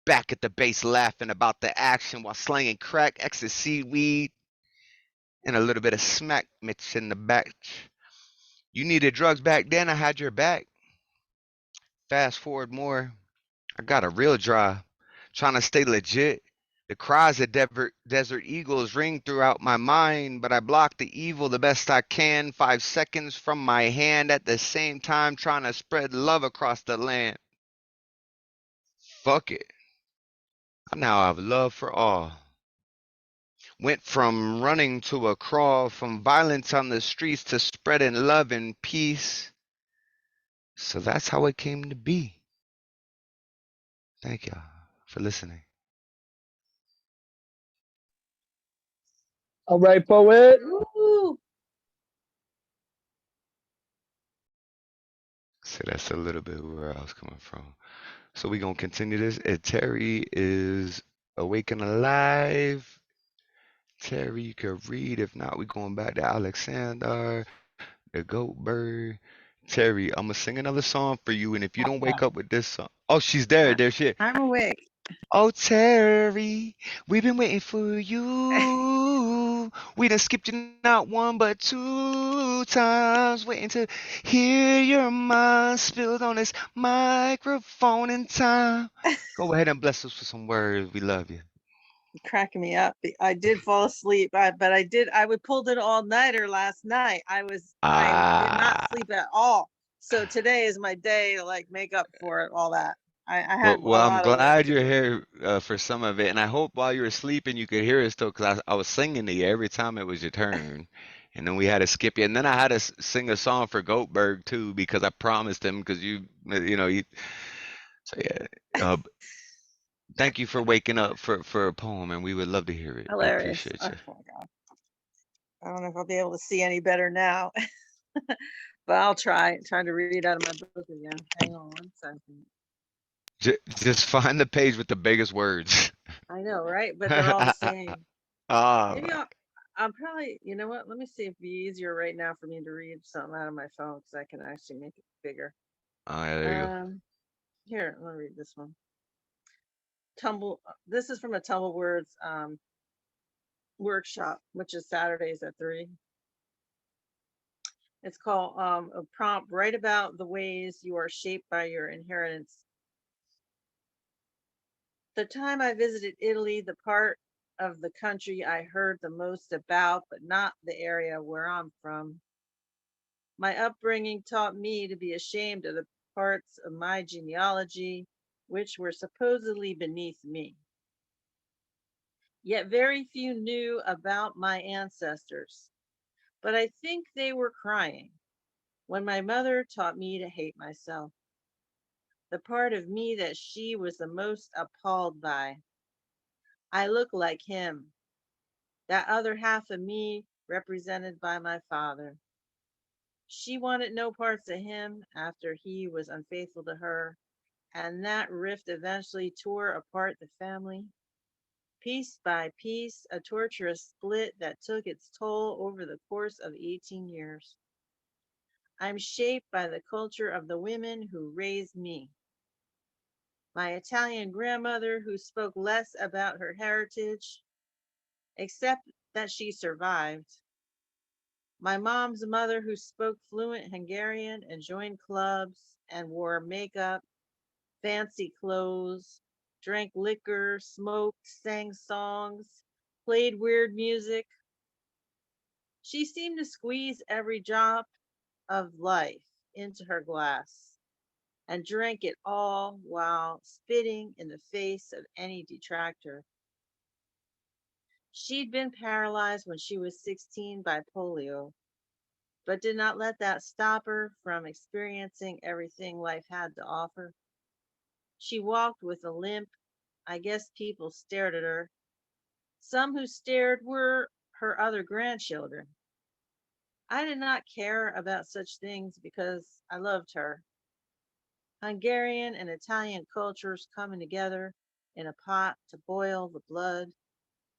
Back at the base laughing about the action while slanging crack, ecstasy, weed, and a little bit of smack mixed in the batch. You needed drugs back then, I had your back. Fast forward more, I got a real dry, trying to stay legit. The cries of desert eagles ring throughout my mind, but I block the evil the best I can. 5 seconds from my hand at the same time, trying to spread love across the land. Fuck it. I now have love for all. Went from running to a crawl, from violence on the streets to spreading love and peace. So that's how it came to be. Thank y'all for listening. All right, poet. Ooh. So that's a little bit where I was coming from. So we're going to continue this. Terri is awake and alive. Terri, you could read. If not, we're going back to Aleksandr, the G.O.A.T-berg. Terri, I'm going to sing another song for you. And if you don't wake up with this song. Oh, she's there. There she is. I'm awake. Oh, Terri, we've been waiting for you. We done skipped you not 1 but 2 times, waiting to hear your mind spilled on this microphone in time. Go ahead and bless us with some words. We love you. Cracking me up. I did fall asleep, but I pulled it all nighter last night. I did not sleep at all. So today is my day to like make up for it, all that. I had a Well, I'm lot of work glad to you're do. here for some of it, and I hope while you were sleeping you could hear us still, because I was singing to you every time it was your turn, and then we had to skip you, and then I had to sing a song for G.O.A.T-berg too because I promised him because you so yeah. Thank you for waking up for a poem, and we would love to hear it. We Hilarious. appreciate Oh you. my God. I don't know if I'll be able to see any better now, but I'll try to read out of my book again. Hang on 1 second. Just find the page with the biggest words. I know, right? But they're all the same. Ah, Maybe I'll probably, you know what? Let me see if it'd be easier right now for me to read something out of my phone because I can actually make it bigger. yeah, there you go. Here, let me read this one. This is from a Tumble Words workshop, which is Saturdays at 3. It's called a prompt. Write about the ways you are shaped by your inheritance. The time I visited Italy, the part of the country I heard the most about, but not the area where I'm from. My upbringing taught me to be ashamed of the parts of my genealogy which were supposedly beneath me. Yet very few knew about my ancestors, but I think they were crying when my mother taught me to hate myself, the part of me that she was the most appalled by. I look like him, that other half of me represented by my father. She wanted no parts of him after he was unfaithful to her, and that rift eventually tore apart the family. Piece by piece, a torturous split that took its toll over the course of 18 years. I'm shaped by the culture of the women who raised me. My Italian grandmother, who spoke less about her heritage, except that she survived. My mom's mother, who spoke fluent Hungarian and joined clubs and wore makeup, fancy clothes, drank liquor, smoked, sang songs, played weird music. She seemed to squeeze every drop of life into her glass and drank it all while spitting in the face of any detractor. She'd been paralyzed when she was 16 by polio, but did not let that stop her from experiencing everything life had to offer. She walked with a limp. I guess people stared at her. Some who stared were her other grandchildren. I did not care about such things because I loved her. Hungarian and Italian cultures coming together in a pot to boil the blood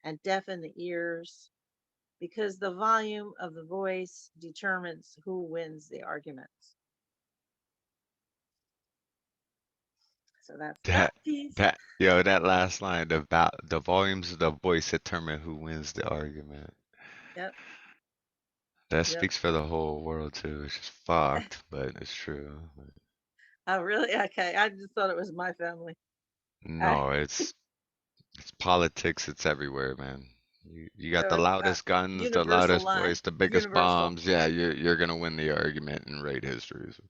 and deafen the ears, because the volume of the voice determines who wins the argument. So that's that piece. That last line about the volumes of the voice determine who wins the argument. Yep. That speaks for the whole world too. It's just fucked, but it's true. Oh, really? Okay. I just thought it was my family. No, it's politics. It's everywhere, man. You got So the it's loudest guns, the universal loudest line. voice, the biggest Universal. bombs. Yeah, you're gonna win the argument and write history. So.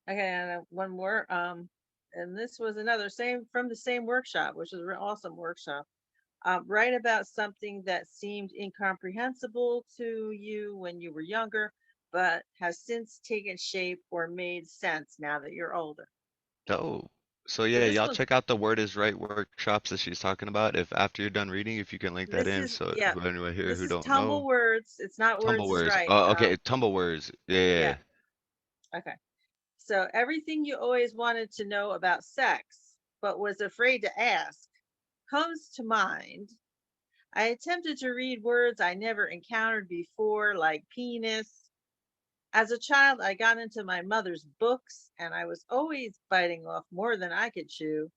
Okay, and one more. And this was another from the same workshop, which is an awesome workshop. Write about something that seemed incomprehensible to you when you were younger, but has since taken shape or made sense now that you're older. So So yeah, this y'all was check out the Word is Right workshops that she's talking about. If after you're done reading, if you can link that this in, is so yeah. anyone here This who is don't tumble know, words. It's not tumble words is words. right. Oh, okay, tumble words. Yeah. Okay. So everything you always wanted to know about sex, but was afraid to ask, comes to mind. I attempted to read words I never encountered before, like penis. As a child, I got into my mother's books, and I was always biting off more than I could chew.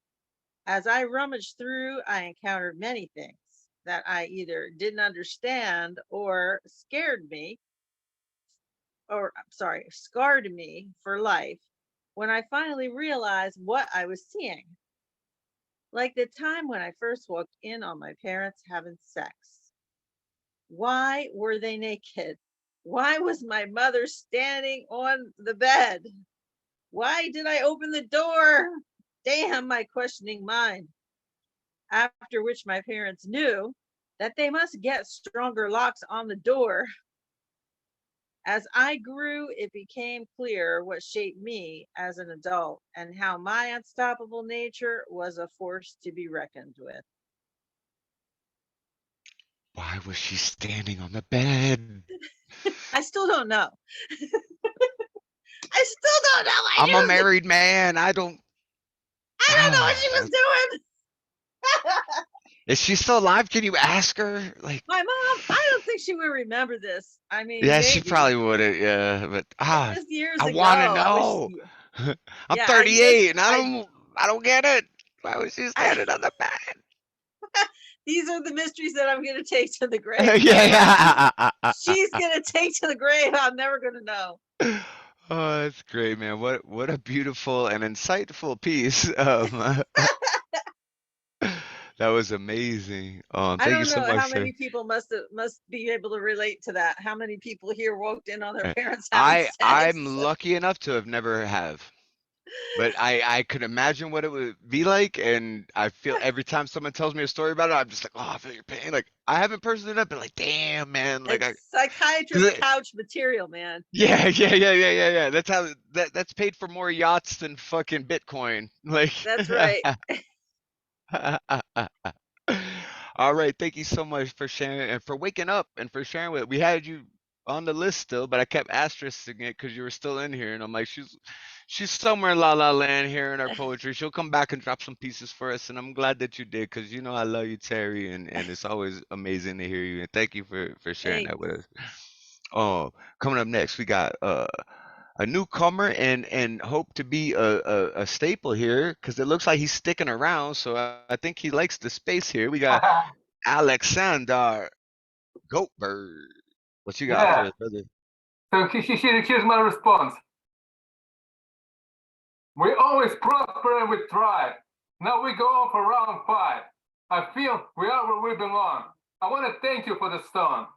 As I rummaged through, I encountered many things that I either didn't understand or scarred me for life when I finally realized what I was seeing. Like the time when I first walked in on my parents having sex. Why were they naked? Why was my mother standing on the bed? Why did I open the door? Damn my questioning mind. After which my parents knew that they must get stronger locks on the door. As I grew, it became clear what shaped me as an adult and how my unstoppable nature was a force to be reckoned with. Why was she standing on the bed? I still don't know. I still don't know. I'm a married man. I don't know what she was doing. Is she still alive? Can you ask her? Like, My mom, I don't think she would remember this. I mean, yeah, she maybe. probably wouldn't. Yeah, but It was years I ago. want to I wish. know. I'm Yeah, 38 and I don't get it. Why was she standing on the bed? These are the mysteries that I'm going to take to the grave. Yeah. She's going to take to the grave. I'm never going to know. Oh, that's great, man. What a beautiful and insightful piece. That was amazing. I Thank you don't so know much, how sir. many people must be able to relate to that. How many people here walked in on their Uh, parents having sex? I'm lucky enough to have never have. But I could imagine what it would be like, and I feel every time someone tells me a story about it, I'm just like, oh, I feel your pain. Like I haven't personally done it, but like, damn, man, like It's I, 'cause psychiatrist it- couch material, man. yeah, yeah. That's how that's paid for more yachts than fucking Bitcoin. Like, That's right. all right, thank you so much for sharing and for waking up and for sharing with. We had you on the list still, but I kept asterisking it because you were still in here, and I'm like, she's somewhere in La La Land here in our poetry. She'll come back and drop some pieces for us, and I'm glad that you did because you know I love you, Terry, and it's always amazing to hear you. And thank you for sharing Thanks. that with us. Oh, coming up next, we got a newcomer and hope to be a staple here because it looks like he's sticking around. So I think he likes the space here. We got Aleksandr G.O.A.T-berg. What you got for Yeah. us, brother? So here's my response. We always prosper and we thrive. Now we go on for round 5. I feel we are where we belong. I want to thank you for the song.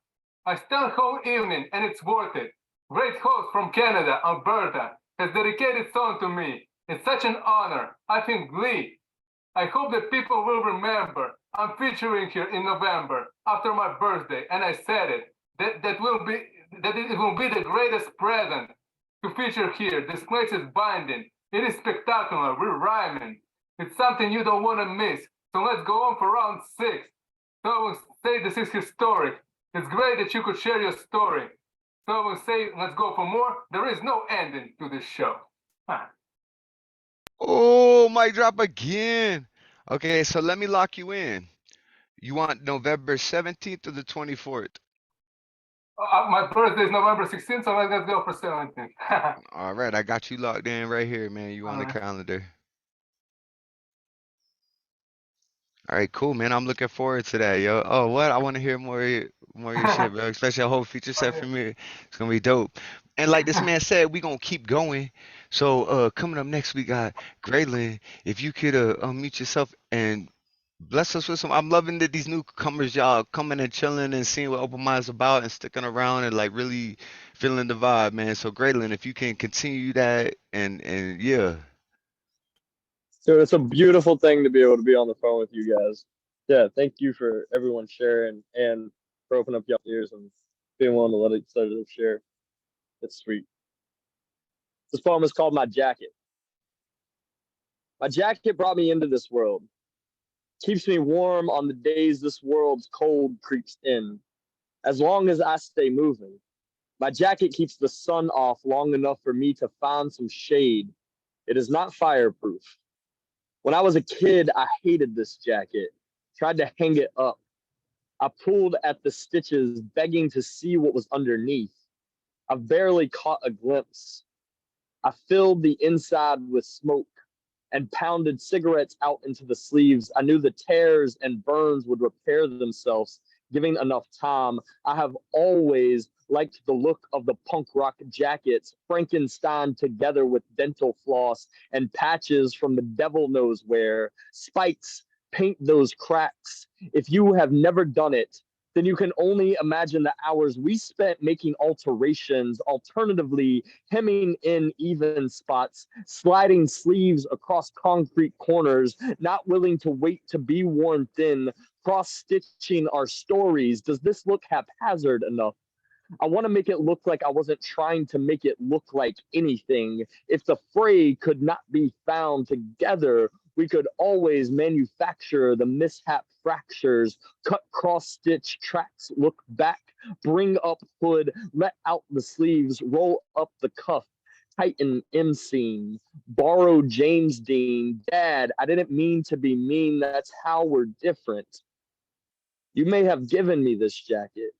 I stand whole evening and it's worth it. Great host from Canada, Alberta, has dedicated song to me. It's such an honor. I feel glee. I hope that people will remember I'm featuring here in November after my birthday, and I said it. That it will be the greatest present to feature here. This place is binding. It is spectacular. We're rhyming. It's something you don't want to miss. So let's go on for round 6. Someone say this is historic. It's great that you could share your story. Someone say let's go for more. There is no ending to this show. Oh, mic drop again. Okay, so let me lock you in. You want November 17th or the 24th? My birthday is November 16th, so let's go for 17th. All right, I got you locked in right here, man. You on the Alright. calendar. All right, cool, man. I'm looking forward to that, yo. Oh, what? I want to hear more of your shit, bro. Especially a whole feature set for me. It's gonna be dope. And like this man said, we gonna keep going. So coming up next, we got Greylan. If you could unmute yourself and bless us with some. I'm loving that these newcomers, y'all, coming and chilling and seeing what Open Mind's about and sticking around and like really feeling the vibe, man. So Greylan, if you can continue that and yeah. So it's a beautiful thing to be able to be on the phone with you guys. Yeah, thank you for everyone sharing and for opening up your ears and being willing to let each other share. It's sweet. This poem is called My Jacket. My jacket brought me into this world. Keeps me warm on the days this world's cold creeps in. As long as I stay moving. My jacket keeps the sun off long enough for me to find some shade. It is not fireproof. When I was a kid, I hated this jacket, tried to hang it up. I pulled at the stitches, begging to see what was underneath. I barely caught a glimpse. I filled the inside with smoke and pounded cigarettes out into the sleeves. I knew the tears and burns would repair themselves, giving enough time. I have always liked the look of the punk rock jackets, Frankenstein together with dental floss and patches from the devil knows where. Spikes paint those cracks. If you have never done it, then you can only imagine the hours we spent making alterations, alternatively hemming in even spots, sliding sleeves across concrete corners, not willing to wait to be worn thin, cross-stitching our stories. Does this look haphazard enough? I want to make it look like I wasn't trying to make it look like anything. If the fray could not be found together, we could always manufacture the mishap fractures, cut cross-stitch tracks, look back, bring up hood, let out the sleeves, roll up the cuff, tighten inseam, borrow James Dean. Dad, I didn't mean to be mean. That's how we're different. You may have given me this jacket.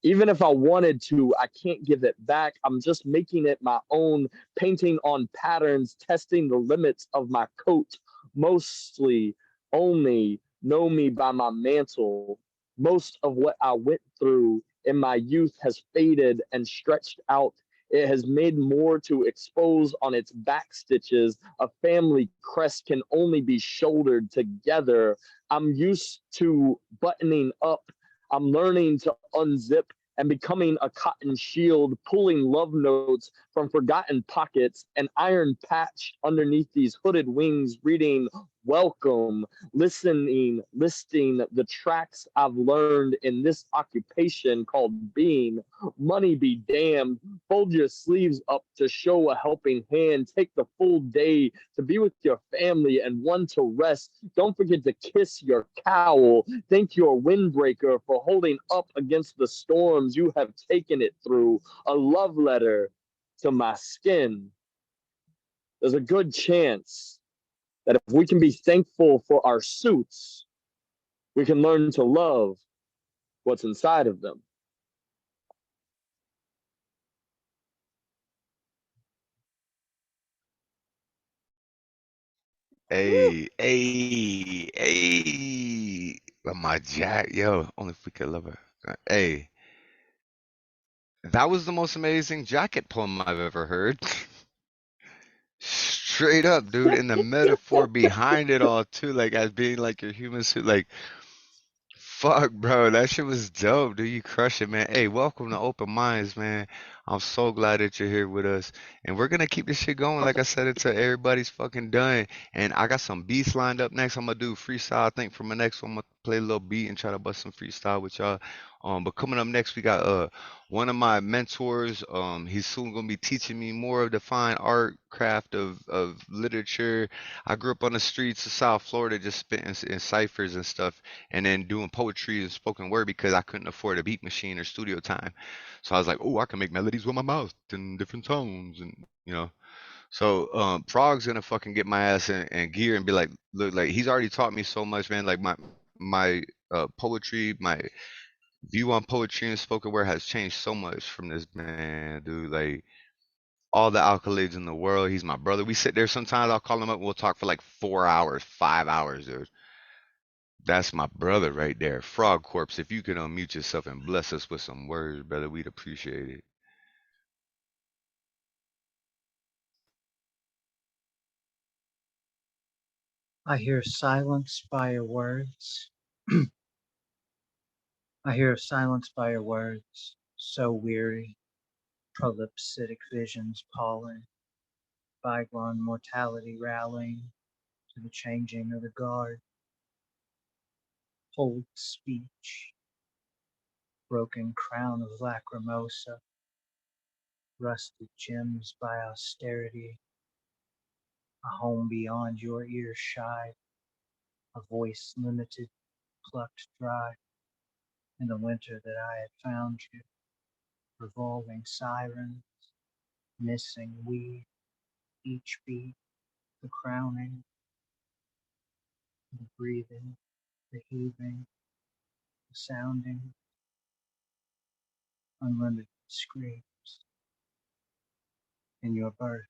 Even if I wanted to, I can't give it back. I'm just making it my own, painting on patterns, testing the limits of my coat, mostly only know me by my mantle. Most of what I went through in my youth has faded and stretched out. It has made more to expose on its back stitches. A family crest can only be shouldered together. I'm used to buttoning up. I'm learning to unzip and becoming a cotton shield, pulling love notes from forgotten pockets, an iron patch underneath these hooded wings, reading welcome, listening, listing the tracks I've learned in this occupation called being. Money be damned. Fold your sleeves up to show a helping hand. Take the full day to be with your family and one to rest. Don't forget to kiss your cowl. Thank your windbreaker for holding up against the storms you have taken it through. A love letter to my skin. There's a good chance that if we can be thankful for our suits, we can learn to love what's inside of them. Hey, hey, hey. But my Jack, yo, only if we could love her. Hey, that was the most amazing jacket poem I've ever heard. Straight up, dude, and the metaphor behind it all too, like as being like your human suit, like fuck, bro, that shit was dope, dude. You crush it, man. Hey, welcome to Open Minds, man. I'm so glad that you're here with us, and we're gonna keep this shit going. Like I said, until everybody's fucking done. And I got some beats lined up next. I'm gonna do freestyle. I think for my next one, I'm gonna play a little beat and try to bust some freestyle with y'all. But coming up next, we got one of my mentors. He's soon gonna be teaching me more of the fine art craft of literature. I grew up on the streets of South Florida, just spitting in ciphers and stuff, and then doing poetry and spoken word because I couldn't afford a beat machine or studio time. So I was like, oh, I can make melodies with my mouth in different tones, and you know. So Frogg's gonna fucking get my ass in gear and be like, look, like he's already taught me so much, man. Like my poetry, my view on poetry and spoken word has changed so much from this man, dude. Like all the accolades in the world. He's my brother. We sit there sometimes. I'll call him up. We'll talk for like 4 hours, 5 hours, dude. That's my brother right there. Frogg Corpse, if you can unmute yourself and bless us with some words, brother, we'd appreciate it. I hear silence by your words. I hear silence by your words, so weary, prolipsitic visions palling, bygone mortality rallying to the changing of the guard. Cold speech, broken crown of lacrimosa, rusted gems by austerity, a home beyond your earshot, a voice limited, plucked dry, in the winter that I had found you, revolving sirens, missing we, each beat, the crowning, the breathing, the heaving, the sounding, unlimited screams in your birth.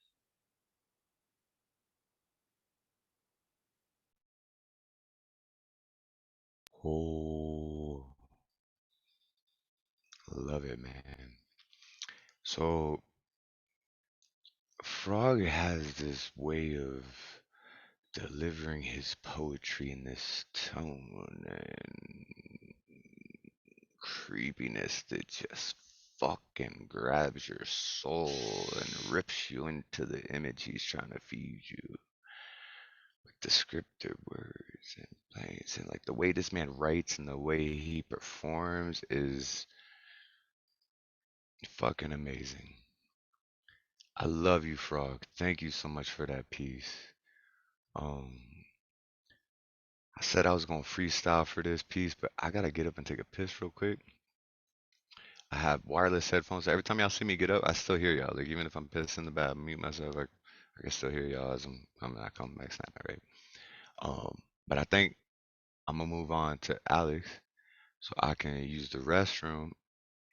Oh, love it, man. So Frog has this way of delivering his poetry in this tone and creepiness that just fucking grabs your soul and rips you into the image he's trying to feed you with descriptive words and plays. And like the way this man writes and the way he performs is fucking amazing. I love you, Frog. Thank you so much for that piece. Um, I said I was gonna freestyle for this piece, but I gotta get up and take a piss real quick. I have wireless headphones. So every time y'all see me get up, I still hear y'all. Like even if I'm pissing in the bed, I mute myself. I can still hear y'all as I'm not coming back snapping, right? But I think I'm gonna move on to Alex so I can use the restroom.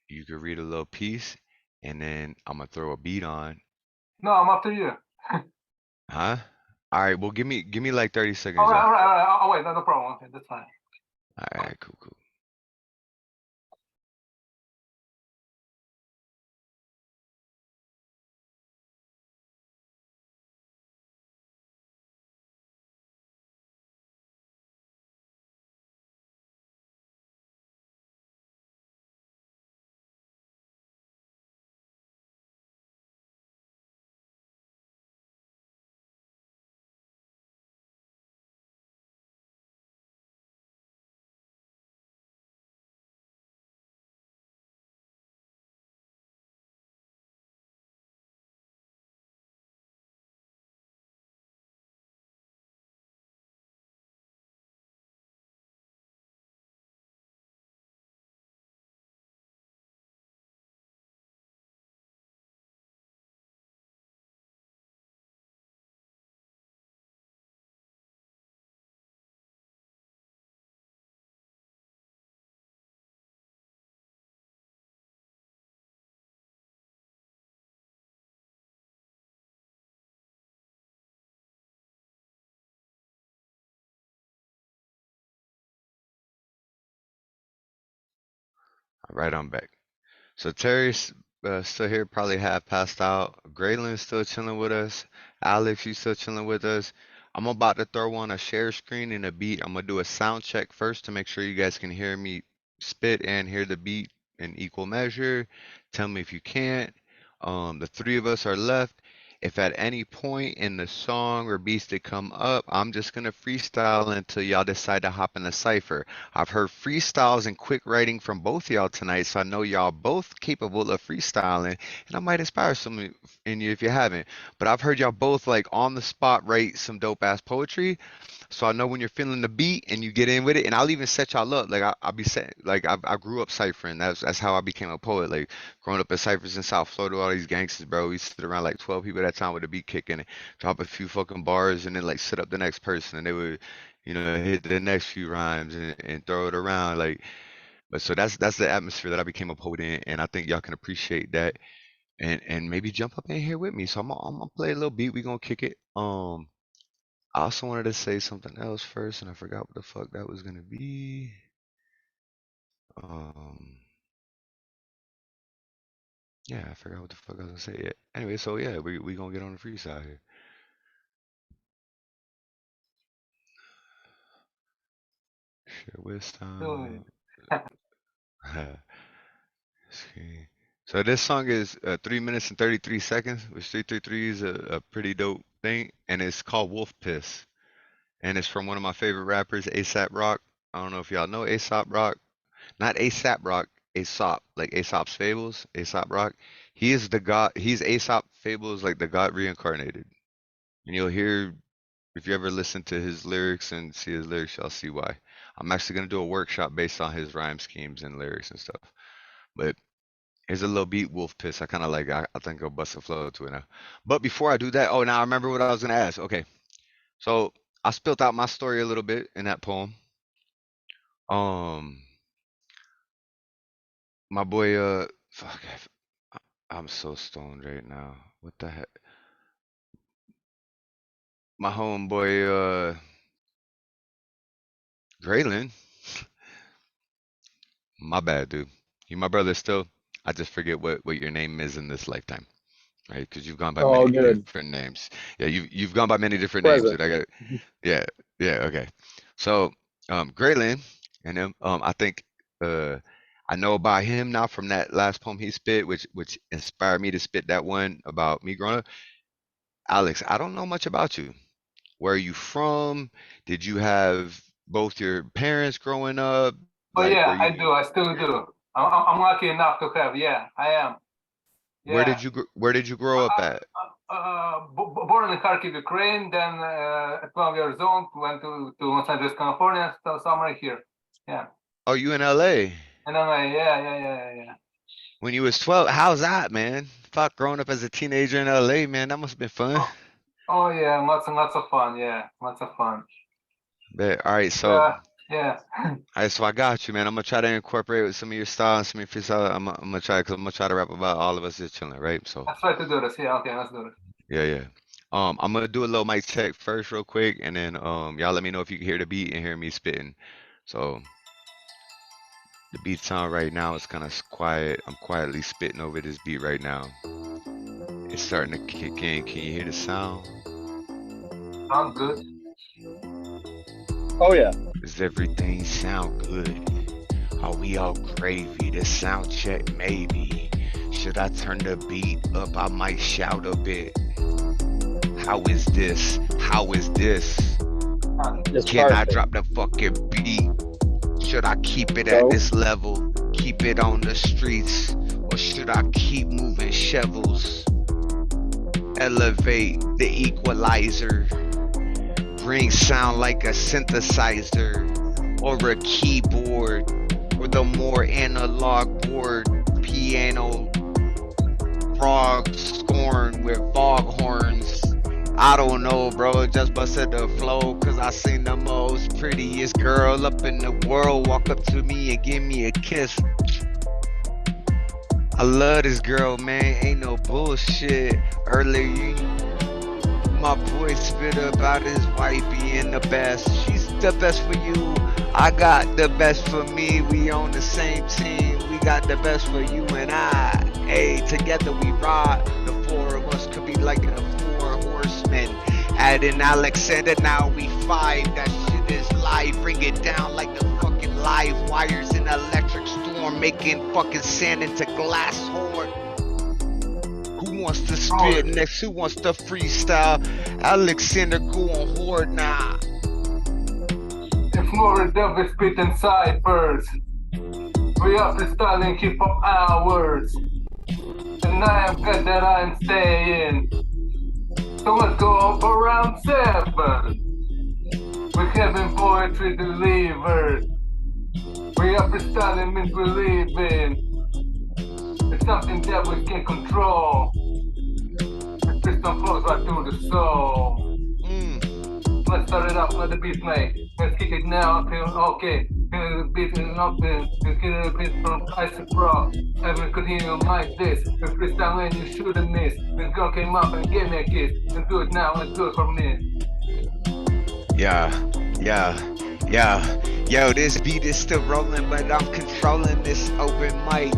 You can read a little piece, and then I'm gonna throw a beat on. No, I'm after you. Huh? All right, well, give me like 30 All seconds, right, y'all. all right, all right. Oh, wait, no problem. Okay, that's fine. All right, cool, cool. All right, I'm back. So Terry's still here, probably half passed out. Greylan's still chilling with us. Alex, you still chilling with us. I'm about to throw on a share screen and a beat. I'm gonna do a sound check first to make sure you guys can hear me spit and hear the beat in equal measure. Tell me if you can't. The three of us are left. If at any point in the song or beats that come up, I'm just gonna freestyle until y'all decide to hop in the cipher. I've heard freestyles and quick writing from both of y'all tonight, so I know y'all both capable of freestyling, and I might inspire some in you if you haven't. But I've heard y'all both like on the spot write some dope ass poetry, so I know when you're feeling the beat and you get in with it, and I'll even set y'all up. Like I'll be set. Like I grew up ciphering. That's how I became a poet. Like growing up in ciphers in South Florida, all these gangsters, bro. We sit around like 12 people at a time with a beat kicking, drop a few fucking bars, and then like sit up the next person, and they would hit the next few rhymes and throw it around like. But so that's the atmosphere that I became a poet in, and I think y'all can appreciate that, and maybe jump up in here with me. So I'm gonna play a little beat. We gonna kick it. I also wanted to say something else first, and I forgot what the fuck that was gonna be. Um, yeah, I forgot what the fuck I was gonna say. Yeah. Anyway, so yeah, we gonna get on the freestyle here. Share with time. Okay. So this song is 3 minutes and 33 seconds, which 333 is a pretty dope thing, and it's called Wolf Piss, and it's from one of my favorite rappers, ASAP Rock. I don't know if y'all know ASAP Rock, not ASAP Rock, Aesop, like Aesop's Fables, ASAP Rock. He is the god. He's Aesop Fables, like the god reincarnated, and you'll hear if you ever listen to his lyrics and see his lyrics, you'll see why. I'm actually gonna do a workshop based on his rhyme schemes and lyrics and stuff, but. Here's a little beat, Wolf Piss. I kind of like. I think I'll bust a flow to it now. But before I do that, oh, now I remember what I was gonna ask. Okay, so I spilled out my story a little bit in that poem. Um, my boy, fuck, I'm so stoned right now. What the heck? My homeboy, Greylan. My bad, dude. You my brother still. I just forget what your name is in this lifetime, right? Because you've gone by All many good. different names. Yeah, you've gone by many different names, Present. dude. I got. Yeah, yeah, okay. So, Greylan, and I think I know about him now from that last poem he spit, which inspired me to spit that one about me growing up. Alex, I don't know much about you. Where are you from? Did you have both your parents growing up? Oh Like, were yeah, I you? do. I still do. I'm lucky enough to have. Yeah, I am. Yeah. Where did you grow up at? Born in Kharkiv, Ukraine. Then at 12 years old, went to Los Angeles, California. So summer here. Yeah. Oh, you in LA? And then yeah. When you was 12, how's that, man? Fuck, growing up as a teenager in LA, man, that must have been fun. Oh yeah, lots and lots of fun. Yeah, lots of fun. Bet. All right, so Yeah. all right, so I got you, man. I'm gonna try to incorporate with some of your style and some of your freestyle. I'm gonna try because I'm gonna try to rap about all of us just chilling, right? So Let's try to do this. Yeah, okay, let's do it. yeah. I'm gonna do a little mic check first real quick, and then y'all let me know if you can hear the beat and hear me spitting. So the beat sound right now is kind of quiet. I'm quietly spitting over this beat right now. It's starting to kick in. Can you hear the sound? Sounds good. Oh yeah. Does everything sound good? Are we all gravy? The sound check maybe. Should I turn the beat up? I might shout a bit. How is this? How is this? Can I drop the fucking beat? Should I keep it at this level? Keep it on the streets? Or should I keep moving shovels? Elevate the equalizer. Bring sound like a synthesizer. Or a keyboard. Or the more analog board. Piano. Frog scorn with foghorns. I don't know, bro, just busted the flow, cause I seen the most prettiest girl up in the world walk up to me and give me a kiss. I love this girl, man, ain't no bullshit. Earlier, my boy spit about his wife being the best. She's the best for you, I got the best for me. We on the same team, we got the best for you and I. Hey, together we ride, the four of us could be like a horsemen. Adding Aleksandr, now we five. That shit is live. Bring it down like the fucking live wires in electric storm, making fucking sand into glass horn. Who wants to spit next? Who wants to freestyle? Aleksandr, go on horde now. If more devil spit and ciphers, we are freestyling hip hop hours. And I am glad that I'm staying. So let's go up around 7. We're having poetry delivered. We are freestyling means we're living. It's something that we can control. The piston flows right through the soul. Let's start it up with the beat, mate. Let's kick it now. Feel okay. Feel the beat and open. You get a beat from Isaac Rock. Every continue like this. The freestyle and you shouldn't miss. The girl came up and gave me a kiss. Let's do it now. Let's do it for me. Yeah. Yo, this beat is still rolling, but I'm controlling this open mic.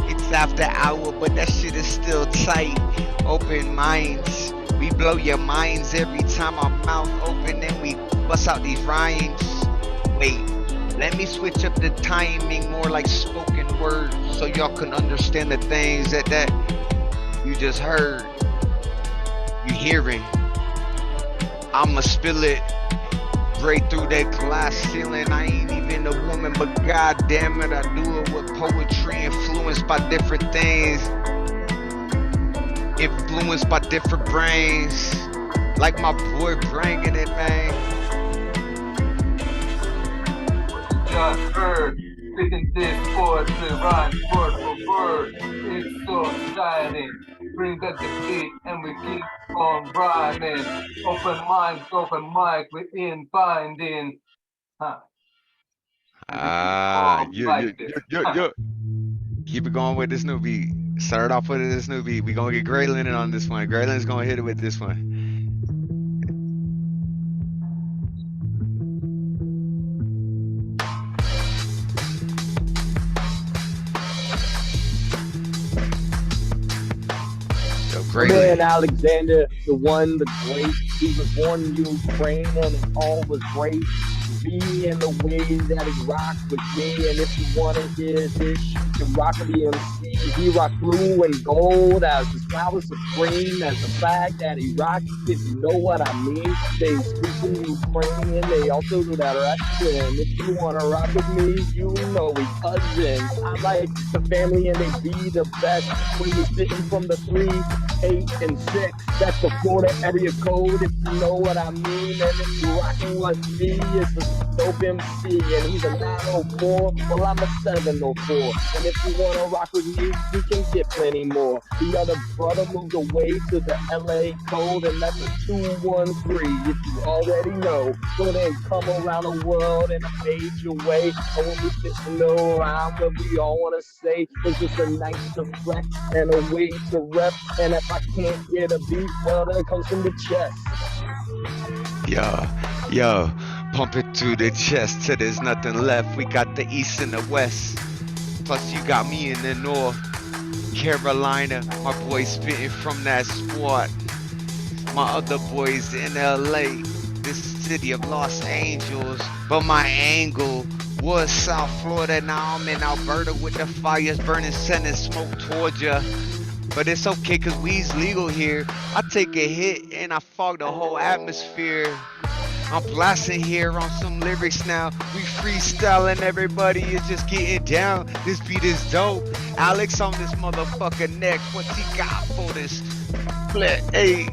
It's after hour, but that shit is still tight. Open minds. We blow your minds every time our mouth open and we bust out these rhymes. Wait, let me switch up the timing more like spoken word so y'all can understand the things that you just heard. You hearing. I'ma spill it break through that glass ceiling. I ain't even a woman, but god damn it, I do it with poetry influenced by different things. Influenced by different brains, like my boy bringing it, man. Just heard, spitting this poetry, rhyme word for word. It's so exciting. Bring back the beat and we keep on rhyming. Open mind, open mic, we in binding. Yo. Keep it going with this new beat. Start off with this new beat. We gonna get Greylan in on this one. Greylan's gonna hit it with this one. Man, Aleksandr, the one, the great. He was born in Ukraine and it all was great. Me and the way that he rocked with me, and if you want to hear this, you can rock with the MC. He rocked blue and gold as the flowers supreme, as the flag that he rocked, if you know what I mean. They speak in Ukrainian, they also do that Russian. If you want to rock with me, you know we cousins. I like the family and they be the best. When you're sitting from the 3, 8, and 6, that's the Florida area code, if you know what I mean. And if you're rocking with me, it's the Dope MC, and he's a 904. Well, I'm a 704. And if you wanna rock with me, we can get plenty more. The other brother moved away to the LA code, and that's a 213. If you already know, so then come around the world in a major way. And when we fit to know around what we all wanna say, it's just a night to flex and a way to rep. And if I can't get a beat, well, then it comes from the chest. Yo, pump it through the chest till there's nothing left. We got the east and the west. Plus you got me in the north. Carolina, my boys spitting from that spot. My other boys in LA, this city of Los Angeles. But my angle was South Florida. Now I'm in Alberta with the fires burning, sending smoke towards ya. But it's okay cause weed's legal here. I take a hit and I fog the whole atmosphere. I'm blasting here on some lyrics now. We freestyling, everybody is just getting down. This beat is dope. Alex on this motherfucker next. What's he got for this? Hey.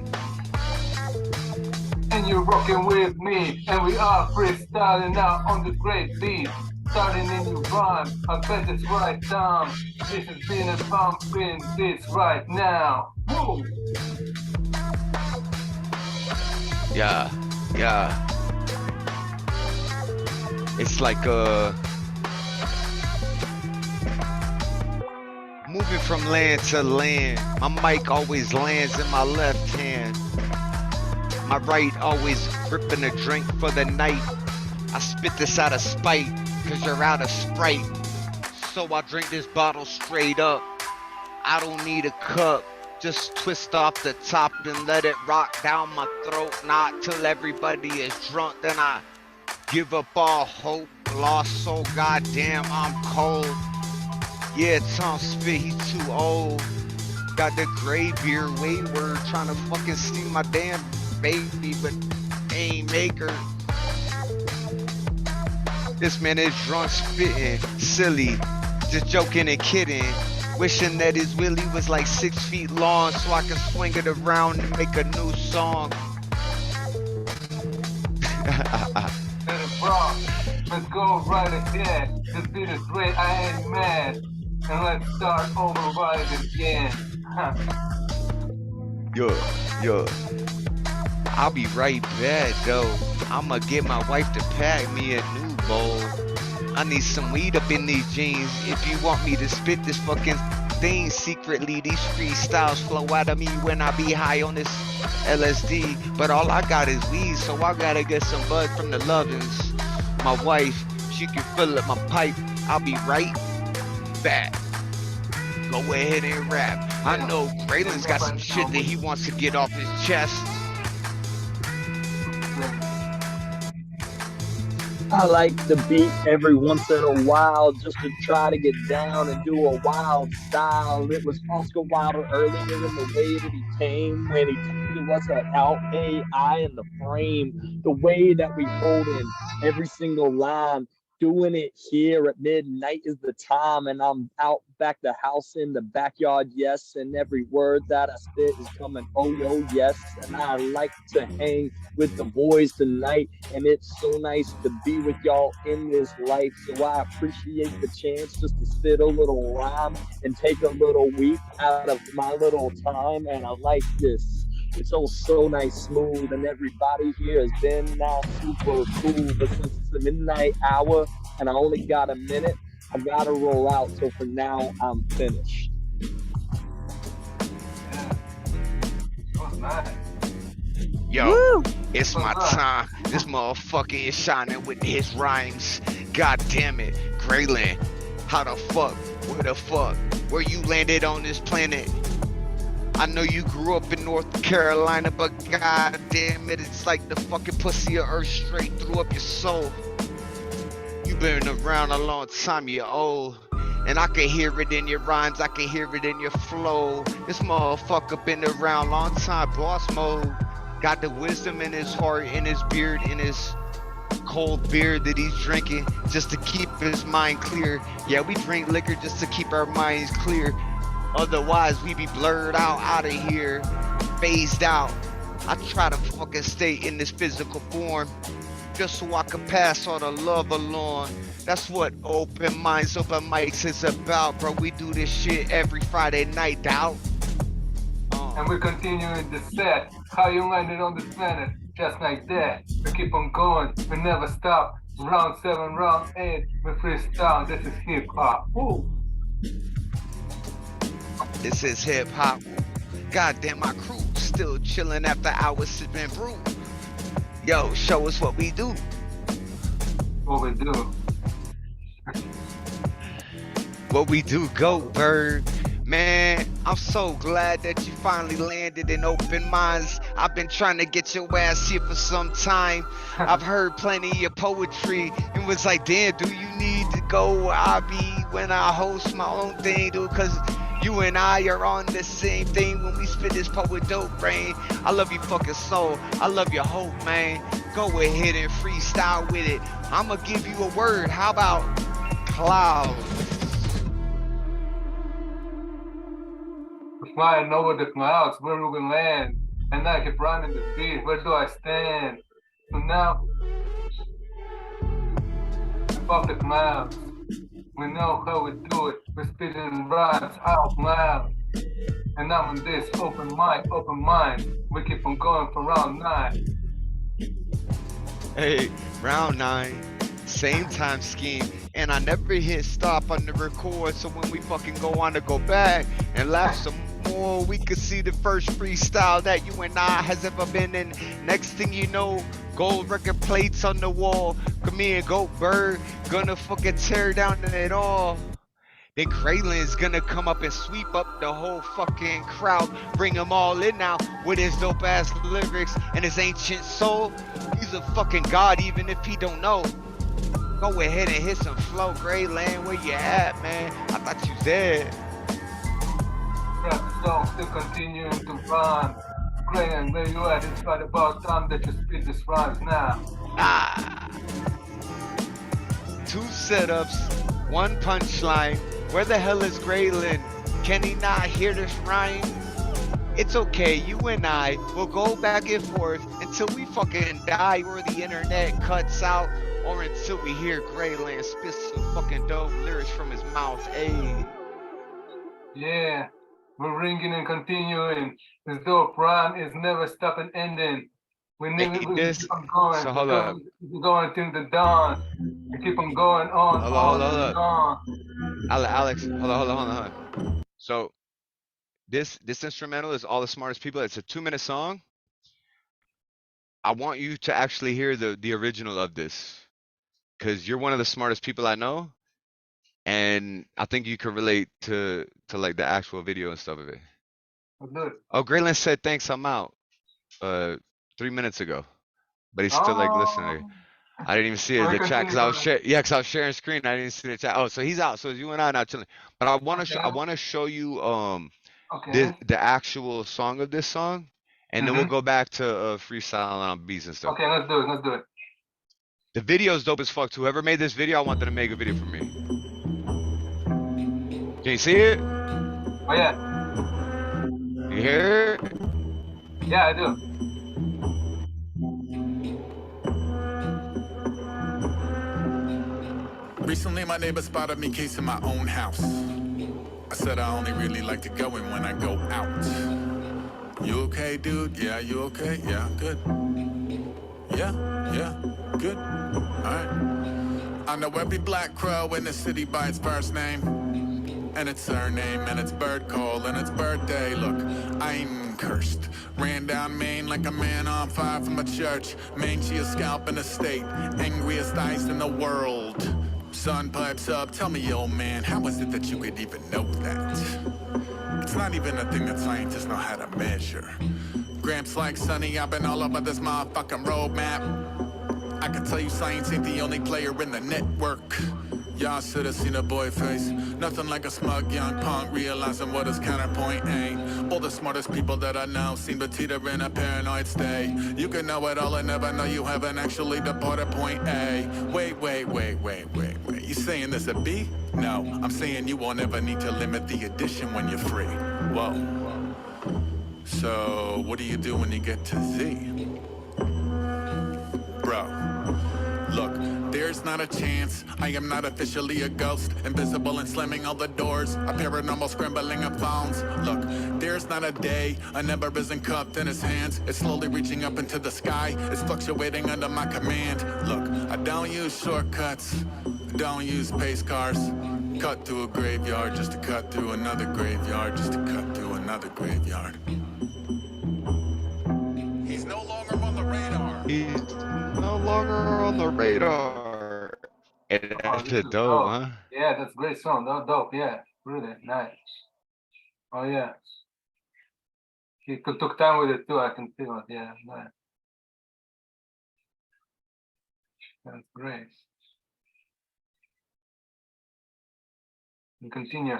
And you're rocking with me, and we are freestyling out on the great beat. Starting in your rhyme, I bet it's right time. This has been a pumping this right now. Woo! Yeah. It's like moving from land to land. My mic always lands in my left hand. My right always gripping a drink for the night. I spit this out of spite, cause you're out of Sprite. So I drink this bottle straight up. I don't need a cup. Just twist off the top and let it rock down my throat. Not till everybody is drunk, then I give up all hope. Lost so goddamn I'm cold. Yeah, Tom spit, he's too old. Got the gray beard wayward, trying to fucking steal my damn baby, but ain't make her. This man is drunk spitting, silly, just joking and kidding. Wishing that his willy was like 6 feet long so I could swing it around and make a new song. Let it rock. Let's go right ahead. This beat is great, I ain't mad. And let's start over right again. Yo. I'll be right back though. I'ma get my wife to pack me a new bowl. I need some weed up in these jeans. If you want me to spit this fucking thing secretly, these freestyles flow out of me when I be high on this LSD. But all I got is weed, so I gotta get some bud from the lovins. My wife, she can fill up my pipe. I'll be right back. Go ahead and rap. I know Greylan's got some shit that he wants to get off his chest. I like the beat every once in a while just to try to get down and do a wild style. It was Oscar Wilde earlier in the way that he came when he took us out AI in the frame. The way that we hold in every single line. Doing it here at midnight is the time, and I'm out back the house in the backyard, yes, and every word that I spit is coming, oh, yo, yes, and I like to hang with the boys tonight, and it's so nice to be with y'all in this life, so I appreciate the chance just to spit a little rhyme and take a little week out of my little time, and I like this. It's all so nice, smooth, and everybody here has been now super cool. But since it's the midnight hour and I only got a minute, I gotta roll out. So for now, I'm finished. Yo, woo! It's my time. This motherfucker is shining with his rhymes. God damn it, Greylan. How the fuck? Where the fuck? Where you landed on this planet? I know you grew up in North Carolina, but god damn it, it's like the fucking pussy of earth straight through up your soul. You been around a long time, you're old. And I can hear it in your rhymes, I can hear it in your flow. This motherfucker been around long time, boss mode. Got the wisdom in his heart, in his beard, in his cold beer that he's drinking, just to keep his mind clear. Yeah, we drink liquor just to keep our minds clear. Otherwise, we be blurred out of here, phased out. I try to fucking stay in this physical form. just so I can pass all the love along. That's what open minds, open mics is about, bro. We do this shit every Friday night, doubt. And we continue in the set. How you landed on this planet, just like that. We keep on going, we never stop. Round 7, round 8, we freestyle. This is hip hop. Woo. This is hip hop. Goddamn, my crew still chilling after hours sipping brew. Yo, show us what we do. What we do. What we do, Go-Berg. Man, I'm so glad that you finally landed in open minds. I've been trying to get your ass here for some time. I've heard plenty of your poetry and was like, damn, do you need to go where I be when I host my own thing, dude? Cause you and I are on the same thing when we spit this poet dope brain. I love your fucking soul. I love your hope, man. Go ahead and freestyle with it. I'ma give you a word. How about clouds? Flying over the clouds, where we will land. And I keep running the beat, where do I stand? So now, above the clouds, we know how we do it. We're spitting rhymes out loud. And I'm on this open mind. We keep on going for round 9. Hey, round 9, same time scheme. And I never hit stop on the record, so when we fucking go on to go back and laugh some more, we could see the first freestyle that you and I has ever been in. Next thing you know, gold record plates on the wall. Come here, Go-Berg, gonna fucking tear down it all. Then Greylan's gonna come up and sweep up the whole fucking crowd. Bring them all in now with his dope ass lyrics and his ancient soul. He's a fucking god even if he don't know. Go ahead and hit some flow, Greylan, where you at, man? I thought you dead. Rap song still continuing to rhyme. Greylan, where you at? It's right about time that you spit this rhymes now. Ah. 2 setups, 1 punchline. Where the hell is Greylan? Can he not hear this rhyme? It's okay, you and I will go back and forth until we fucking die or the internet cuts out, or until we hear Greylan spit some fucking dope lyrics from his mouth. Ayy. Yeah, we're ringing and continuing. This dope rhyme is never stopping ending. We never keep on going. So hold up. We're going till the dawn. We keep on going on. Hold up. Alex, hold on. So this instrumental is All the Smartest People. It's a 2-minute song. I want you to actually hear the original of this, because you're one of the smartest people I know, and I think you can relate to like the actual video and stuff of it. Oh, Greylan said thanks, I'm out 3 minutes ago, but he's still like listening. I didn't even see it in the chat because I was sharing screen. I didn't see the chat. Oh, so he's out. So you and I are not chilling. But I want to show you the actual song of this song, and then we'll go back to freestyle on beats and stuff. Okay, let's do it. The video is dope as fuck too. Whoever made this video, I want them to make a video for me. Can you see it? Oh yeah. You hear it? Yeah, I do. Recently, my neighbor spotted me casing my own house. I said I only really like to go in when I go out. You okay, dude? Yeah, you okay? Yeah, good. Yeah, good. Alright. I know every black crow in the city by its first name, and its surname, and its bird call, and its birthday. Look, I'm cursed. Ran down Maine like a man on fire from a church. Manchiest scalp in the state, angriest ice in the world. Sun pipes up, tell me, old man, how is it that you could even know that? It's not even a thing that scientists know how to measure. Gramps like Sonny, I've been all over this motherfucking roadmap. I can tell you science ain't the only player in the network. Y'all should have seen a boy face. Nothing like a smug young punk realizing what his counterpoint ain't. All the smartest people that I know seem to teeter in a paranoid state. You can know it all and never know you haven't actually departed point A. Wait. You saying this a B? No, I'm saying you won't ever need to limit the addition when you're free. Whoa. So, what do you do when you get to Z? Bro, Look, there's not a chance. I am not officially a ghost. Invisible and slamming all the doors. A paranormal scrambling of phones. Look, there's not a day. A number isn't cupped in his hands. It's slowly reaching up into the sky. It's fluctuating under my command. Look, I don't use shortcuts. Don't use pace cars. Cut through a graveyard just to cut through another graveyard. Just to cut through another graveyard. He's no longer on the radar. He's no longer on the radar. And that's this a is dope, dope. huh? Yeah, that's great song. Dope. Yeah, really nice. Oh yeah. He took time with it too. I can feel it. Yeah, nice. That's great. You continue.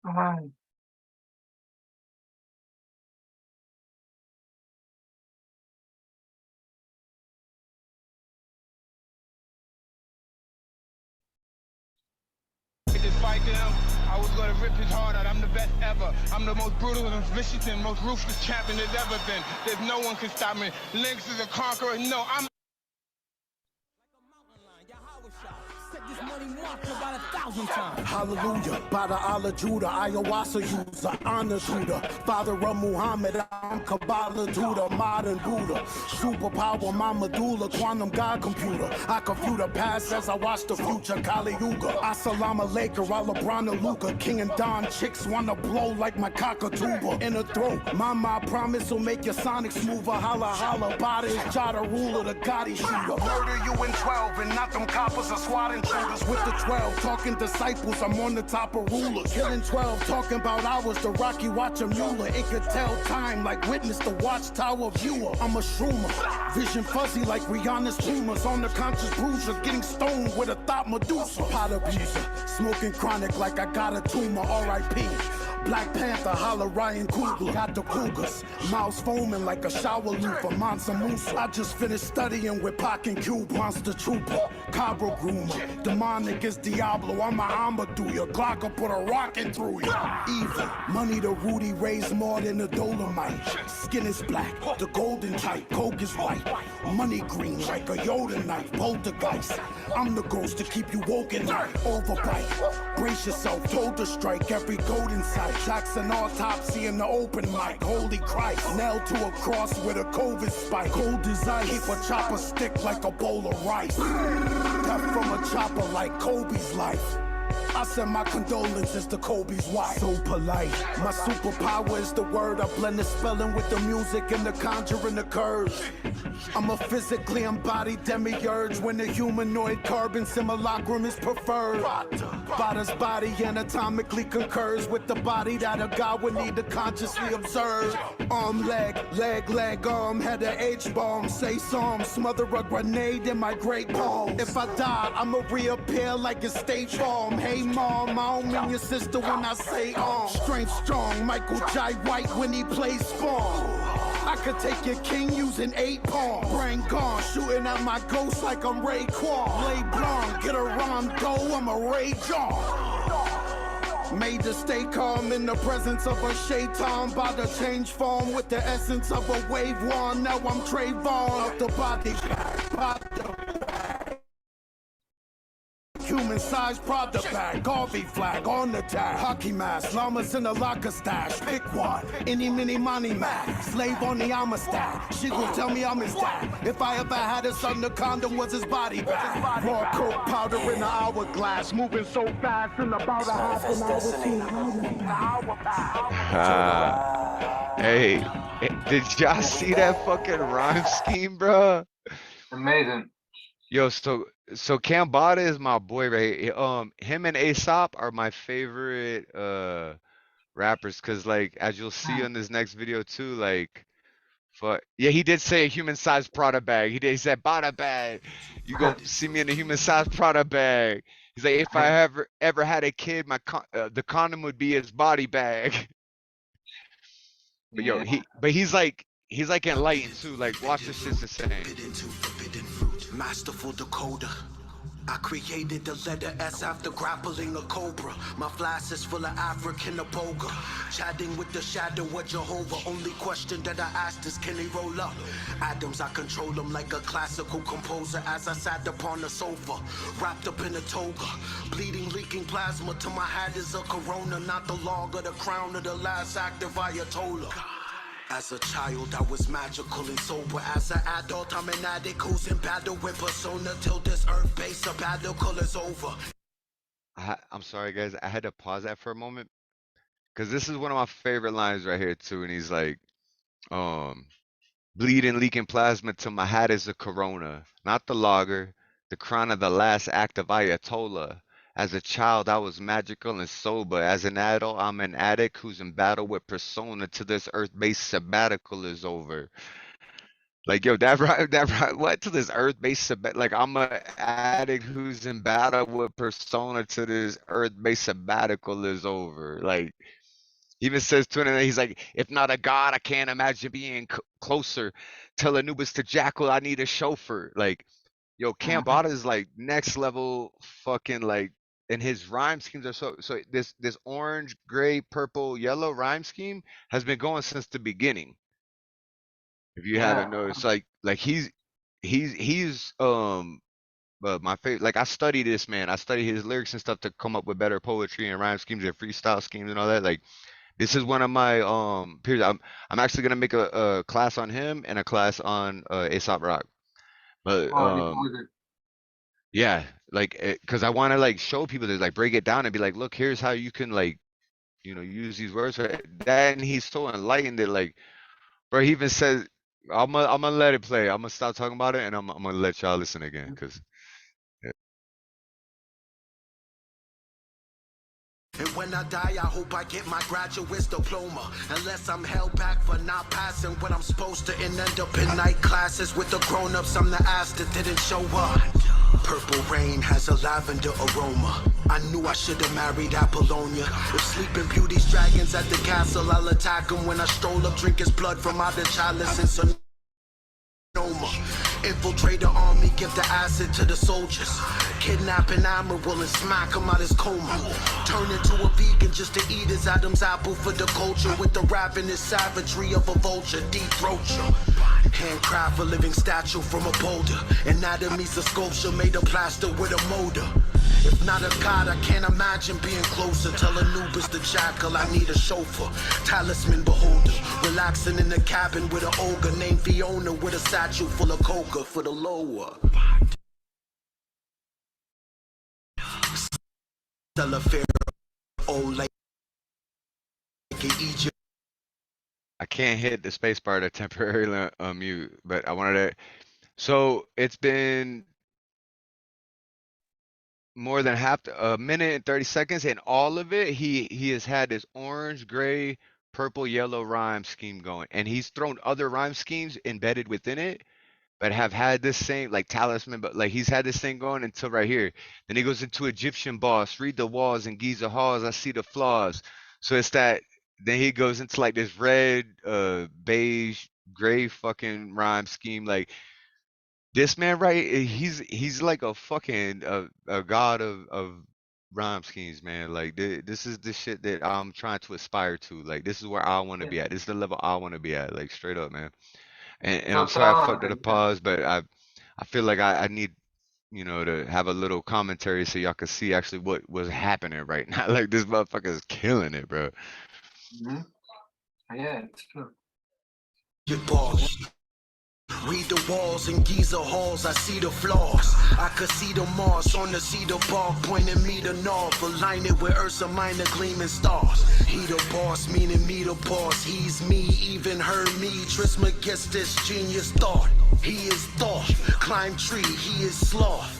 Alright. Just fight them. I was gonna rip his heart out. I'm the best ever. I'm the most brutal and vicious and most ruthless champion there's ever been. There's no one can stop me. Lynx is a conqueror. No, I'm. Hallelujah, by the Allah Judah, ayahuasca user, honor Judah, father of Muhammad, I'm Kabbalah Judah, modern Buddha, superpower, my medulla, quantum God computer, I confute the past as I watch the future, Kali Yuga, Assalamu alaikum, LeBron Luka, King and Don, chicks wanna blow like my cockatuba, in the throat, mama, I promise will make your sonic smoother, holla holla, body is Jada ruler, the Gotti shooter, murder you in 12, and not them coppers are SWAT intruders, with the 12, talking disciples, I'm on the top of rulers. Killing 12, talking about hours, the Rocky Watcher Mueller. It could tell time like witness the watchtower viewer. I'm a shroomer, vision fuzzy like Rihanna's tumors. On the conscious bruiser, getting stoned with a thought Medusa. Pot abuser, smoking chronic like I got a tumor, R.I.P. Black Panther, holla Ryan Coogler. Got the Cougars, mouths foaming like a shower loofah, Mansa Musa. I just finished studying with Pac and Cube, Monster Trooper, Cabra Groomer. Demonic is Diablo, I'm a Amaduya. Glock will put a rocket through you. Evil, money to Rudy raised more than the Dolomite. Skin is black, the golden type, coke is white. Money green like a Yoda knife, poltergeist. I'm the ghost to keep you woke at night. Overbite, brace yourself, told to strike every gold inside. Jackson autopsy in the open mic. Holy Christ, nailed to a cross with a COVID spike. Cold as ice, keep a chopper stick like a bowl of rice. Cut from a chopper like Kobe's life. I send my condolences to Kobe's wife. So polite. My superpower is the word. I blend the spelling with the music and the conjuring occurs. I'm a physically embodied demiurge when the humanoid carbon simulacrum is preferred. Bada's body anatomically concurs with the body that a god would need to consciously observe. Arm, leg, arm, head a H-bomb. Say some, smother a grenade in my great palm. If I die, I'ma reappear like a State Farm. Hey mom, I don't mean your sister when I say strength strong, Michael J. White when he plays Spawn. I could take your king using 8 palms. Brain gone, shooting at my ghost like I'm Ray Kwan. Lay blonde, get a Rondo, I'm a Ray John. Made to stay calm in the presence of a shaitan. By the change form with the essence of a wave wand. Now I'm Trayvon up the body bag. Human-sized product bag, Garvey flag on the tag, hockey mask, llamas in a locker stash, pick one, any mini money mask, slave on the Amistad, she gon' tell me I'm his dad, if I ever had a son, the condom was his body bag, raw coke powder in the hourglass, moving so fast in about a half an hour. Hey, did y'all see that fucking rhyme scheme, bro? Amazing. Yo, so Cambada is my boy, right? Him and Aesop are my favorite rappers, cause like as you'll see on this next video too, like yeah, he did say a human-sized Prada bag. He said Prada bag. You go see me in a human-sized Prada bag. He's like, if I ever had a kid, the condom would be his body bag. But yo, he's like enlightened too. Like watch this shit's the same. Masterful decoder. I created the letter S after grappling a cobra. My flask is full of African aboga. Chatting with the shadow of Jehovah. Only question that I asked is, can he roll up? Atoms, I control them like a classical composer. As I sat upon the sofa, wrapped up in a toga. Bleeding, leaking plasma to my hat is a corona. Not the log or the crown of the last act of Ayatollah. As a child, I was magical and sober. As an adult, I'm an addict who's in battle with persona till this earth-based sabbatical is over. I'm sorry, guys. I had to pause that for a moment because this is one of my favorite lines right here too. And he's like, bleeding, leaking plasma till my hat is a corona, not the lager, the crown of the last act of Ayatollah. As a child, I was magical and sober. As an adult, I'm an addict who's in battle with persona till this earth-based sabbatical is over. Like, yo, what to this earth-based like I'm an addict who's in battle with persona till this earth-based sabbatical is over. Like, he even says to it, he's like, if not a god, I can't imagine being closer. Tell Anubis to Jackal, I need a chauffeur. Like, yo, Cambada is like next level fucking like, and his rhyme schemes are so this orange, gray, purple, yellow rhyme scheme has been going since the beginning. If you haven't noticed, like he's my favorite. Like I study this man. I study his lyrics and stuff to come up with better poetry and rhyme schemes and freestyle schemes and all that. Like this is one of my peers. I'm actually gonna make a class on him and a class on Aesop Rock. But yeah, like because I want to like show people this, like break it down and be like, look, here's how you can like, you know, use these words for that. And he's so enlightened that like, bro, he even says, I'm gonna let it play. I'm gonna stop talking about it and I'm gonna let y'all listen again because. And when I die, I hope I get my graduate's diploma. Unless I'm held back for not passing what I'm supposed to and end up in night classes with the grown-ups. I'm the ass that didn't show up. Purple rain has a lavender aroma. I knew I should have married Apollonia. If sleeping beauty's dragons at the castle, I'll attack them when I stroll up, drink his blood from out the chalice and Sonoma. Infiltrate the army, give the acid to the soldiers. Kidnap an admiral and smack him out his coma. Turn into a vegan just to eat his Adam's apple for the culture. With the ravenous savagery of a vulture, deep throat you. Handcraft a living statue from a boulder. Anatomy's a sculpture made of plaster with a motor. If not a god, I can't imagine being closer. Tell Anubis the Jackal, I need a chauffeur. Talisman beholder, relaxing in the cabin with an ogre named Fiona with a satchel full of coca for the lower. I can't hit the space bar to temporarily unmute, but I wanted to. So it's been more than a minute and 30 seconds, and all of it, he has had this orange, gray, purple, yellow rhyme scheme going, and he's thrown other rhyme schemes embedded within it, but have had this same like talisman, but like he's had this thing going until right here. Then he goes into Egyptian boss, read the walls and Giza halls, I see the flaws. So it's that. Then he goes into like this red, beige, gray fucking rhyme scheme. Like this man, right? He's like a fucking a god of rhyme schemes, man. Like this is the shit that I'm trying to aspire to. Like this is where I want to be at. This is the level I want to be at. Like straight up, man. And I'm sorry I fucked up the pause, but I feel like I need, you know, to have a little commentary so y'all can see actually what was happening right now. Like this motherfucker is killing it, bro. Yeah, it's true. Read the walls in Giza halls, I see the flaws. I could see the Mars on the cedar bark, pointing me to north, align it with Ursa Minor gleaming stars. He the boss, meaning me the boss. He's me, even Hermes. Trisma gets this genius thought. He is thought, climb tree, he is sloth.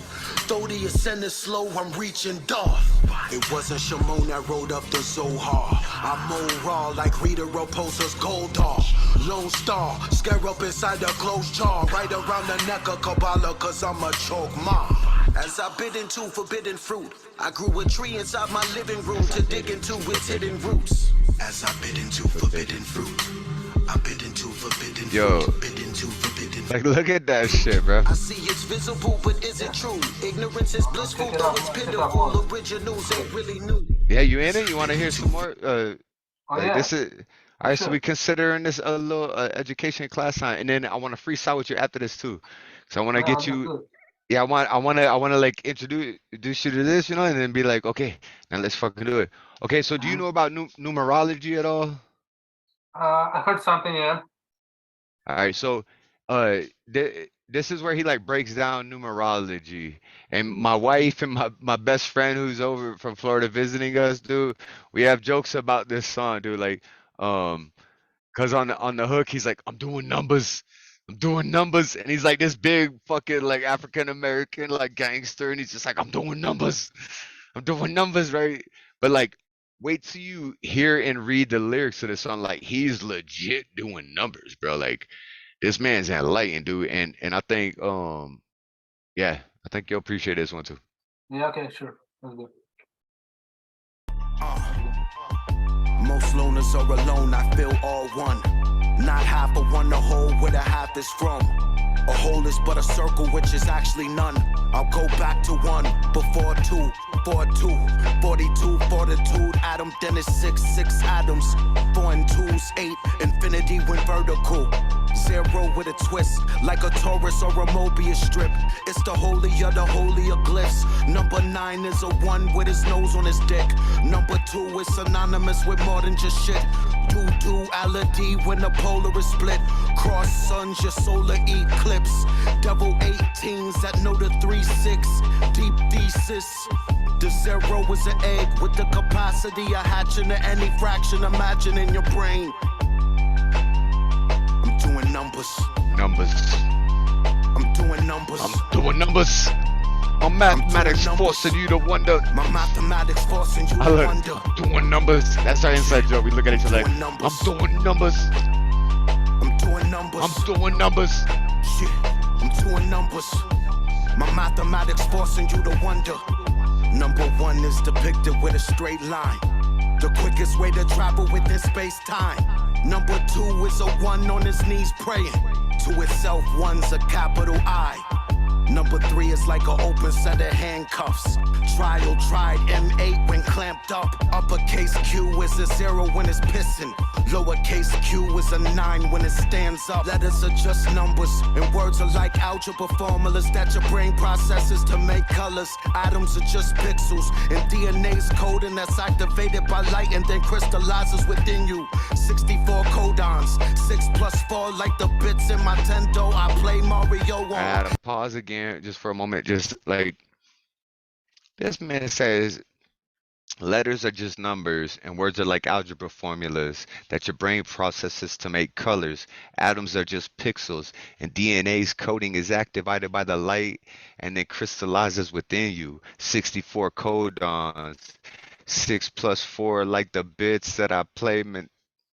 Though the ascent is slow, I'm reaching Darth. It wasn't Shimon that rode up the Zohar. I mow raw like Rita Raposa's gold dog. Lone Star, scare up inside the closed jaw. Right around the neck of Kabbalah, cause I'm a choke mom. As I bit into forbidden fruit, I grew a tree inside my living room to dig into its hidden roots. As I bit into forbidden fruit, I bit into forbidden fruit, bit into forbidden fruit. Like look at that shit, bro. I see it's visible, but is it true? Ignorance is blissful, though it's pitiful. Originals ain't really new. Yeah, you in it? You want to hear some more? Oh Like yeah. this is all right. So we considering this a little education class time, and then I want to freestyle with you after this too. So I want to get you. Yeah, I want to like introduce you to this, you know, and then be like, okay, now let's fucking do it. Okay, so do you know about numerology at all? I heard something, yeah. All right, so this is where he like breaks down numerology. And my wife and my best friend who's over from Florida visiting us, dude, we have jokes about this song, dude. Like, cause on the hook, he's like, I'm doing numbers, and he's like this big fucking like African American like gangster, and he's just like, I'm doing numbers, right? But like, wait till you hear and read the lyrics of the song. Like, he's legit doing numbers, bro. Like, this man's enlightened, dude, and I think yeah, I think you'll appreciate this one too. Yeah, okay, sure. That's good. Most loners are alone, I feel all one. Not half a one, the whole where the half is from. A whole is but a circle, which is actually none. I'll go back to one, before two, 42, fortitude, atom, then it's 6 atoms. 4 and 2's 8, infinity went vertical. 0 with a twist, like a Taurus or a Mobius strip. It's the holy of the glyphs. Number 9 is a 1 with his nose on his dick. Number 2 is synonymous with more than just shit. Duality when the polar is split. Cross suns, your solar eclipse. Devil 18s that know the 3-6. Deep thesis. The 0 is an egg with the capacity of hatching to any fraction. Imagine in your brain. I'm doing numbers. I'm doing numbers. My mathematics forcing you to wonder. My mathematics forcing you to wonder. Doing numbers. That's our inside joke. We look at each other like, I'm doing numbers. I'm doing numbers. Shit, I'm doing numbers. My mathematics forcing you to wonder. Number 1 is depicted with a straight line. The quickest way to travel within space-time. Number 2 is a 1 on his knees praying. To itself, 1's a capital I. Number 3 is like an open set of handcuffs. Trial tried M8 when clamped up. Uppercase Q is a 0 when it's pissing. Lowercase q is a 9 when it stands up. Letters are just numbers, and words are like algebra formulas that your brain processes to make colors. Atoms are just pixels, and DNA's coding that's activated by light and then crystallizes within you. 64 codons, 6 + 4 like the bits in my Nintendo. I play Mario on. I had to pause again just for a moment. Just like this man says, letters are just numbers and words are like algebra formulas that your brain processes to make colors. Atoms are just pixels and DNA's coding is activated by the light and then crystallizes within you. 64 codons, 6 + 4 like the bits that I play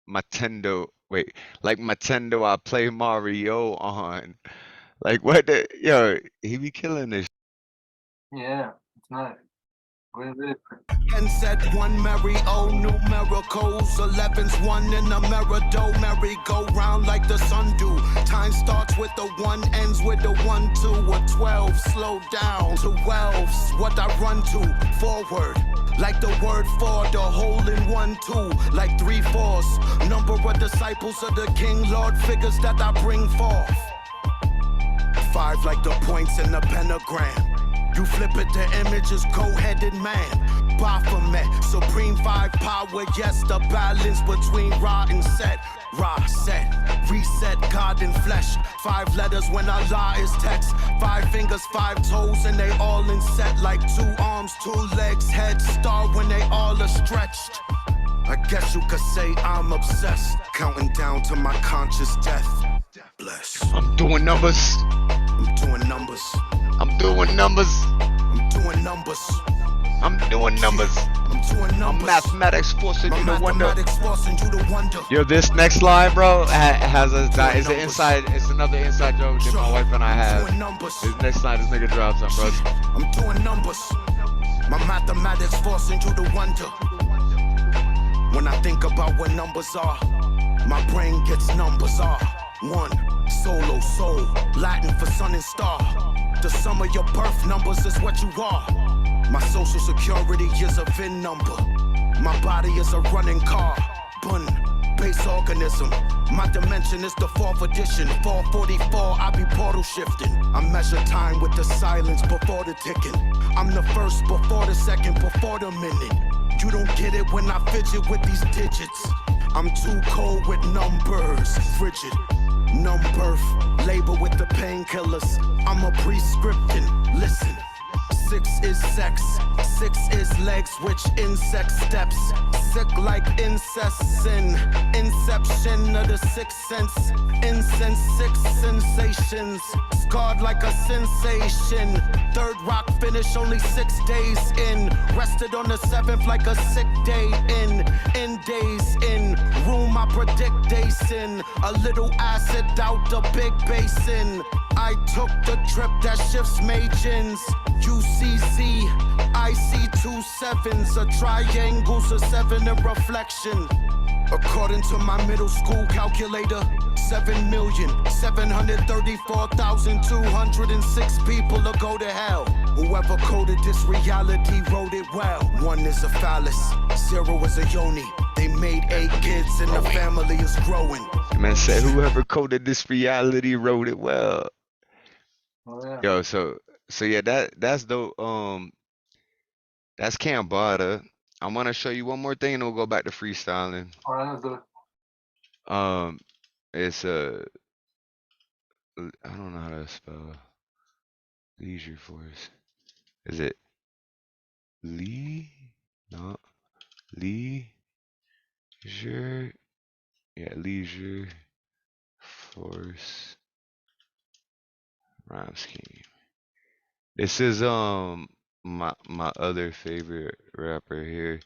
Nintendo. Wait, like Nintendo I play Mario on. Like what the yo, he be killing this. Yeah, it's nice. Really. And said 1 merry, oh numericals. 11's 1 in a merry-do. Merry go round like the sun do. Time starts with the 1, ends with the 1, 2, or 12. Slow down to 12's what I run to. Forward. Like the word for the whole in 1, 2, like 3 4s. Number of disciples of the King, Lord figures that I bring forth. 5 like the points in the pentagram. You flip it, the image is goat-headed man. Baphomet, supreme 5 power, yes, the balance between Ra and Set. Ra, Set, reset, God in flesh. 5 letters when Allah is text. 5 fingers, 5 toes, and they all in set like 2 arms, 2 legs, head start when they all are stretched. I guess you could say I'm obsessed, counting down to my conscious death. Bless. I'm doing numbers. I'm doing numbers. I'm doing numbers. I'm doing numbers. I'm doing numbers. I'm doing numbers. Mathematics forcing you to wonder. Forcing you to wonder. Yo, this next line, bro, has a it's an inside. It's another inside joke that my wife and I have. This next line, this nigga drops on, bro. I'm doing numbers. My mathematics forcing you to wonder. When I think about what numbers are, my brain gets numbers are. 1, solo, soul, Latin for sun and star. The sum of your birth numbers is what you are. My social security is a VIN number. My body is a running car. Base organism. My dimension is the 4th edition. 444, I be portal shifting. I measure time with the silence before the ticking. I'm the first before the second, before the minute. You don't get it when I fidget with these digits. I'm too cold with numbers, frigid. Numb birth, labor with the painkillers. I'm a prescription, listen. 6 is sex, 6 is legs, which insect steps. Sick like incest sin. Inception of the 6th sense. Incense, 6 sensations. Scarred like a sensation. 3rd rock finish only 6 days in. Rested on the 7th like a sick day in. Days in. Room I predict days in. A little acid out the big basin. I took the trip that shifts Magins. UCC, I see 2 sevens, a triangle's a 7 in reflection. According to my middle school calculator, 7,734,206 people will go to hell. Whoever coded this reality wrote it well. 1 is a phallus, 0 is a yoni. They made 8 kids and the family is growing. Man said whoever coded this reality wrote it well. Oh, yeah. Yo, so yeah, that's the that's Cambada. I'm gonna show you one more thing and then we'll go back to freestyling. All right, let's do it. It's I don't know how to spell leisure force. Is it Lee? No, leisure. Yeah, leisure force rhyme scheme. This is my other favorite rapper here,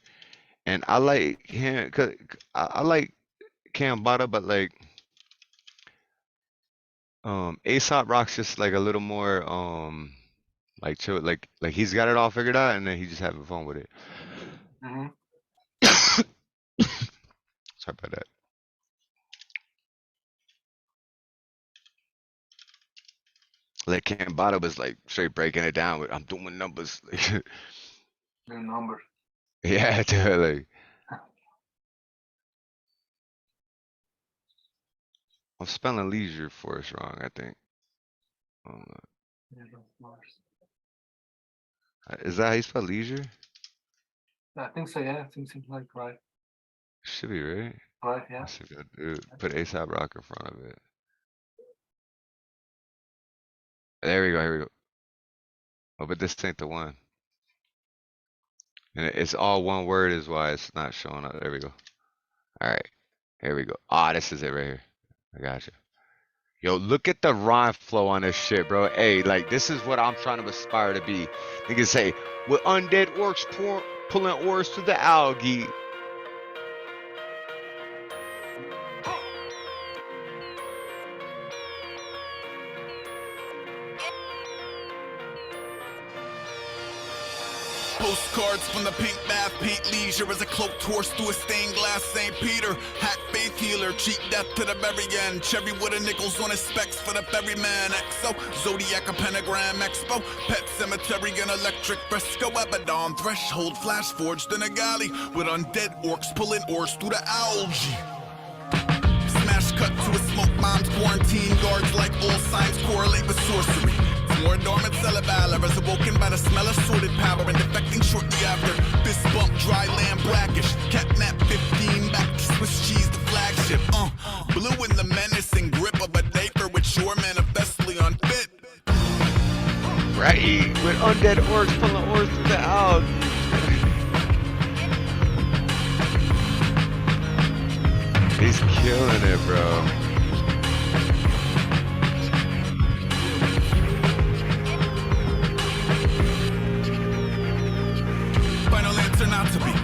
and I like him cause I like Cambada, but like Aesop Rock's just like a little more like chill, like he's got it all figured out, and then he's just having fun with it. Mm-hmm. Sorry about that. Like Cambada was like straight breaking it down with I'm doing numbers. The numbers. Yeah, dude, like I'm spelling leisure force wrong, I think. Yeah, that's numbers. Is that how you spell leisure? I think so, yeah. I think it's like right. Should be right. Right, yeah. Let's see if I do. Put ASAP Rock in front of it. There we go. Here we go. Oh, but this ain't the one. And it's all one word is why it's not showing up. There we go. All right. Here we go. Ah, this is it right here. I got you. Yo, look at the rhyme flow on this shit, bro. Hey, like, this is what I'm trying to aspire to be. Niggas say, with undead orcs pulling ores through the algae. Postcards from the pink bath, paint leisure as a cloak torch through a stained glass St. Peter. Hack faith healer, cheat death to the very end. Cherry wood and nickels on his specs for the ferryman. Exo, Zodiac, a pentagram, expo. Pet cemetery and electric fresco. Abaddon, threshold, flash forged in a galley. With undead orcs pulling ores through the algae. Smash cut to a smoke bomb's quarantine. Guards like all signs correlate with sorcery. More dormant cerebral is awoken by the smell of sordid power and defecting shortly after. Fist bump, dry land, brackish. Catnap 15, back to Swiss cheese, the flagship. Blue in the menacing grip of a diaper with shore manifestly unfit. Right, with undead orcs pulling ores through the algae. He's killing it, bro.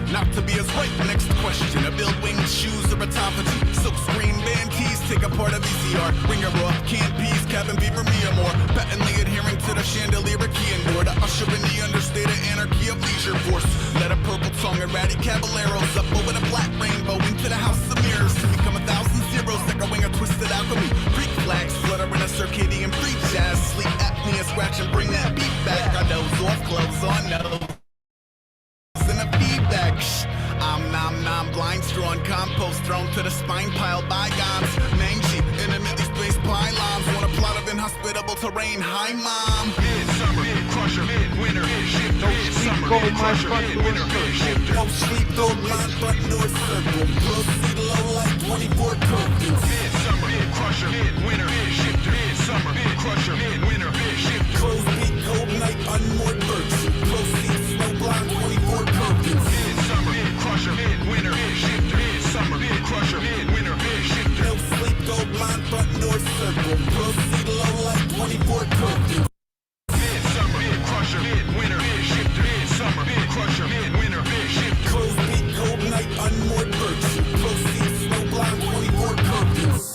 Not to be as right. Next question. A build winged shoes or autophagy. Silk screen band tees take a part of VCR. Ringer raw, canned peas, cabin beaver, me or more. Patently adhering to the chandelier key and door to usher in the understated anarchy of leisure force. Let a purple tongue erratic caballeros up over the black rainbow into the house of mirrors to become 1,000 zeros echoing a twisted alchemy. Freak flags flutter in a circadian free jazz. Sleep apnea scratch and bring eyes closed on nose. And a feedback. I'm nom blind strawn compost thrown to the spine pile bygones. Name sheet, intimately spaced pylons. Want a plot of inhospitable terrain. Hi, mom. Midsummer, crusher, winter, shift, summer, crusher, winter, shift. Don't sleep, don't line, front north circle. Proceed low like 24 curfews. Midsummer, crusher, winter, shift, midsummer, crusher, winter, shift. Close beat, cold night, unmoored virtue. Proceed snow blind, 24 curfews. Midsummer, crusher, winter, shift, midsummer, crusher, winter, shift. No sleep, gold line, front north circle. Proceed low like 24 curfews. Midsummer, crusher, winter, shift, midsummer, crusher, winter, shift. Close beat, cold night, unmoored virtue. Proceed snow blind, 24 curfews.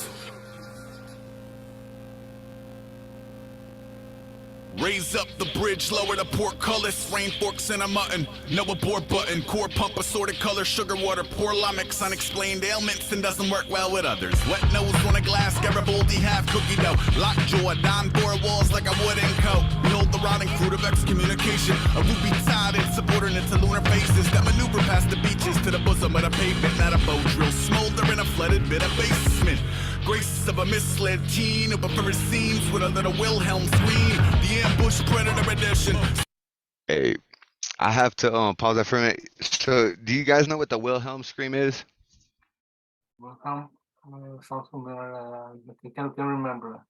Raise up the bridge, lower the portcullis, rain forks and a mutton, no abort button, core pump assorted color, sugar water, pour mix, unexplained ailments and doesn't work well with others. Wet nose on a glass, Garibaldi half cookie dough, lockjaw, Don bore walls like a wooden coat. Behold the rotting fruit of excommunication, a ruby tide and subordinate to lunar faces that maneuver past the beaches to the bosom of the pavement, not a bow drill, smolder in a flooded bit of basement. Grace of a misled teen who prefers scenes with a little Wilhelm scream. The ambush predator edition. Hey, I have to pause that for a minute. So, do you guys know what the Wilhelm scream is? Welcome. Sounds familiar. I can't remember.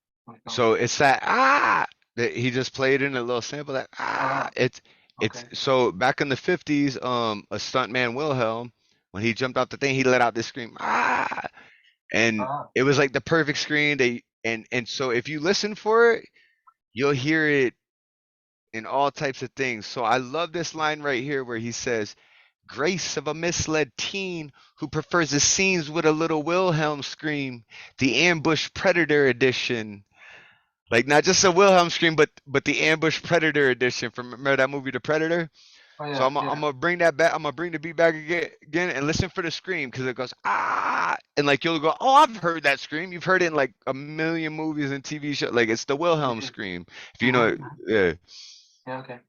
So it's that that he just played in a little sample. That it's so back in the 50s, a stuntman Wilhelm, when he jumped off the thing, he let out this scream and it was like the perfect scream. And so if you listen for it, you'll hear it in all types of things. So I love this line right here where he says, "Grace of a misled teen who prefers the scenes with a little Wilhelm scream, the ambush predator edition." Like not just a Wilhelm scream, but the ambush predator edition from, remember that movie, The Predator? Oh, yeah, So I'm gonna bring that back. I'm gonna bring the beat back again and listen for the scream, because it goes and like you'll go, oh, I've heard that scream. You've heard it in like a million movies and TV shows. Like it's the Wilhelm scream. If you know it, yeah. Yeah, okay.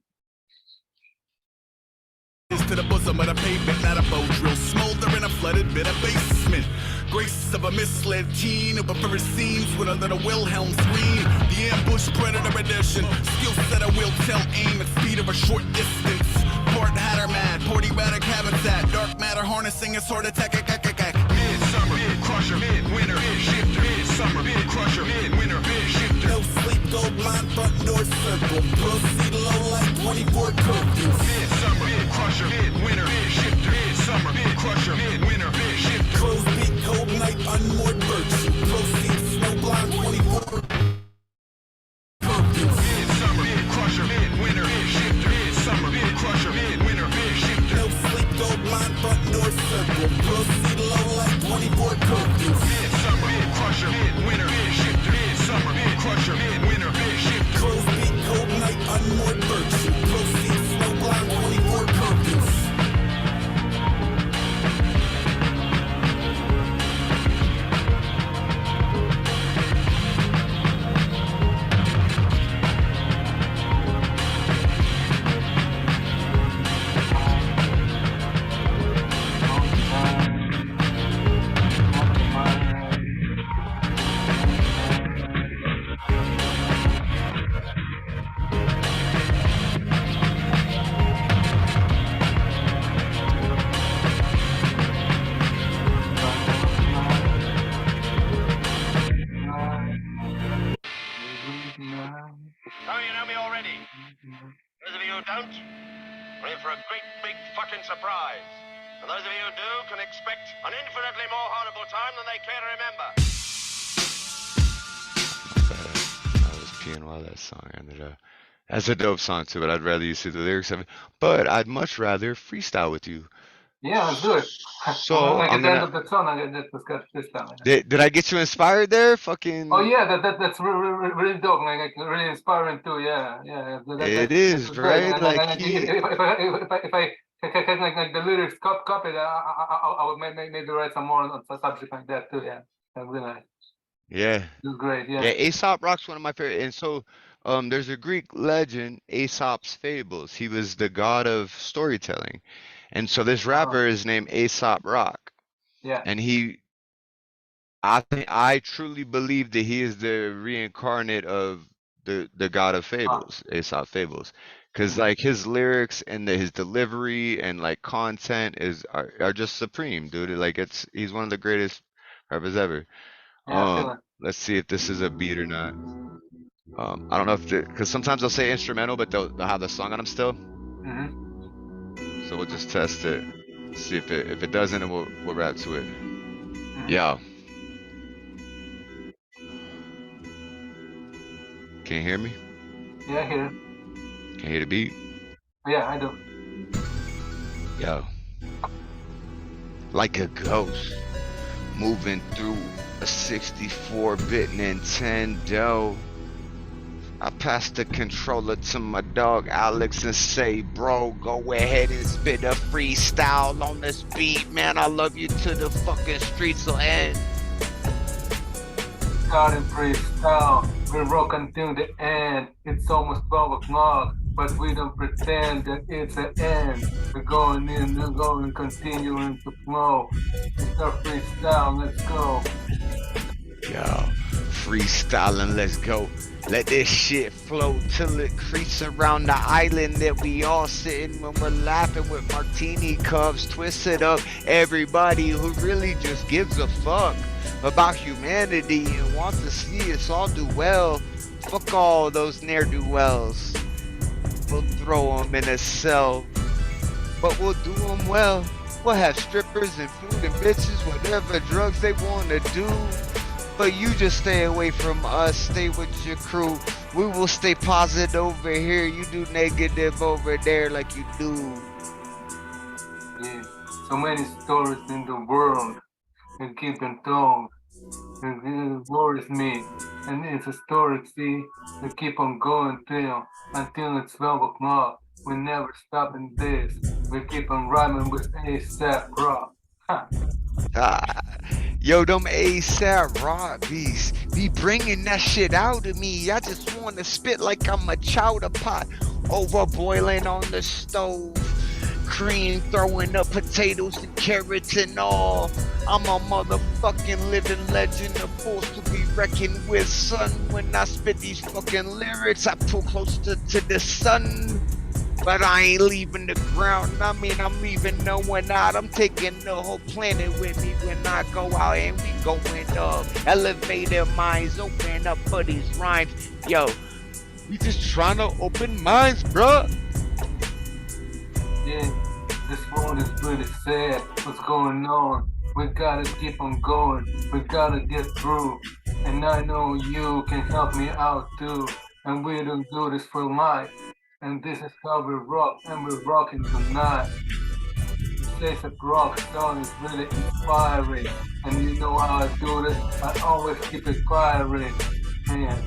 To the bosom of the pavement, not a bow drill, smolder in a flooded bit of basement. Grace of a misled teen who prefers scenes with a little Wilhelm scream. The ambush predator edition, skill set I will tell, aim at speed of a short distance. Part hatter mad, party radic habitat, dark matter harnessing its heart attack. Midsummer, crusher, midwinter, shift, midsummer, crusher, midwinter, shift. No sleep, gold line, front north circle, proceed low like 24 curfews. Midsummer, crusher, midwinter, shift, midsummer, crusher, midwinter, shift. Close beat, cold night, unmoored virtue, proceed snow blind, 24 curfews. Midsummer, crusher, midwinter, shift, midsummer, crusher, midwinter, shift. No sleep, gold line, front north circle, proceed low like 24 curfews. Midsummer, crusher, midwinter, shift, midsummer, crusher, midwinter, shift. Close beat, cold night, unmoored virtue, proceed snow blind, 24 curfews. So you know me already. Those of you who don't, we're in for a great big fucking surprise. And those of you who do can expect an infinitely more horrible time than they care to remember. I was peeing while that song ended up. That's a dope song too, but I'd rather you see the lyrics of it. But I'd much rather freestyle with you. Yeah, let's do it. So like I'm at the end gonna. of the song, let's get this down. Did I get you inspired there? Fucking. Oh yeah, that's really dope, like really inspiring too. Yeah, yeah. It is, that's right? great. Like And if I can like the lyrics copy it, I would maybe write some more on a subject like that too. Yeah, that'd be nice. Yeah. It's great. Yeah. Yeah, Aesop Rock's one of my favorite. And so There's a Greek legend, Aesop's Fables. He was the god of storytelling. And so this rapper is named Aesop Rock. Yeah. And I truly believe that he is the reincarnate of the god of fables, Aesop Fables. Because like his lyrics and his delivery and like content are just supreme, dude. Like he's one of the greatest rappers ever. Yeah, I feel it. Let's see if this is a beat or not. I don't know if because sometimes they'll say instrumental, but they'll have the song on them still. So we'll just test it. See if it doesn't, and we'll rap to it. Yo. Can you hear me? Yeah, I hear it. Can you hear the beat? Yeah, I do. Yo. Like a ghost moving through a 64-bit Nintendo. I pass the controller to my dog Alex and say, bro, go ahead and spit a freestyle on this beat, man. I love you to the fucking streets will end. Starting freestyle, we're rocking till the end. It's almost 12 o'clock, but we don't pretend that it's an end. We're going in, we're going, continuing to flow. It's our freestyle, let's go. Yo, freestyling, let's go. Let this shit flow till it creeps around the island that we all sitting when we're laughing with martini cups twisted up. Everybody who really just gives a fuck about humanity and wants to see us all do well. Fuck all those ne'er-do-wells. We'll throw them in a cell, but we'll do them well. We'll have strippers and food and bitches, whatever drugs they want to do. But you just stay away from us, stay with your crew. We will stay positive over here, you do negative over there like you do. Yeah, so many stories in the world, and keep them told. And it worries me, and it's a story, see, we keep on going until it's 12 o'clock. We never stop in this, we keep on rhyming with ASAP Rock. Yo, them ASAP Rock beats be bringing that shit out of me. I just want to spit like I'm a chowder pot over boiling on the stove. Cream throwing up potatoes and carrots and all. I'm a motherfucking living legend, a force to be reckoned with, son. When I spit these fucking lyrics, I pull closer to the sun. But I ain't leaving the ground, I mean I'm leaving no one out. I'm taking the whole planet with me when I go out, and we going up. Elevator minds, open up for these rhymes. Yo, we just trying to open minds, bruh. Yeah, this world is really sad. What's going on? We gotta keep on going. We gotta get through. And I know you can help me out too. And we don't do this for life. And this is how we rock, and we're rocking tonight. This a rock song is really inspiring. And you know how I do this? I always keep it firing. Man.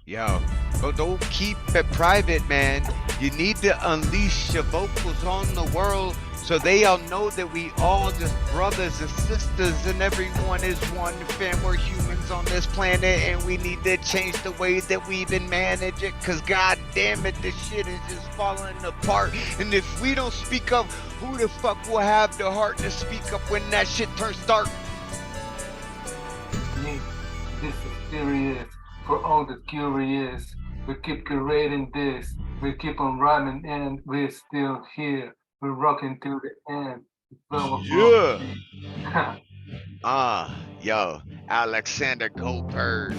Yo, but don't keep it private, man. You need to unleash your vocals on the world so they all know that we all just brothers and sisters and everyone is one fam. We're humans on this planet and we need to change the way that we even manage it, cause god damn it, this shit is just falling apart. And if we don't speak up, who the fuck will have the heart to speak up when that shit turns dark? This is serious for all the curious. We keep curating this, we keep on rhyming and we're still here. We're rocking till the end. Yeah. Yo, Aleksandr G.O.A.T-berg.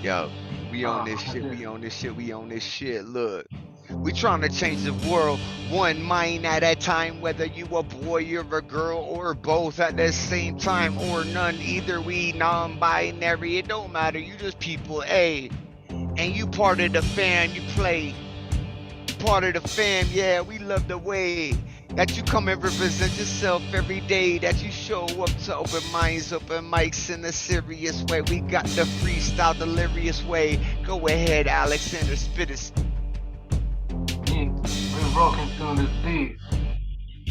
Yo, we on this shit, we on this shit, we on this shit. Look, we trying to change the world one mind at a time, whether you a boy or a girl or both at the same time or none. Either we non-binary, it don't matter, you just people, A. And you part of the fam, you play. Part of the fam, yeah, we love the way that you come and represent yourself every day, that you show up to open minds, open mics in a serious way. We got the freestyle delirious way. Go ahead, Aleksandr, spit it. We're rocking to the beat,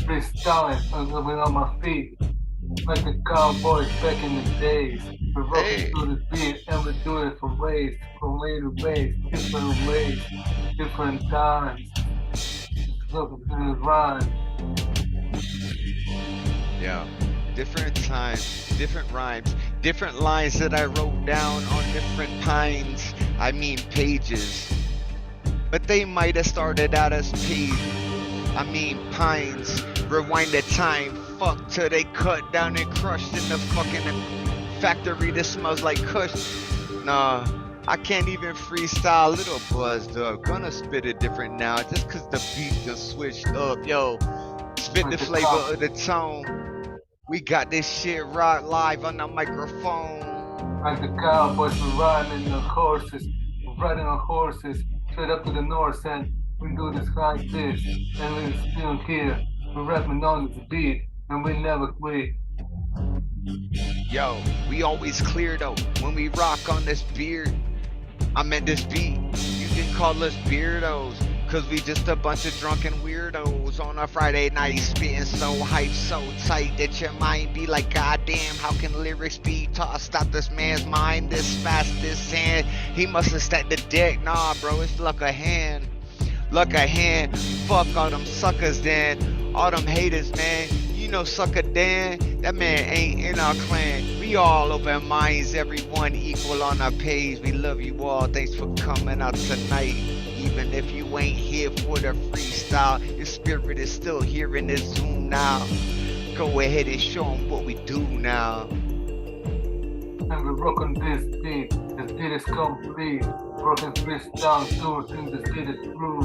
freestyling, moving on my feet. Like the cowboys back in the days. We're rocking to the beat and we do it from way to ways, different ways, different times. Looking through the rhyme. Yeah, different times, different rhymes, different lines that I wrote down on different pines. I mean pages. But they might have started out as pines. Rewind the time, fuck till they cut down and crushed in the fucking factory that smells like kush. Nah, I can't even freestyle, little buzzed up. Gonna spit it different now, just cause the beat just switched up. Yo, spit the flavor of the tone. We got this shit right live on the microphone. Like the cowboys were riding the horses, riding on horses, straight up to the north, and we do this like this, and we're still here. We're rapping on this beat, and we never quit. Yo, we always clear though when we rock on this beard. I meant this beat. You can call us beardos, cause we just a bunch of drunken weirdos on a Friday night spitting so hype, so tight that your mind be like, goddamn, how can lyrics be tossed out this man's mind this fast, this hand? He must have stacked the deck. Nah, bro, it's luck of hand. Luck of hand. Fuck all them suckers then. All them haters, man. You know Sucker Dan, that man ain't in our clan. We all open minds, everyone equal on our page. We love you all, thanks for coming out tonight. Even if you ain't here for the freestyle, your spirit is still here in this Zoom now. Go ahead and show them what we do now. And we rock on this beat is complete. Rockin' freestyle tour, think this beat is true.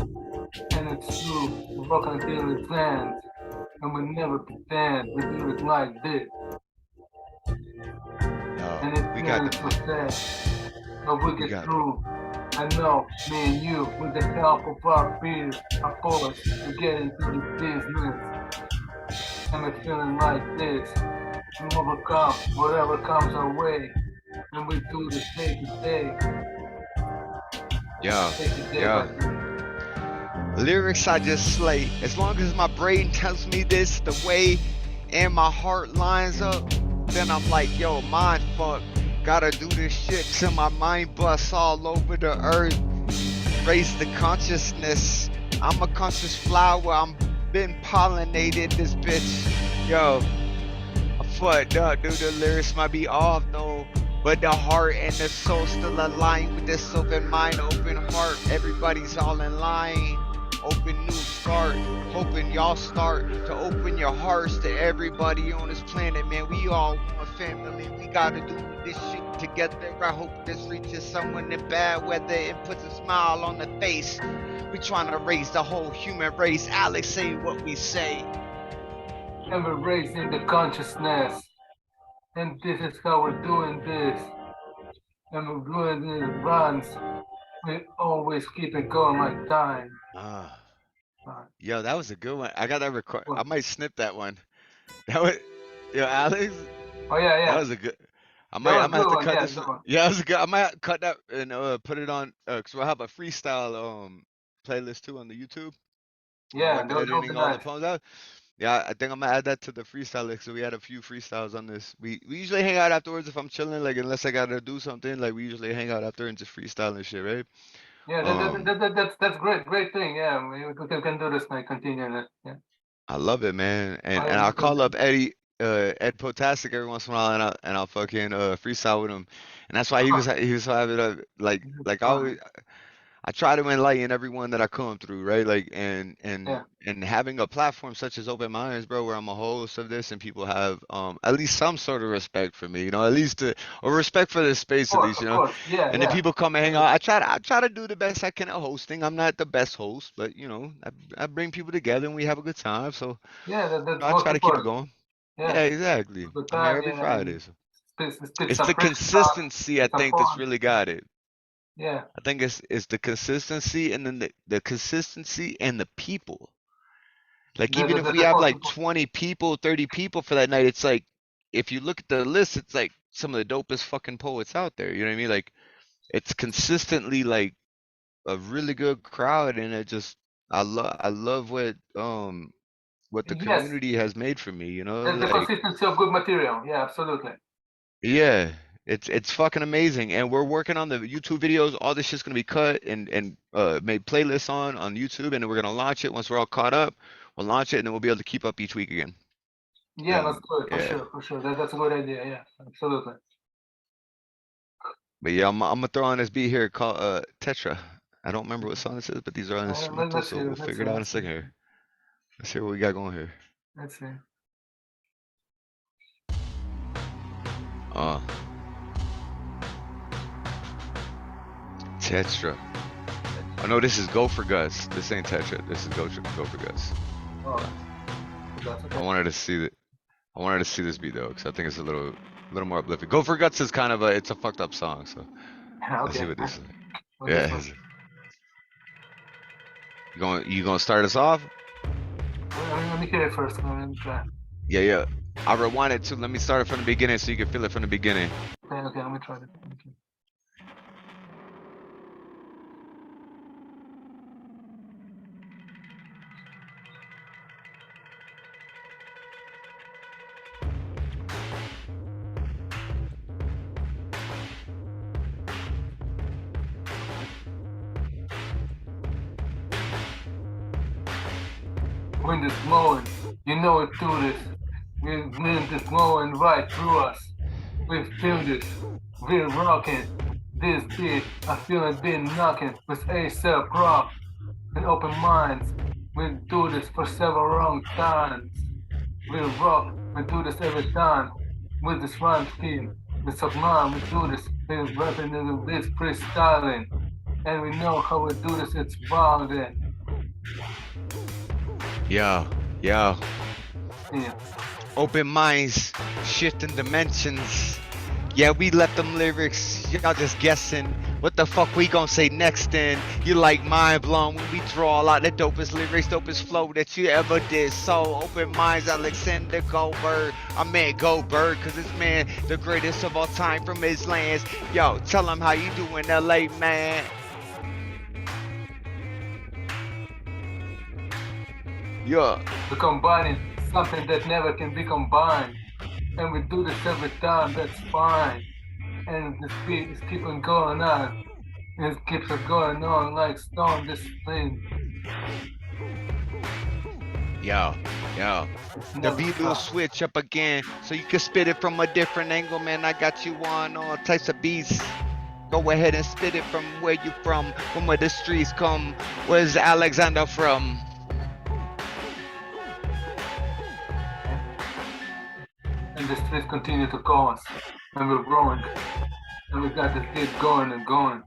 And it's true, we rock until it lands. And we never pretend, we do it like this. And it's really so sad, but we get through. I know, me and you, with the help of our peers, our poets, we get into this business. And we're feeling like this. We overcome whatever comes our way. And we do this day to day. Yeah. Lyrics I just slay. As long as my brain tells me this the way and my heart lines up, then I'm like, yo, mind fuck. Gotta do this shit till my mind busts all over the earth. Raise the consciousness. I'm a conscious flower. I'm been pollinated this bitch. Yo, I fucked up, dude. The lyrics might be off though, but the heart and the soul still aligned with this open mind, open heart. Everybody's all in line. Open new start, hoping y'all start to open your hearts to everybody on this planet, man. We all one family. We gotta do this shit together. I hope this reaches someone in bad weather and puts a smile on the face. We trying to raise the whole human race. Alex, say what we say. And we're raising the consciousness. And this is how we're doing this. And we're doing it runs. We always keep it going like time. Yo, that was a good one. I got that record. I might snip that one. That was, yo, Alex. Oh yeah. That was a good. I might have to cut this. Yeah, that was good. I might cut that and put it on because we'll have a freestyle playlist too on the YouTube. Yeah, editing all the poems out. Yeah, I think I'm gonna add that to the freestyle list. So we had a few freestyles on this. We usually hang out afterwards if I'm chilling, like unless I gotta do something. Like we usually hang out after and just freestyle and shit, right? Yeah, that's great thing. Yeah, we can do this and continue that. Yeah. I love it, man. And I'll call up Ed Poetastic every once in a while, and I'll fucking freestyle with him. And that's why he was so happy like I always. I try to enlighten everyone that I come through, right? Like, and having a platform such as Open Minds, bro, where I'm a host of this and people have at least some sort of respect for me, you know, at least or respect for this space, at least, you know. And then people come and hang out. I try to do the best I can at hosting. I'm not the best host, but you know, I bring people together and we have a good time. So I try to keep it going. Yeah, exactly. I'm here every Friday. So. It's the consistency, I think, that's really got it. Yeah, I think it's the consistency and then the consistency and the people. Like even if we have like 20 people, 30 people for that night, it's like if you look at the list, it's like some of the dopest fucking poets out there. You know what I mean? Like it's consistently like a really good crowd, and I love what what the Yes, community has made for me, you know, the like consistency of good material. Yeah, absolutely. yeah, it's fucking amazing. And we're working on the YouTube videos. All this shit's gonna be cut and made playlists on YouTube, and then we're gonna launch it once we're all caught up. We'll launch it, and then we'll be able to keep up each week again. Yeah, that's And good for yeah, sure, for sure. That's a good idea. Yeah, absolutely. but yeah, I'm gonna throw on this beat here called Tetra. I don't remember what song this is, but these are all instrumental, Let's so hear we'll it. Let's figure see. it out in a Let's see. second here. Let's hear what we got going here. Let's see. Tetra. Oh no, this is Go for Gus. This ain't Tetra. This is Go for Gus. Oh, that's okay. I wanted to see this beat though, because I think it's a little more uplifting. Go for Guts is kind of it's a fucked up song, so let's see Okay. what this is. Well, this Yeah, one. you gonna start us off? Let me hear it first. Let me try. Yeah. I rewind it too. Let me start it from the beginning so you can feel it from the beginning. Okay, let me try it. Okay. Wind is blowing, you know it through this. Wind is blowing right through us. We feel this, we're rocking. This beat, I feel it been knocking with ASAP rock and open minds. We do this for several long times. We rock, we do this every time. With this rhyme scheme, the sublime, we do this. We're rapping in this freestyling. And we know how we do this, it's violent. Yeah. Yeah. Open minds, shifting dimensions. Yeah, we left them lyrics, y'all just guessing. What the fuck we gon' say next then? You like mind blown when we draw out the dopest lyrics, dopest flow that you ever did. So open minds, Aleksandr G.O.A.T-berg. I meant Go-Berg, cause this man, the greatest of all time from his lands. Yo, tell him how you doing, LA man. Yeah. We're combining something that never can be combined. And we do this every time, that's fine. And this beat is keeping going on. It keeps on going on like stone, this thing. Yo. The beat will switch up again, so you can spit it from a different angle, man. I got you on all types of beats. Go ahead and spit it from where you from where the streets come. Where's Aleksandr from? And the streets continue to call us, and we're growing, and we got the beat going and going.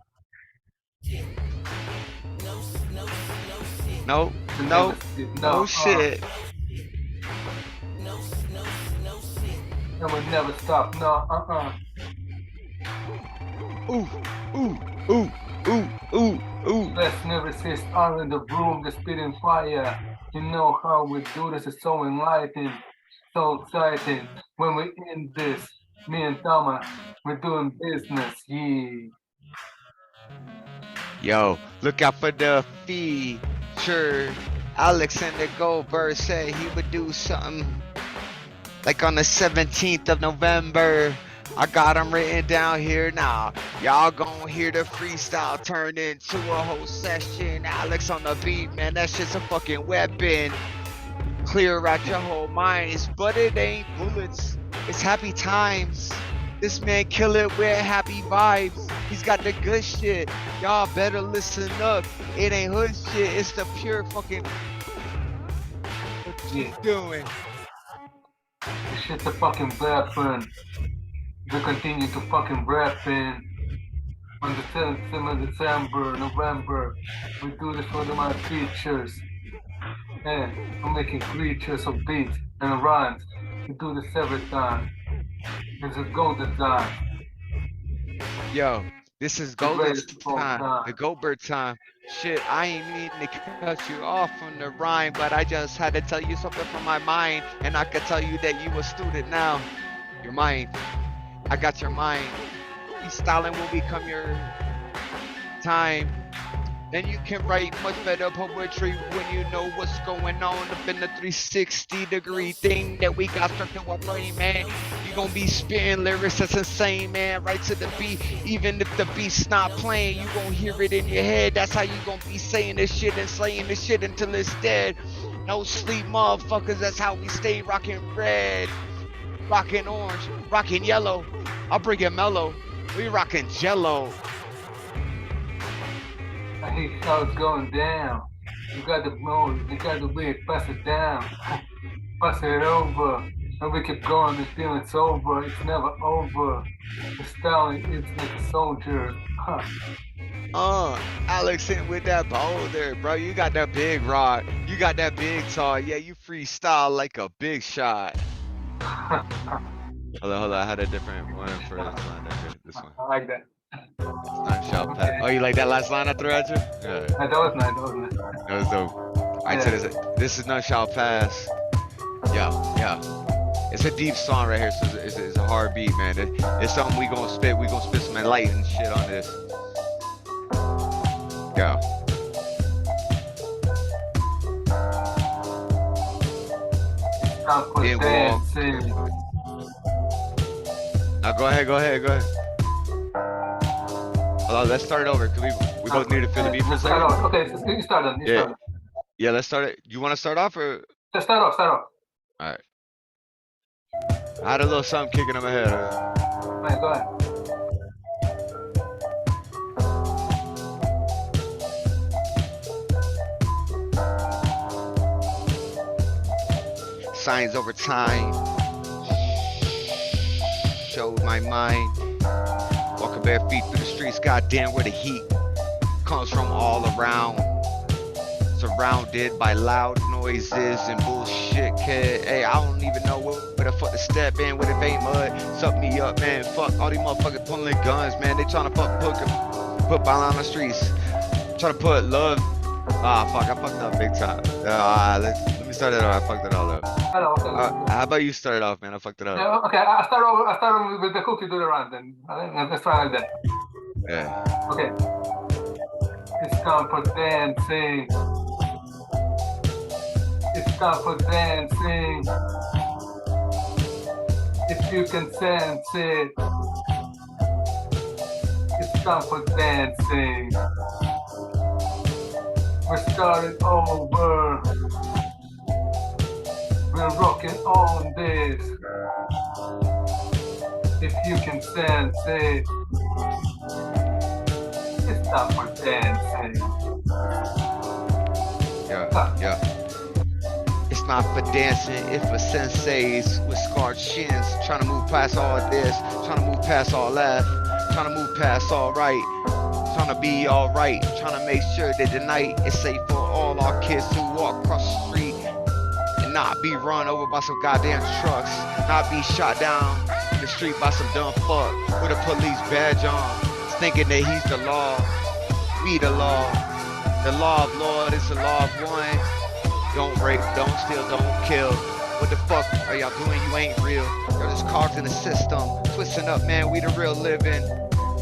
No shit. And we never stop, no, Ooh. Let's never resist, are in the room, the spitting fire. You know how we do this, it's so enlightening. So exciting when we in this. Me and Tama, we're doing business, yeah. Yo, look out for the feature. Aleksandr G.O.A.T-berg said he would do something like on the 17th of November. I got him written down here now. Y'all gon' hear the freestyle turn into a whole session. Alex on the beat, man, that shit's a fucking weapon. Clear out your whole minds, but it ain't bullets, it's happy times. This man kill it with happy vibes. He's got the good shit. Y'all better listen up. It ain't hood shit, it's the pure fucking what you doing. This shit's a fucking weapon. We continue to fucking rapping. On the 7th of December, November, we do this for my features. And I'm making creatures of beats and rhymes. We do this every time. It's a golden time. Yo, this is golden time, the Go-Berg time. Shit, I ain't meaning to cut you off from the rhyme, but I just had to tell you something from my mind, and I could tell you that you a student now. Your mind, I got your mind. Freestyling will become your time. Then you can write much better poetry when you know what's going on up in the 360-degree thing that we got stuck to our brain, man. You gonna be spitting lyrics that's insane, man. Right to the beat, even if the beat's not playing, you gonna hear it in your head. That's how you gonna be saying this shit and slaying this shit until it's dead. No sleep, motherfuckers. That's how we stay rocking red, rocking orange, rocking yellow. I'll bring it mellow. We rocking Jello. I hate how it's going down. You got the move, you got the way it pass it down. Pass it over. And we keep going until it's over. It's never over. The style it's like a soldier. Aleksandr with that boulder, bro. You got that big rod. You got that big saw. Yeah, you freestyle like a big shot. Hold on. I had a different one for this one. This one. I like that. None shall pass. Oh, you like that last line I threw at you? Yeah. That was nice. That was dope. Alright, so this is None Shall Pass. Yeah. It's a deep song right here, so it's a hard beat, man. It's something we gonna spit some enlightened shit on this. Yeah. Now go ahead. Hold on, let's start it over, because we both need to feel the beat for a second. Okay, you start it. Yeah, let's start it. You want to start off, or? Just start off. Alright. I had a little something kicking in my head. Alright, go ahead. Signs over time. Showed my mind. Walking bare feet through the streets, goddamn where the heat comes from all around. Surrounded by loud noises and bullshit, kid. Hey, I don't even know where the fuck to step in with it ain't mud. Suck me up, man. Fuck all these motherfuckers pulling guns, man. They trying to put violence on the streets. Trying to put love. Fuck, I fucked up big time. Let me start it off. I fucked it all up. How about you start it off, man? I fucked it up. Yeah, okay, I start with the cookie do the run then. Let's try like that. Yeah. Okay. It's time for dancing. It's time for dancing. If you can sense it. It's time for dancing. We're starting over. We're rocking on this. If you can sense it. It's time for dancing. Yeah. It's not for dancing, it's for senseis with scarred shins, trying to move past all this, trying to move past all left, trying to move past all right, trying to be all right, trying to make sure that the night is safe for all our kids who walk across the street and not be run over by some goddamn trucks, not be shot down in the street by some dumb fuck with a police badge on, thinking that he's the law, we the law of Lord is the law of one. Don't rape, don't steal, don't kill. What the fuck are y'all doing? You ain't real. You're just cogs in the system. Twisting up, man, we the real living.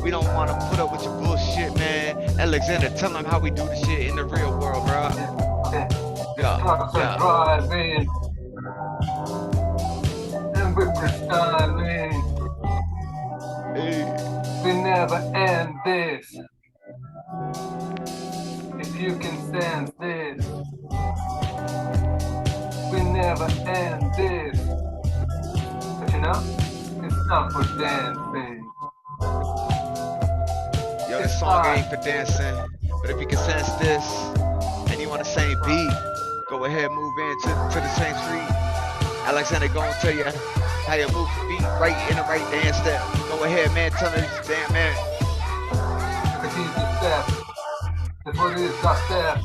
We don't want to put up with your bullshit, man. Aleksandr, tell them how we do the shit in the real world, bro. Yeah. Driving. And we're freestyling. Hey. We never end this. If you can sense this. We never end this. But you know, it's not for dancing. Yo, this song ain't for dancing. But if you can sense this, and you want the same beat, go ahead, move into the same street. Aleksandr gonna tell you how you move your feet right in the right dance step. Go ahead, man, tell me this damn man. Continue to step. That's what it is, just step.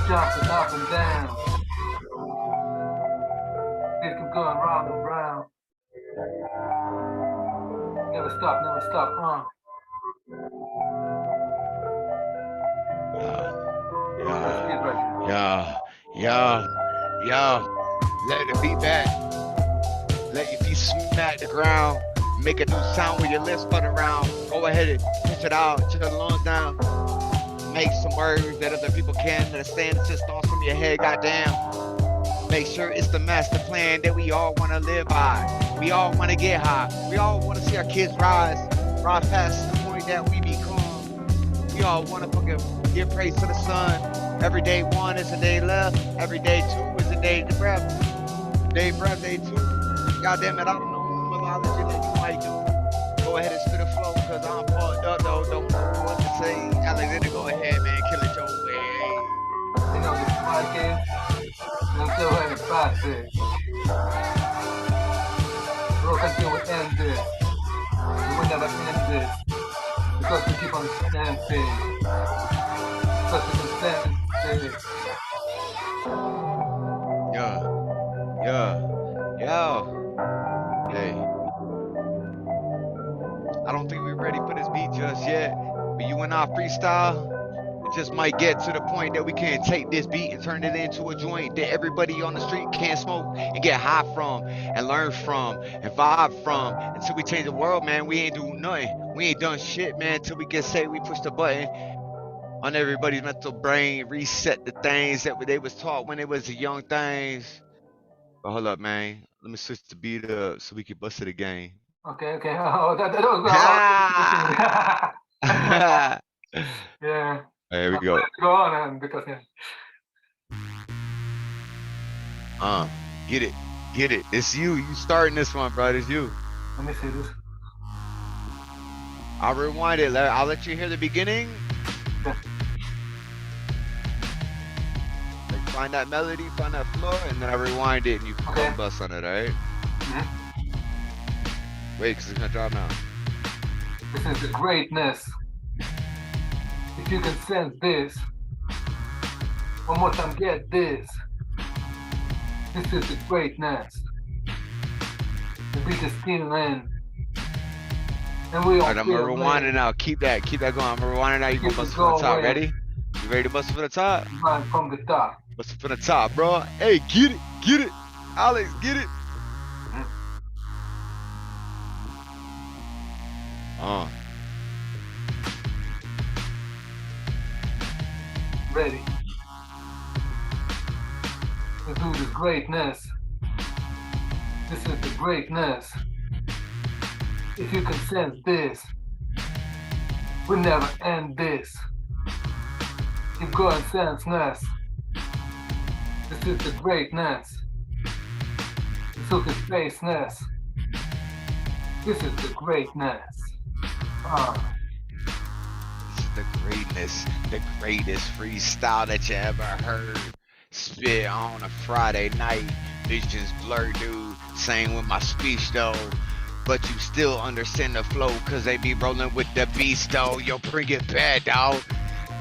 Jumping up and down. It keep going round and round. Never stop, Yo, let the beat back. Let your feet smack the ground. Make a new sound with your lips spun around. Go ahead and push it out, shut the lungs down. Make some words that other people can understand. It's just thoughts from your head, goddamn. Make sure it's the master plan that we all want to live by. We all want to get high. We all want to see our kids rise past the point that we become. We all want to fucking give praise to the sun. Every day one is a day left. Every day two is a day to breath. Day breath, day two. Goddamn it, I don't know what mythology that you might do. Go ahead and spit a flow, cause I'm fucked up though. Don't know what to say. Aleksandr, go ahead, man. Kill it your way. You know, this podcast, let's go ahead and pass it. Bro, until we end this. We will never end this. Because we keep on dancing. Because we can stand this. Hey. I don't think we're ready for this beat just yet. But you and I freestyle. It just might get to the point that we can take this beat and turn it into a joint that everybody on the street can smoke and get high from and learn from and vibe from. Until we change the world, man, we ain't do nothing. We ain't done shit, man, until we can say we push the button on everybody's mental brain, reset the things that they was taught when it was the young things. But hold up, man. Let me switch the beat up so we can bust it again. Okay. Oh, that was yeah. There we go. Go on, because yeah. Get it. It's you. You starting this one, bro. It's you. Let me see this. I'll rewind it. I'll let you hear the beginning. Yeah. Like find that melody, find that floor, and then I rewind it and you can bust on it, alright? Wait, because it's gonna drop now. This is the greatness. If you can sense this, one more time, get this. This is the greatness. The beat is still in. And we all Alright, I'm gonna rewind it now. Keep that going. I'm gonna rewind it now. You gonna bust it from the top. Ready? You ready to bust it from the top? Right from the top. Bust it from the top, bro. Hey, get it. Alex, get it. Ready. Let's do this greatness. This is the greatness. If you can sense this, we never end this. Keep going, senseness. This is the greatness. The super spaceness. This is the greatness. This is the greatness, the greatest freestyle that you ever heard. Spit on a Friday night, visions blur, dude. Same with my speech though. But you still understand the flow, cause they be rolling with the beast though. Yo, bring it back, dog.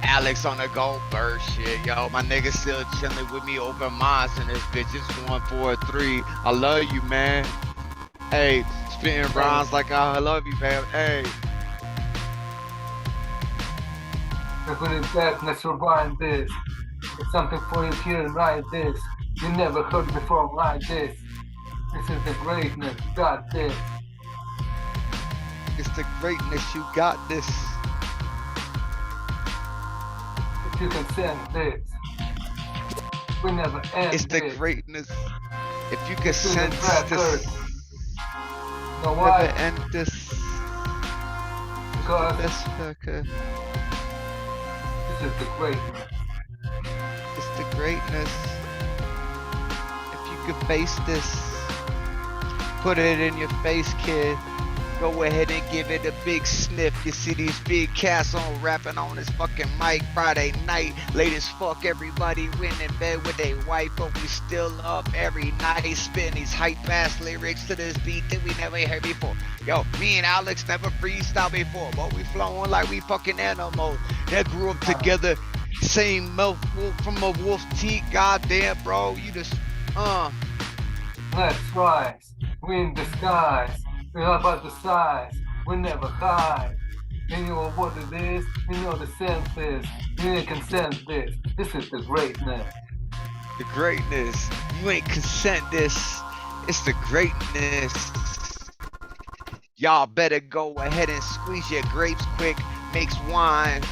Aleksandr G.O.A.T-berg shit, yo. My nigga still chilling with me over mines and this bitch is 143. I love you, man. Hey, spitting rhymes like I love you, man. Hey. Let's put it back, let's rewind this. It's something for you here and write this. You never heard before like this. This is the greatness, you got this. It's the greatness, you got this. If you can sense this, we never end It's the this. greatness. If you can This is sense the this, know why? never end this. Because This fucker. this is the greatness. It's the greatness. If you can face this, put it in your face, kid. Go ahead and give it a big sniff. You see these big cats on rapping on this fucking mic Friday night. Late as fuck, everybody went in bed with their wife, but we still up every night. Spin these hype-ass lyrics to this beat that we never heard before. Yo, me and Alex never freestyle before, but we flowing like we fucking animals that grew up together. Same mouth from a wolf teeth. Goddamn, bro, you just, Let's rise. We in disguise. We're not about the size. We never hide. You know what it is. You know the sense is. You can sense this. This is the greatness. The greatness. You ain't consent this. It's the greatness. Y'all better go ahead and squeeze your grapes quick. Makes wine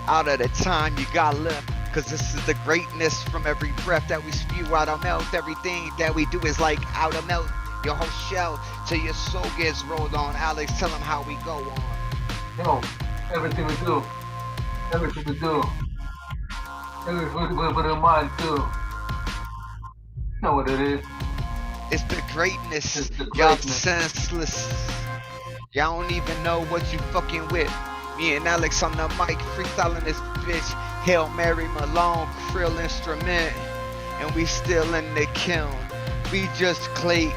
out of the time you got left. Cause this is the greatness from every breath that we spew out our mouth. Everything that we do is like out of melt your whole shell till your soul gets rolled on. Alex, tell them how we go on. Yo, everything we do, everything we do, everything we put in mind too. You know what it is. It's the greatness. It's the Y'all greatness. senseless. Y'all don't even know what you fucking with. Me and Alex on the mic, freestyling this bitch. Hail Mary Malone, krill instrument. And we still in the kiln. We just clay,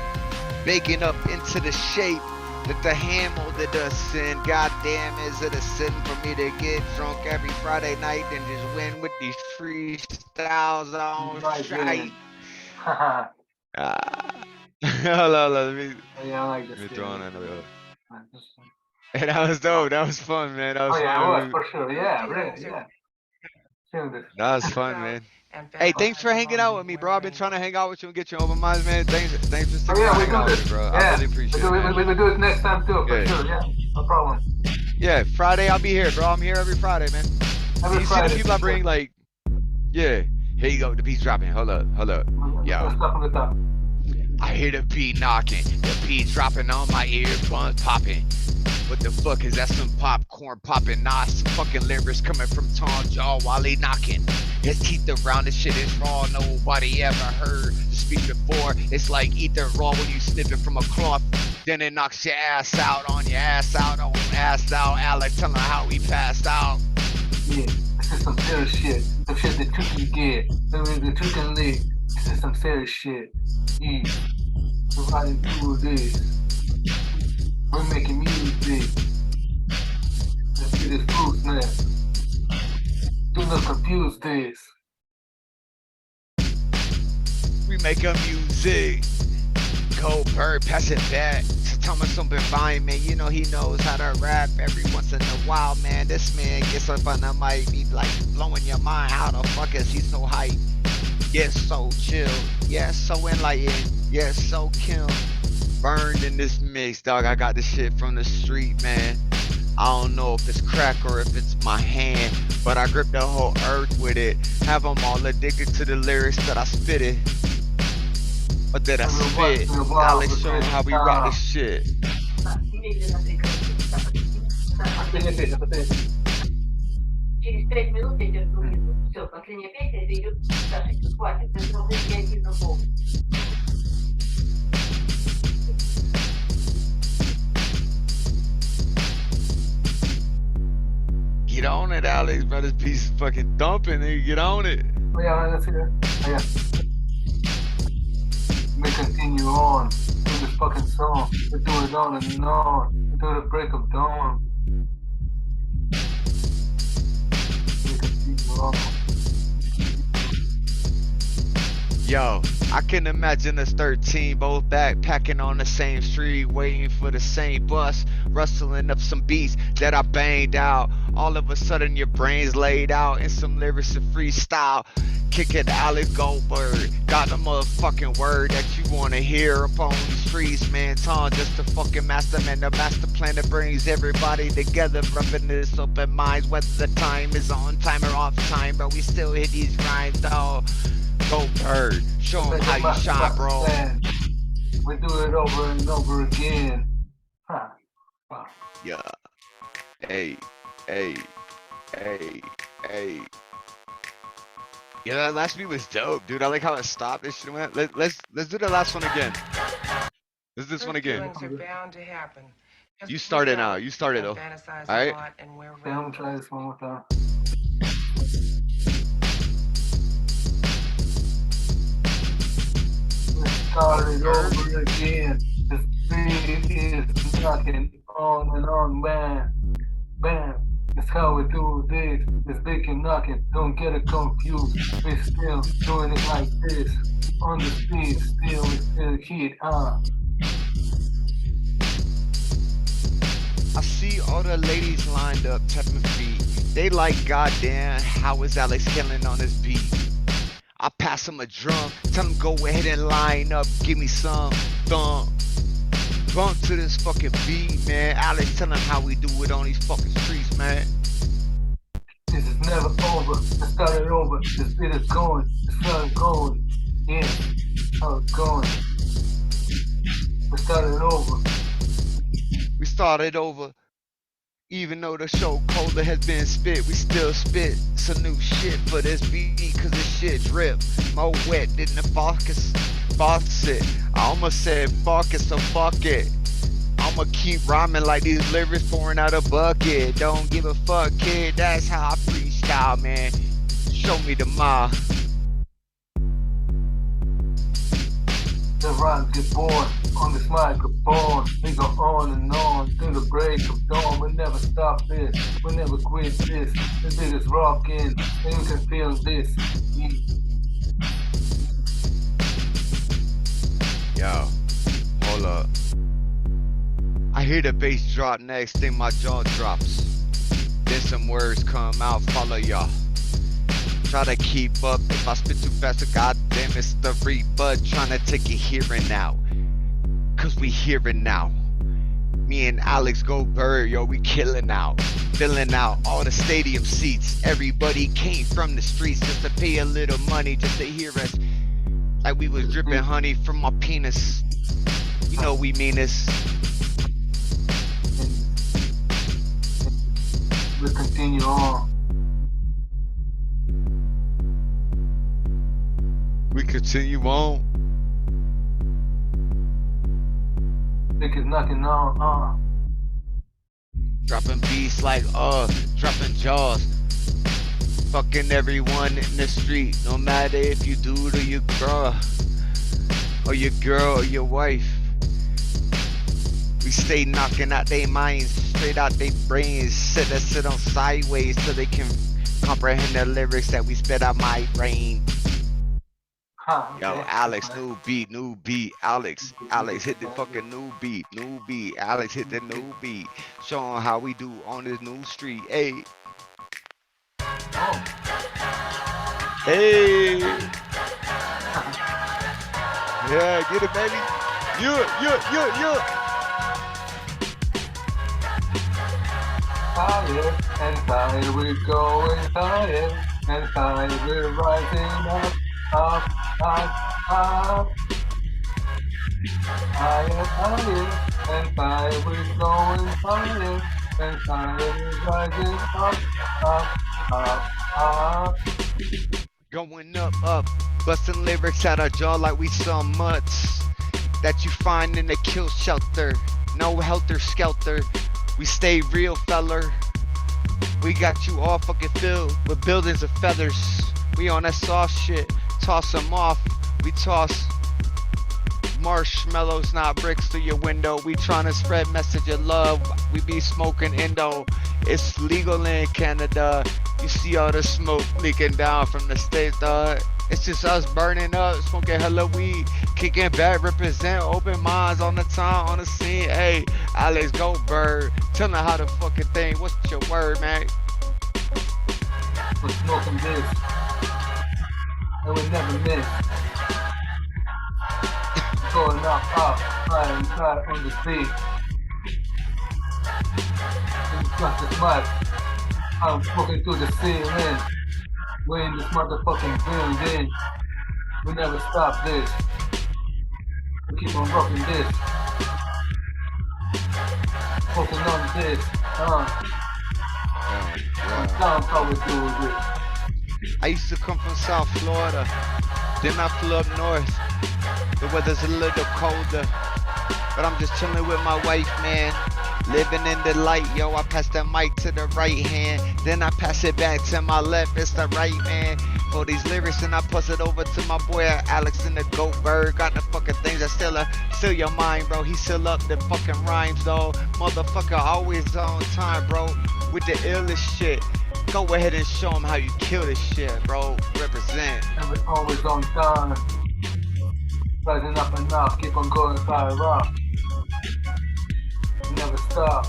baking up into the shape that the hand molded us in. Goddamn, is it a sin for me to get drunk every Friday night and just win with these freestyles on Right, straight? Haha. Hold on, let me Yeah, I like this. throw on another. Right, this one. Hey, that was dope. That was fun, man. That was Oh yeah, fun. it was for sure. Yeah, really, yeah. Killed it. That was fun, man. Hey, thanks for hanging out with me, bro. I've been trying to hang out with you and get your open minds, man. Thanks for Oh sticking yeah, around we hanging out do with this. me, bro. I Yeah, really appreciate it, man. we do it next time too, for Yeah. sure. Yeah, no problem. Yeah, Friday I'll be here, bro. I'm here every Friday, man. Every You see Friday, the people I for bring, sure. like, yeah. Here you go. The beat's dropping. Hold up. Yo. Let's start from the top. I hear the beat knocking, the beat dropping on my earbuds popping. What the fuck is that? Some popcorn popping? Nah, some fucking lyrics coming from Tom Jaw while he knocking. His teeth around the shit is raw. Nobody ever heard the speech before. It's like ether raw when you snip it from a cloth. Then it knocks your ass out on your ass out on ass out. Alex, tell him how he passed out. Yeah, this is some serious shit. Some shit that you can get. That you can live. This is some serious shit. Yeah. We're riding through this. We're making music. Let's get this fruit snap. Do not confuse this. We make a music. Go-Berg, pass it back to Thomas on Vine, man. You know he knows how to rap every once in a while, man. This man gets up on the mic, be like blowing your mind. How the fuck is he so hype? Yes, so chill. Yes, so enlightened. Yes, so kill. Burned in this mix, dog. I got this shit from the street, man. I don't know if it's crack or if it's my hand, but I grip the whole earth with it. Have them all addicted to the lyrics that I spit it. Or that I spit. Now let's show them how we rock this shit. Через 5 минут я идет внизу. Все, последняя песня, это идет Саша, хватит, это уже идиотизм полный. Get on it, Alex, bro. This piece is fucking thumping, nigga. Get on it. Oh yeah, let's see that. Oh yeah. We continue on with this fucking song. We do it on and on until the break of dawn. We continue on. Yo, I can imagine us 13 both backpacking on the same street, waiting for the same bus, rustling up some beats that I banged out. All of a sudden your brain's laid out in some lyrics of freestyle. Kicking Aleksandr G.O.A.T-berg. Got the motherfucking word that you wanna hear up on the streets, man. Tom just the fucking master, man. The master plan that brings everybody together, rubbing this open minds. Whether the time is on time or off time, but we still hit these rhymes, dog. G.O.A.T-berg, show them how you shine, bro. We do it over and over again. Huh. Wow. Yeah. Hey. Yeah, that last beat was dope, dude. I like how it stopped. This shit went. Let's do the last one again. Let's do this one again. You started now. You started though. All right. Okay, I'm gonna try this one more time. Started over again. This beat is knocking on and on, bam, bam. That's how we do this. This big and knocking. Don't get it confused. We still doing it like this. On the speed, still we still hit. I see all the ladies lined up, tapping feet. They like, goddamn, how is Alex killing on this beat? I pass him a drum, tell him go ahead and line up, give me some thump. bump to this fucking beat, man. Alex, tell him how we do it on these fucking streets, man. This is never over. I started over. This beat is going. The sun going. Yeah. How it's going. We started over. We started over. Even though the show colder has been spit, we still spit some new shit for this beat, cause this shit drip more wet than the faucet. I almost said fuck it, so fuck it. I'ma keep rhyming like these lyrics pouring out a bucket. Don't give a fuck, kid, that's how I freestyle, man. Show me the mile. The rhymes get born on this microphone. We go on and on through the break of dawn. We never stop this, we never quit this. This beat is rocking, and you can feel this. Yo, hold up. I hear the bass drop next, then my jaw drops. Then some words come out, follow y'all. Try to keep up, if I spit too fast, goddamn it's the Reaper. Trying to take it here and now, cause we here and now. Me and Aleksandr G.O.A.T-berg, yo, we killing out. Filling out all the stadium seats. Everybody came from the streets just to pay a little money, just to hear us. Like we was dripping honey from my penis. You know we mean this. We continue on. We continue on. Nick is knocking on, Dropping beats like dropping jaws. Fucking everyone in the street, no matter if you dude or your girl, or your wife. We stay knocking out their minds, straight out their brains. Sit on sideways so they can comprehend the lyrics that we spit out my brain. Yo, Alex, new beat, Alex, hit the fucking new beat, Alex hit the new beat, showing how we do on this new street, hey. Hey. Yeah, get it, baby. Yeah. Higher and higher we're going, higher and higher we're rising up. Higher and higher we're going, higher and higher we're rising up. Going up, busting lyrics out our jaw like we some mutts that you find in the kill shelter. No helter skelter, we stay real, feller. We got you all fucking filled with buildings of feathers. We on that soft shit, toss them off. We toss marshmallows, not bricks, through your window. We tryna spread message of love. We be smoking Indo. It's legal in Canada. You see all the smoke leaking down from the states, dog. It's just us burning up, smoking hella weed, kicking back, represent open minds on the time, on the scene. Hey, Aleksandr G.O.A.T-berg, tell me how the fucking thing. What's your word, man? We're smoking this, and we never miss. Going up, high and high on the beat. And just as much, I'm smoking through the ceiling. We're in this motherfucking building. We never stop this. We keep on rocking this. Smoking on this. That's how we do it. I used to come from South Florida, then I flew up north. The weather's a little colder, but I'm just chilling with my wife, man. Living in the light, yo, I pass that mic to the right hand, then I pass it back to my left, it's the right man. For these lyrics, and I pass it over to my boy Aleksandr G.O.A.T-berg. Got the fucking things that still your mind, bro. He still up the fucking rhymes, though. Motherfucker always on time, bro, with the illest shit. Go ahead and show him how you kill this shit, bro. Represent. And we're always on time. Rising up and up, keep on going fire up. Never stop.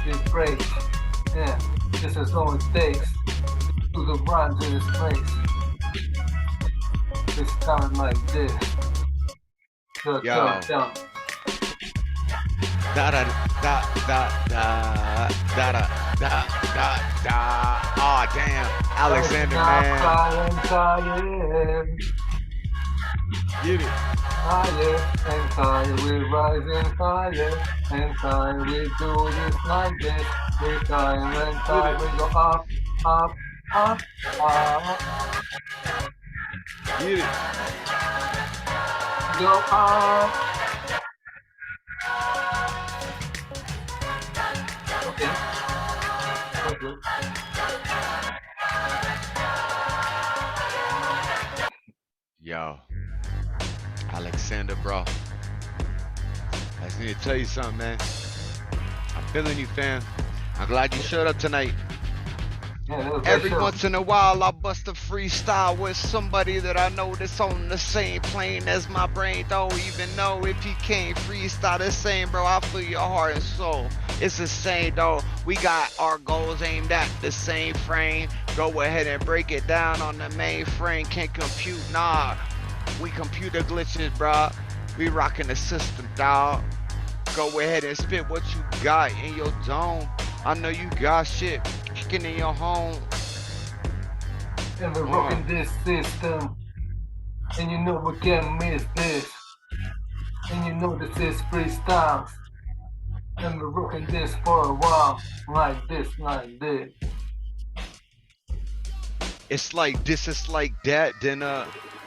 This break, yeah, this is all it takes to the rhymes in this place. This time like this. Yo. Da da da da da da da da da da. Oh damn, Aleksandr, man. Get it. Higher and higher, we're rising higher and higher. We do this like this. We climb and climb, we go up, up, up, up. Get it. Go up. Okay. Okay. Yo, Aleksandr, bro. I just need to tell you something, man. I'm feeling you, fam. I'm glad you showed up tonight. Yeah, every once in a while, I bust a freestyle with somebody that I know that's on the same plane as my brain. Don't even know if he can't freestyle the same, bro. I feel your heart and soul. It's the same, though. We got our goals aimed at the same frame. Go ahead and break it down on the mainframe. Can't compute, nah. We computer glitches, bro. We rocking the system, dog. Go ahead and spit what you got in your dome. I know you got shit kicking in your home. And we're rocking this system. And you know we can't miss this. And you know this is freestyles. And we're rocking this for a while. Like this, like this. It's like this, it's like that. Then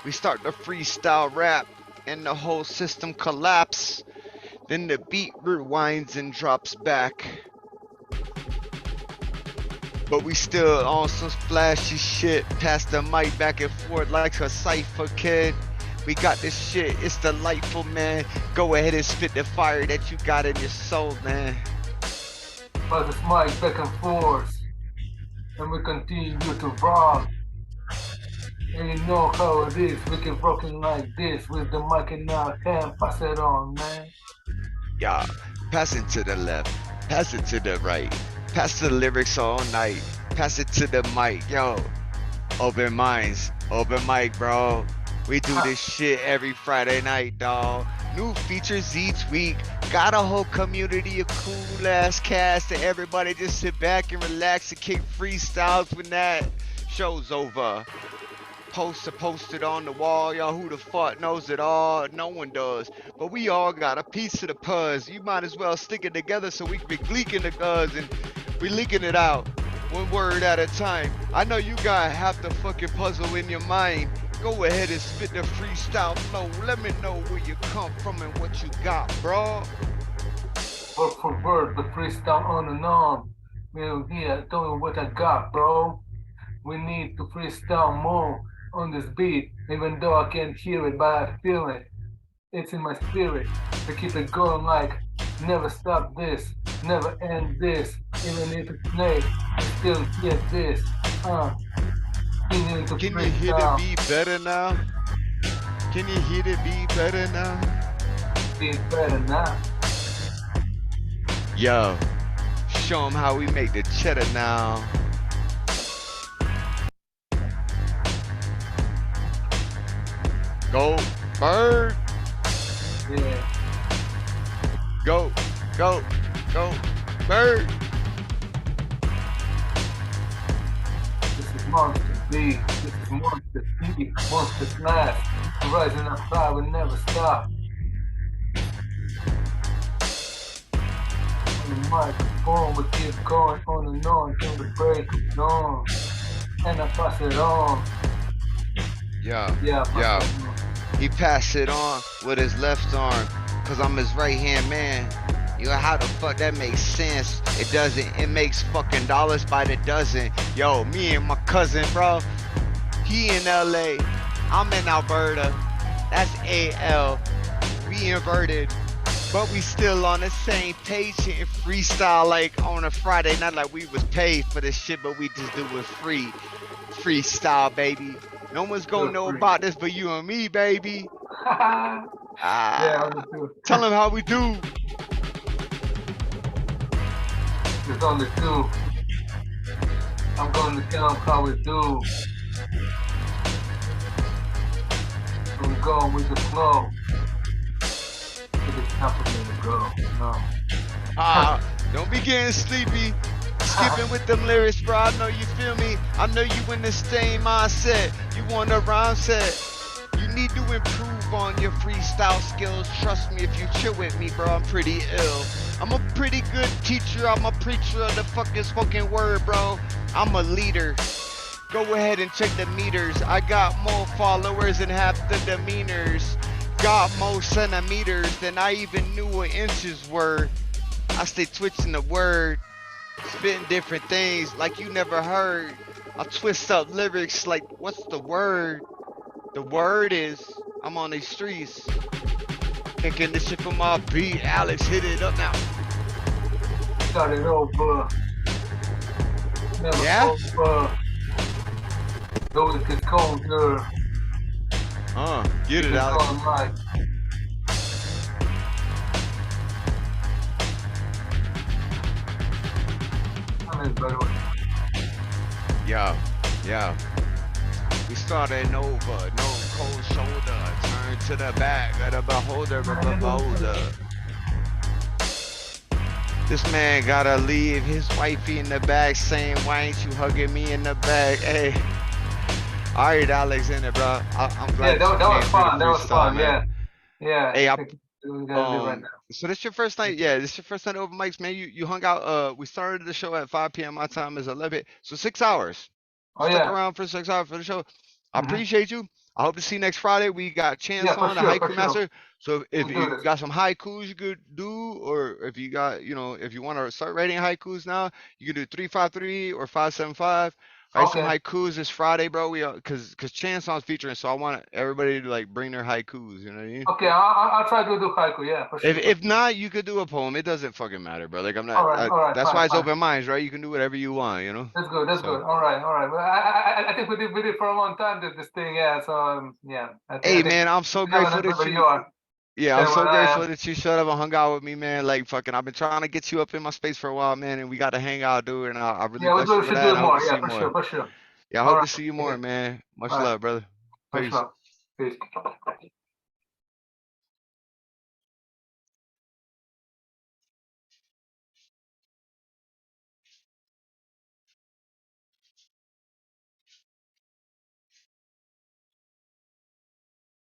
we start the freestyle rap and the whole system collapse. Then the beat rewinds and drops back. But we still on some flashy shit. Pass the mic back and forth like a cipher kid. We got this shit, it's delightful, man. Go ahead and spit the fire that you got in your soul, man. Pass this mic back and forth. And we continue to rock. And you know how it is, we keep rocking like this. With the mic in our hand, pass it on, man. Yeah, pass it to the left, pass it to the right. Pass the lyrics all night. Pass it to the mic, yo. Open minds, open mic, bro. We do this shit every Friday night, dawg. New features each week. Got a whole community of cool ass cast, and everybody just sit back and relax and kick freestyles when that show's over. Post it on the wall, y'all. Who the fuck knows it all? No one does. But we all got a piece of the puzz. You might as well stick it together so we can be gleeking the guns and we leaking it out. One word at a time. I know you got half the fucking puzzle in your mind. Go ahead and spit the freestyle flow. Let me know where you come from and what you got, bro. Word for word, the freestyle on and on. Well, yeah, tell me what I got, bro. We need to freestyle more on this beat, even though I can't hear it, but I feel it. It's in my spirit. To keep it going like, never stop this, never end this. Even if it's late, I still get this. Can you hear the beat better now? Can you hear the beat better now? Beat better now. Yo, show them how we make the cheddar now. Go, bird. Yeah. Go, bird. This is monster beat. This is monster deep, monster smash. Rising up high, we never stop. On the microphone, we keep going on and on till the break of dawn. And I pass it on. Yeah. He passed it on with his left arm, cause I'm his right hand man. Yo, how the fuck that makes sense? It doesn't. It makes fucking dollars by the dozen. Yo, me and my cousin, bro. He in LA, I'm in Alberta. That's AL. We inverted, but we still on the same page hitting freestyle like on a Friday night, like we was paid for this shit, but we just do it free. Freestyle, baby. No one's gonna know about this but you and me, baby. Yeah, tell them how we do. It's on the two. I'm going to tell them how we do. I'm going with the flow. Not for me to go. No. Don't be getting sleepy. Skipping with them lyrics, bro. I know you feel me. I know you in the same mindset. You want a rhyme set. You need to improve on your freestyle skills. Trust me, if you chill with me, bro, I'm pretty ill. I'm a pretty good teacher. I'm a preacher of the fucking spoken word, bro. I'm a leader. Go ahead and check the meters. I got more followers than half the demeanors. Got more centimeters than I even knew what inches were. I stay twitching the word. Spitting different things like you never heard. I twist up lyrics like, what's the word? The word is, I'm on these streets. Kicking this shit from my beat. Alex, hit it up now. Started over. Never Yeah? over. Though it gets colder. Get it, Alex. Yo. We started over, no cold shoulder. Turn to the back of the beholder of a beholder. This man gotta leave his wifey in the back saying, why ain't you hugging me in the back? Hey. Alright, Aleksandr, bro. I'm glad that was fun. That was fun. man. Yeah. Hey, Right now. so this your first night? Yeah, this your first night over mics, man. You hung out. We started the show at 5 p.m. My time is 11. So 6 hours. Stuck around for 6 hours for the show. I appreciate you. I hope to see you next Friday. We got Chance on, the haiku master. So if you got some haikus you could do, or if you got, if you want to start writing haikus now, you can do 353 or 575. Write some haikus this Friday, bro. Cause Chance on's featuring, so I want everybody to like bring their haikus. You know what I mean? Okay, I'll try to do haiku. Yeah, for sure. If not, you could do a poem. It doesn't fucking matter, bro. Like I'm not. All right, that's fine, why it's fine. open minds, right? You can do whatever you want. That's good. That's good. All right. Well, I think we did for a long time this thing. Yeah. So yeah. Hey man, I'm so grateful that you. Yeah, I'm so grateful that you showed up and hung out with me, man. Like fucking, I've been trying to get you up in my space for a while, man, and we got to hang out, dude. And I really bless you for that. I hope to see you more. For sure. Yeah, I hope to see you more, man. Much love, brother. Peace. Peace.